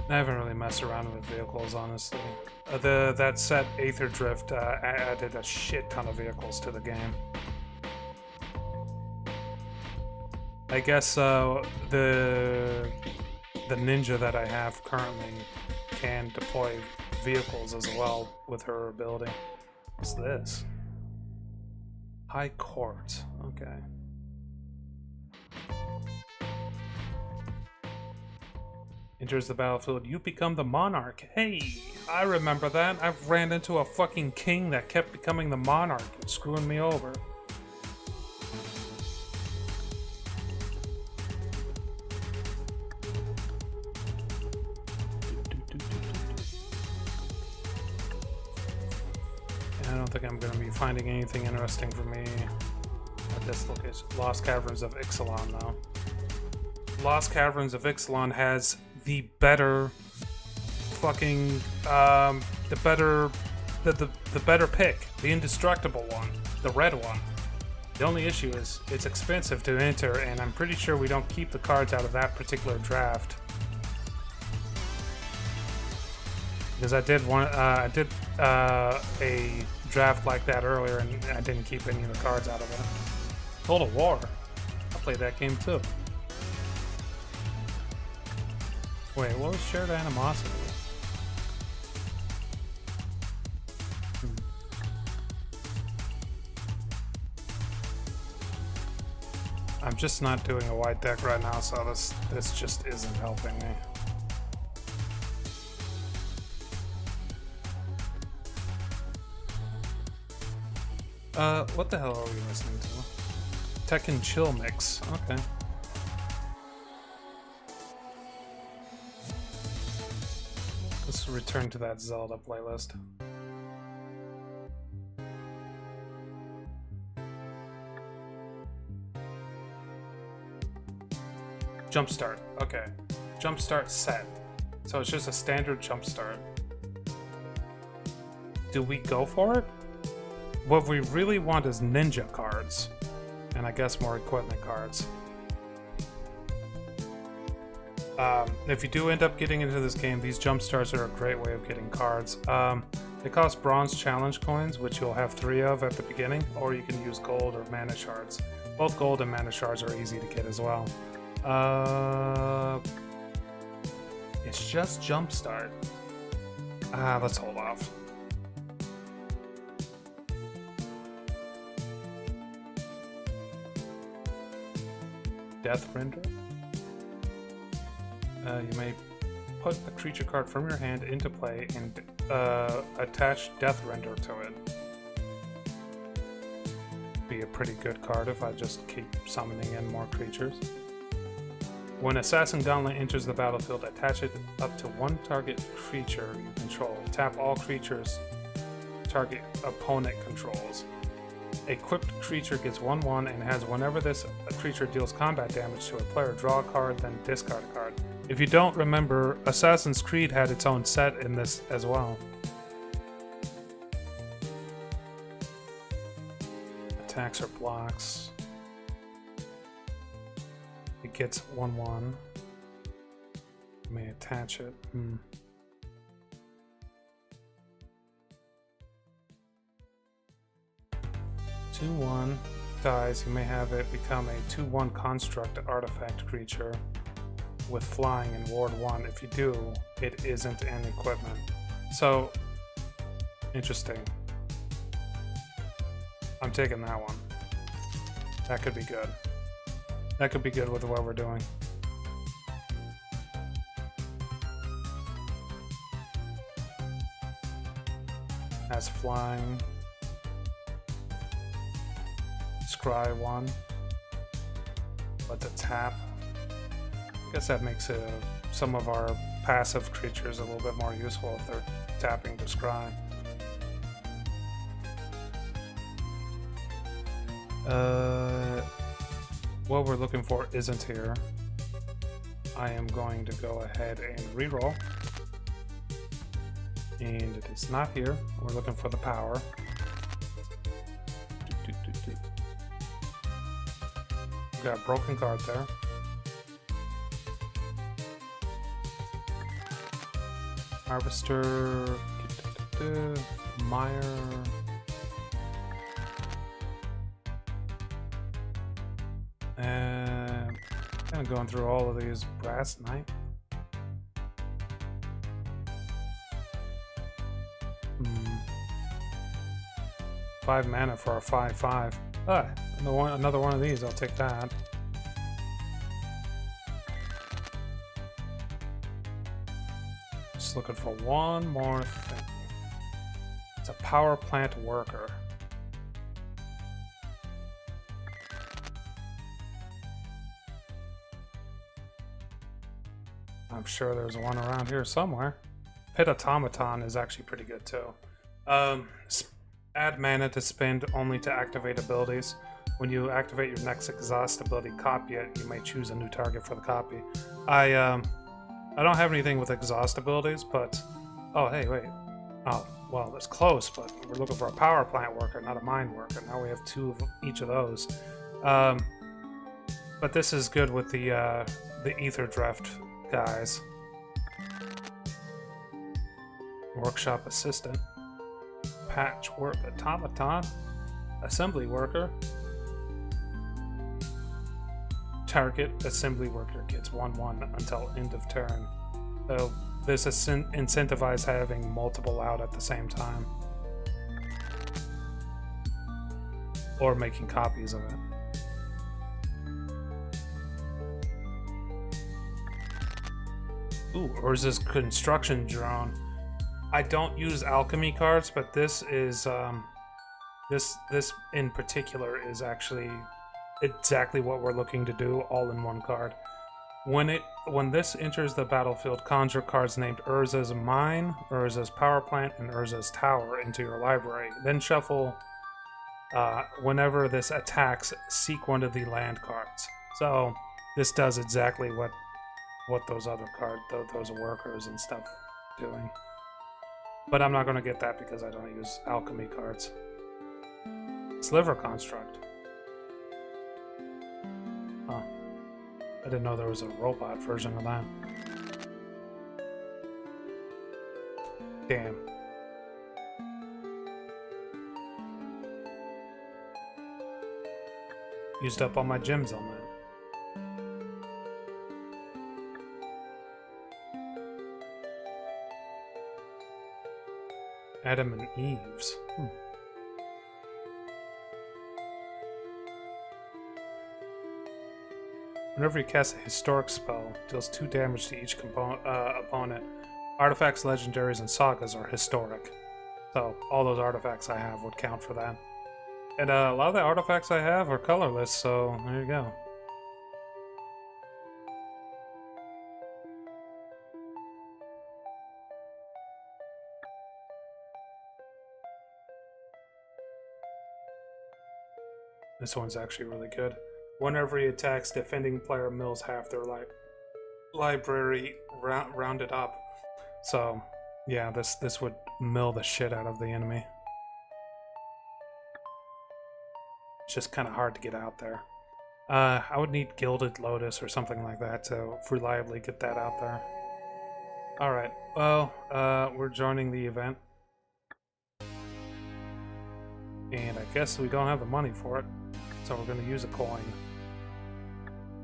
I haven't really messed around with vehicles, honestly. That set Aether Drift added a shit ton of vehicles to the game. I guess the ninja that I have currently can deploy vehicles as well with her ability. What's this? High Court. Okay. Enters the battlefield, you become the monarch. Hey, I remember that. I've ran into a fucking king that kept becoming the monarch and screwing me over. I don't think I'm going to be finding anything interesting for me at this location. Lost Caverns of Ixalan, though. Lost Caverns of Ixalan has the better fucking the better pick, the indestructible one, the red one. The only issue is it's expensive to enter, and I'm pretty sure we don't keep the cards out of that particular draft. Because I did a draft like that earlier, and I didn't keep any of the cards out of it. Total War. I played that game too. Wait, what was Shared Animosity? I'm just not doing a white deck right now, so this just isn't helping me. What the hell are we listening to? Tekken Chill Mix. Okay. Let's return to that Zelda playlist. Jumpstart. Okay. Jumpstart set. So it's just a standard jumpstart. Do we go for it? What we really want is ninja cards. And I guess more equipment cards. If you do end up getting into this game, these jump starts are a great way of getting cards. They cost bronze challenge coins, which you'll have 3 of at the beginning, or you can use gold or mana shards. Both gold and mana shards are easy to get as well. It's just jumpstart. Let's hold off. Death Render. You may put a creature card from your hand into play and attach Death Render to it. Be a pretty good card if I just keep summoning in more creatures. When Assassin Gauntlet enters the battlefield, attach it up to 1 target creature you control. Tap all creatures target opponent controls. Equipped creature gets 1/1 and has whenever this creature deals combat damage to a player, draw a card, then discard a card. If you don't remember, Assassin's Creed had its own set in this as well. Attacks or blocks. It gets 1/1. May attach it. 2/1 dies. You may have it become a 2/1 construct artifact creature with flying and ward 1. If you do, it isn't an equipment. So, interesting. I'm taking that one. That could be good. That could be good with what we're doing. Has flying. Scry 1. But the tap. I guess that makes some of our passive creatures a little bit more useful if they're tapping to scry. What we're looking for isn't here. I am going to go ahead and reroll. And it is not here. We're looking for the power. Got a broken card there. Harvester, Meyer. And kind of going through all of these. Brass Knight. 5 mana for a 5/5. Ah, another one of these. I'll take that. Just looking for one more thing. It's a power plant worker. I'm sure there's one around here somewhere. Pit Automaton is actually pretty good too. Add mana to spend only to activate abilities. When you activate your next exhaust ability, copy it. You may choose a new target for the copy. I don't have anything with exhaust abilities, but oh hey wait. Oh well, it's close, but we're looking for a power plant worker, not a mine worker. Now we have 2 of each of those. But this is good with the Ether Drift guys. Workshop assistant. Patchwork automaton. Assembly worker. Target assembly worker gets 1/1 until end of turn. So this incentivizes having multiple out at the same time. Or making copies of it. Ooh, or is this construction drone? I don't use alchemy cards, but this is this in particular is actually exactly what we're looking to do, all in one card. When this enters the battlefield, conjure cards named Urza's Mine, Urza's Power Plant, and Urza's Tower into your library. Then shuffle. Whenever this attacks, seek one of the land cards. So this does exactly what those other cards, those workers and stuff, doing. But I'm not going to get that because I don't use alchemy cards. Sliver Construct. Huh. I didn't know there was a robot version of that. Damn. Used up all my gems on that. Adam and Eve's. Whenever you cast a historic spell, deals 2 damage to each opponent. Artifacts, legendaries, and sagas are historic. So all those artifacts I have would count for that. And a lot of the artifacts I have are colorless, so there you go. This one's actually really good. Whenever he attacks, defending player mills half their library rounded up. So, yeah, this would mill the shit out of the enemy. It's just kind of hard to get out there. I would need Gilded Lotus or something like that to reliably get that out there. Alright, well, we're joining the event. And I guess we don't have the money for it, so we're going to use a coin.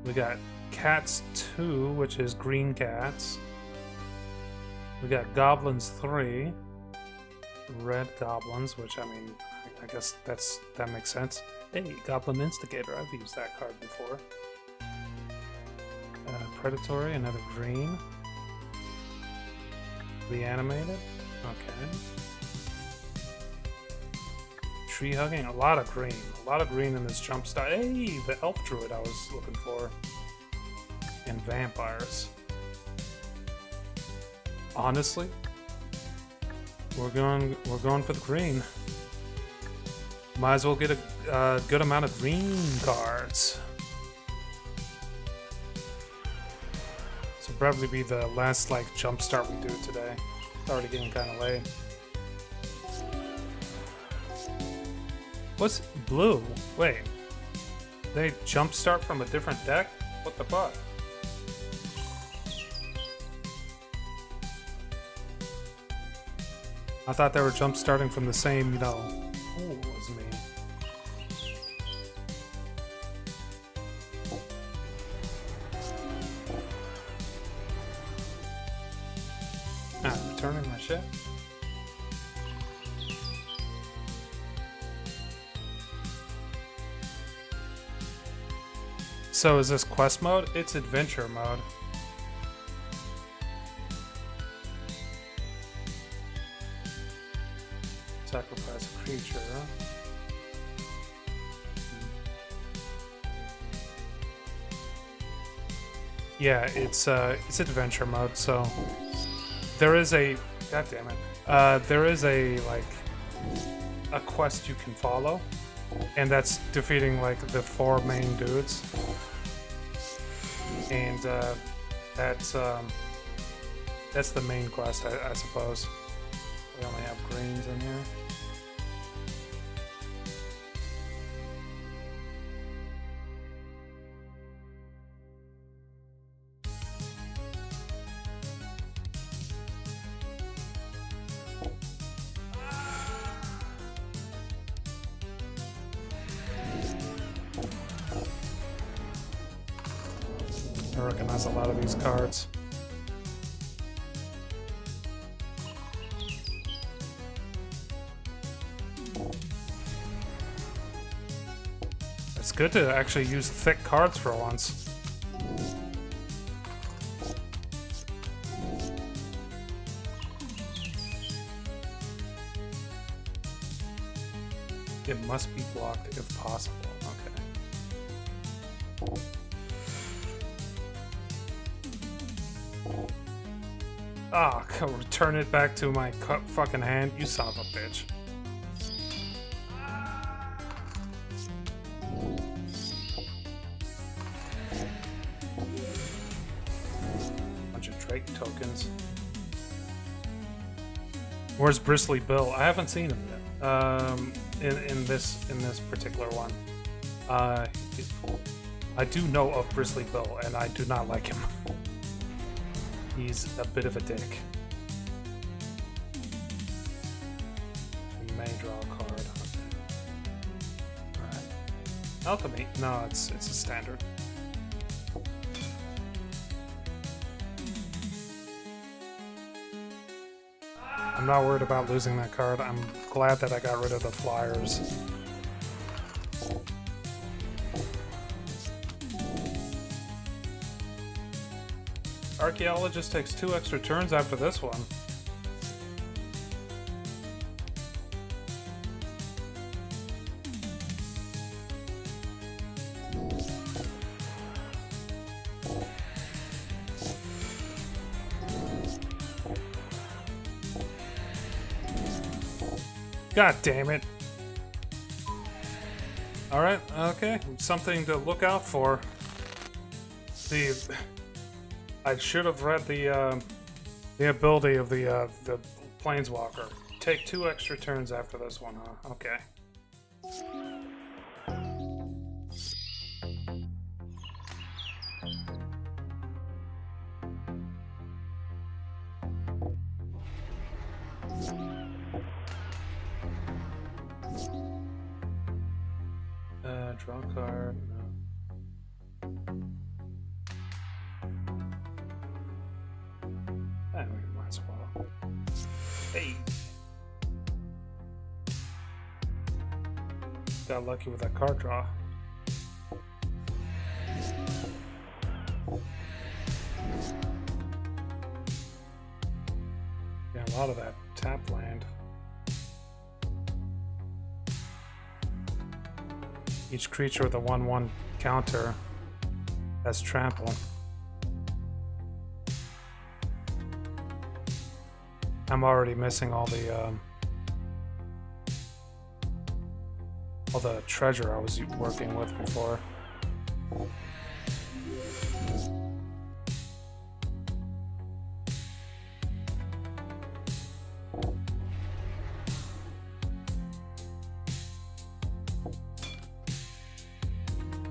We got Cats 2, which is green cats. We got Goblins 3, red goblins, which, I mean, I guess that makes sense. Hey, Goblin Instigator, I've used that card before. Predatory, another green. Reanimated, okay. Tree hugging, a lot of green in this jump start. Hey, the elf druid I was looking for. And vampires. Honestly, we're going for the green. Might as well get a good amount of green cards. This will probably be the last like jump start we do today. It's already getting kind of late. What's blue? Wait, they jump start from a different deck? What the fuck? I thought they were jump starting from the same, you know. Ooh, it was me. I'm returning my shit. So is this quest mode? It's adventure mode. Sacrifice a creature. Yeah, it's adventure mode, so there is a god damn it. There is a like a quest you can follow, and that's defeating like the 4 main dudes. And that's the main quest, I suppose. We only have greens in here. I recognize a lot of these cards. It's good to actually use thick cards for once. It must be blocked if possible. Okay. Ah, oh, return it back to my fucking hand, you son of a bitch. Bunch of Drake tokens. Where's Bristly Bill? I haven't seen him yet. In this particular one. I do know of Bristly Bill, and I do not like him. He's a bit of a dick. You may draw a card. Okay. Alright. Alchemy? No, it's a standard. I'm not worried about losing that card. I'm glad that I got rid of the flyers. Archaeologist takes 2 extra turns after this one. God damn it. All right, okay, something to look out for. I should have read the ability of the Planeswalker. Take 2 extra turns after this one, huh? Okay. Draw a card. No. I mean, might as well. Hey. Got lucky with that card draw. Yeah, a lot of that tap land. Each creature with a 1/1 counter has trample. I'm already missing all the treasure I was working with before.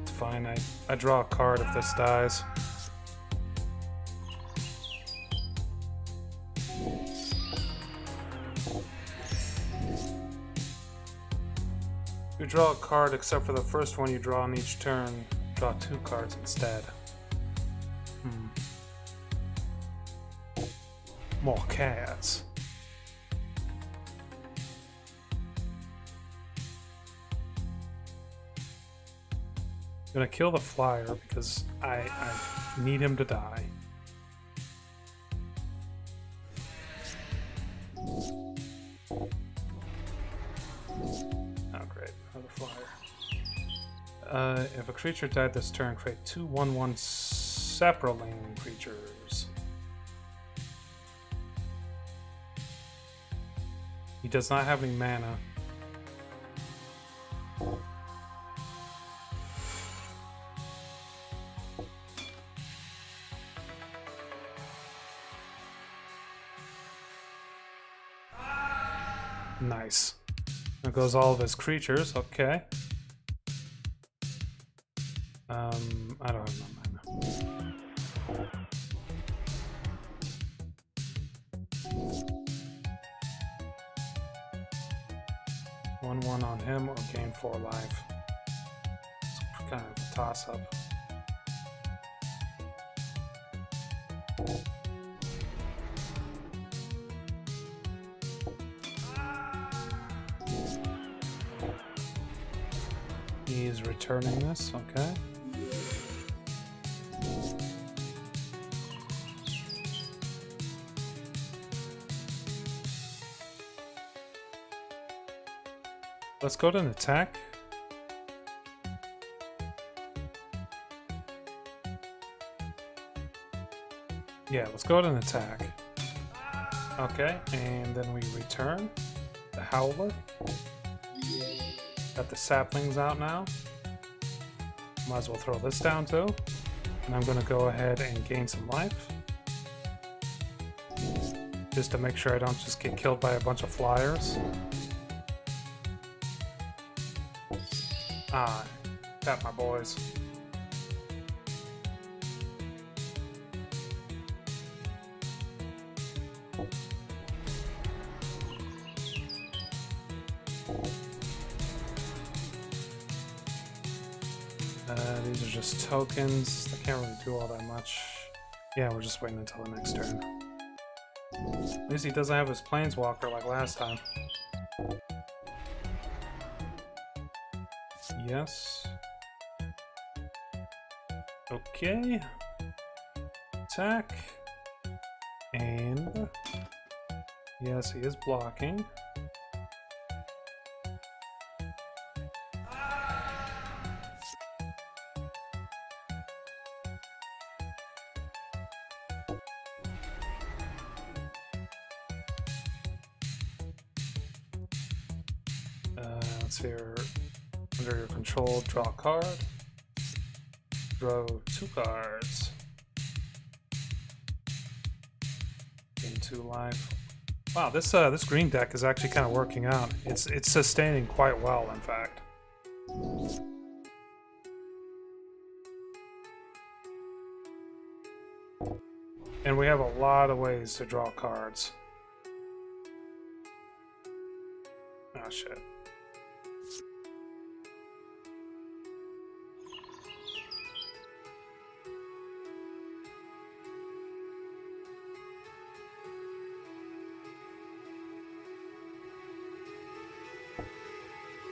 It's fine. I draw a card if this dies. You draw a card except for the first one you draw on each turn. Draw 2 cards instead. More cats. I'm gonna kill the flyer because I need him to die. If a creature died this turn, create 2 1/1 Saproling creatures. He does not have any mana. Nice. There goes all of his creatures. Okay. I don't have no mana. 1/1 on him or gain 4 life. It's kind of a toss-up. He's returning this, okay. Let's go to an attack. Yeah, let's go to an attack. Okay, and then we return the Howler. Got the saplings out now. Might as well throw this down too. And I'm gonna go ahead and gain some life. Just to make sure I don't just get killed by a bunch of flyers. Ah, tap my boys. These are just tokens. They can't really do all that much. Yeah, we're just waiting until the next turn. At least he doesn't have his Planeswalker like last time. Yes. Okay. Attack. And yes, he is blocking. Let's hear. Under your control, draw a card. Draw 2 cards. Gain 2 life. Wow, this green deck is actually kind of working out. It's sustaining quite well, in fact. And we have a lot of ways to draw cards. Oh shit.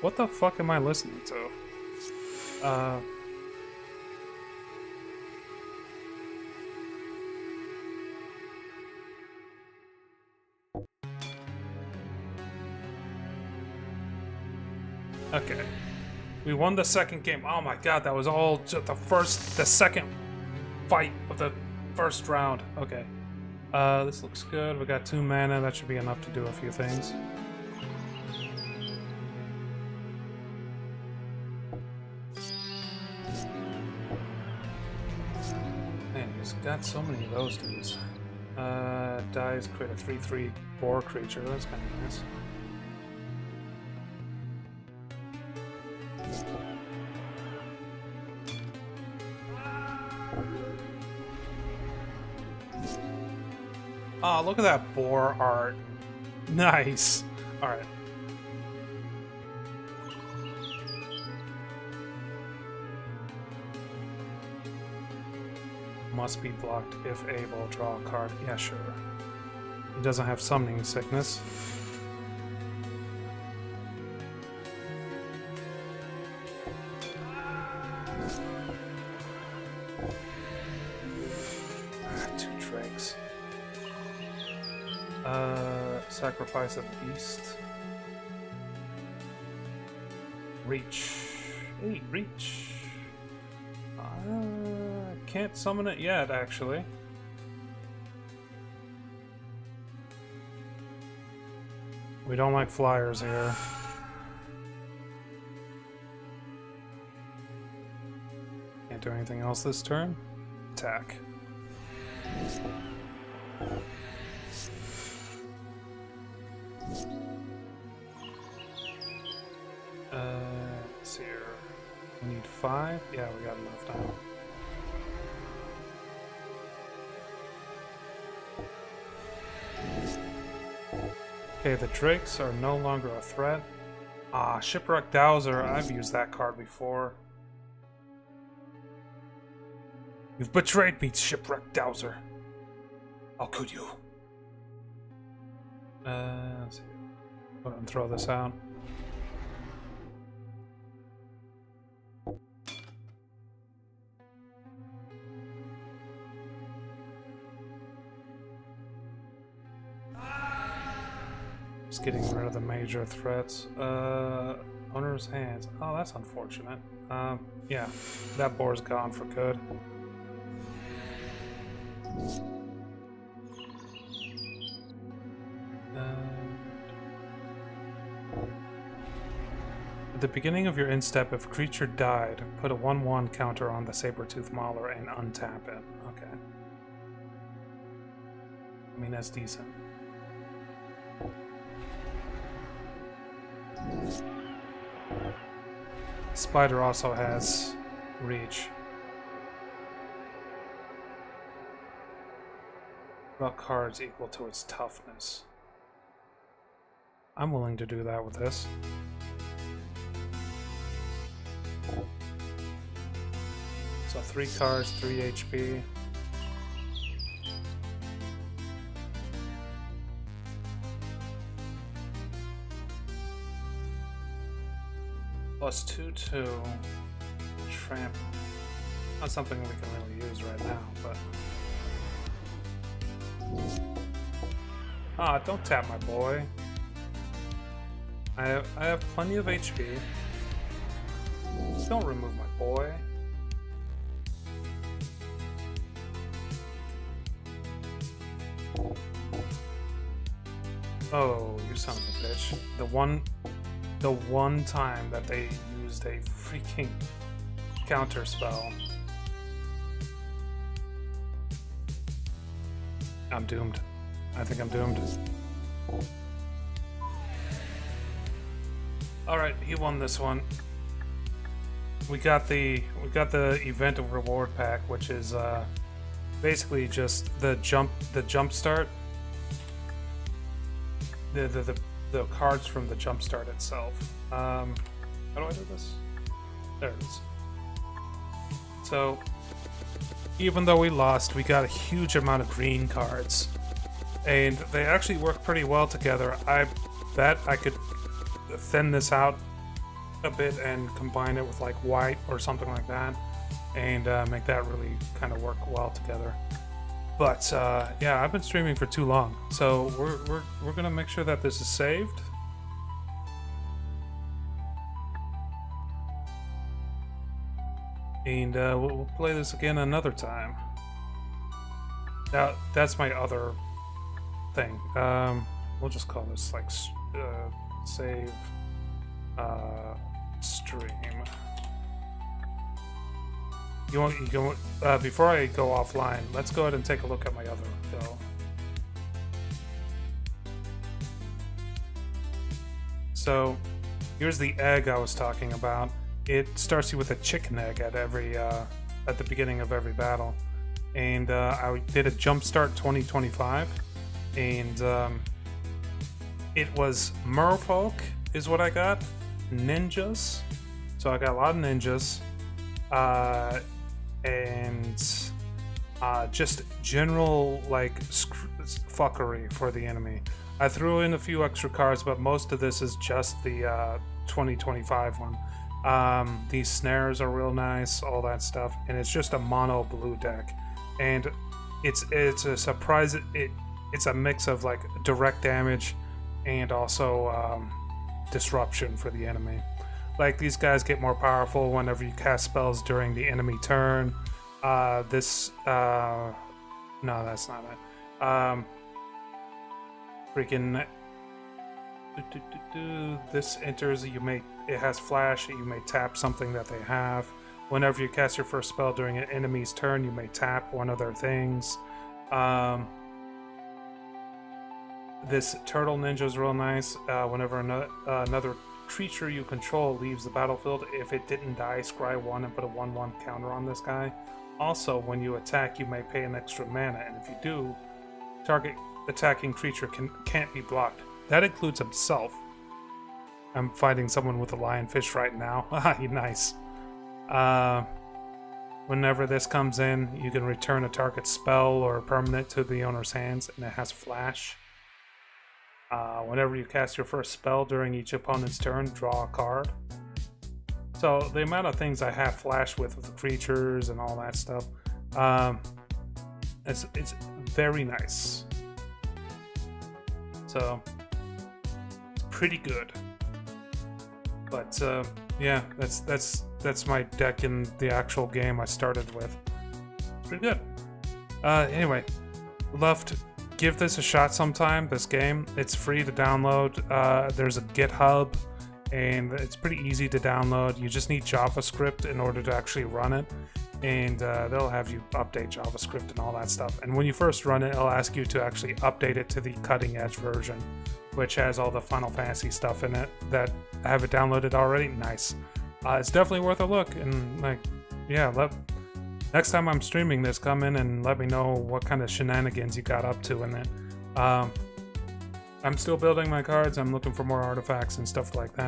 What the fuck am I listening to? Okay. We won the second game. Oh my god, that was all just the second fight of the first round. Okay. This looks good. We got 2 mana. That should be enough to do a few things. Man, he's got so many of those dudes. Dies, create a 3/3 boar creature. That's kind of nice. Oh, look at that boar art. Nice. Alright. Must be blocked if able. Draw a card. Yeah, sure. He doesn't have summoning sickness. Two drakes. Sacrifice a beast. Reach. Hey, reach. Can't summon it yet, actually. We don't like flyers here. Can't do anything else this turn. Attack. Let's see here. We need 5. Yeah, we got enough now. Okay, the drakes are no longer a threat. Ah, Shipwreck Dowser. I've used that card before. You've betrayed me, Shipwreck Dowser. How could you? Let's see. Go ahead and throw this out. Just getting rid of the major threats. Owner's hands. Oh, that's unfortunate. Yeah, that boar's gone for good. At the beginning of your instep, if a creature died, put a 1/1 counter on the Sabertooth Mauler and untap it. Okay. I mean, that's decent. Spider also has reach. Draw cards equal to its toughness. I'm willing to do that with this. So 3 cards, 3 HP. Plus 2/2. Tramp. Not something we can really use right now, but. Ah, don't tap my boy. I have plenty of HP. Don't remove my boy. Oh, you son of a bitch. The one time that they use used a freaking counter spell. I'm doomed. I think I'm doomed. Alright, he won this one. We got the event of reward pack, which is basically just the jump start. The cards from the jump start itself. How do I do this? There it is. So even though we lost, we got a huge amount of green cards, and they actually work pretty well together. I bet I could thin this out a bit and combine it with like white or something like that, and make that really kind of work well together. But yeah, I've been streaming for too long, so we're gonna make sure that this is saved. And we'll play this again another time. Now, that's my other thing. We'll just call this like save stream. Before I go offline, let's go ahead and take a look at my other go. So here's the egg I was talking about. It starts you with a chicken egg at the beginning of every battle, and I did a Jumpstart 2025, and it was merfolk is what I got, ninjas. So I got a lot of ninjas, and just general like fuckery for the enemy. I threw in a few extra cards, but most of this is just the 2025 one. These snares are real nice, all that stuff, and it's just a mono blue deck, and it's a surprise. It's a mix of like direct damage and also disruption for the enemy. Like, these guys get more powerful whenever you cast spells during the enemy turn. No, that's not it. Freaking. This enters. It has flash. You may tap something that they have. Whenever you cast your first spell during an enemy's turn, you may tap one of their things. This turtle ninja is real nice. Whenever another creature you control leaves the battlefield, if it didn't die, scry 1 and put a 1/1 counter on this guy. Also, when you attack, you may pay an extra mana, and if you do, target attacking creature can't be blocked. That includes himself. I'm fighting someone with a lionfish right now. Nice. Whenever this comes in, you can return a target spell or permanent to the owner's hands, and it has flash. Whenever you cast your first spell during each opponent's turn, draw a card. So the amount of things I have flash with the creatures and all that stuff, it's very nice. So it's pretty good. But yeah, that's my deck in the actual game I started with. It's pretty good. Anyway, give this a shot sometime. This game, it's free to download. There's a GitHub, and it's pretty easy to download. You just need JavaScript in order to actually run it, and they'll have you update JavaScript and all that stuff. And when you first run it, it'll ask you to actually update it to the cutting edge version, which has all the Final Fantasy stuff in it that I have it downloaded already. Nice. It's definitely worth a look, and like, yeah, next time I'm streaming this, come in and let me know what kind of shenanigans you got up to in it. I'm still building my cards. I'm looking for more artifacts and stuff like that.